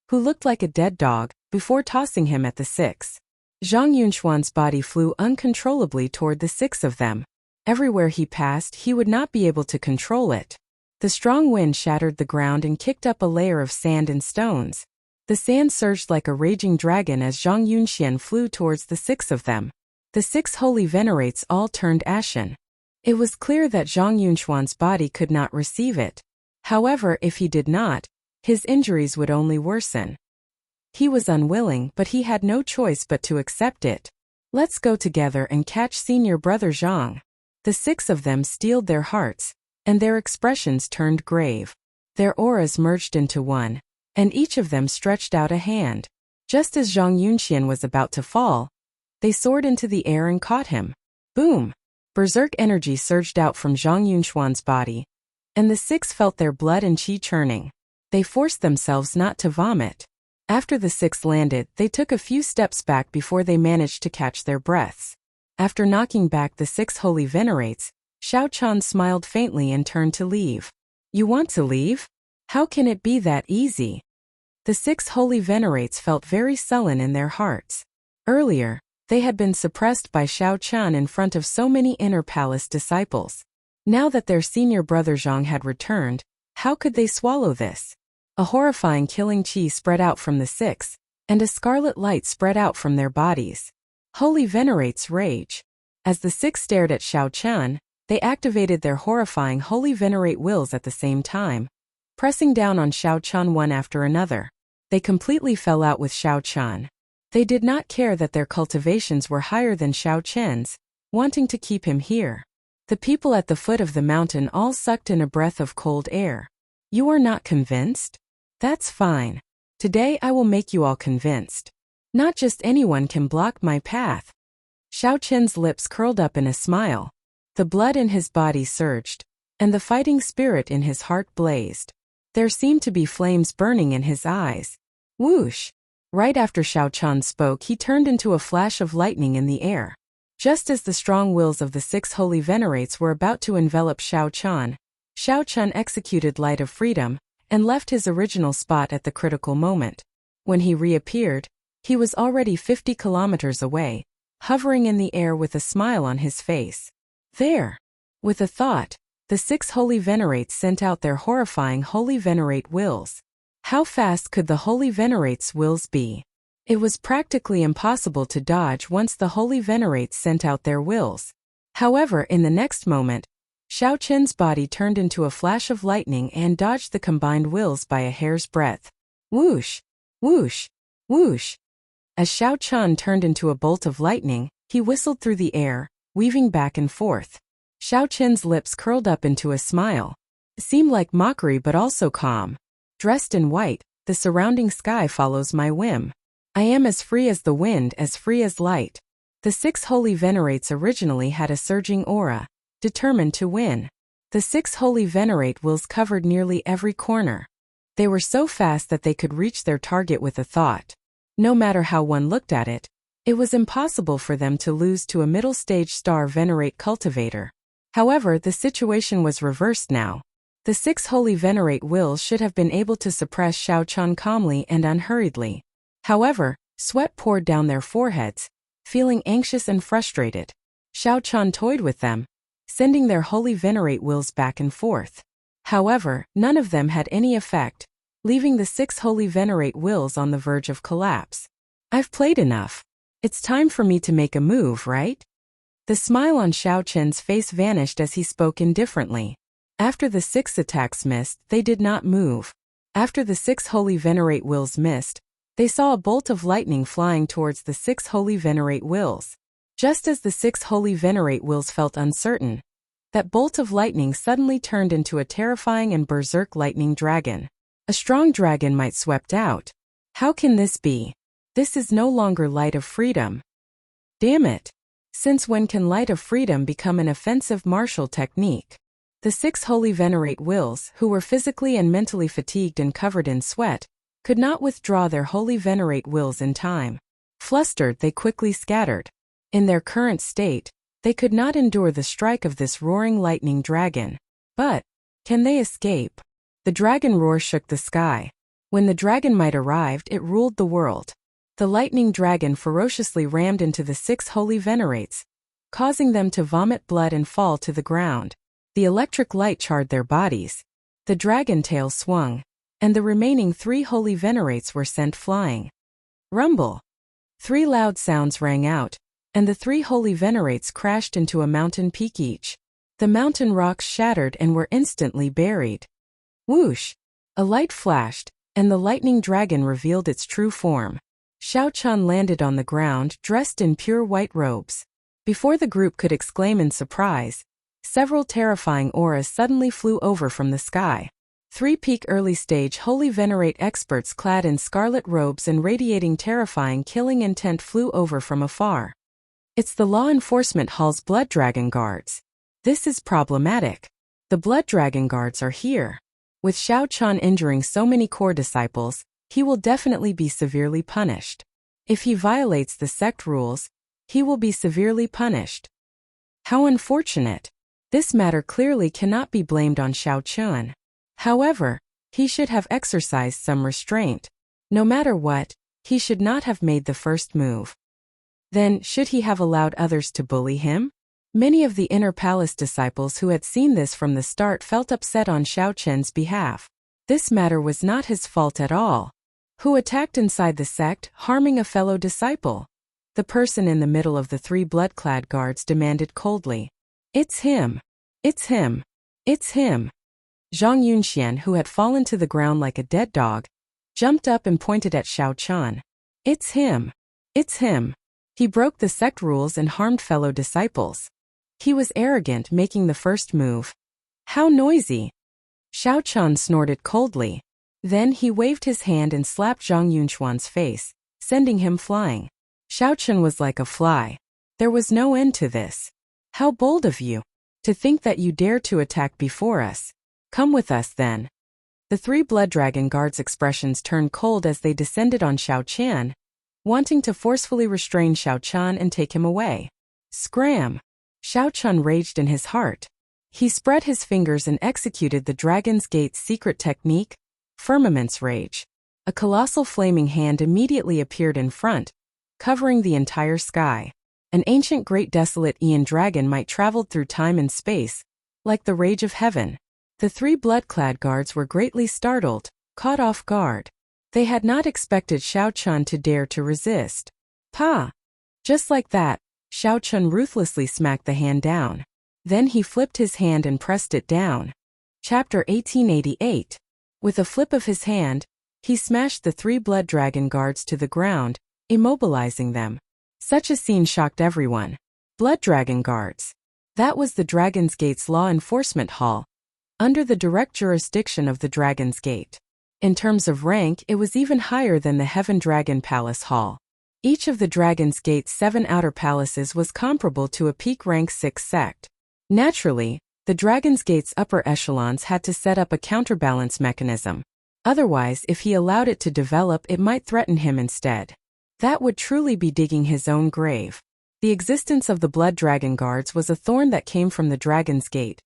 who looked like a dead dog, before tossing him at the 6. Zhang Yunxian's body flew uncontrollably toward the 6 of them. Everywhere he passed, he would not be able to control it. The strong wind shattered the ground and kicked up a layer of sand and stones. The sand surged like a raging dragon as Zhang Yunxian flew towards the 6 of them. The 6 holy venerates all turned ashen. It was clear that Zhang Yunxian's body could not receive it. However, if he did not, his injuries would only worsen. He was unwilling, but he had no choice but to accept it. Let's go together and catch senior brother Zhang. The 6 of them steeled their hearts, and their expressions turned grave. Their auras merged into one, and each of them stretched out a hand. Just as Zhang Yunxian was about to fall, they soared into the air and caught him. Boom! Berserk energy surged out from Zhang Yunxian's body, and the 6 felt their blood and qi churning. They forced themselves not to vomit. After the 6 landed, they took a few steps back before they managed to catch their breaths. After knocking back the 6 holy venerates, Xiao Chen smiled faintly and turned to leave. You want to leave? How can it be that easy? The 6 holy venerates felt very sullen in their hearts. Earlier, they had been suppressed by Xiao Chen in front of so many inner palace disciples. Now that their senior brother Zhang had returned, how could they swallow this? A horrifying killing qi spread out from the 6, and a scarlet light spread out from their bodies. Holy venerates rage. As the 6 stared at Xiao Chen, they activated their horrifying holy venerate wills at the same time, pressing down on Xiao Chen one after another. They completely fell out with Xiao Chen. They did not care that their cultivations were higher than Xiao Chen's, wanting to keep him here. The people at the foot of the mountain all sucked in a breath of cold air. You are not convinced? That's fine. Today I will make you all convinced. Not just anyone can block my path. Xiao Chen's lips curled up in a smile. The blood in his body surged, and the fighting spirit in his heart blazed. There seemed to be flames burning in his eyes. Whoosh! Right after Xiao Chen spoke, he turned into a flash of lightning in the air. Just as the strong wills of the 6 holy venerates were about to envelop Xiao Chen, Xiao Chun executed Light of Freedom and left his original spot at the critical moment. When he reappeared, he was already 50 kilometers away, hovering in the air with a smile on his face. There! With a thought, the 6 Holy Venerates sent out their horrifying Holy Venerate wills. How fast could the Holy Venerates' wills be? It was practically impossible to dodge once the Holy Venerates sent out their wills. However, in the next moment, Xiao Chun's body turned into a flash of lightning and dodged the combined wills by a hair's breadth. Whoosh! Whoosh! Whoosh! As Xiao Chun turned into a bolt of lightning, he whistled through the air, weaving back and forth. Xiao Chun's lips curled up into a smile. It seemed like mockery but also calm. Dressed in white, the surrounding sky follows my whim. I am as free as the wind, as free as light. The 6 Holy Venerates originally had a surging aura, determined to win. The 6 Holy Venerate wills covered nearly every corner. They were so fast that they could reach their target with a thought. No matter how one looked at it, it was impossible for them to lose to a middle-stage star Venerate Cultivator. However, the situation was reversed now. The 6 Holy Venerate wills should have been able to suppress Xiao Chun calmly and unhurriedly. However, sweat poured down their foreheads, feeling anxious and frustrated. Xiao Chun toyed with them, sending their Holy Venerate wills back and forth. However, none of them had any effect, leaving the 6 Holy Venerate wills on the verge of collapse. I've played enough. It's time for me to make a move, right? The smile on Xiao Chun's face vanished as he spoke indifferently. After the 6 attacks missed, they did not move. After the 6 Holy Venerate wills missed, they saw a bolt of lightning flying towards the 6 Holy Venerate wills. Just as the 6 Holy Venerate wills felt uncertain, that bolt of lightning suddenly turned into a terrifying and berserk lightning dragon. A strong dragon might swept out. How can this be? This is no longer Light of Freedom. Damn it! Since when can Light of Freedom become an offensive martial technique? The 6 Holy Venerate wills, who were physically and mentally fatigued and covered in sweat, could not withdraw their Holy Venerate wills in time. Flustered, they quickly scattered. In their current state, they could not endure the strike of this roaring lightning dragon. But, can they escape? The dragon roar shook the sky. When the dragon might arrived, it ruled the world. The lightning dragon ferociously rammed into the 6 Holy Venerates, causing them to vomit blood and fall to the ground. The electric light charred their bodies. The dragon tail swung, and the remaining 3 Holy Venerates were sent flying. Rumble! 3 loud sounds rang out, and the 3 Holy Venerates crashed into a mountain peak each. The mountain rocks shattered and were instantly buried. Whoosh! A light flashed, and the lightning dragon revealed its true form. Xiao Chun landed on the ground, dressed in pure white robes. Before the group could exclaim in surprise, several terrifying auras suddenly flew over from the sky. 3 peak early-stage Holy Venerate experts clad in scarlet robes and radiating terrifying killing intent flew over from afar. It's the Law Enforcement Hall's Blood Dragon Guards. This is problematic. The Blood Dragon Guards are here. With Xiao Chun injuring so many core disciples, he will definitely be severely punished. If he violates the sect rules, he will be severely punished. How unfortunate. This matter clearly cannot be blamed on Xiao Chun. However, he should have exercised some restraint. No matter what, he should not have made the first move. Then, should he have allowed others to bully him? Many of the Inner Palace disciples who had seen this from the start felt upset on Xiao Chun's behalf. This matter was not his fault at all. Who attacked inside the sect, harming a fellow disciple? The person in the middle of the 3 blood-clad guards demanded coldly. It's him. It's him. It's him. Zhang Yunxian, who had fallen to the ground like a dead dog, jumped up and pointed at Xiao Chun. It's him. It's him. He broke the sect rules and harmed fellow disciples. He was arrogant, making the first move. How noisy! Xiao Chun snorted coldly. Then he waved his hand and slapped Zhang Yunxian's face, sending him flying. Xiao Chun was like a fly. There was no end to this. How bold of you! To think that you dare to attack before us. Come with us then. The 3 Blood Dragon Guards' expressions turned cold as they descended on Xiao Chun, wanting to forcefully restrain Xiao Chun and take him away. Scram! Xiao Chun raged in his heart. He spread his fingers and executed the Dragon's Gate's secret technique, Firmament's Rage. A colossal flaming hand immediately appeared in front, covering the entire sky. An ancient great desolate Aeon dragon might travel through time and space, like the rage of heaven. The 3 blood-clad guards were greatly startled, caught off guard. They had not expected Xiao Chun to dare to resist. Pa! Just like that, Xiao Chun ruthlessly smacked the hand down. Then he flipped his hand and pressed it down. Chapter 1888. With a flip of his hand, he smashed the 3 blood dragon guards to the ground, immobilizing them. Such a scene shocked everyone. Blood dragon guards. That was the Dragon's Gate's law enforcement hall, under the direct jurisdiction of the Dragon's Gate. In terms of rank, it was even higher than the Heaven Dragon Palace Hall. Each of the Dragon's Gate's 7 outer palaces was comparable to a peak rank 6 sect. Naturally, the Dragon's Gate's upper echelons had to set up a counterbalance mechanism. Otherwise, if he allowed it to develop, it might threaten him instead. That would truly be digging his own grave. The existence of the Blood Dragon Guards was a thorn that came from the Dragon's Gate,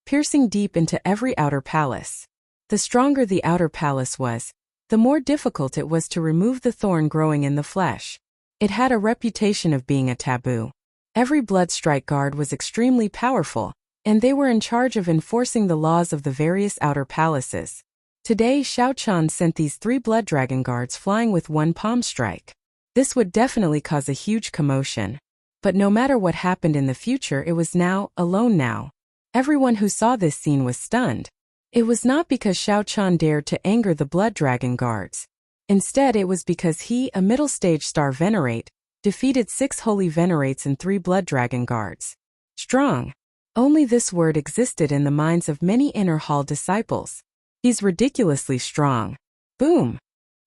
piercing deep into every outer palace. The stronger the outer palace was, the more difficult it was to remove the thorn growing in the flesh. It had a reputation of being a taboo. Every Blood Strike Guard was extremely powerful, and they were in charge of enforcing the laws of the various outer palaces. Today, Xiao Chun sent these 3 Blood Dragon Guards flying with 1 palm strike. This would definitely cause a huge commotion. But no matter what happened in the future, it was now, alone now. Everyone who saw this scene was stunned. It was not because Xiao Chun dared to anger the Blood Dragon Guards. Instead, it was because he, a middle-stage star Venerate, defeated 6 holy Venerates and 3 Blood Dragon Guards. Strong. Only this word existed in the minds of many Inner Hall disciples. He's ridiculously strong. Boom!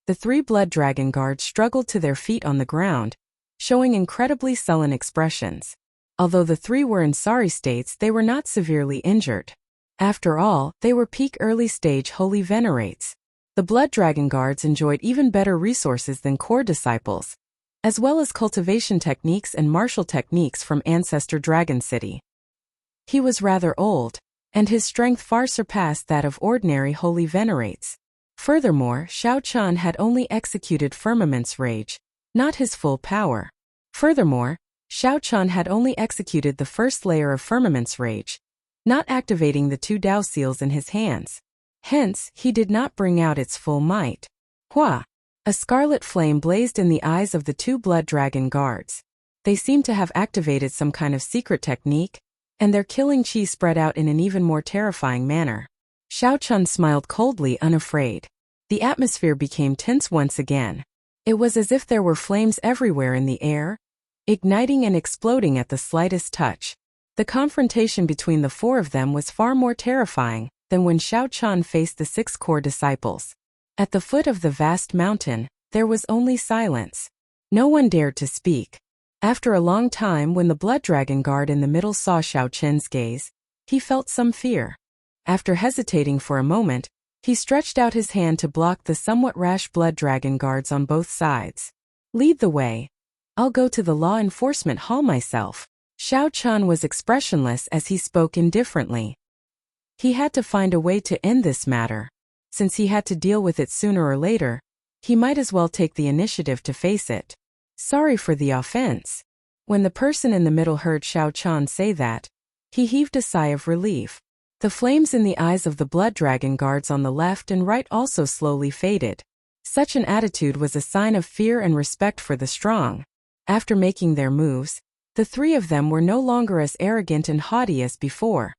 The 3 Blood Dragon Guards struggled to their feet on the ground, showing incredibly sullen expressions. Although the 3 were in sorry states, they were not severely injured. After all, they were peak early-stage holy Venerates. The Blood Dragon Guards enjoyed even better resources than core disciples, as well as cultivation techniques and martial techniques from Ancestor Dragon City. He was rather old, and his strength far surpassed that of ordinary holy Venerates. Furthermore, Xiao Chun had only executed Firmament's Rage, not his full power. Furthermore, Xiao Chun had only executed the first layer of Firmament's Rage, not activating the 2 Dao Seals in his hands. Hence, he did not bring out its full might. Hua! A scarlet flame blazed in the eyes of the 2 Blood Dragon Guards. They seemed to have activated some kind of secret technique, and their killing chi spread out in an even more terrifying manner. Xiao Chun smiled coldly, unafraid. The atmosphere became tense once again. It was as if there were flames everywhere in the air, igniting and exploding at the slightest touch. The confrontation between the 4 of them was far more terrifying than when Xiao Chun faced the 6 core disciples. At the foot of the vast mountain, there was only silence. No one dared to speak. After a long time, when the Blood Dragon Guard in the middle saw Xiao Chen's gaze, he felt some fear. After hesitating for a moment, he stretched out his hand to block the somewhat rash Blood Dragon Guards on both sides. Lead the way. I'll go to the law enforcement hall myself. Xiao Chun was expressionless as he spoke indifferently. He had to find a way to end this matter. Since he had to deal with it sooner or later, he might as well take the initiative to face it. Sorry for the offense. When the person in the middle heard Xiao Chun say that, he heaved a sigh of relief. The flames in the eyes of the Blood Dragon Guards on the left and right also slowly faded. Such an attitude was a sign of fear and respect for the strong. After making their moves, the 3 of them were no longer as arrogant and haughty as before.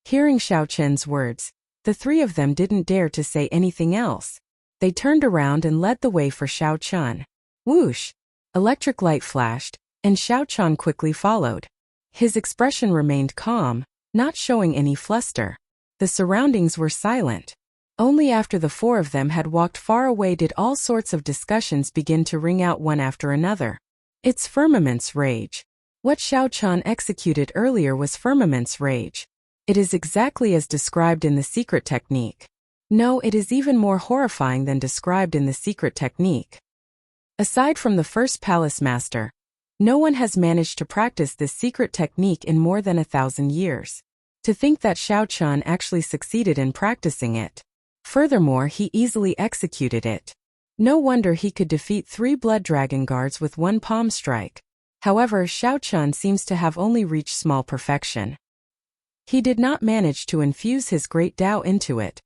Hearing Xiao Chen's words, the 3 of them didn't dare to say anything else. They turned around and led the way for Xiao Chun. Whoosh! Electric light flashed, and Xiao Chun quickly followed. His expression remained calm, not showing any fluster. The surroundings were silent. Only after the 4 of them had walked far away did all sorts of discussions begin to ring out one after another. It's Firmament's Rage. What Xiao Chun executed earlier was Firmament's Rage. It is exactly as described in the secret technique. No, it is even more horrifying than described in the secret technique. Aside from the first palace master, no one has managed to practice this secret technique in more than 1,000 years. To think that Xiao Chun actually succeeded in practicing it. Furthermore, he easily executed it. No wonder he could defeat 3 blood dragon guards with one palm strike. However, Xiao Chun seems to have only reached small perfection. He did not manage to infuse his great Tao into it.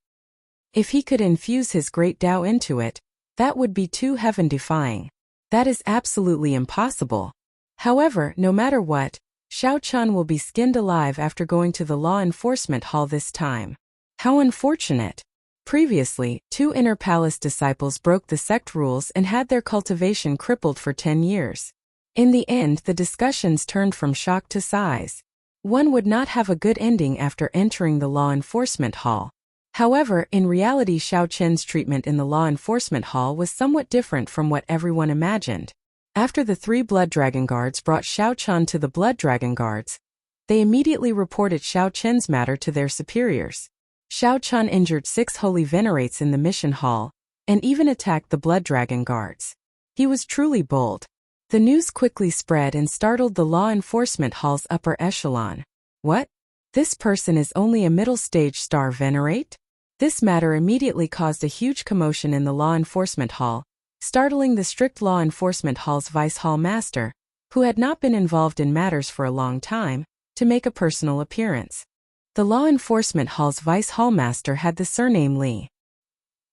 If he could infuse his great Tao into it, that would be too heaven-defying. That is absolutely impossible. However, no matter what, Xiao Chun will be skinned alive after going to the law enforcement hall this time. How unfortunate. Previously, 2 inner palace disciples broke the sect rules and had their cultivation crippled for 10 years. In the end, the discussions turned from shock to sighs. One would not have a good ending after entering the law enforcement hall. However, in reality, Xiao Chen's treatment in the law enforcement hall was somewhat different from what everyone imagined. After the 3 blood dragon guards brought Xiao Chun to the blood dragon guards, they immediately reported Xiao Chen's matter to their superiors. Xiao Chun injured 6 holy venerates in the mission hall, and even attacked the blood dragon guards. He was truly bold. The news quickly spread and startled the law enforcement hall's upper echelon. What? This person is only a middle-stage star venerate? This matter immediately caused a huge commotion in the law enforcement hall, startling the strict law enforcement hall's vice hall master, who had not been involved in matters for a long time, to make a personal appearance. The law enforcement hall's vice hall master had the surname Li.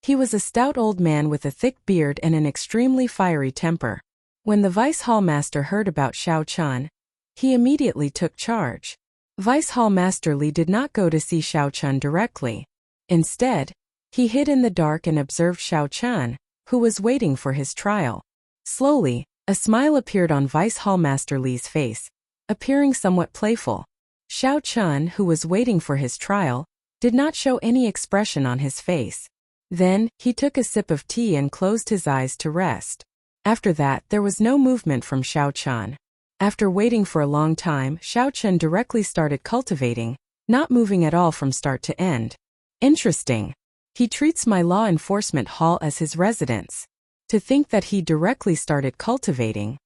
He was a stout old man with a thick beard and an extremely fiery temper. When the vice hall master heard about Xiao Chun, he immediately took charge. Vice hall master Li did not go to see Xiao Chun directly. Instead, he hid in the dark and observed Xiao Chun, who was waiting for his trial. Slowly, a smile appeared on Vice Hall Master Li's face, appearing somewhat playful. Xiao Chun, who was waiting for his trial, did not show any expression on his face. Then, he took a sip of tea and closed his eyes to rest. After that, there was no movement from Xiao Chun. After waiting for a long time, Xiao Chun directly started cultivating, not moving at all from start to end. Interesting. He treats my law enforcement hall as his residence. To think that he directly started cultivating.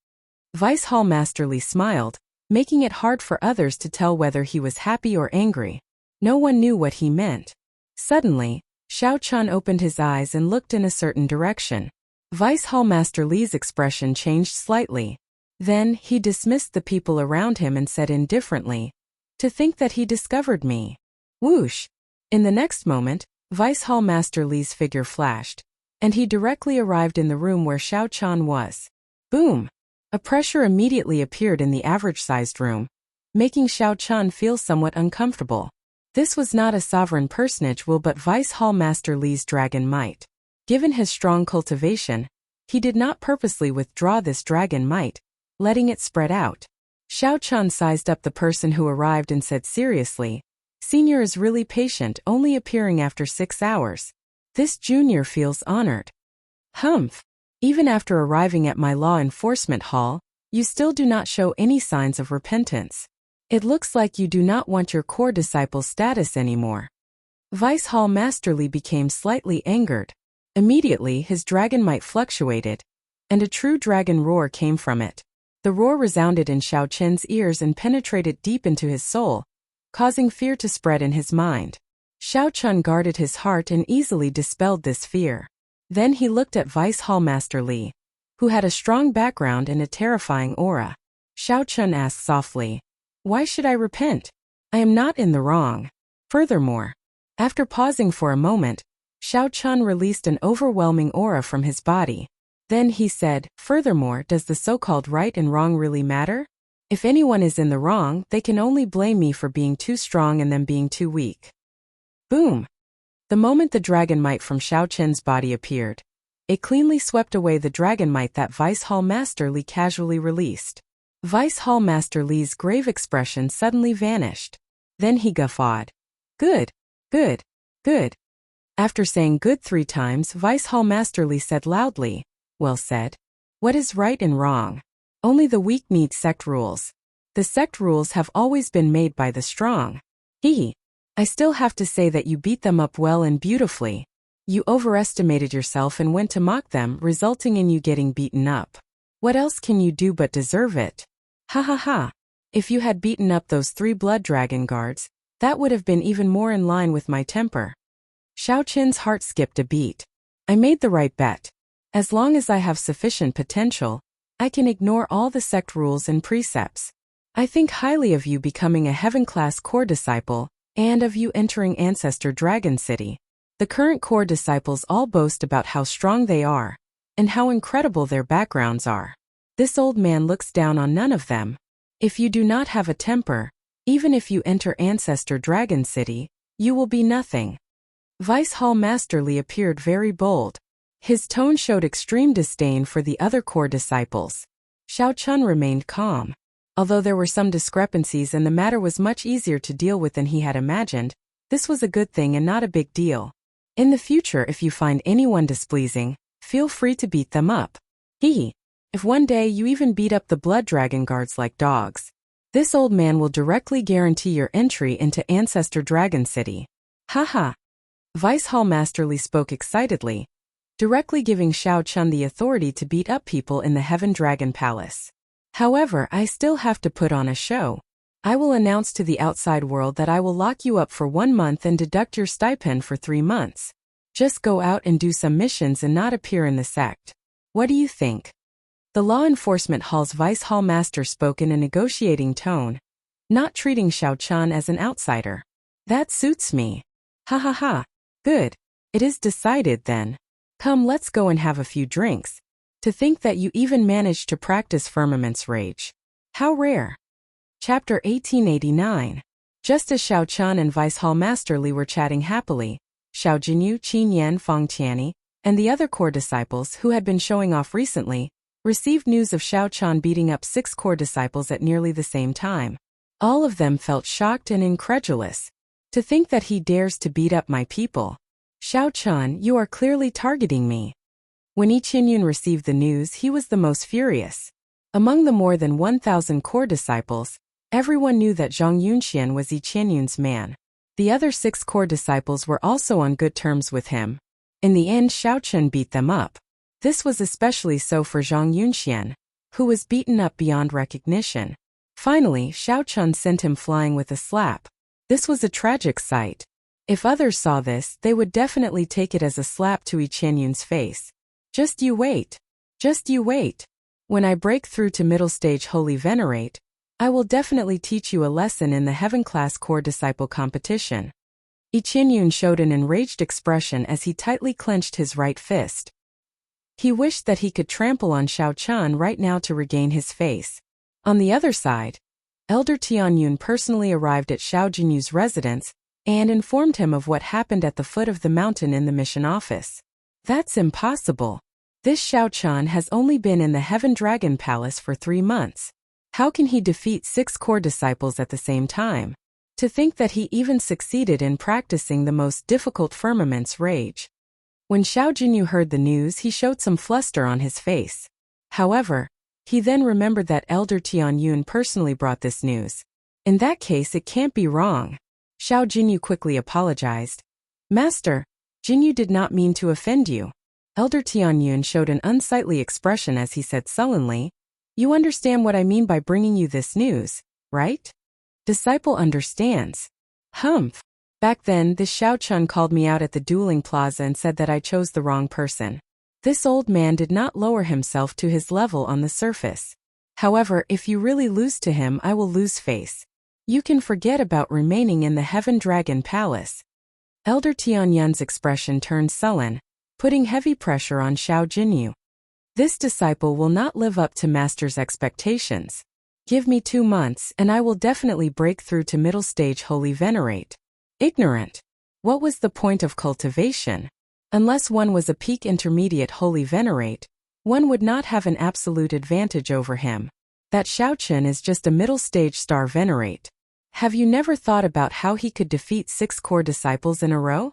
Vice Hall Master Li smiled, making it hard for others to tell whether he was happy or angry. No one knew what he meant. Suddenly, Xiao Chun opened his eyes and looked in a certain direction. Vice Hall Master Li's expression changed slightly. Then, he dismissed the people around him and said indifferently, "To think that he discovered me." Whoosh! In the next moment, Vice Hall Master Li's figure flashed, and he directly arrived in the room where Xiao Chun was. Boom! A pressure immediately appeared in the average-sized room, making Xiao Chun feel somewhat uncomfortable. This was not a sovereign personage will but Vice Hall Master Li's dragon might. Given his strong cultivation, he did not purposely withdraw this dragon might, letting it spread out. Xiao Chun sized up the person who arrived and said seriously, "Senior is really patient, only appearing after 6 hours. This junior feels honored." Humph! Even after arriving at my law enforcement hall, you still do not show any signs of repentance. It looks like you do not want your core disciple status anymore. Vice Hall Master Li became slightly angered. Immediately his dragon might fluctuated, and a true dragon roar came from it. The roar resounded in Xiao Chen's ears and penetrated deep into his soul, causing fear to spread in his mind. Xiao Chun guarded his heart and easily dispelled this fear. Then he looked at Vice Hall Master Li, who had a strong background and a terrifying aura. Xiao Chun asked softly, "Why should I repent? I am not in the wrong." Furthermore, after pausing for a moment, Xiao Chun released an overwhelming aura from his body. Then he said, "Furthermore, does the so-called right and wrong really matter? If anyone is in the wrong, they can only blame me for being too strong and them being too weak." Boom! The moment the dragon might from Xiao Chen's body appeared, it cleanly swept away the dragon might that Vice Hall Master Li casually released. Vice Hall Master Li's grave expression suddenly vanished. Then he guffawed. "Good, good, good." After saying good 3 times, Vice Hall Master Li said loudly, "Well said. What is right and wrong? Only the weak need sect rules. The sect rules have always been made by the strong. I still have to say that you beat them up well and beautifully. You overestimated yourself and went to mock them, resulting in you getting beaten up. What else can you do but deserve it? Ha ha ha. If you had beaten up those 3 blood dragon guards, That would have been even more in line with my temper. Xiao Qin's heart skipped a beat. I made the right bet. As long as I have sufficient potential, I can ignore all the sect rules and precepts. I think highly of you becoming a heaven-class core disciple, and of you entering Ancestor Dragon City. The current core disciples all boast about how strong they are, and how incredible their backgrounds are. This old man looks down on none of them. If you do not have a temper, even if you enter Ancestor Dragon City, you will be nothing. Vice Hall Master Li appeared very bold. His tone showed extreme disdain for the other core disciples. Xiao Chun remained calm. Although there were some discrepancies and the matter was much easier to deal with than he had imagined, this was a good thing and not a big deal. In the future, if you find anyone displeasing, feel free to beat them up. Hee. If one day you even beat up the Blood Dragon guards like dogs, this old man will directly guarantee your entry into Ancestor Dragon City. Haha. Vice Hall Master Li spoke excitedly, directly giving Xiao Chun the authority to beat up people in the Heaven Dragon Palace. However, I still have to put on a show. I will announce to the outside world that I will lock you up for 1 month and deduct your stipend for 3 months. Just go out and do some missions and not appear in the sect. What do you think? The Law Enforcement Hall's Vice Hall Master spoke in a negotiating tone, not treating Xiao Chun as an outsider. That suits me. Ha ha ha. Good. It is decided then. Come, let's go and have a few drinks. To think that you even managed to practice Firmament's Rage. How rare. Chapter 1889. Just as Xiao Chun and Vice Hall Master Li were chatting happily, Xiao Jinyu, Qin Yan, Feng Tianyi, and the other core disciples who had been showing off recently, received news of Xiao Chun beating up 6 core disciples at nearly the same time. All of them felt shocked and incredulous. To think that he dares to beat up my people. Xiao Chun, you are clearly targeting me. When Yi Qinyun received the news, he was the most furious. Among the more than 1,000 core disciples, everyone knew that Zhang Yunxian was Yi Qinyun's man. The other 6 core disciples were also on good terms with him. In the end, Xiao Chun beat them up. This was especially so for Zhang Yunxian, who was beaten up beyond recognition. Finally, Xiao Chun sent him flying with a slap. This was a tragic sight. If others saw this, they would definitely take it as a slap to Yi Qinyun's face. Just you wait. Just you wait. When I break through to middle stage Holy Venerate, I will definitely teach you a lesson in the Heaven Class Core Disciple competition. Yi Qinyun showed an enraged expression as he tightly clenched his right fist. He wished that he could trample on Xiao Chun right now to regain his face. On the other side, Elder Tianyun personally arrived at Xiao Jinyu's residence and informed him of what happened at the foot of the mountain in the mission office. That's impossible. This Xiao Chun has only been in the Heaven Dragon Palace for 3 months. How can he defeat 6 core disciples at the same time? To think that he even succeeded in practicing the most difficult Firmament's Rage. When Xiao Jinyu heard the news, he showed some fluster on his face. However, he then remembered that Elder Tianyun personally brought this news. In that case, it can't be wrong. Xiao Jinyu quickly apologized. Master, Jinyu did not mean to offend you. Elder Tianyun showed an unsightly expression as he said sullenly, You understand what I mean by bringing you this news, right? Disciple understands. Humph. Back then, this Xiao Chun called me out at the dueling plaza and said that I chose the wrong person. This old man did not lower himself to his level on the surface. However, if you really lose to him, I will lose face. You can forget about remaining in the Heaven Dragon Palace. Elder Tianyun's expression turned sullen, putting heavy pressure on Xiao Jinyu. This disciple will not live up to Master's expectations. Give me 2 months and I will definitely break through to middle stage Holy Venerate. Ignorant. What was the point of cultivation? Unless one was a peak intermediate Holy Venerate, one would not have an absolute advantage over him. That Xiao Chun is just a middle stage Star Venerate. Have you never thought about how he could defeat 6 core disciples in a row?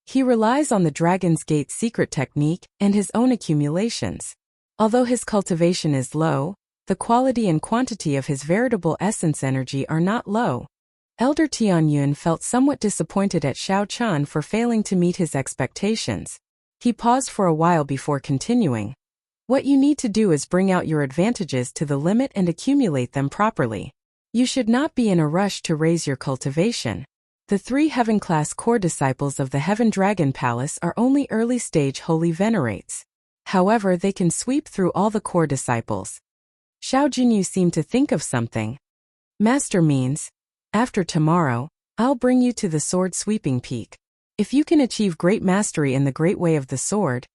He relies on the Dragon's Gate secret technique and his own accumulations. Although his cultivation is low, the quality and quantity of his veritable essence energy are not low. Elder Tianyun felt somewhat disappointed at Xiao Chun for failing to meet his expectations. He paused for a while before continuing. What you need to do is bring out your advantages to the limit and accumulate them properly. You should not be in a rush to raise your cultivation. The 3 heaven-class core disciples of the Heaven Dragon Palace are only early-stage holy venerates. However, they can sweep through all the core disciples. Xiao Jinyu seemed to think of something. Master means, after tomorrow, I'll bring you to the sword-sweeping peak. If you can achieve great mastery in the great way of the sword,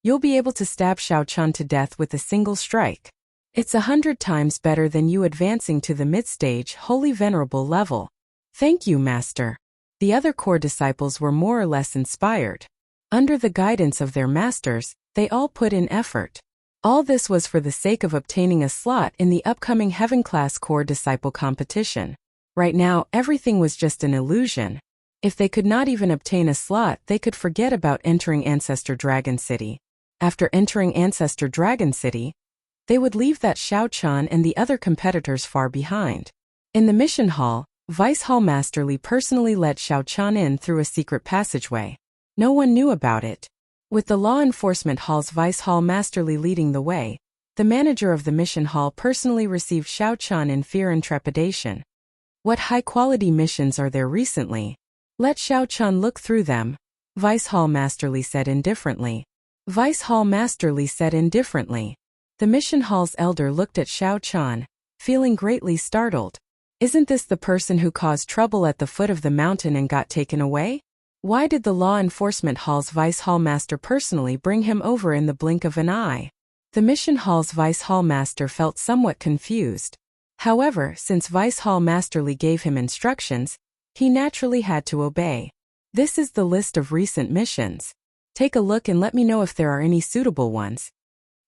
you'll be able to stab Xiao Chan to death with a single strike. It's 100 times better than you advancing to the mid-stage holy venerable level. Thank you, Master. The other core disciples were more or less inspired. Under the guidance of their masters, they all put in effort. All this was for the sake of obtaining a slot in the upcoming Heaven-class core disciple competition. Right now, everything was just an illusion. If they could not even obtain a slot, they could forget about entering Ancestor Dragon City. After entering Ancestor Dragon City, they would leave that Xiao Chan and the other competitors far behind. In the mission hall, Vice Hall Master Li personally let Xiao Chan in through a secret passageway. No one knew about it. With the Law Enforcement Hall's Vice Hall Master Li leading the way, the manager of the mission hall personally received Xiao Chan in fear and trepidation. What high-quality missions are there recently? Let Xiao Chan look through them, Vice Hall Master Li said indifferently. Vice Hall Master Li said indifferently. The mission hall's elder looked at Xiao Chan, feeling greatly startled. Isn't this the person who caused trouble at the foot of the mountain and got taken away? Why did the Law Enforcement Hall's Vice Hall Master personally bring him over in the blink of an eye? The mission hall's Vice Hall Master felt somewhat confused. However, since Vice Hall Master Li gave him instructions, he naturally had to obey. This is the list of recent missions. Take a look and let me know if there are any suitable ones.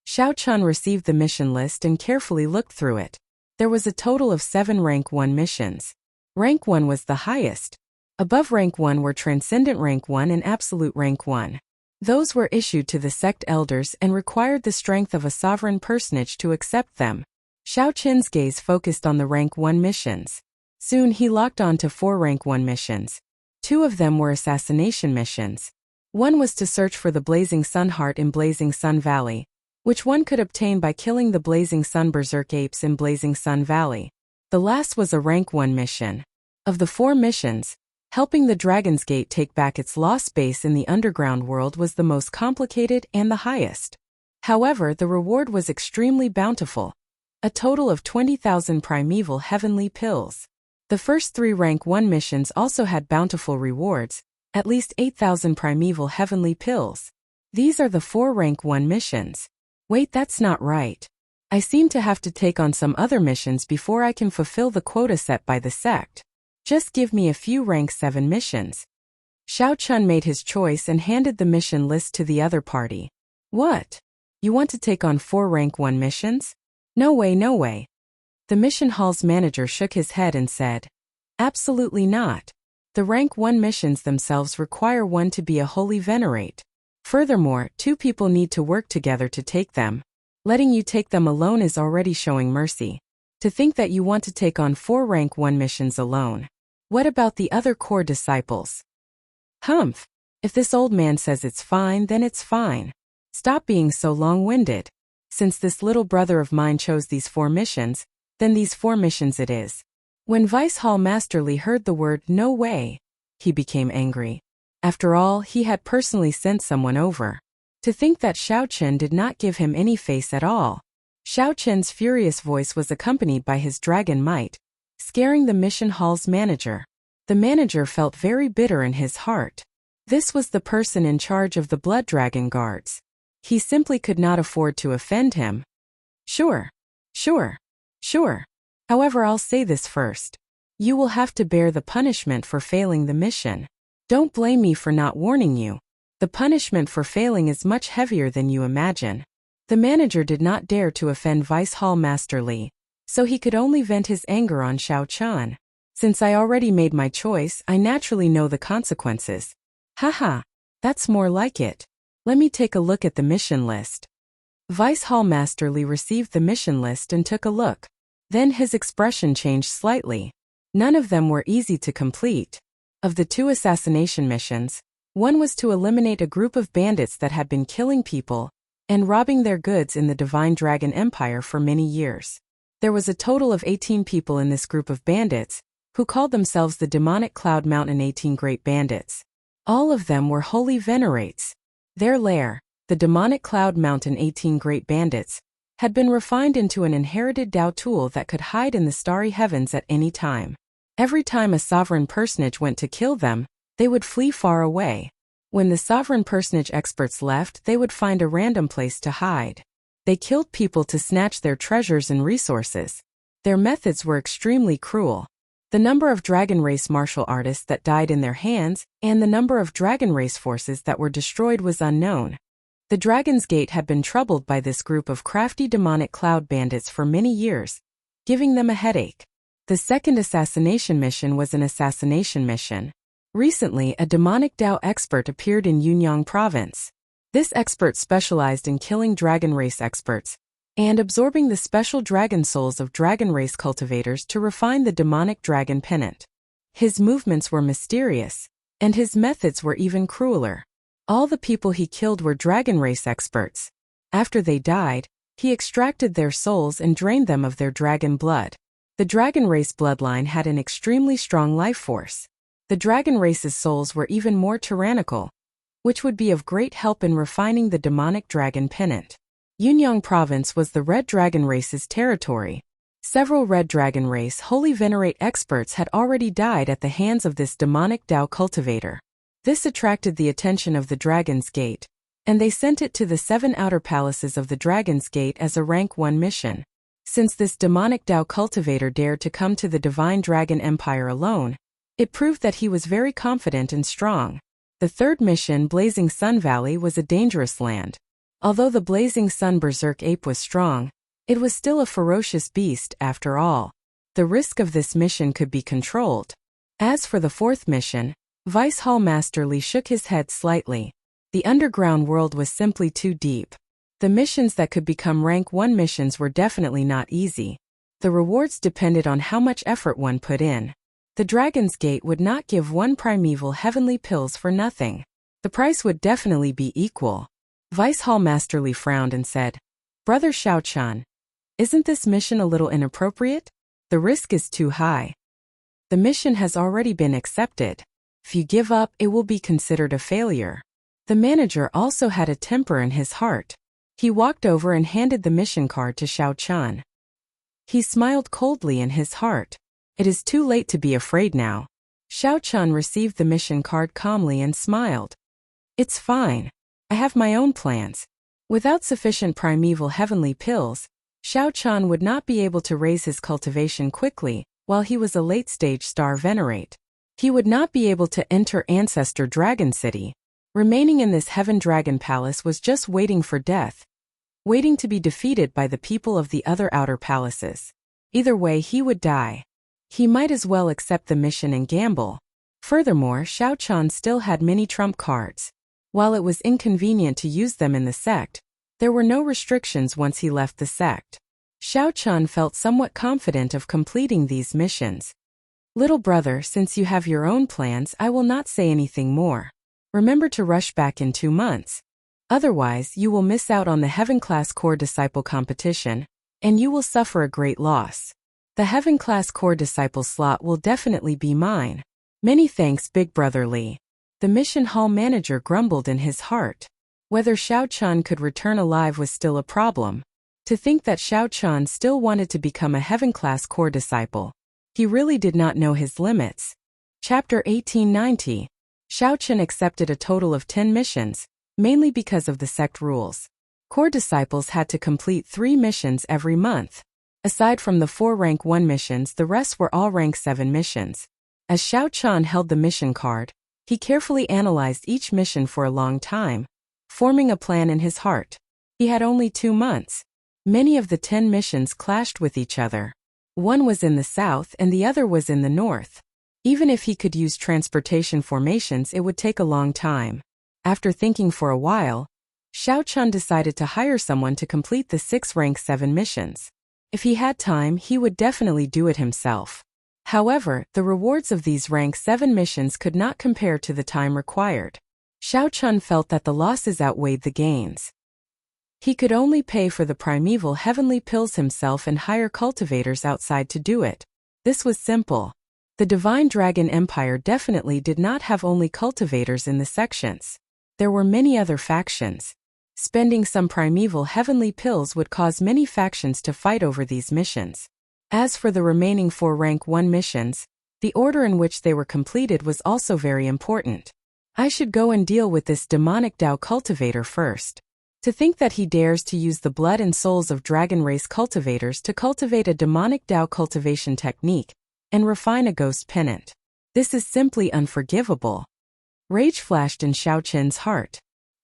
Xiao Chan received the mission list and carefully looked through it. There was a total of 7 Rank 1 missions. Rank 1 was the highest. Above Rank 1 were Transcendent Rank 1 and Absolute Rank 1. Those were issued to the sect elders and required the strength of a sovereign personage to accept them. Xiao Chen's gaze focused on the Rank 1 missions. Soon he locked on to 4 Rank 1 missions. 2 of them were assassination missions. One was to search for the Blazing Sun Heart in Blazing Sun Valley, which one could obtain by killing the Blazing Sun Berserk apes in Blazing Sun Valley. The last was a Rank 1 mission. Of the 4 missions, helping the Dragon's Gate take back its lost base in the underground world was the most complicated and the highest. However, the reward was extremely bountiful. A total of 20,000 primeval heavenly pills. The first 3 Rank 1 missions also had bountiful rewards, at least 8,000 primeval heavenly pills. These are the 4 Rank 1 missions. Wait, that's not right. I seem to have to take on some other missions before I can fulfill the quota set by the sect. Just give me a few Rank 7 missions. Xiao Chun made his choice and handed the mission list to the other party. What? You want to take on 4 Rank 1 missions? No way, no way. The mission hall's manager shook his head and said, absolutely not. The Rank 1 missions themselves require one to be a holy venerate. Furthermore, 2 people need to work together to take them. Letting you take them alone is already showing mercy. To think that you want to take on 4 Rank 1 missions alone. What about the other core disciples? Humph. If this old man says it's fine, then it's fine. Stop being so long-winded. Since this little brother of mine chose these 4 missions, then these 4 missions it is. When Vice Hall Master Li heard the word no way, he became angry. After all, he had personally sent someone over. To think that Xiao Chen did not give him any face at all. Xiao Chen's furious voice was accompanied by his dragon might, scaring the mission hall's manager. The manager felt very bitter in his heart. This was the person in charge of the Blood Dragon Guards. He simply could not afford to offend him. Sure. However, I'll say this first. You will have to bear the punishment for failing the mission. Don't blame me for not warning you. The punishment for failing is much heavier than you imagine. The manager did not dare to offend Vice Hall Master Li, so he could only vent his anger on Xiao Chan. Since I already made my choice, I naturally know the consequences. Haha, that's more like it. Let me take a look at the mission list. Vice Hall Master Li received the mission list and took a look. Then his expression changed slightly. None of them were easy to complete. Of the 2 assassination missions, one was to eliminate a group of bandits that had been killing people and robbing their goods in the Divine Dragon Empire for many years. There was a total of 18 people in this group of bandits, who called themselves the Demonic Cloud Mountain 18 Great Bandits. All of them were holy venerates. Their lair, the Demonic Cloud Mountain 18 Great Bandits, had been refined into an inherited Tao tool that could hide in the starry heavens at any time. Every time a sovereign personage went to kill them, they would flee far away. When the sovereign personage experts left, they would find a random place to hide. They killed people to snatch their treasures and resources. Their methods were extremely cruel. The number of dragon race martial artists that died in their hands and the number of dragon race forces that were destroyed was unknown. The Dragon's Gate had been troubled by this group of crafty demonic cloud bandits for many years, giving them a headache. The second assassination mission was an assassination mission. Recently, a demonic Dao expert appeared in Yunyang province. This expert specialized in killing dragon race experts and absorbing the special dragon souls of dragon race cultivators to refine the demonic dragon pennant. His movements were mysterious, and his methods were even crueler. All the people he killed were dragon race experts. After they died, he extracted their souls and drained them of their dragon blood. The dragon race bloodline had an extremely strong life force. The dragon race's souls were even more tyrannical, which would be of great help in refining the demonic dragon pennant. Yunyang province was the red dragon race's territory. Several red dragon race holy venerate experts had already died at the hands of this demonic Dao cultivator. This attracted the attention of the Dragon's Gate, and they sent it to the 7 outer palaces of the Dragon's Gate as a rank 1 mission. Since this demonic Dao cultivator dared to come to the Divine Dragon Empire alone, it proved that he was very confident and strong. The third mission, Blazing Sun Valley, was a dangerous land. Although the Blazing Sun Berserk Ape was strong, it was still a ferocious beast after all. The risk of this mission could be controlled. As for the fourth mission, Vice Hall Master Li shook his head slightly. The underground world was simply too deep. The missions that could become rank 1 missions were definitely not easy. The rewards depended on how much effort one put in. The Dragon's Gate would not give one primeval heavenly pills for nothing. The price would definitely be equal. Vice Hall Master Li frowned and said, "Brother Xiao-chan, isn't this mission a little inappropriate? The risk is too high. The mission has already been accepted. If you give up, it will be considered a failure." The manager also had a temper in his heart. He walked over and handed the mission card to Xiao-chan. He smiled coldly in his heart. It is too late to be afraid now. Xiao-chan received the mission card calmly and smiled. "It's fine. I have my own plans." Without sufficient primeval heavenly pills, Xiao-chan would not be able to raise his cultivation quickly while he was a late-stage star venerate. He would not be able to enter Ancestor Dragon City. Remaining in this Heaven Dragon Palace was just waiting for death, waiting to be defeated by the people of the other outer palaces. Either way, he would die. He might as well accept the mission and gamble. Furthermore, Xiao-chan still had many trump cards. While it was inconvenient to use them in the sect, there were no restrictions once he left the sect. Xiao-chan felt somewhat confident of completing these missions. "Little brother, since you have your own plans, I will not say anything more. Remember to rush back in 2 months. Otherwise, you will miss out on the Heaven Class Core Disciple competition, and you will suffer a great loss. The Heaven Class Core Disciple slot will definitely be mine. Many thanks, Big Brother Lee." The mission hall manager grumbled in his heart. Whether Xiao-chan could return alive was still a problem. To think that Xiao-chan still wanted to become a Heaven Class Core Disciple. He really did not know his limits. Chapter 1890. Xiao-chan accepted a total of 10 missions, mainly because of the sect rules. Core disciples had to complete 3 missions every month. Aside from the 4 rank 1 missions, the rest were all rank 7 missions. As Xiao-chan held the mission card, he carefully analyzed each mission for a long time, forming a plan in his heart. He had only 2 months. Many of the 10 missions clashed with each other. One was in the south and the other was in the north. Even if he could use transportation formations, it would take a long time. After thinking for a while, Xiao-chan decided to hire someone to complete the 6 rank 7 missions. If he had time, he would definitely do it himself. However, the rewards of these rank 7 missions could not compare to the time required. Xiao-chan felt that the losses outweighed the gains. He could only pay for the primeval heavenly pills himself and hire cultivators outside to do it. This was simple. The Divine Dragon Empire definitely did not have only cultivators in the sections. There were many other factions. Spending some primeval heavenly pills would cause many factions to fight over these missions. As for the remaining 4 rank 1 missions, the order in which they were completed was also very important. I should go and deal with this demonic Tao cultivator first. To think that he dares to use the blood and souls of dragon race cultivators to cultivate a demonic Tao cultivation technique and refine a ghost pennant. This is simply unforgivable. Rage flashed in Xiao Qin's heart.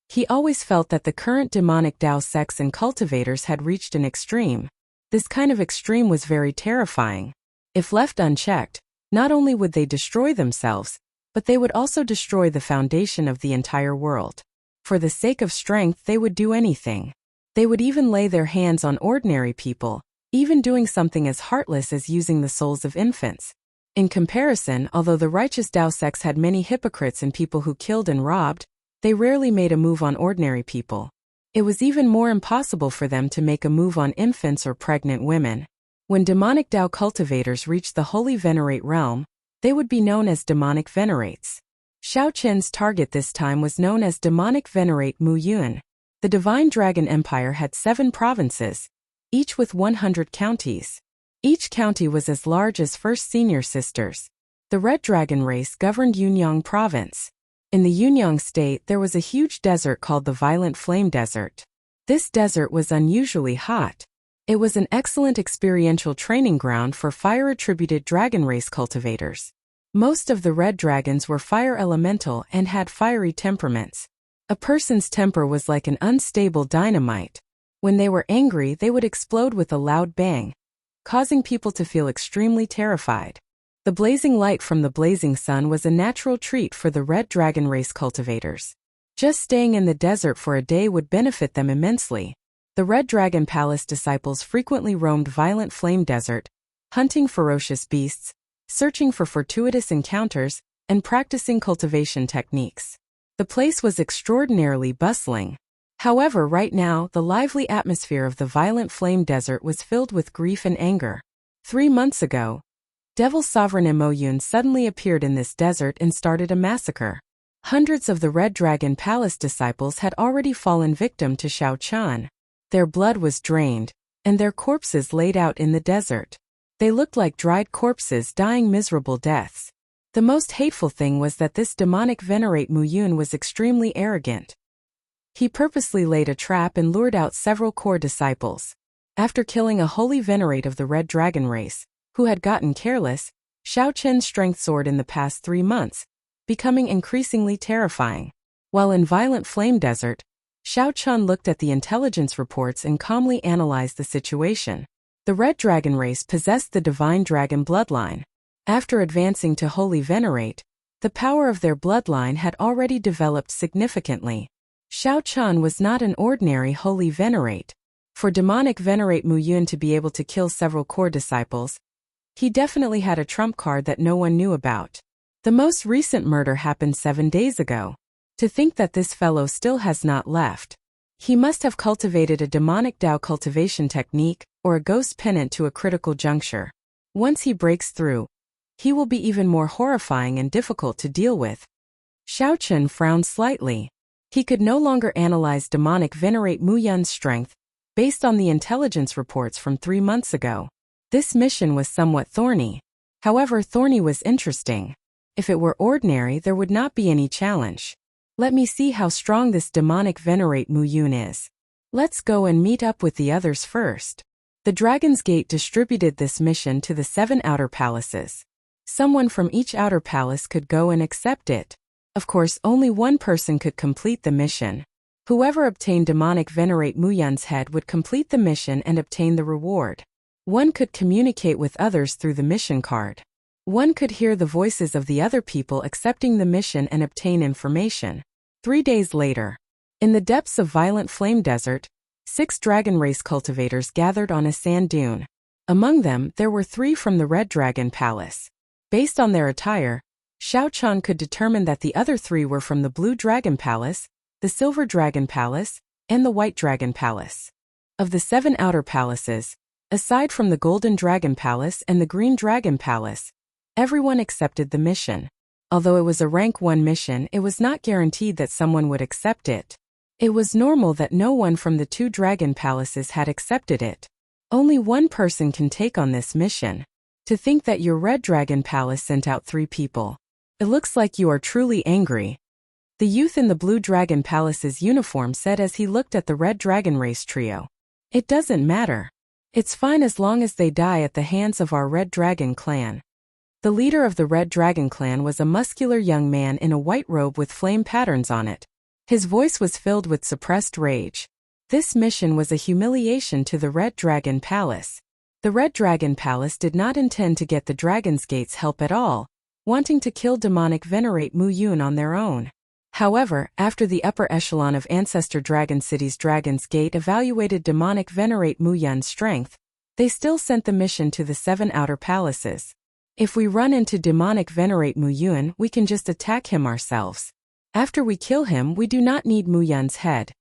He always felt that the current demonic Tao sects and cultivators had reached an extreme. This kind of extreme was very terrifying. If left unchecked, not only would they destroy themselves, but they would also destroy the foundation of the entire world. For the sake of strength, they would do anything. They would even lay their hands on ordinary people, even doing something as heartless as using the souls of infants. In comparison, although the righteous Tao sects had many hypocrites and people who killed and robbed, they rarely made a move on ordinary people. It was even more impossible for them to make a move on infants or pregnant women. When demonic Tao cultivators reached the Holy Venerate realm, they would be known as demonic venerates. Xiao Qin's target this time was known as demonic venerate Mu Yun. The Divine Dragon Empire had 7 provinces, each with 100 counties. Each county was as large as First Senior Sisters. The Red Dragon race governed Yunyang province. In the Yunyang state there was a huge desert called the Violent Flame Desert. This desert was unusually hot. It was an excellent experiential training ground for fire-attributed dragon race cultivators. Most of the red dragons were fire elemental and had fiery temperaments. A person's temper was like an unstable dynamite. When they were angry, they would explode with a loud bang, causing people to feel extremely terrified. The blazing light from the blazing sun was a natural treat for the red dragon race cultivators. Just staying in the desert for a day would benefit them immensely. The Red Dragon Palace disciples frequently roamed Violent Flame Desert, hunting ferocious beasts, searching for fortuitous encounters, and practicing cultivation techniques. The place was extraordinarily bustling. However, right now, the lively atmosphere of the Violent Flame Desert was filled with grief and anger. 3 months ago, Devil Sovereign Mo Yun suddenly appeared in this desert and started a massacre. Hundreds of the Red Dragon Palace disciples had already fallen victim to Xiao Qin. Their blood was drained, and their corpses laid out in the desert. They looked like dried corpses dying miserable deaths. The most hateful thing was that this demonic venerate Mu Yun was extremely arrogant. He purposely laid a trap and lured out several core disciples. After killing a holy venerate of the Red Dragon race, who had gotten careless, Xiao Qin's strength soared in the past 3 months, becoming increasingly terrifying. While in Violent Flame Desert, Xiao Qin looked at the intelligence reports and calmly analyzed the situation. The Red Dragon race possessed the Divine Dragon bloodline. After advancing to Holy Venerate, the power of their bloodline had already developed significantly. Xiao Qin was not an ordinary Holy Venerate. For demonic Venerate Mu Yun to be able to kill several core disciples, he definitely had a trump card that no one knew about. The most recent murder happened 7 days ago. To think that this fellow still has not left. He must have cultivated a demonic Tao cultivation technique or a ghost pennant to a critical juncture. Once he breaks through, he will be even more horrifying and difficult to deal with. Xiao Qin frowned slightly. He could no longer analyze demonic venerate Mu Yun's strength based on the intelligence reports from 3 months ago. This mission was somewhat thorny. However, thorny was interesting. If it were ordinary, there would not be any challenge. Let me see how strong this demonic venerate Mu Yun is. Let's go and meet up with the others first. The Dragon's Gate distributed this mission to the 7 outer palaces. Someone from each outer palace could go and accept it. Of course, only one person could complete the mission. Whoever obtained demonic venerate Mu Yun's head would complete the mission and obtain the reward. One could communicate with others through the mission card. One could hear the voices of the other people accepting the mission and obtain information. 3 days later, in the depths of Violent Flame Desert, 6 dragon race cultivators gathered on a sand dune. Among them, there were 3 from the Red Dragon Palace. Based on their attire, Xiao Qin could determine that the other 3 were from the Blue Dragon Palace, the Silver Dragon Palace, and the White Dragon Palace. Of the 7 outer palaces, aside from the Golden Dragon Palace and the Green Dragon Palace, everyone accepted the mission. Although it was a rank 1 mission, it was not guaranteed that someone would accept it. It was normal that no one from the 2 dragon palaces had accepted it. Only one person can take on this mission. To think that your Red Dragon Palace sent out 3 people. It looks like you are truly angry. The youth in the Blue Dragon Palace's uniform said as he looked at the Red Dragon Race trio. It doesn't matter. It's fine as long as they die at the hands of our Red Dragon clan. The leader of the Red Dragon clan was a muscular young man in a white robe with flame patterns on it. His voice was filled with suppressed rage. This mission was a humiliation to the Red Dragon Palace. The Red Dragon Palace did not intend to get the Dragon's Gate's help at all, wanting to kill demonic Venerate Mu Yun on their own. However, after the upper echelon of Ancestor Dragon City's Dragon's Gate evaluated demonic Venerate Mu Yun's strength, they still sent the mission to the 7 outer palaces. If we run into demonic Venerate Mu Yun, we can just attack him ourselves. After we kill him, we do not need Mu Yun's head.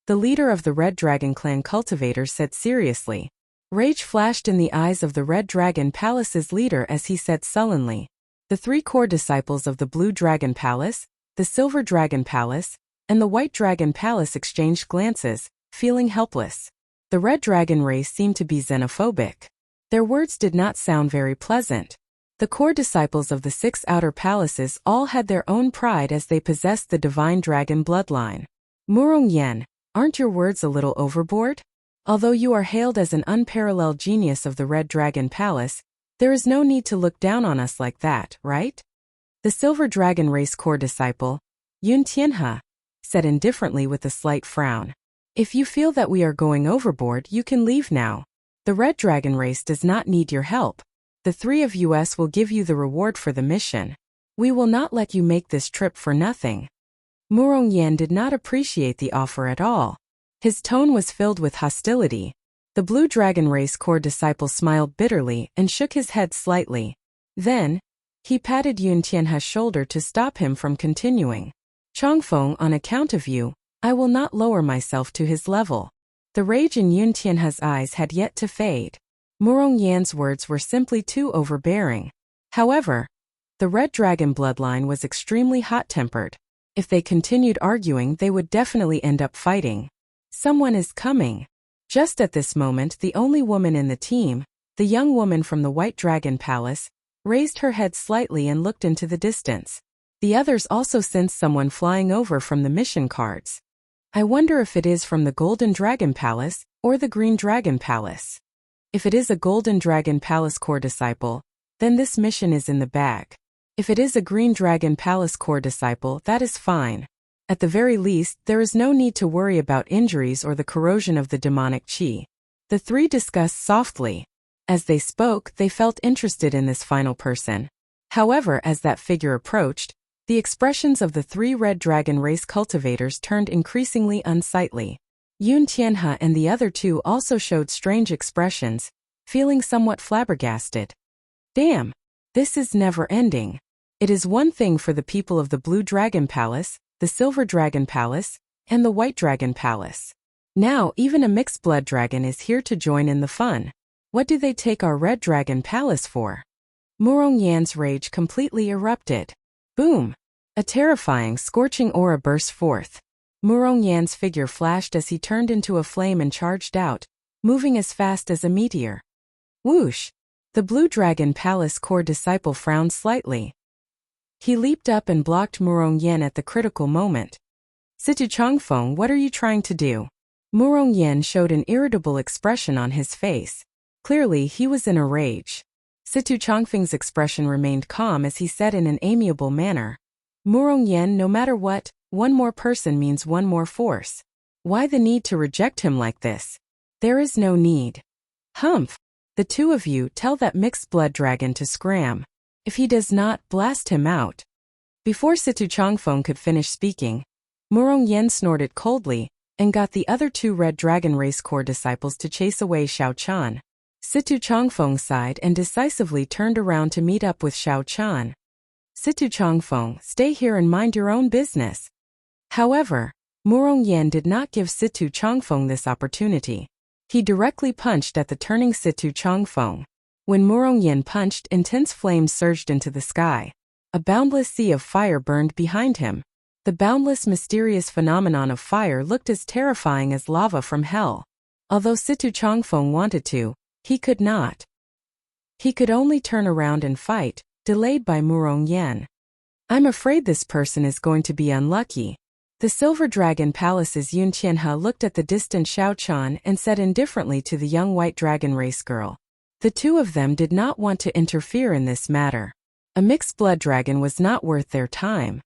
The leader of the Red Dragon clan Cultivator said seriously. Rage flashed in the eyes of the Red Dragon Palace's leader as he said sullenly. The 3 core disciples of the Blue Dragon Palace, the Silver Dragon Palace, and the White Dragon Palace exchanged glances, feeling helpless. The Red Dragon race seemed to be xenophobic. Their words did not sound very pleasant. The core disciples of the 6 outer palaces all had their own pride as they possessed the divine dragon bloodline. Murong Yen, aren't your words a little overboard? Although you are hailed as an unparalleled genius of the Red Dragon Palace, there is no need to look down on us like that, right? The Silver Dragon Race core disciple, Yun Tianhe, said indifferently with a slight frown. If you feel that we are going overboard, you can leave now. The Red Dragon Race does not need your help. The 3 of us will give you the reward for the mission. We will not let you make this trip for nothing. Murong Yen did not appreciate the offer at all. His tone was filled with hostility. The Blue Dragon Race core disciple smiled bitterly and shook his head slightly. Then, he patted Yun Tianhe's shoulder to stop him from continuing. Chongfeng, on account of you, I will not lower myself to his level. The rage in Yun Tianhe's eyes had yet to fade. Murong Yan's words were simply too overbearing. However, the Red Dragon bloodline was extremely hot-tempered. If they continued arguing, they would definitely end up fighting. Someone is coming. Just at this moment, the only woman in the team, the young woman from the White Dragon Palace, raised her head slightly and looked into the distance. The others also sensed someone flying over from the mission cards. I wonder if it is from the Golden Dragon Palace or the Green Dragon Palace. If it is a Golden Dragon Palace core disciple, then this mission is in the bag. If it is a Green Dragon Palace core disciple, that is fine. At the very least, there is no need to worry about injuries or the corrosion of the demonic chi. The 3 discussed softly. As they spoke, they felt interested in this final person. However, as that figure approached, the expressions of the 3 Red Dragon race cultivators turned increasingly unsightly. Yun Tianhe and the other 2 also showed strange expressions, feeling somewhat flabbergasted. Damn! This is never ending. It is one thing for the people of the Blue Dragon Palace, the Silver Dragon Palace, and the White Dragon Palace. Now, even a mixed blood dragon is here to join in the fun. What do they take our Red Dragon Palace for? Murong Yan's rage completely erupted. Boom! A terrifying, scorching aura burst forth. Murong Yan's figure flashed as he turned into a flame and charged out, moving as fast as a meteor. Whoosh! The Blue Dragon Palace core disciple frowned slightly. He leaped up and blocked Murong Yan at the critical moment. Situ Chongfeng, what are you trying to do? Murong Yan showed an irritable expression on his face. Clearly, he was in a rage. Situ Chongfeng's expression remained calm as he said in an amiable manner. Murong Yan, no matter what, one more person means one more force. Why the need to reject him like this? There is no need. Humph! The 2 of you tell that mixed blood dragon to scram. If he does not, blast him out. Before Situ Chongfeng could finish speaking, Murong Yan snorted coldly and got the other 2 Red Dragon race core disciples to chase away Xiao Chan. Situ Chongfeng sighed and decisively turned around to meet up with Xiao Chan. Situ Chongfeng, stay here and mind your own business. However, Murong Yan did not give Situ Chongfeng this opportunity. He directly punched at the turning Situ Chongfeng. When Murong Yan punched, intense flames surged into the sky. A boundless sea of fire burned behind him. The boundless, mysterious phenomenon of fire looked as terrifying as lava from hell. Although Situ Chongfeng wanted to, he could not. He could only turn around and fight, delayed by Murong Yan. I'm afraid this person is going to be unlucky. The Silver Dragon Palace's Yun Qianhe looked at the distant Xiao Chan and said indifferently to the young white dragon race girl. The two of them did not want to interfere in this matter. A mixed blood dragon was not worth their time.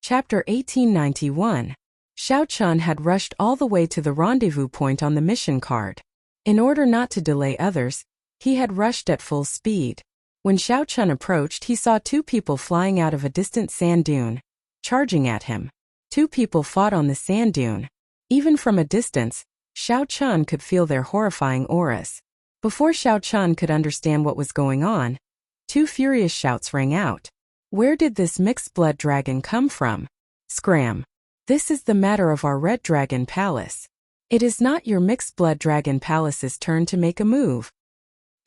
Chapter 1891. Xiao Chan had rushed all the way to the rendezvous point on the mission card. In order not to delay others, he had rushed at full speed. When Xiao Chan approached, he saw two people flying out of a distant sand dune, charging at him. Two people fought on the sand dune. Even from a distance, Xiao Chan could feel their horrifying auras. Before Xiao Chan could understand what was going on, two furious shouts rang out. Where did this mixed blood dragon come from? Scram. This is the matter of our Red Dragon Palace. It is not your mixed blood dragon palace's turn to make a move.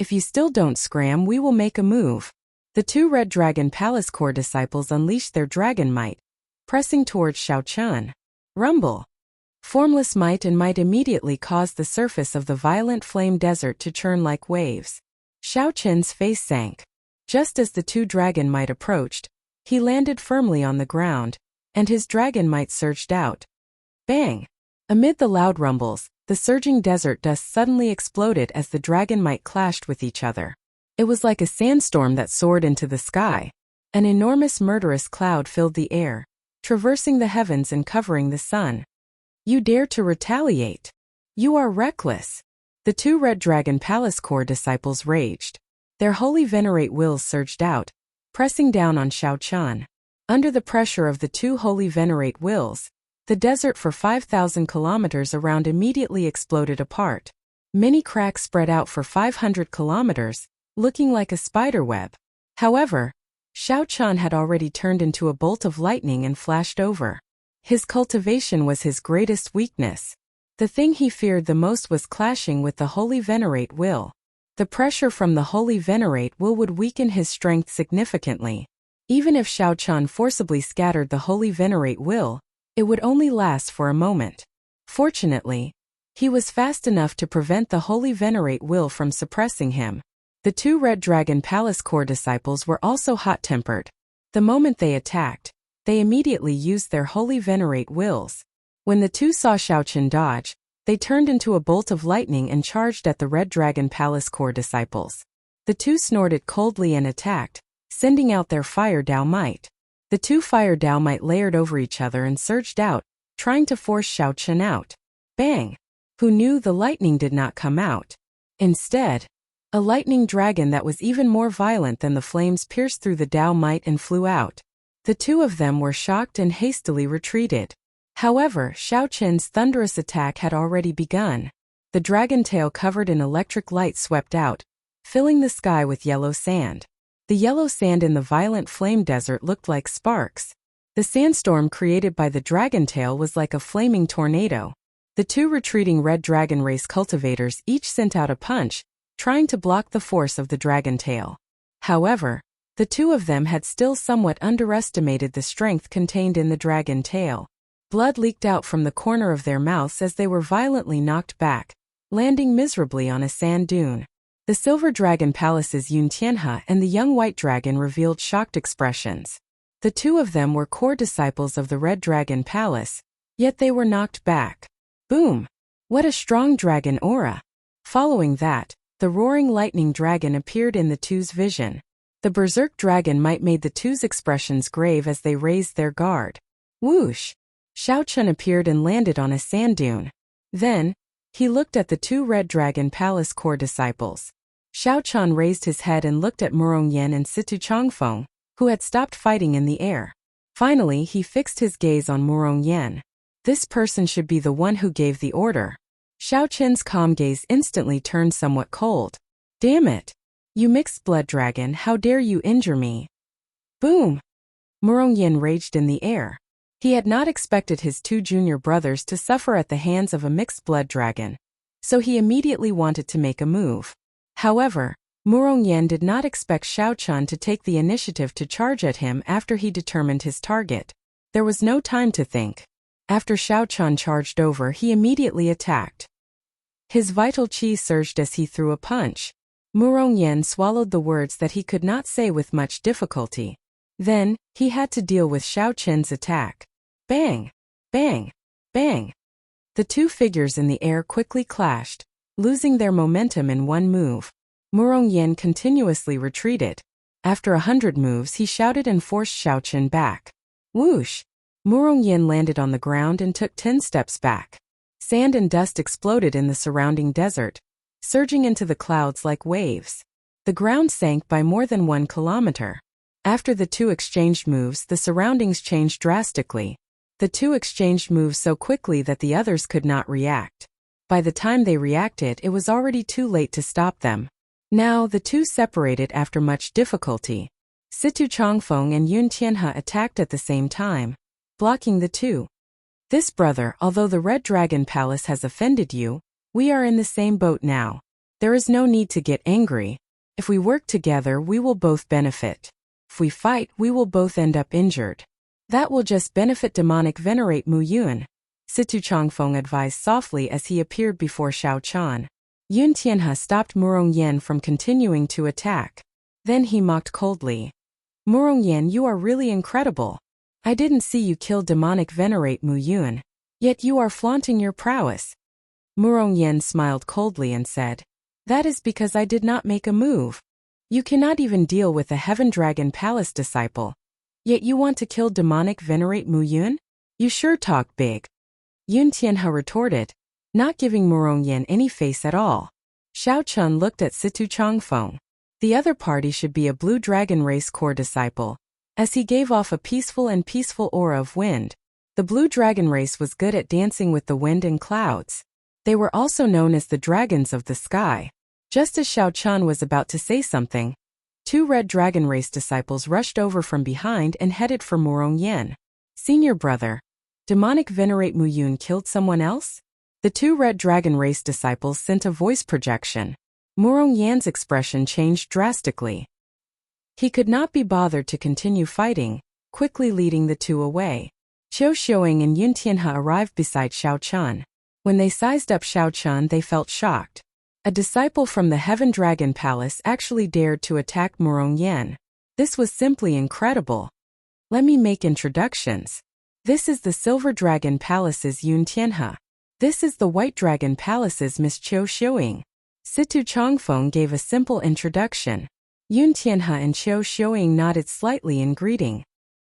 If you still don't scram, we will make a move. The two Red Dragon Palace core disciples unleashed their dragon might, pressing towards Xiao Chan. Rumble. Formless might and might immediately caused the surface of the violent flame desert to churn like waves. Xiao Chen's face sank. Just as the two dragon might approached, he landed firmly on the ground, and his dragon might surged out. Bang! Amid the loud rumbles, the surging desert dust suddenly exploded as the dragon might clashed with each other. It was like a sandstorm that soared into the sky. An enormous murderous cloud filled the air, traversing the heavens and covering the sun. You dare to retaliate? You are reckless. The two Red Dragon Palace core disciples raged. Their holy venerate wills surged out, pressing down on Xiao Chan. Under the pressure of the two holy venerate wills, the desert for 5,000 kilometers around immediately exploded apart. Many cracks spread out for 500 kilometers, looking like a spider web. However, Xiao Chan had already turned into a bolt of lightning and flashed over. His cultivation was his greatest weakness. The thing he feared the most was clashing with the holy venerate will. The pressure from the holy venerate will would weaken his strength significantly. Even if Xiao Chan forcibly scattered the holy venerate will, it would only last for a moment. Fortunately, he was fast enough to prevent the holy venerate will from suppressing him. The two Red Dragon Palace core disciples were also hot-tempered. The moment they attacked, they immediately used their holy venerate wills. When the two saw Xiao Chan dodge, they turned into a bolt of lightning and charged at the Red Dragon Palace core disciples. The two snorted coldly and attacked, sending out their fire Dao might. The two fire Dao might layered over each other and surged out, trying to force Xiao Chan out. Bang! Who knew the lightning did not come out? Instead, a lightning dragon that was even more violent than the flames pierced through the Dao might and flew out. The two of them were shocked and hastily retreated. However, Xiao Chen's thunderous attack had already begun. The dragon tail covered in electric light swept out, filling the sky with yellow sand. The yellow sand in the violent flame desert looked like sparks. The sandstorm created by the dragon tail was like a flaming tornado. The two retreating red dragon race cultivators each sent out a punch, trying to block the force of the dragon tail. However, the two of them had still somewhat underestimated the strength contained in the dragon tail. Blood leaked out from the corner of their mouths as they were violently knocked back, landing miserably on a sand dune. The Silver Dragon Palace's Yun Tianhe and the young white dragon revealed shocked expressions. The two of them were core disciples of the Red Dragon Palace, yet they were knocked back. Boom! What a strong dragon aura! Following that, the roaring lightning dragon appeared in the two's vision. The berserk dragon might made the two's expressions grave as they raised their guard. Whoosh! Xiao Chan appeared and landed on a sand dune. Then, he looked at the two Red Dragon Palace core disciples. Xiao Chan raised his head and looked at Murong Yan and Situ Chongfeng, who had stopped fighting in the air. Finally, he fixed his gaze on Murong Yan. This person should be the one who gave the order. Xiao Chen's calm gaze instantly turned somewhat cold. Damn it! You mixed blood dragon, how dare you injure me? Boom! Murong Yan raged in the air. He had not expected his 2 junior brothers to suffer at the hands of a mixed-blood dragon, so he immediately wanted to make a move. However, Murongyang did not expect Xiao Chun to take the initiative to charge at him after he determined his target. There was no time to think. After Xiao Chun charged over, he immediately attacked. His vital qi surged as he threw a punch. Murongyang swallowed the words that he could not say with much difficulty. Then, he had to deal with Xiao Chen's attack. Bang! Bang! Bang! The 2 figures in the air quickly clashed, losing their momentum in one move. Murongyang continuously retreated. After 100 moves, he shouted and forced Xiao Chen back. Whoosh! Murongyang landed on the ground and took 10 steps back. Sand and dust exploded in the surrounding desert, surging into the clouds like waves. The ground sank by more than 1 kilometer. After the 2 exchanged moves, the surroundings changed drastically. The 2 exchanged moves so quickly that the others could not react. By the time they reacted, it was already too late to stop them. Now, the 2 separated after much difficulty. Situ Chongfeng and Yun Tianhe attacked at the same time, blocking the 2. This brother, although the Red Dragon Palace has offended you, we are in the same boat now. There is no need to get angry. If we work together, we will both benefit. If we fight, we will both end up injured. That will just benefit demonic venerate Mu Yun, Situ Chongfeng advised softly as he appeared before Xiao Chan. Yun Tianhe stopped Murongyang from continuing to attack. Then he mocked coldly. Murongyang, you are really incredible. I didn't see you kill demonic venerate Mu Yun. Yet you are flaunting your prowess. Murongyang smiled coldly and said, that is because I did not make a move. You cannot even deal with a Heaven Dragon Palace disciple. Yet you want to kill demonic venerate Mu Yun? You sure talk big. Yun Tianhe retorted, not giving Murongyang any face at all. Xiao Chun looked at Situ Chongfeng. The other party should be a Blue Dragon Race core disciple, as he gave off a peaceful aura of wind. The Blue Dragon Race was good at dancing with the wind and clouds. They were also known as the Dragons of the Sky. Just as Xiao Chun was about to say something, 2 Red Dragon Race disciples rushed over from behind and headed for Murongyang. Senior brother, demonic venerate Mu Yun killed someone else? The 2 Red Dragon Race disciples sent a voice projection. Murongyang's expression changed drastically. He could not be bothered to continue fighting, quickly leading the 2 away. Qiu Xiuing and Yun Tianhe arrived beside Xiao Chun. When they sized up Xiao Chun, they felt shocked. A disciple from the Heaven Dragon Palace actually dared to attack Murongyang. This was simply incredible. Let me make introductions. This is the Silver Dragon Palace's Yun Tianhe. This is the White Dragon Palace's Miss Qiu Xiuing. Situ Chongfeng gave a simple introduction. Yun Tianhe and Qiu Xiuing nodded slightly in greeting.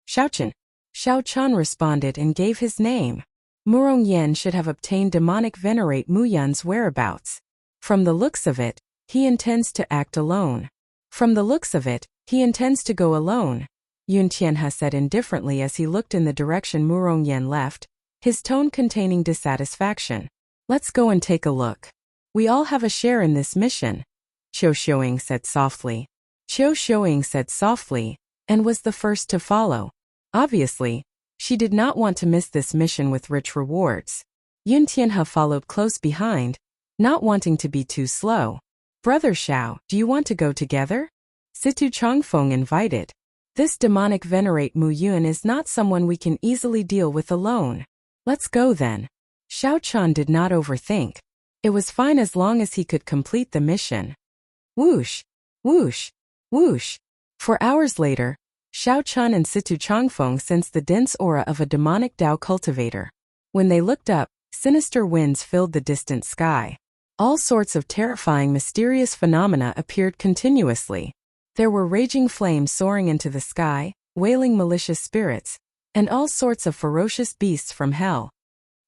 Xiao Chun. Xiao Chun responded and gave his name. Murongyang should have obtained demonic venerate Mu Yun's whereabouts. From the looks of it, he intends to act alone. From the looks of it, he intends to go alone, Yun Tianhe said indifferently as he looked in the direction Murongyang left, his tone containing dissatisfaction. Let's go and take a look. We all have a share in this mission, Qiu Xiuing said softly. Qiu Xiuing said softly, and was the first to follow. Obviously, she did not want to miss this mission with rich rewards. Yun Tianhe followed close behind, not wanting to be too slow. Brother Xiao, do you want to go together? Situ Chongfeng invited. This demonic venerate Mu Yun is not someone we can easily deal with alone. Let's go then. Xiao Chun did not overthink. It was fine as long as he could complete the mission. Whoosh, whoosh, whoosh. For hours later, Xiao Chun and Situ Chongfeng sensed the dense aura of a demonic Dao cultivator. When they looked up, sinister winds filled the distant sky. All sorts of terrifying mysterious phenomena appeared continuously. There were raging flames soaring into the sky, wailing malicious spirits, and all sorts of ferocious beasts from hell.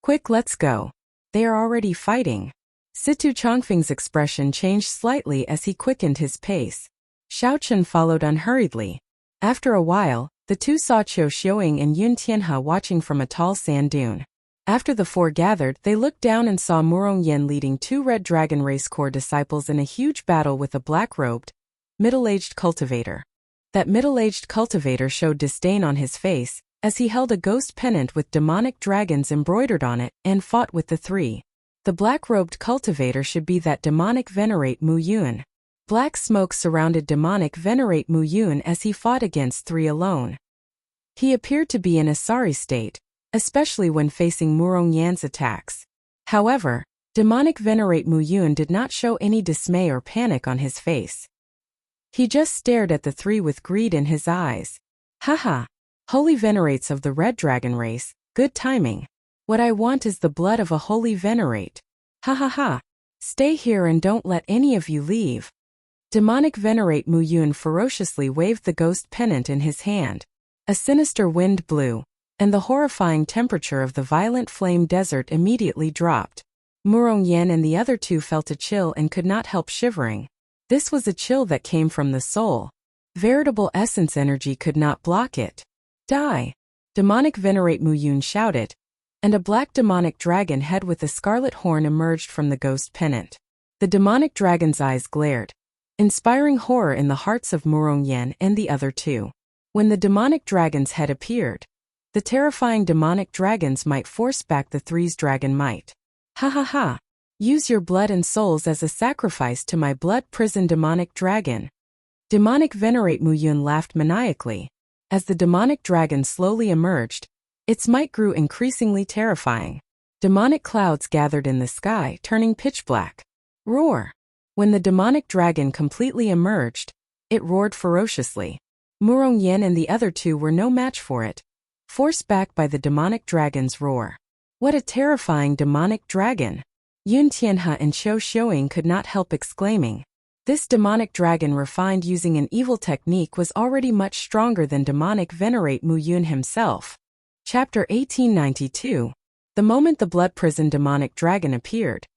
Quick, let's go. They are already fighting. Situ Chongfeng's expression changed slightly as he quickened his pace. Xiao Chun followed unhurriedly. After a while, the 2 saw Qiu Xiuing and Yun Tianhe watching from a tall sand dune. After the 4 gathered, they looked down and saw Murongyang leading 2 Red Dragon Race Corps disciples in a huge battle with a black-robed, middle-aged cultivator. That middle-aged cultivator showed disdain on his face, as he held a ghost pennant with demonic dragons embroidered on it and fought with the three. The black-robed cultivator should be that demonic Venerate Mu Yun. Black smoke surrounded demonic Venerate Mu Yun as he fought against three alone. He appeared to be in a sorry state, especially when facing Murong Yan's attacks. However, demonic Venerate Mu Yun did not show any dismay or panic on his face. He just stared at the three with greed in his eyes. Haha! Holy Venerates of the Red Dragon race, good timing. What I want is the blood of a holy Venerate. Ha ha ha! Stay here and don't let any of you leave. Demonic Venerate Mu Yun ferociously waved the ghost pennant in his hand. A sinister wind blew, and the horrifying temperature of the violent flame desert immediately dropped. Murong Yan and the other two felt a chill and could not help shivering. This was a chill that came from the soul. Veritable essence energy could not block it. Die! Demonic Venerate Mu Yun shouted, and a black demonic dragon head with a scarlet horn emerged from the ghost pennant. The demonic dragon's eyes glared, inspiring horror in the hearts of Murong Yan and the other two. When the demonic dragon's head appeared, the terrifying demonic dragons might force back the three's dragon might. Ha ha ha! Use your blood and souls as a sacrifice to my blood prison demonic dragon. Demonic Venerate Mu Yun laughed maniacally. As the demonic dragon slowly emerged, its might grew increasingly terrifying. Demonic clouds gathered in the sky, turning pitch black. Roar! When the demonic dragon completely emerged, it roared ferociously. Murong Yan and the other two were no match for it, forced back by the demonic dragon's roar. What a terrifying demonic dragon! Yun Tianhe and Qiu Xiuing could not help exclaiming. This demonic dragon refined using an evil technique was already much stronger than demonic Venerate Mu Yun himself. Chapter 1892. The moment the blood prison demonic dragon appeared,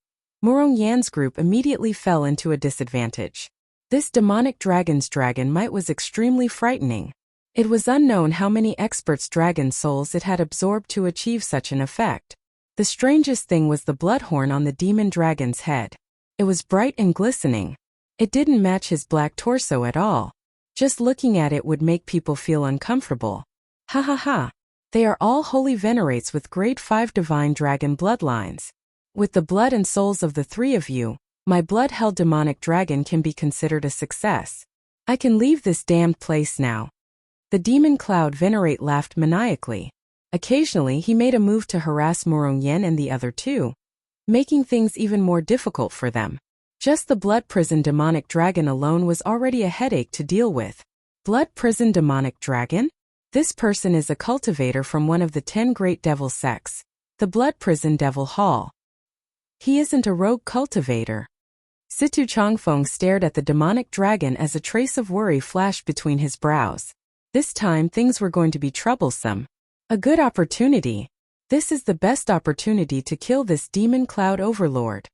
Murong Yan's group immediately fell into a disadvantage. This demonic dragon's dragon might was extremely frightening. It was unknown how many experts' dragon souls it had absorbed to achieve such an effect. The strangest thing was the bloodhorn on the demon dragon's head. It was bright and glistening. It didn't match his black torso at all. Just looking at it would make people feel uncomfortable. Ha ha ha! They are all holy venerates with grade 5 divine dragon bloodlines. With the blood and souls of the three of you, my blood-held demonic dragon can be considered a success. I can leave this damned place now. The demon cloud venerate laughed maniacally. Occasionally he made a move to harass Murong Yan and the other two, making things even more difficult for them. Just the blood prison demonic dragon alone was already a headache to deal with. Blood prison demonic dragon? This person is a cultivator from one of the 10 great devil sects, the blood prison devil hall. He isn't a rogue cultivator. Situ Changfeng stared at the demonic dragon as a trace of worry flashed between his brows. This time things were going to be troublesome. A good opportunity. This is the best opportunity to kill this demon cloud overlord.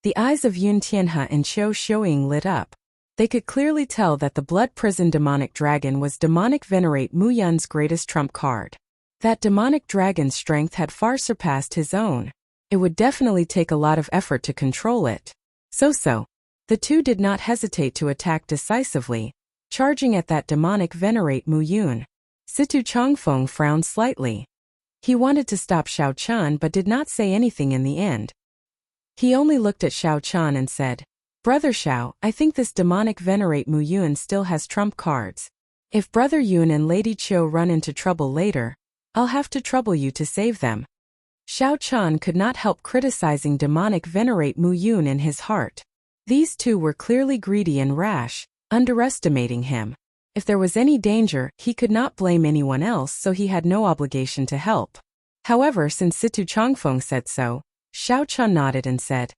The eyes of Yun Tianhe and Qiu Xiuing lit up. They could clearly tell that the blood prison demonic dragon was demonic Venerate Mu Yun's greatest trump card. That demonic dragon's strength had far surpassed his own. It would definitely take a lot of effort to control it. So, the two did not hesitate to attack decisively, charging at that demonic Venerate Mu Yun. Situ Changfeng frowned slightly. He wanted to stop Xiao Chun but did not say anything in the end. He only looked at Xiao Chun and said, "Brother Xiao, I think this demonic Venerate Mu Yun still has trump cards. If Brother Yun and Lady Qiu run into trouble later, I'll have to trouble you to save them." Xiao Chun could not help criticizing demonic Venerate Mu Yun in his heart. These two were clearly greedy and rash, underestimating him. If there was any danger, he could not blame anyone else, so he had no obligation to help. However, since Situ Changfeng said so, Xiao Chun nodded and said,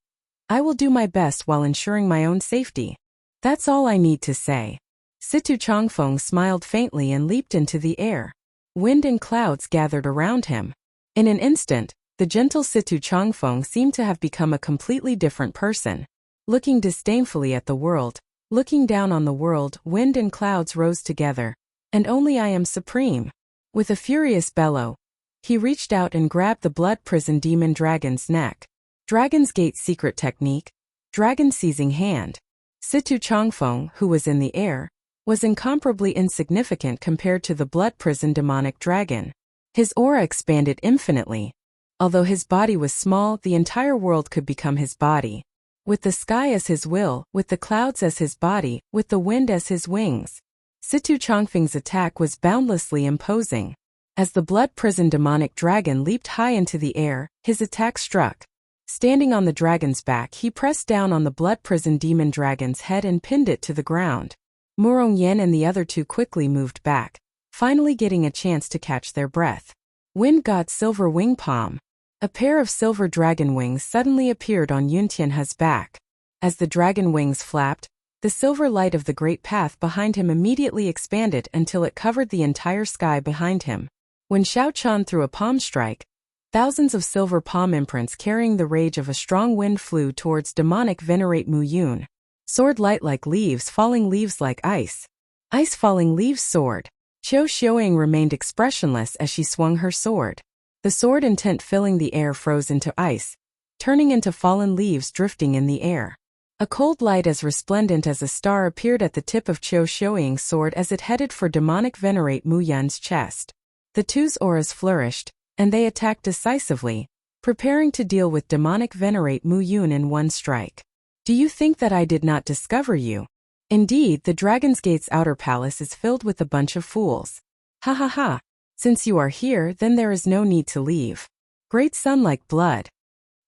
"I will do my best while ensuring my own safety. That's all I need to say." Situ Changfeng smiled faintly and leaped into the air. Wind and clouds gathered around him. In an instant, the gentle Situ Changfeng seemed to have become a completely different person. Looking disdainfully at the world, looking down on the world, wind and clouds rose together, and only I am supreme. With a furious bellow, he reached out and grabbed the blood prison demon dragon's neck. Dragon's Gate secret technique, dragon seizing hand. Situ Changfeng, who was in the air, was incomparably insignificant compared to the blood prison demonic dragon. His aura expanded infinitely. Although his body was small, the entire world could become his body. With the sky as his will, with the clouds as his body, with the wind as his wings. Situ Chongfeng's attack was boundlessly imposing. As the blood-prisoned demonic dragon leaped high into the air, his attack struck. Standing on the dragon's back, he pressed down on the blood-prisoned demon dragon's head and pinned it to the ground. Murong Yen and the other two quickly moved back, finally getting a chance to catch their breath. Wind God Silver Wing Palm. A pair of silver dragon wings suddenly appeared on Yun Tianhe's back. As the dragon wings flapped, the silver light of the great path behind him immediately expanded until it covered the entire sky behind him. When Xiao Chan threw a palm strike, thousands of silver palm imprints carrying the rage of a strong wind flew towards demonic Venerate Mu Yun. Sword light like leaves falling leaves like ice. Ice falling leaves sword. Qiu Xiuing remained expressionless as she swung her sword. The sword intent filling the air froze into ice, turning into fallen leaves drifting in the air. A cold light as resplendent as a star appeared at the tip of Qiu Xiuing's sword as it headed for demonic Venerate Mu Yun's chest. The two's auras flourished, and they attacked decisively, preparing to deal with demonic Venerate Mu Yun in one strike. Do you think that I did not discover you? Indeed, the Dragon's Gate's outer palace is filled with a bunch of fools. Ha ha ha. Since you are here, then there is no need to leave. Great sun like blood.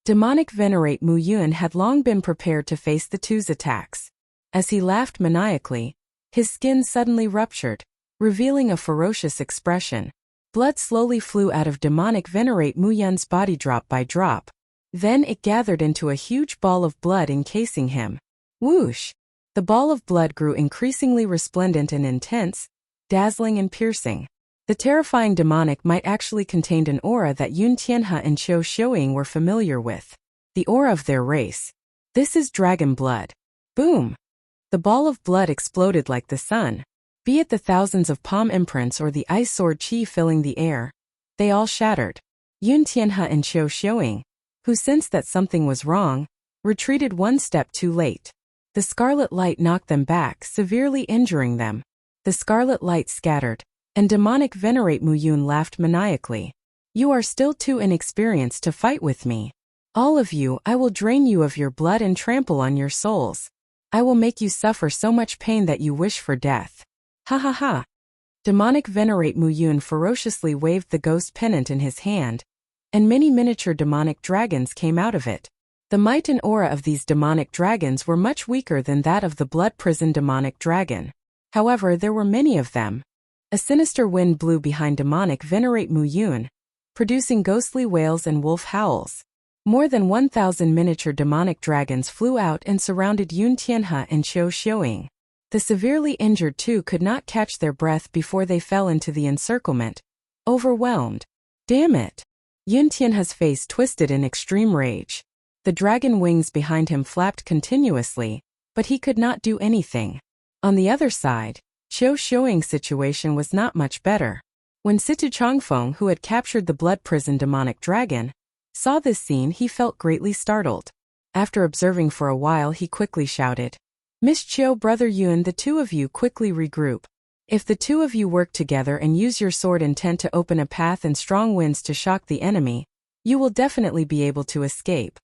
Demonic Venerate Mu Yun had long been prepared to face the two's attacks. As he laughed maniacally, his skin suddenly ruptured, revealing a ferocious expression. Blood slowly flew out of demonic Venerate Mu Yun's body drop by drop. Then it gathered into a huge ball of blood encasing him. Whoosh! The ball of blood grew increasingly resplendent and intense, dazzling and piercing. The terrifying demonic might actually contained an aura that Yun Tianhe and Qiu Xiuing were familiar with. The aura of their race. This is dragon blood. Boom! The ball of blood exploded like the sun. Be it the thousands of palm imprints or the ice sword chi filling the air, they all shattered. Yun Tianhe and Qiu Xiuing, who sensed that something was wrong, retreated one step too late. The scarlet light knocked them back, severely injuring them. The scarlet light scattered, and demonic Venerate Mu Yun laughed maniacally. You are still too inexperienced to fight with me. All of you, I will drain you of your blood and trample on your souls. I will make you suffer so much pain that you wish for death. Ha ha ha. Demonic Venerate Mu Yun ferociously waved the ghost pennant in his hand, and many miniature demonic dragons came out of it. The might and aura of these demonic dragons were much weaker than that of the blood-prisoned demonic dragon. However, there were many of them. A sinister wind blew behind demonic Venerate Mu Yun, producing ghostly wails and wolf howls. More than 1,000 miniature demonic dragons flew out and surrounded Yun Tianhe and Qiu Xiuing. The severely injured two could not catch their breath before they fell into the encirclement, overwhelmed. Damn it! Yun Tianhe's face twisted in extreme rage. The dragon wings behind him flapped continuously, but he could not do anything. On the other side, Qiu Xiuing's situation was not much better. When Situ Chongfeng, who had captured the blood-prisoned demonic dragon, saw this scene, he felt greatly startled. After observing for a while, he quickly shouted, Miss Qiu, Brother Yun, the two of you quickly regroup. If the two of you work together and use your sword intent to open a path and strong winds to shock the enemy, you will definitely be able to escape.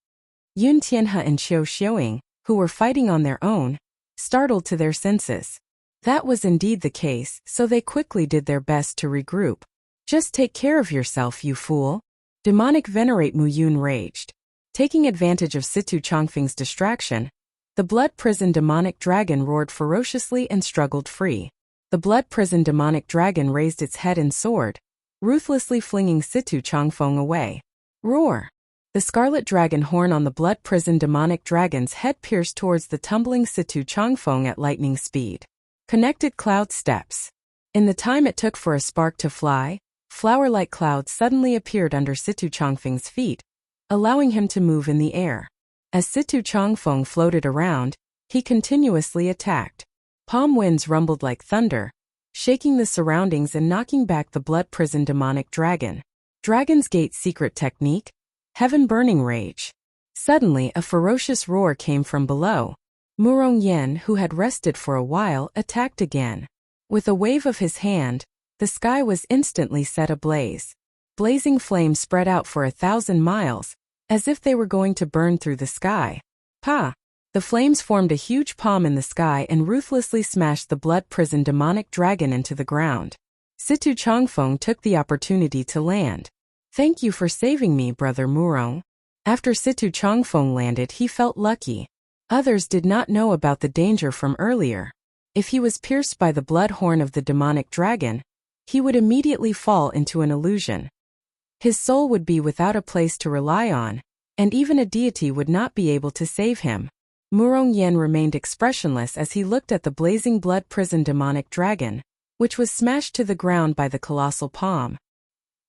Yun Tianhe and Qiu Xiuing, who were fighting on their own, startled to their senses. That was indeed the case, so they quickly did their best to regroup. Just take care of yourself, you fool. Demonic Venerate Mu Yun raged. Taking advantage of Situ Chongfeng's distraction, the blood-prisoned demonic dragon roared ferociously and struggled free. The blood-prisoned demonic dragon raised its head and sword, ruthlessly flinging Situ Chongfeng away. Roar! The scarlet dragon horn on the blood-prisoned demonic dragon's head pierced towards the tumbling Situ Chongfeng at lightning speed. Connected cloud steps. In the time it took for a spark to fly, flower-like clouds suddenly appeared under Situ Chongfeng's feet, allowing him to move in the air. As Situ Chongfeng floated around, he continuously attacked. Palm winds rumbled like thunder, shaking the surroundings and knocking back the blood-prisoned demonic dragon. Dragon's Gate secret technique? Heaven burning rage. Suddenly, a ferocious roar came from below. Murong Yen, who had rested for a while, attacked again. With a wave of his hand, the sky was instantly set ablaze. Blazing flames spread out for 1,000 miles, as if they were going to burn through the sky. Pa! The flames formed a huge palm in the sky and ruthlessly smashed the blood-prisoned demonic dragon into the ground. Situ Changfeng took the opportunity to land. Thank you for saving me, Brother Murong. After Situ Changfeng landed, he felt lucky. Others did not know about the danger from earlier. If he was pierced by the blood horn of the demonic dragon, he would immediately fall into an illusion. His soul would be without a place to rely on, and even a deity would not be able to save him. Murong Yen remained expressionless as he looked at the blazing blood-prisoned demonic dragon, which was smashed to the ground by the colossal palm.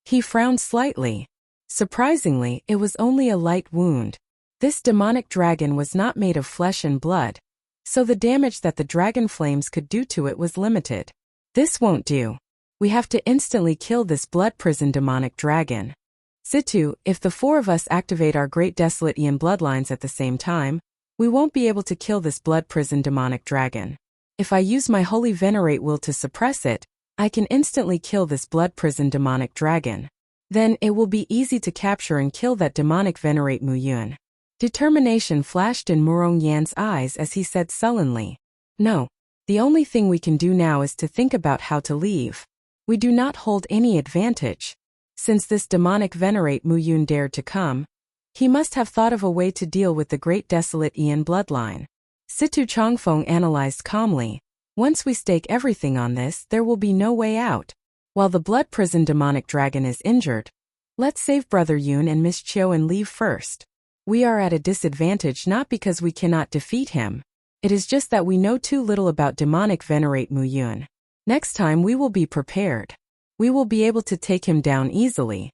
He frowned slightly. Surprisingly, it was only a light wound. This demonic dragon was not made of flesh and blood, so the damage that the dragon flames could do to it was limited. This won't do. We have to instantly kill this blood-prisoned demonic dragon. Situ, if the four of us activate our great desolate Ian bloodlines at the same time, we won't be able to kill this blood-prisoned demonic dragon. If I use my holy venerate will to suppress it, I can instantly kill this blood-prisoned demonic dragon. Then it will be easy to capture and kill that demonic venerate Mu Yun. Determination flashed in Murong Yan's eyes as he said sullenly, "No, the only thing we can do now is to think about how to leave. We do not hold any advantage. Since this demonic venerate Mu Yun dared to come, he must have thought of a way to deal with the great desolate Ian bloodline." Situ Changfeng analyzed calmly. Once we stake everything on this, there will be no way out. While the blood-prisoned demonic dragon is injured, let's save Brother Yun and Miss Chiu and leave first. We are at a disadvantage not because we cannot defeat him. It is just that we know too little about demonic venerate Mu Yun. Next time we will be prepared. We will be able to take him down easily.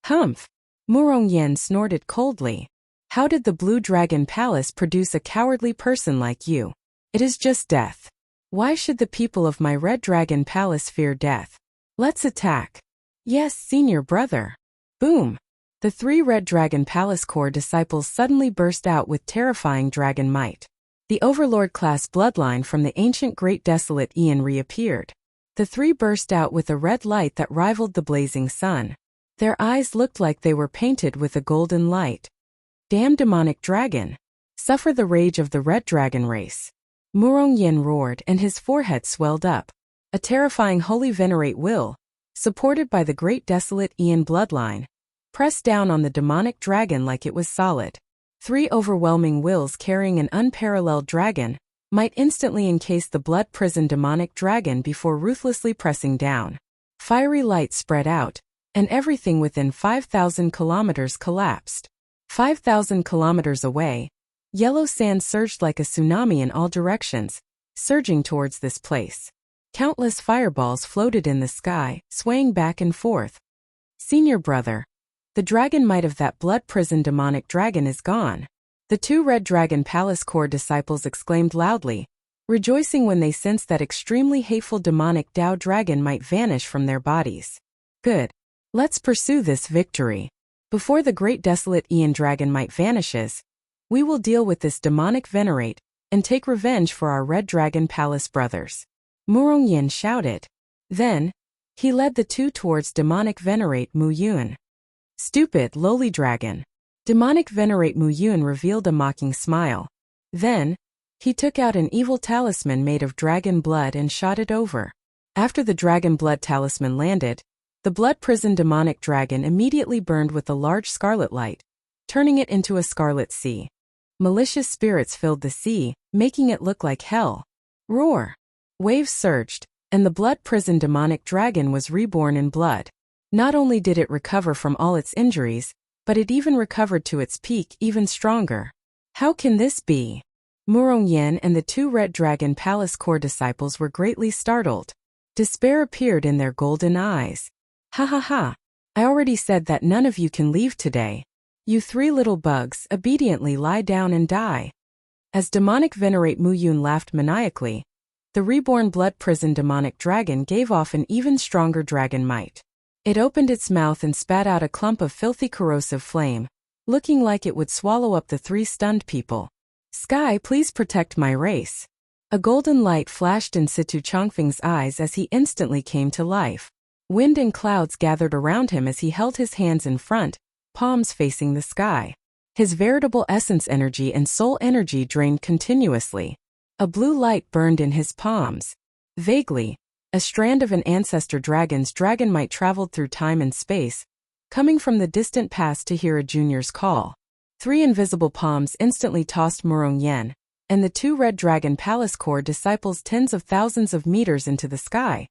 Humph! Murong Yen snorted coldly. How did the Blue Dragon Palace produce a cowardly person like you? It is just death. Why should the people of my Red Dragon Palace fear death? Let's attack. Yes, senior brother. Boom! The 3 Red Dragon Palace Core disciples suddenly burst out with terrifying dragon might. The Overlord-class bloodline from the ancient Great Desolate Ian reappeared. The 3 burst out with a red light that rivaled the blazing sun. Their eyes looked like they were painted with a golden light. Damn demonic dragon! Suffer the rage of the Red Dragon race. Murong Yen roared and his forehead swelled up. A terrifying holy venerate will, supported by the Great Desolate Ian bloodline, pressed down on the demonic dragon like it was solid. 3 overwhelming wills carrying an unparalleled dragon might instantly encase the blood-prisoned demonic dragon before ruthlessly pressing down. Fiery light spread out, and everything within 5,000 kilometers collapsed. 5,000 kilometers away, yellow sand surged like a tsunami in all directions, surging towards this place. Countless fireballs floated in the sky, swaying back and forth. Senior brother, the dragon might of that blood-prisoned demonic dragon is gone. The 2 Red Dragon Palace Core disciples exclaimed loudly, rejoicing when they sensed that extremely hateful demonic Dao dragon might vanish from their bodies. Good. Let's pursue this victory. Before the Great Desolate Ian dragon might vanishes, we will deal with this demonic venerate and take revenge for our Red Dragon Palace brothers. Murong Yen shouted. Then, he led the 2 towards demonic venerate Mu Yun. Stupid, lowly dragon. Demonic venerate Mu Yun revealed a mocking smile. Then, he took out an evil talisman made of dragon blood and shot it over. After the dragon blood talisman landed, the blood-prisoned demonic dragon immediately burned with a large scarlet light, turning it into a scarlet sea. Malicious spirits filled the sea, making it look like hell. Roar! Waves surged, and the blood-prisoned demonic dragon was reborn in blood. Not only did it recover from all its injuries, but it even recovered to its peak even stronger. How can this be? Murong Yen and the 2 Red Dragon Palace Core disciples were greatly startled. Despair appeared in their golden eyes. Ha ha ha! I already said that none of you can leave today. You 3 little bugs obediently lie down and die. As demonic venerate Mu Yun laughed maniacally, the reborn blood-prisoned demonic dragon gave off an even stronger dragon might. It opened its mouth and spat out a clump of filthy corrosive flame, looking like it would swallow up the 3 stunned people. Sky, please protect my race. A golden light flashed in Situ Changfeng's eyes as he instantly came to life. Wind and clouds gathered around him as he held his hands in front, palms facing the sky. His veritable essence energy and soul energy drained continuously. A blue light burned in his palms. Vaguely, a strand of an ancestor dragon's dragonite traveled through time and space, coming from the distant past to hear a junior's call. 3 invisible palms instantly tossed Murong Yen, and the 2 red dragon palace core disciples tens of thousands of meters into the sky,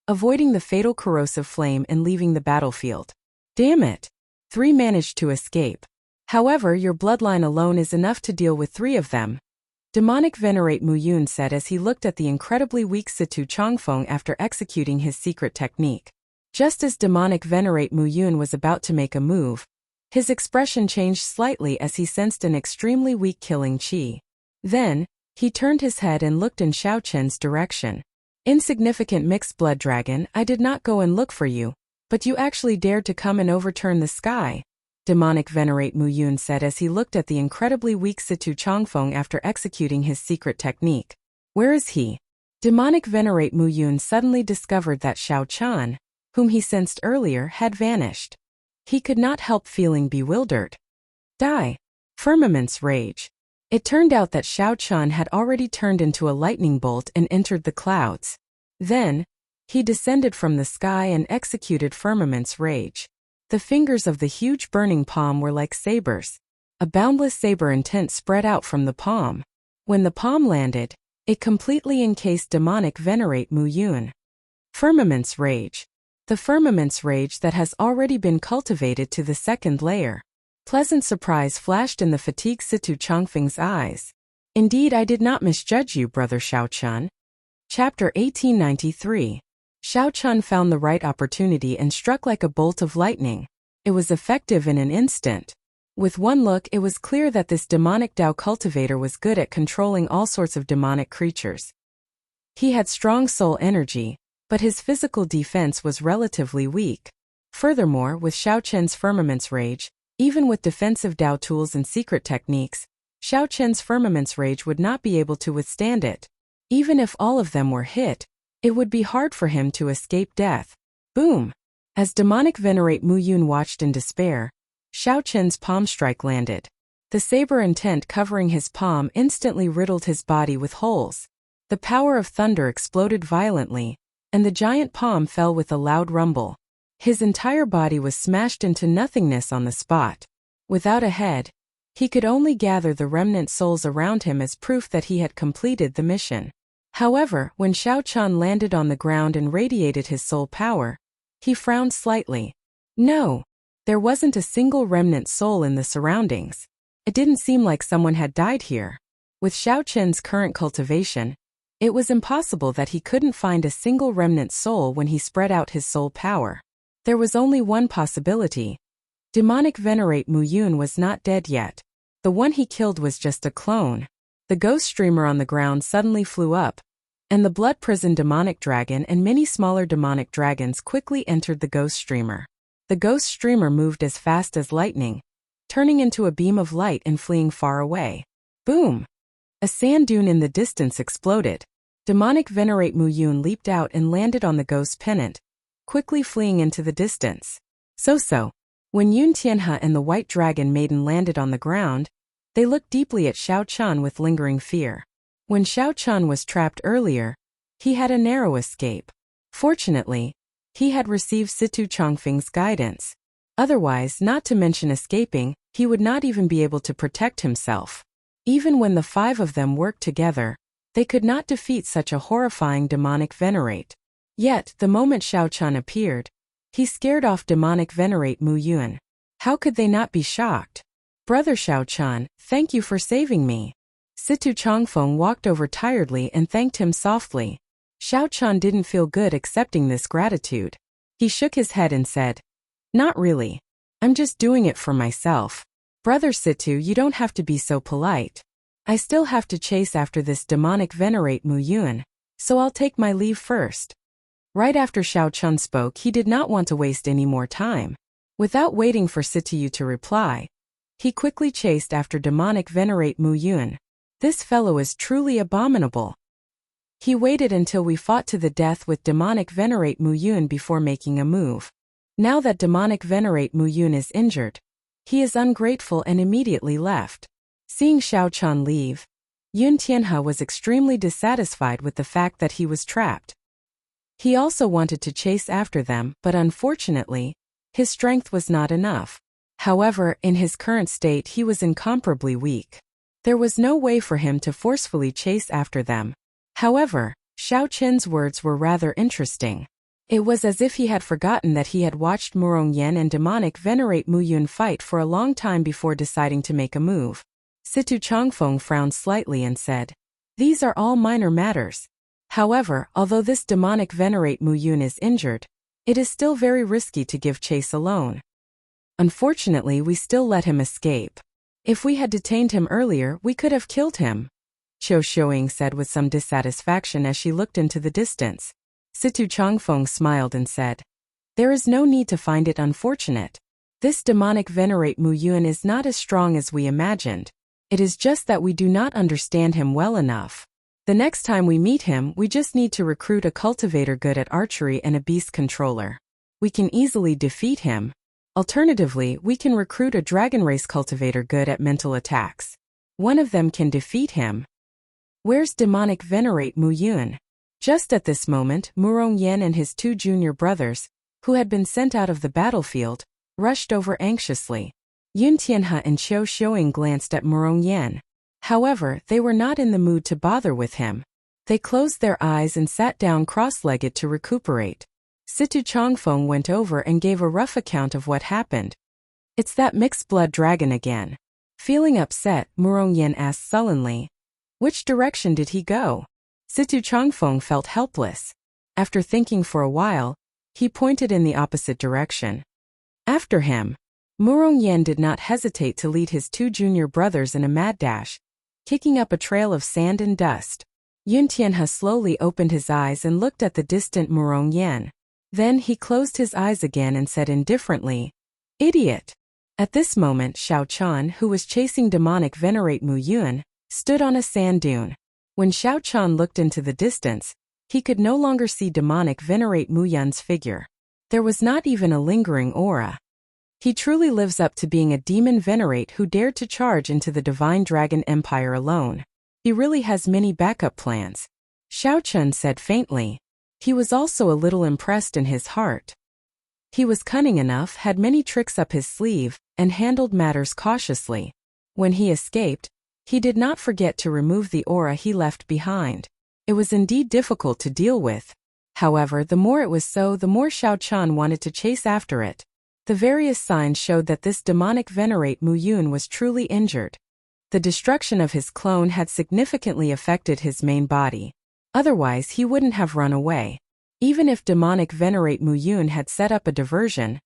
avoiding the fatal corrosive flame and leaving the battlefield. Damn it! 3 managed to escape. However, your bloodline alone is enough to deal with 3 of them, Demonic Venerate Mu Yun said as he looked at the incredibly weak Situ Changfeng after executing his secret technique. Just as Demonic Venerate Mu Yun was about to make a move, his expression changed slightly as he sensed an extremely weak killing chi. Then, he turned his head and looked in Xiao Chen's direction. Insignificant mixed blood dragon, I did not go and look for you, but you actually dared to come and overturn the sky, Demonic Venerate Mu Yun said as he looked at the incredibly weak Situ Changfeng after executing his secret technique. Where is he? Demonic Venerate Mu Yun suddenly discovered that Xiao Chan, whom he sensed earlier, had vanished. He could not help feeling bewildered. Die! Firmament's rage. It turned out that Xiao Chan had already turned into a lightning bolt and entered the clouds. Then, he descended from the sky and executed Firmament's rage. The fingers of the huge burning palm were like sabers. A boundless saber intent spread out from the palm. When the palm landed, it completely encased Demonic Venerate Mu Yun. Firmament's rage. The Firmament's rage that has already been cultivated to the 2nd layer. Pleasant surprise flashed in the fatigued Situ Changfeng's eyes. Indeed, I did not misjudge you, Brother Xiao Chun. Chapter 1893. Xiao Chun found the right opportunity and struck like a bolt of lightning. It was effective in an instant. With one look, it was clear that this demonic Dao cultivator was good at controlling all sorts of demonic creatures. He had strong soul energy, but his physical defense was relatively weak. Furthermore, with Xiao Chen's Firmament's rage, even with defensive Dao tools and secret techniques, Xiao Chen's Firmament's rage would not be able to withstand it. Even if all of them were hit, it would be hard for him to escape death. Boom! As Demonic Venerate Mu Yun watched in despair, Xiao Chen's palm strike landed. The saber intent covering his palm instantly riddled his body with holes. The power of thunder exploded violently, and the giant palm fell with a loud rumble. His entire body was smashed into nothingness on the spot. Without a head, he could only gather the remnant souls around him as proof that he had completed the mission. However, when Xiao Chan landed on the ground and radiated his soul power, he frowned slightly. No, there wasn't a single remnant soul in the surroundings. It didn't seem like someone had died here. With Xiao Chen's current cultivation, it was impossible that he couldn't find a single remnant soul when he spread out his soul power. There was only one possibility. Demonic Venerate Mu Yun was not dead yet. The one he killed was just a clone. The ghost streamer on the ground suddenly flew up, and the blood prison demonic dragon and many smaller demonic dragons quickly entered the ghost streamer. The ghost streamer moved as fast as lightning, turning into a beam of light and fleeing far away. Boom! A sand dune in the distance exploded. Demonic Venerate Mu Yun leaped out and landed on the ghost pennant, quickly fleeing into the distance. So, when Yun Tianhe and the white dragon maiden landed on the ground, they looked deeply at Xiao Chan with lingering fear. When Xiao Chan was trapped earlier, he had a narrow escape. Fortunately, he had received Situ Changfeng's guidance. Otherwise, not to mention escaping, he would not even be able to protect himself. Even when the 5 of them worked together, they could not defeat such a horrifying demonic venerate. Yet, the moment Xiao Chan appeared, he scared off Demonic Venerate Mu Yun. How could they not be shocked? Brother Xiao Chan, thank you for saving me. Situ Changfeng walked over tiredly and thanked him softly. Xiao Chan didn't feel good accepting this gratitude. He shook his head and said, Not really. I'm just doing it for myself. Brother Situ, you don't have to be so polite. I still have to chase after this Demonic Venerate Mu Yun, so I'll take my leave first. Right after Xiao Chan spoke, he did not want to waste any more time. Without waiting for Situ to reply, he quickly chased after Demonic Venerate Mu Yun. This fellow is truly abominable. He waited until we fought to the death with demonic Venerate Muyun before making a move. Now that demonic Venerate Muyun is injured, he is ungrateful and immediately left. Seeing Xiao Chan leave, Yun Tianhe was extremely dissatisfied with the fact that he was trapped. He also wanted to chase after them, but unfortunately, his strength was not enough. However, in his current state he was incomparably weak. There was no way for him to forcefully chase after them. However, Xiao Qin's words were rather interesting. It was as if he had forgotten that he had watched Murong Yan and demonic Venerate Muyun fight for a long time before deciding to make a move. Situ Changfeng frowned slightly and said, "These are all minor matters. However, although this demonic Venerate Muyun is injured, it is still very risky to give chase alone. Unfortunately, we still let him escape. If we had detained him earlier, we could have killed him," Qiu Shuiying said with some dissatisfaction as she looked into the distance. Situ Changfeng smiled and said, "There is no need to find it unfortunate. This demonic Venerate Muyun is not as strong as we imagined. It is just that we do not understand him well enough. The next time we meet him, we just need to recruit a cultivator good at archery and a beast controller. We can easily defeat him. Alternatively, we can recruit a dragon race cultivator good at mental attacks. One of them can defeat him." "Where's demonic Venerate Muyun?" Just at this moment, Murong Yan and his two junior brothers, who had been sent out of the battlefield, rushed over anxiously. Yun Tianhe and Qiu Shuiying glanced at Murong Yan. However, they were not in the mood to bother with him. They closed their eyes and sat down cross-legged to recuperate. Situ Changfeng went over and gave a rough account of what happened. "It's that mixed-blood dragon again." Feeling upset, Murong Yan asked sullenly, "Which direction did he go?" Situ Changfeng felt helpless. After thinking for a while, he pointed in the opposite direction. After him, Murong Yan did not hesitate to lead his two junior brothers in a mad dash, kicking up a trail of sand and dust. Yun Tianhe slowly opened his eyes and looked at the distant Murong Yan. Then he closed his eyes again and said indifferently, "Idiot." At this moment, Xiao Chan, who was chasing demonic Venerate Muyun, stood on a sand dune. When Xiao Chan looked into the distance, he could no longer see demonic Venerate Muyun's figure. There was not even a lingering aura. He truly lives up to being a demon Venerate who dared to charge into the Divine Dragon Empire alone. He really has many backup plans, Xiao Chun said faintly. He was also a little impressed in his heart. He was cunning enough, had many tricks up his sleeve, and handled matters cautiously. When he escaped, he did not forget to remove the aura he left behind. It was indeed difficult to deal with. However, the more it was so, the more Xiao Chan wanted to chase after it. The various signs showed that this demonic Venerate Muyun was truly injured. The destruction of his clone had significantly affected his main body. Otherwise, he wouldn't have run away. Even if demonic Venerate Muyun had set up a diversion,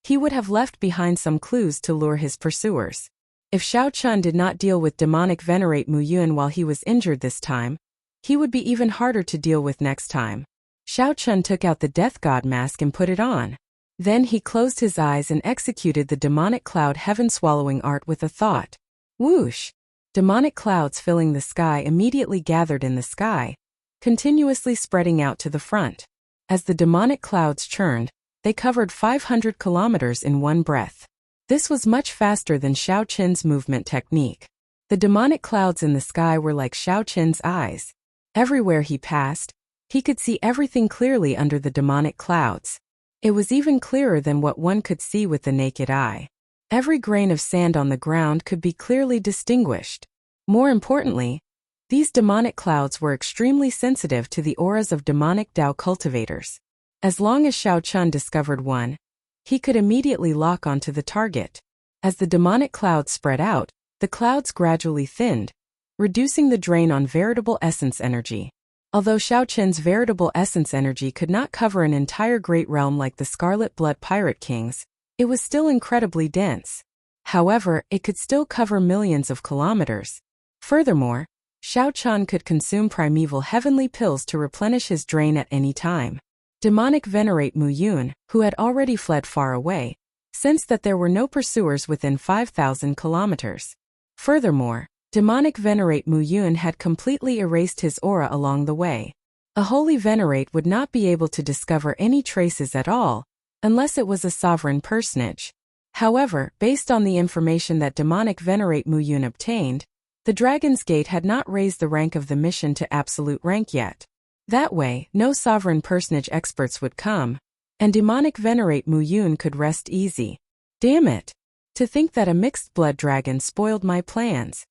he would have left behind some clues to lure his pursuers. If Xiao Chun did not deal with demonic Venerate Muyun while he was injured this time, he would be even harder to deal with next time. Xiao Chun took out the Death God mask and put it on. Then he closed his eyes and executed the demonic cloud heaven-swallowing art with a thought. Whoosh! Demonic clouds filling the sky immediately gathered in the sky, continuously spreading out to the front. As the demonic clouds churned, they covered 500 kilometers in one breath. This was much faster than Xiao Qin's movement technique. The demonic clouds in the sky were like Xiao Qin's eyes. Everywhere he passed, he could see everything clearly under the demonic clouds. It was even clearer than what one could see with the naked eye. Every grain of sand on the ground could be clearly distinguished. More importantly, these demonic clouds were extremely sensitive to the auras of demonic Dao cultivators. As long as Xiao Chun discovered one, he could immediately lock onto the target. As the demonic clouds spread out, the clouds gradually thinned, reducing the drain on veritable essence energy. Although Xiao Qin's veritable essence energy could not cover an entire great realm like the Scarlet Blood Pirate Kings, it was still incredibly dense. However, it could still cover millions of kilometers. Furthermore, Xiao Chun could consume primeval heavenly pills to replenish his drain at any time. Demonic Venerate Muyun, who had already fled far away, sensed that there were no pursuers within 5,000 kilometers. Furthermore, demonic Venerate Muyun had completely erased his aura along the way. A holy venerate would not be able to discover any traces at all, unless it was a sovereign personage. However, based on the information that demonic venerate Muyun obtained, the Dragon's Gate had not raised the rank of the mission to absolute rank yet. That way, no sovereign personage experts would come, and demonic venerate Muyun could rest easy. Damn it! To think that a mixed-blood dragon spoiled my plans.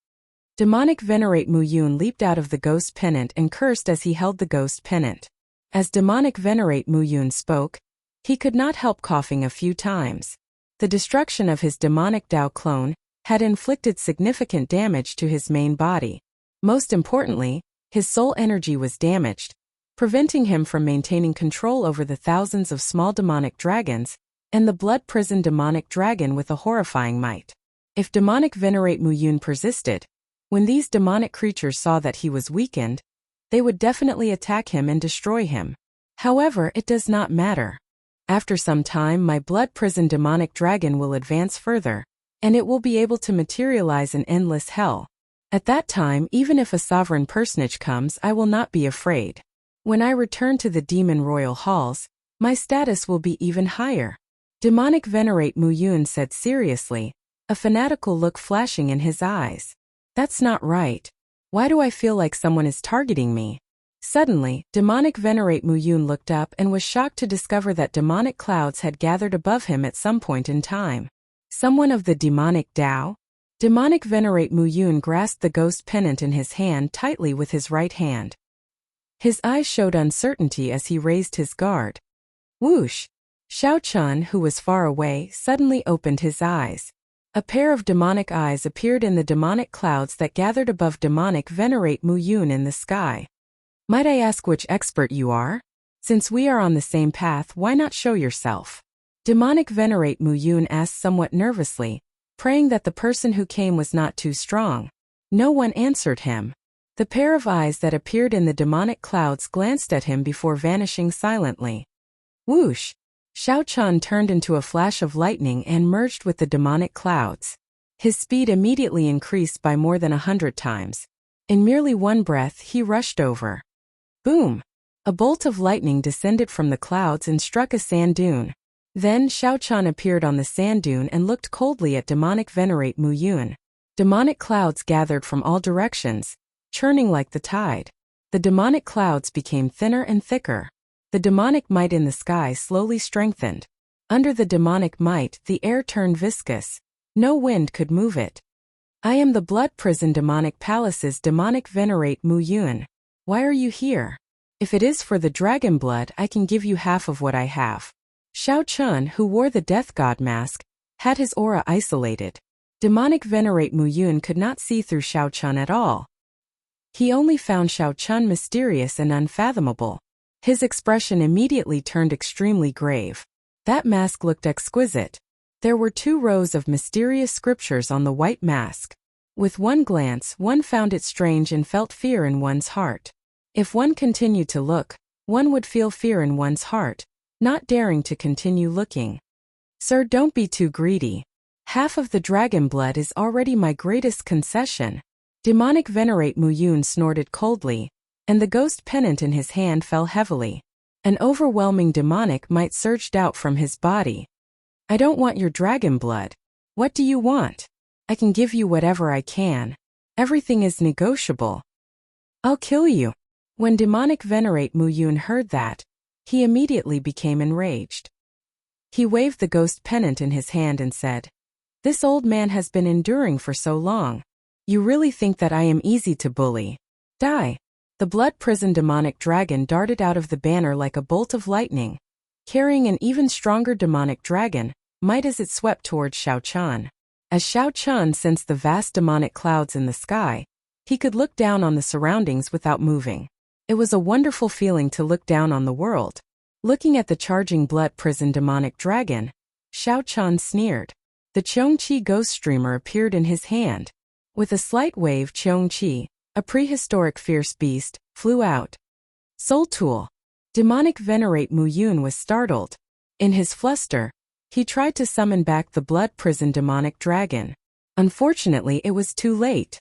Demonic venerate Muyun leaped out of the ghost pennant and cursed as he held the ghost pennant. As demonic venerate Muyun spoke, he could not help coughing a few times. The destruction of his demonic Dao clone had inflicted significant damage to his main body. Most importantly, his soul energy was damaged, preventing him from maintaining control over the thousands of small demonic dragons and the blood prison demonic dragon with a horrifying might. If demonic venerate Muyun persisted, when these demonic creatures saw that he was weakened, they would definitely attack him and destroy him. However, it does not matter. After some time, my blood prison demonic dragon will advance further, and it will be able to materialize in endless hell. At that time, even if a sovereign personage comes, I will not be afraid. When I return to the demon royal halls, my status will be even higher. Demonic venerate Muyun said seriously, a fanatical look flashing in his eyes. That's not right. Why do I feel like someone is targeting me? Suddenly, demonic venerate Muyun looked up and was shocked to discover that demonic clouds had gathered above him at some point in time. Someone of the demonic Dao? Demonic venerate Muyun grasped the ghost pennant in his hand tightly with his right hand. His eyes showed uncertainty as he raised his guard. Whoosh! Xiao Chun, who was far away, suddenly opened his eyes. A pair of demonic eyes appeared in the demonic clouds that gathered above demonic venerate Muyun in the sky. Might I ask which expert you are? Since we are on the same path, why not show yourself? Demonic venerate Muyun asked somewhat nervously, praying that the person who came was not too strong. No one answered him. The pair of eyes that appeared in the demonic clouds glanced at him before vanishing silently. Whoosh! Xiao Chun turned into a flash of lightning and merged with the demonic clouds. His speed immediately increased by more than 100 times. In merely one breath, he rushed over. Boom! A bolt of lightning descended from the clouds and struck a sand dune. Then Xiao Chun appeared on the sand dune and looked coldly at demonic venerate Muyun. Demonic clouds gathered from all directions, churning like the tide. The demonic clouds became thinner and thicker. The demonic might in the sky slowly strengthened. Under the demonic might, the air turned viscous. No wind could move it. I am the blood prison demonic palace's demonic venerate Muyun. Why are you here? If it is for the dragon blood, I can give you half of what I have. Xiao Chun, who wore the death god mask, had his aura isolated. Demonic venerate Muyun could not see through Xiao Chun at all. He only found Xiao Chun mysterious and unfathomable. His expression immediately turned extremely grave. That mask looked exquisite. There were 2 rows of mysterious scriptures on the white mask. With one glance, one found it strange and felt fear in one's heart. If one continued to look, one would feel fear in one's heart, not daring to continue looking. Sir, don't be too greedy. Half of the dragon blood is already my greatest concession. Demonic venerate Muyun snorted coldly, and the ghost pennant in his hand fell heavily. An overwhelming demonic might surged out from his body. I don't want your dragon blood. What do you want? I can give you whatever I can. Everything is negotiable. I'll kill you. When demonic venerate Muyun heard that, he immediately became enraged. He waved the ghost pennant in his hand and said, This old man has been enduring for so long. You really think that I am easy to bully? Die. The blood prison demonic dragon darted out of the banner like a bolt of lightning, carrying an even stronger demonic dragon, might as it swept towards Xiao Chun. As Xiao Chun sensed the vast demonic clouds in the sky, he could look down on the surroundings without moving. It was a wonderful feeling to look down on the world. Looking at the charging blood prison demonic dragon, Xiao Chun sneered. The Cheongqi ghost streamer appeared in his hand. With a slight wave, Cheongqi, a prehistoric fierce beast, flew out. Soul Tool. Demonic venerate Muyun was startled. In his fluster, he tried to summon back the blood prison demonic dragon. Unfortunately, it was too late.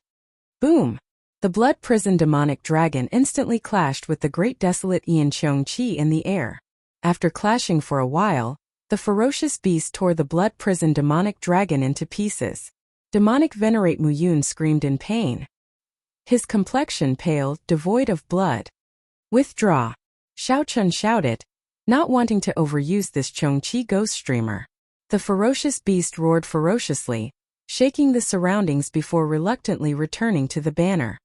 Boom! The blood prison demonic dragon instantly clashed with the great desolate Ian Cheong Chi in the air. After clashing for a while, the ferocious beast tore the blood prison demonic dragon into pieces. Demonic Venerate Muyun screamed in pain. His complexion pale, devoid of blood. "Withdraw," Xiao Chun shouted, not wanting to overuse this Cheong Chi ghost streamer. The ferocious beast roared ferociously, shaking the surroundings before reluctantly returning to the banner.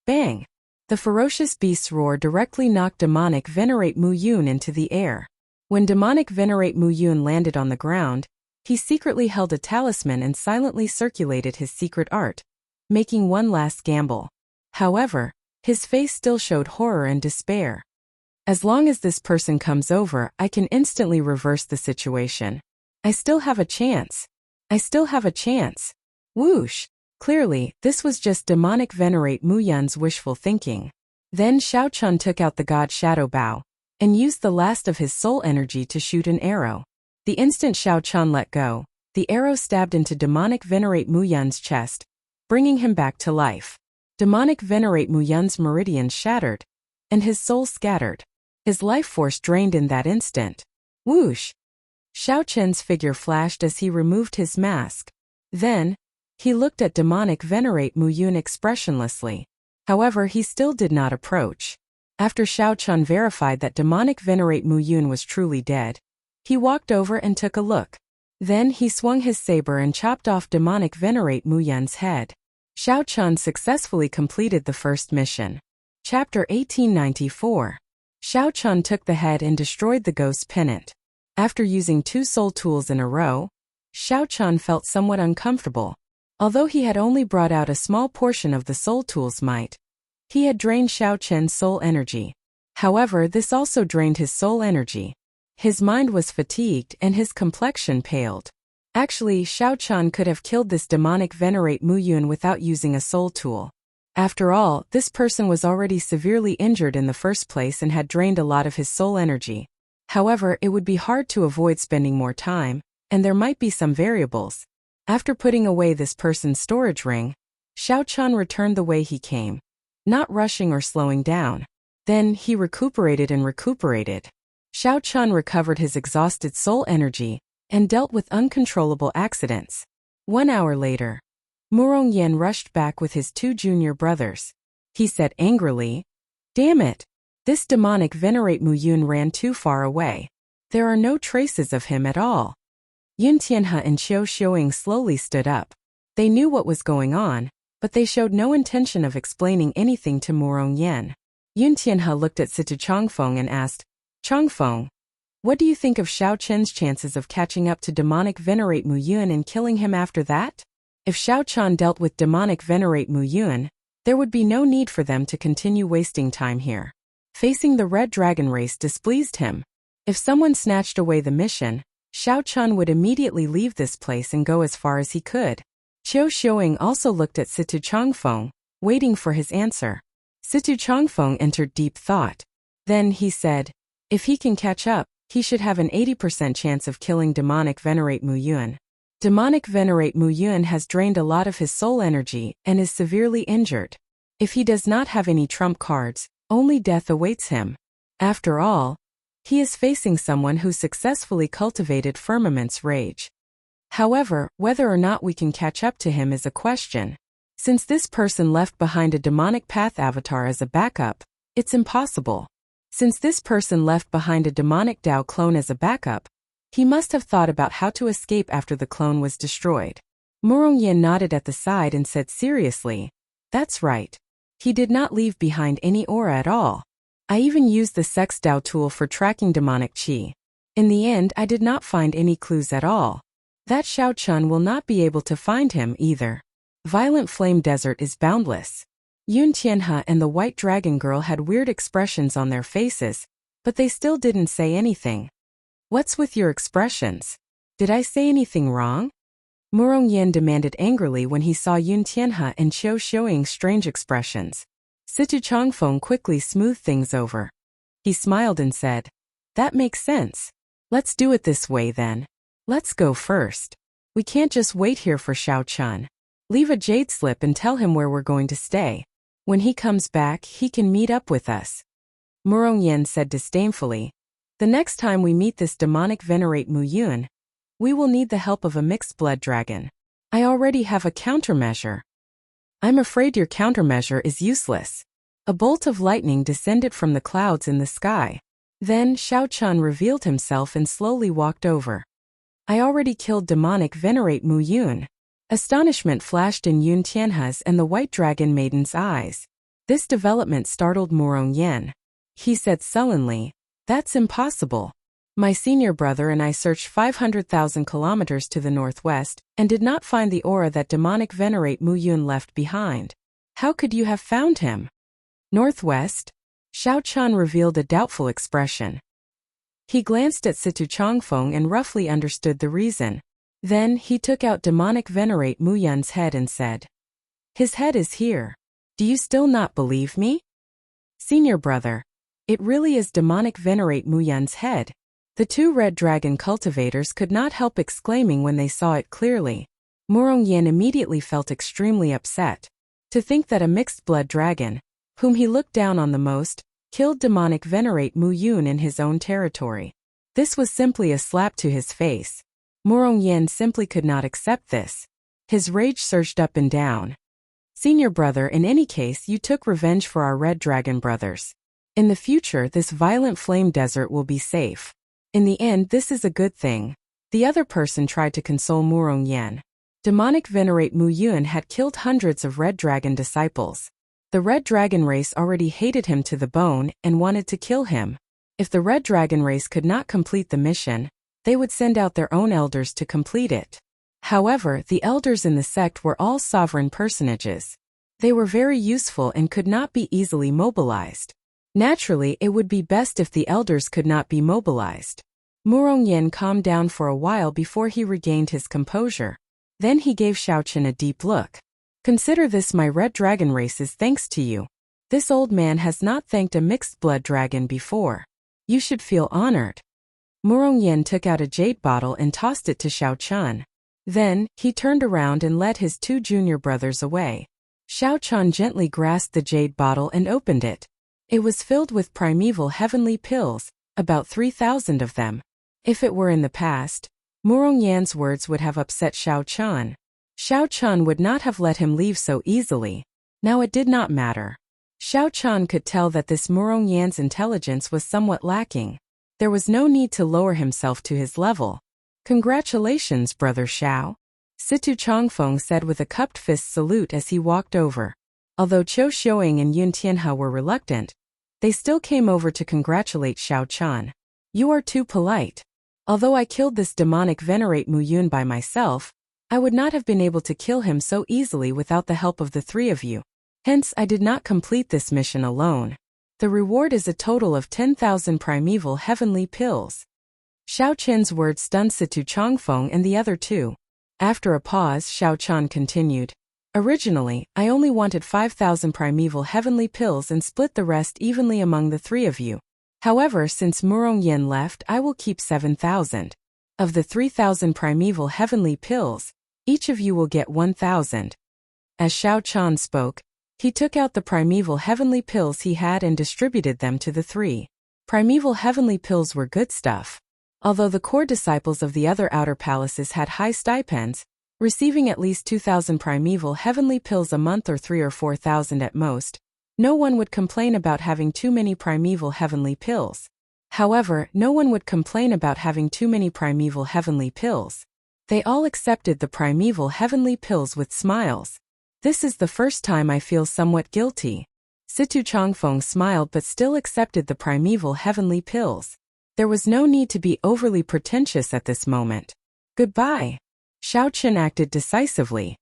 Bang! The ferocious beast's roar directly knocked Demonic Venerate Muyun into the air. When Demonic Venerate Muyun landed on the ground, he secretly held a talisman and silently circulated his secret art, making one last gamble. However, his face still showed horror and despair. "As long as this person comes over, I can instantly reverse the situation. I still have a chance. I still have a chance." Whoosh! Clearly, this was just Demonic Venerate Muyun's wishful thinking. Then Xiao Chun took out the God Shadow Bow and used the last of his soul energy to shoot an arrow. The instant Xiao Chun let go, the arrow stabbed into Demonic Venerate Muyun's chest, bringing him back to life. Demonic Venerate Muyun's meridians shattered, and his soul scattered. His life force drained in that instant. Whoosh! Xiao Chun's figure flashed as he removed his mask. Then, he looked at Demonic Venerate Muyun expressionlessly. However, he still did not approach. After Xiao Chun verified that Demonic Venerate Muyun was truly dead, he walked over and took a look. Then he swung his saber and chopped off Demonic Venerate Muyun's head. Xiao Chun successfully completed the first mission. Chapter 1894. Xiao Chun took the head and destroyed the ghost's pennant. After using 2 soul tools in a row, Xiao Chun felt somewhat uncomfortable. Although he had only brought out a small portion of the soul tool's might, he had drained Xiao Chun's soul energy. However, this also drained his soul energy. His mind was fatigued and his complexion paled. Actually, Xiao Chun could have killed this Demonic Venerate Muyun without using a soul tool. After all, this person was already severely injured in the first place and had drained a lot of his soul energy. However, it would be hard to avoid spending more time, and there might be some variables. After putting away this person's storage ring, Xiao Chun returned the way he came, not rushing or slowing down. Then he recuperated and recuperated. Xiao Chun recovered his exhausted soul energy and dealt with uncontrollable accidents. 1 hour later, Murong Yen rushed back with his 2 junior brothers. He said angrily, "Damn it! This Demonic Venerate Muyun ran too far away. There are no traces of him at all." Yun Tianhe and Qiu Xiuing slowly stood up. They knew what was going on, but they showed no intention of explaining anything to Murong Yen. Yun Tianhe looked at Situ Chongfeng and asked, "Chongfeng, what do you think of Xiao Chen's chances of catching up to Demonic Venerate Muyun and killing him after that?" If Xiao Chun dealt with Demonic Venerate Muyun, there would be no need for them to continue wasting time here. Facing the Red Dragon race displeased him. If someone snatched away the mission, Xiao Chun would immediately leave this place and go as far as he could. Qiu Xiuing also looked at Situ Chongfeng, waiting for his answer. Situ Chongfeng entered deep thought. Then he said, if he can catch up, he should have an 80% chance of killing Demonic Venerate Muyun. Demonic Venerate Muyun has drained a lot of his soul energy and is severely injured. If he does not have any trump cards, only death awaits him. After all, he is facing someone who successfully cultivated Firmament's rage. However, whether or not we can catch up to him is a question. Since this person left behind a demonic path avatar as a backup, it's impossible. Since this person left behind a demonic Dao clone as a backup, he must have thought about how to escape after the clone was destroyed. Murong Yin nodded at the side and said seriously, "That's right. He did not leave behind any aura at all. I even used the Sex Dao tool for tracking demonic qi. In the end, I did not find any clues at all. That Xiao Chun will not be able to find him either. Violent Flame Desert is boundless." Yun Tianhe and the White Dragon Girl had weird expressions on their faces, but they still didn't say anything. "What's with your expressions? Did I say anything wrong?" Murong Yin demanded angrily when he saw Yun Tianhe and Qiu Xiuing's strange expressions. Situ Chongfeng quickly smoothed things over. He smiled and said, "That makes sense. Let's do it this way then. Let's go first. We can't just wait here for Xiao Chun. Leave a jade slip and tell him where we're going to stay. When he comes back, he can meet up with us. Murong said disdainfully. The next time we meet this demonic venerate Muyun, we will need the help of a mixed blood dragon. I already have a countermeasure. I'm afraid your countermeasure is useless. A bolt of lightning descended from the clouds in the sky. Then Xiao Chun revealed himself and slowly walked over. I already killed demonic venerate Muyun. Astonishment flashed in Yun Tianhe's and the white dragon maiden's eyes. This development startled Murong. He said sullenly, "That's impossible. My senior brother and I searched 500,000 kilometers to the northwest and did not find the aura that demonic venerate Muyun left behind. How could you have found him?" Northwest? Xiao Chun revealed a doubtful expression. He glanced at Situ Changfeng and roughly understood the reason. Then he took out demonic venerate Muyun's head and said, "His head is here. Do you still not believe me?" Senior brother, it really is demonic venerate Muyun's head. The two red dragon cultivators could not help exclaiming when they saw it clearly. Murong immediately felt extremely upset. To think that a mixed blood dragon, whom he looked down on the most, killed demonic venerate Muyun in his own territory. This was simply a slap to his face. Murong simply could not accept this. His rage surged up and down. Senior brother, in any case you took revenge for our red dragon brothers. In the future this violent flame desert will be safe. In the end this is a good thing. The other person tried to console Murong. Demonic venerate Muyun had killed hundreds of red dragon disciples. The red dragon race already hated him to the bone and wanted to kill him. If the red dragon race could not complete the mission, they would send out their own elders to complete it. However, the elders in the sect were all sovereign personages. They were very useful and could not be easily mobilized. Naturally, it would be best if the elders could not be mobilized. Murong calmed down for a while before he regained his composure. Then he gave Xiao Chun a deep look. "Consider this my red dragon race is thanks to you. This old man has not thanked a mixed blood dragon before. You should feel honored." Murong took out a jade bottle and tossed it to Xiao Chun. Then, he turned around and led his two junior brothers away. Xiao Chun gently grasped the jade bottle and opened it. It was filled with primeval heavenly pills, about 3,000 of them. If it were in the past, Murong words would have upset Xiao Chun. Xiao Chun would not have let him leave so easily. Now it did not matter. Xiao Chun could tell that this Murong intelligence was somewhat lacking. There was no need to lower himself to his level. "Congratulations, brother Xiao," Situ Changfeng said with a cupped fist salute as he walked over. Although Qiu Xiuing and Yun Tianhe were reluctant, they still came over to congratulate Xiao Chun. "You are too polite. Although I killed this demonic venerate Muyun by myself, I would not have been able to kill him so easily without the help of the three of you. Hence I did not complete this mission alone. The reward is a total of 10,000 primeval heavenly pills." Xiao Chun's words stunned Situ Changfeng and the other two. After a pause, Xiao Chun continued. "Originally, I only wanted 5,000 primeval heavenly pills and split the rest evenly among the three of you. However, since Murong left, I will keep 7,000. Of the 3,000 primeval heavenly pills, each of you will get 1,000. As Xiao Chun spoke, he took out the primeval heavenly pills he had and distributed them to the three. Primeval heavenly pills were good stuff. Although the core disciples of the other outer palaces had high stipends, receiving at least 2,000 primeval heavenly pills a month or 3,000 or 4,000 at most, no one would complain about having too many primeval heavenly pills. However, no one would complain about having too many primeval heavenly pills. They all accepted the primeval heavenly pills with smiles. "This is the first time I feel somewhat guilty." Situ Changfeng smiled but still accepted the primeval heavenly pills. There was no need to be overly pretentious at this moment. "Goodbye." Xiao Chun acted decisively.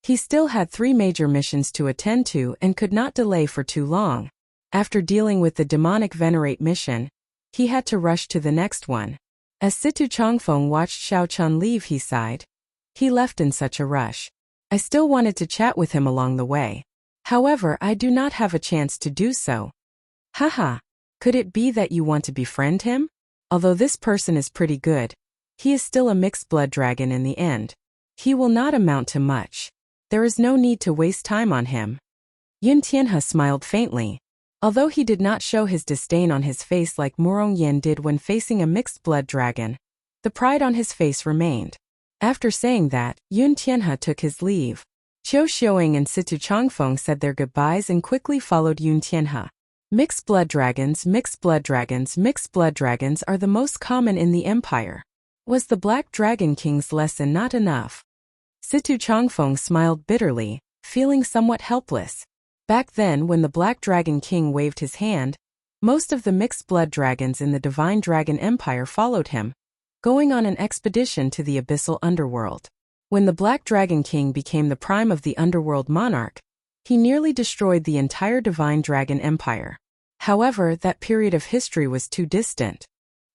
He still had 3 major missions to attend to and could not delay for too long. After dealing with the demonic venerate mission, he had to rush to the next one. As Situ Changfeng watched Xiao Chun leave, he sighed. He left in such a rush. I still wanted to chat with him along the way. However, I do not have a chance to do so. Haha. Could it be that you want to befriend him? Although this person is pretty good, he is still a mixed blood dragon in the end. He will not amount to much. There is no need to waste time on him. Yun Tianhe smiled faintly. Although he did not show his disdain on his face like Murong Yin did when facing a mixed-blood dragon, the pride on his face remained. After saying that, Yun Tianhe took his leave. Qiu Xiuing and Situ Changfeng said their goodbyes and quickly followed Yun Tianhe. Mixed-blood dragons, mixed-blood dragons, mixed-blood dragons are the most common in the empire. Was the Black Dragon King's lesson not enough? Situ Changfeng smiled bitterly, feeling somewhat helpless. Back then, when the Black Dragon King waved his hand, most of the mixed-blood dragons in the Divine Dragon Empire followed him, going on an expedition to the abyssal underworld. When the Black Dragon King became the prime of the underworld monarch, he nearly destroyed the entire Divine Dragon Empire. However, that period of history was too distant.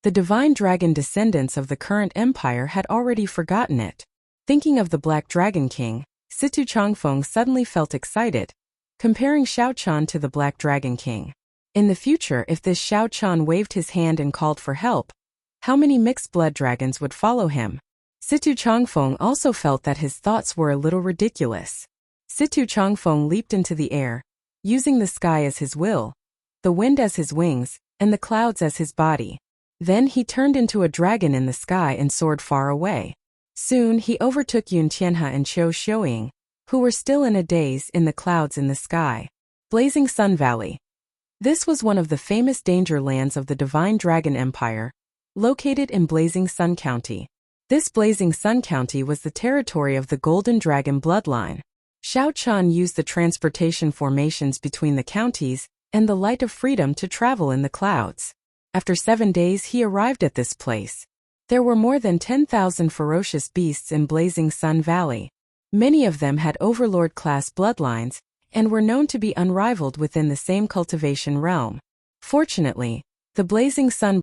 The Divine Dragon descendants of the current empire had already forgotten it. Thinking of the Black Dragon King, Situ Changfeng suddenly felt excited, comparing Xiao Chan to the Black Dragon King. In the future, if this Xiao Chan waved his hand and called for help, how many mixed-blood dragons would follow him? Situ Changfeng also felt that his thoughts were a little ridiculous. Situ Changfeng leaped into the air, using the sky as his will, the wind as his wings, and the clouds as his body. Then he turned into a dragon in the sky and soared far away. Soon he overtook Yun Tianhe and Qiu Xiuing, who were still in a daze in the clouds in the sky. Blazing Sun Valley. This was one of the famous danger lands of the Divine Dragon Empire, located in Blazing Sun County. This Blazing Sun County was the territory of the Golden Dragon bloodline. Xiao Chan used the transportation formations between the counties and the light of freedom to travel in the clouds. After 7 days he arrived at this place. There were more than 10,000 ferocious beasts in Blazing Sun Valley. Many of them had overlord-class bloodlines and were known to be unrivaled within the same cultivation realm. Fortunately, the Blazing Sun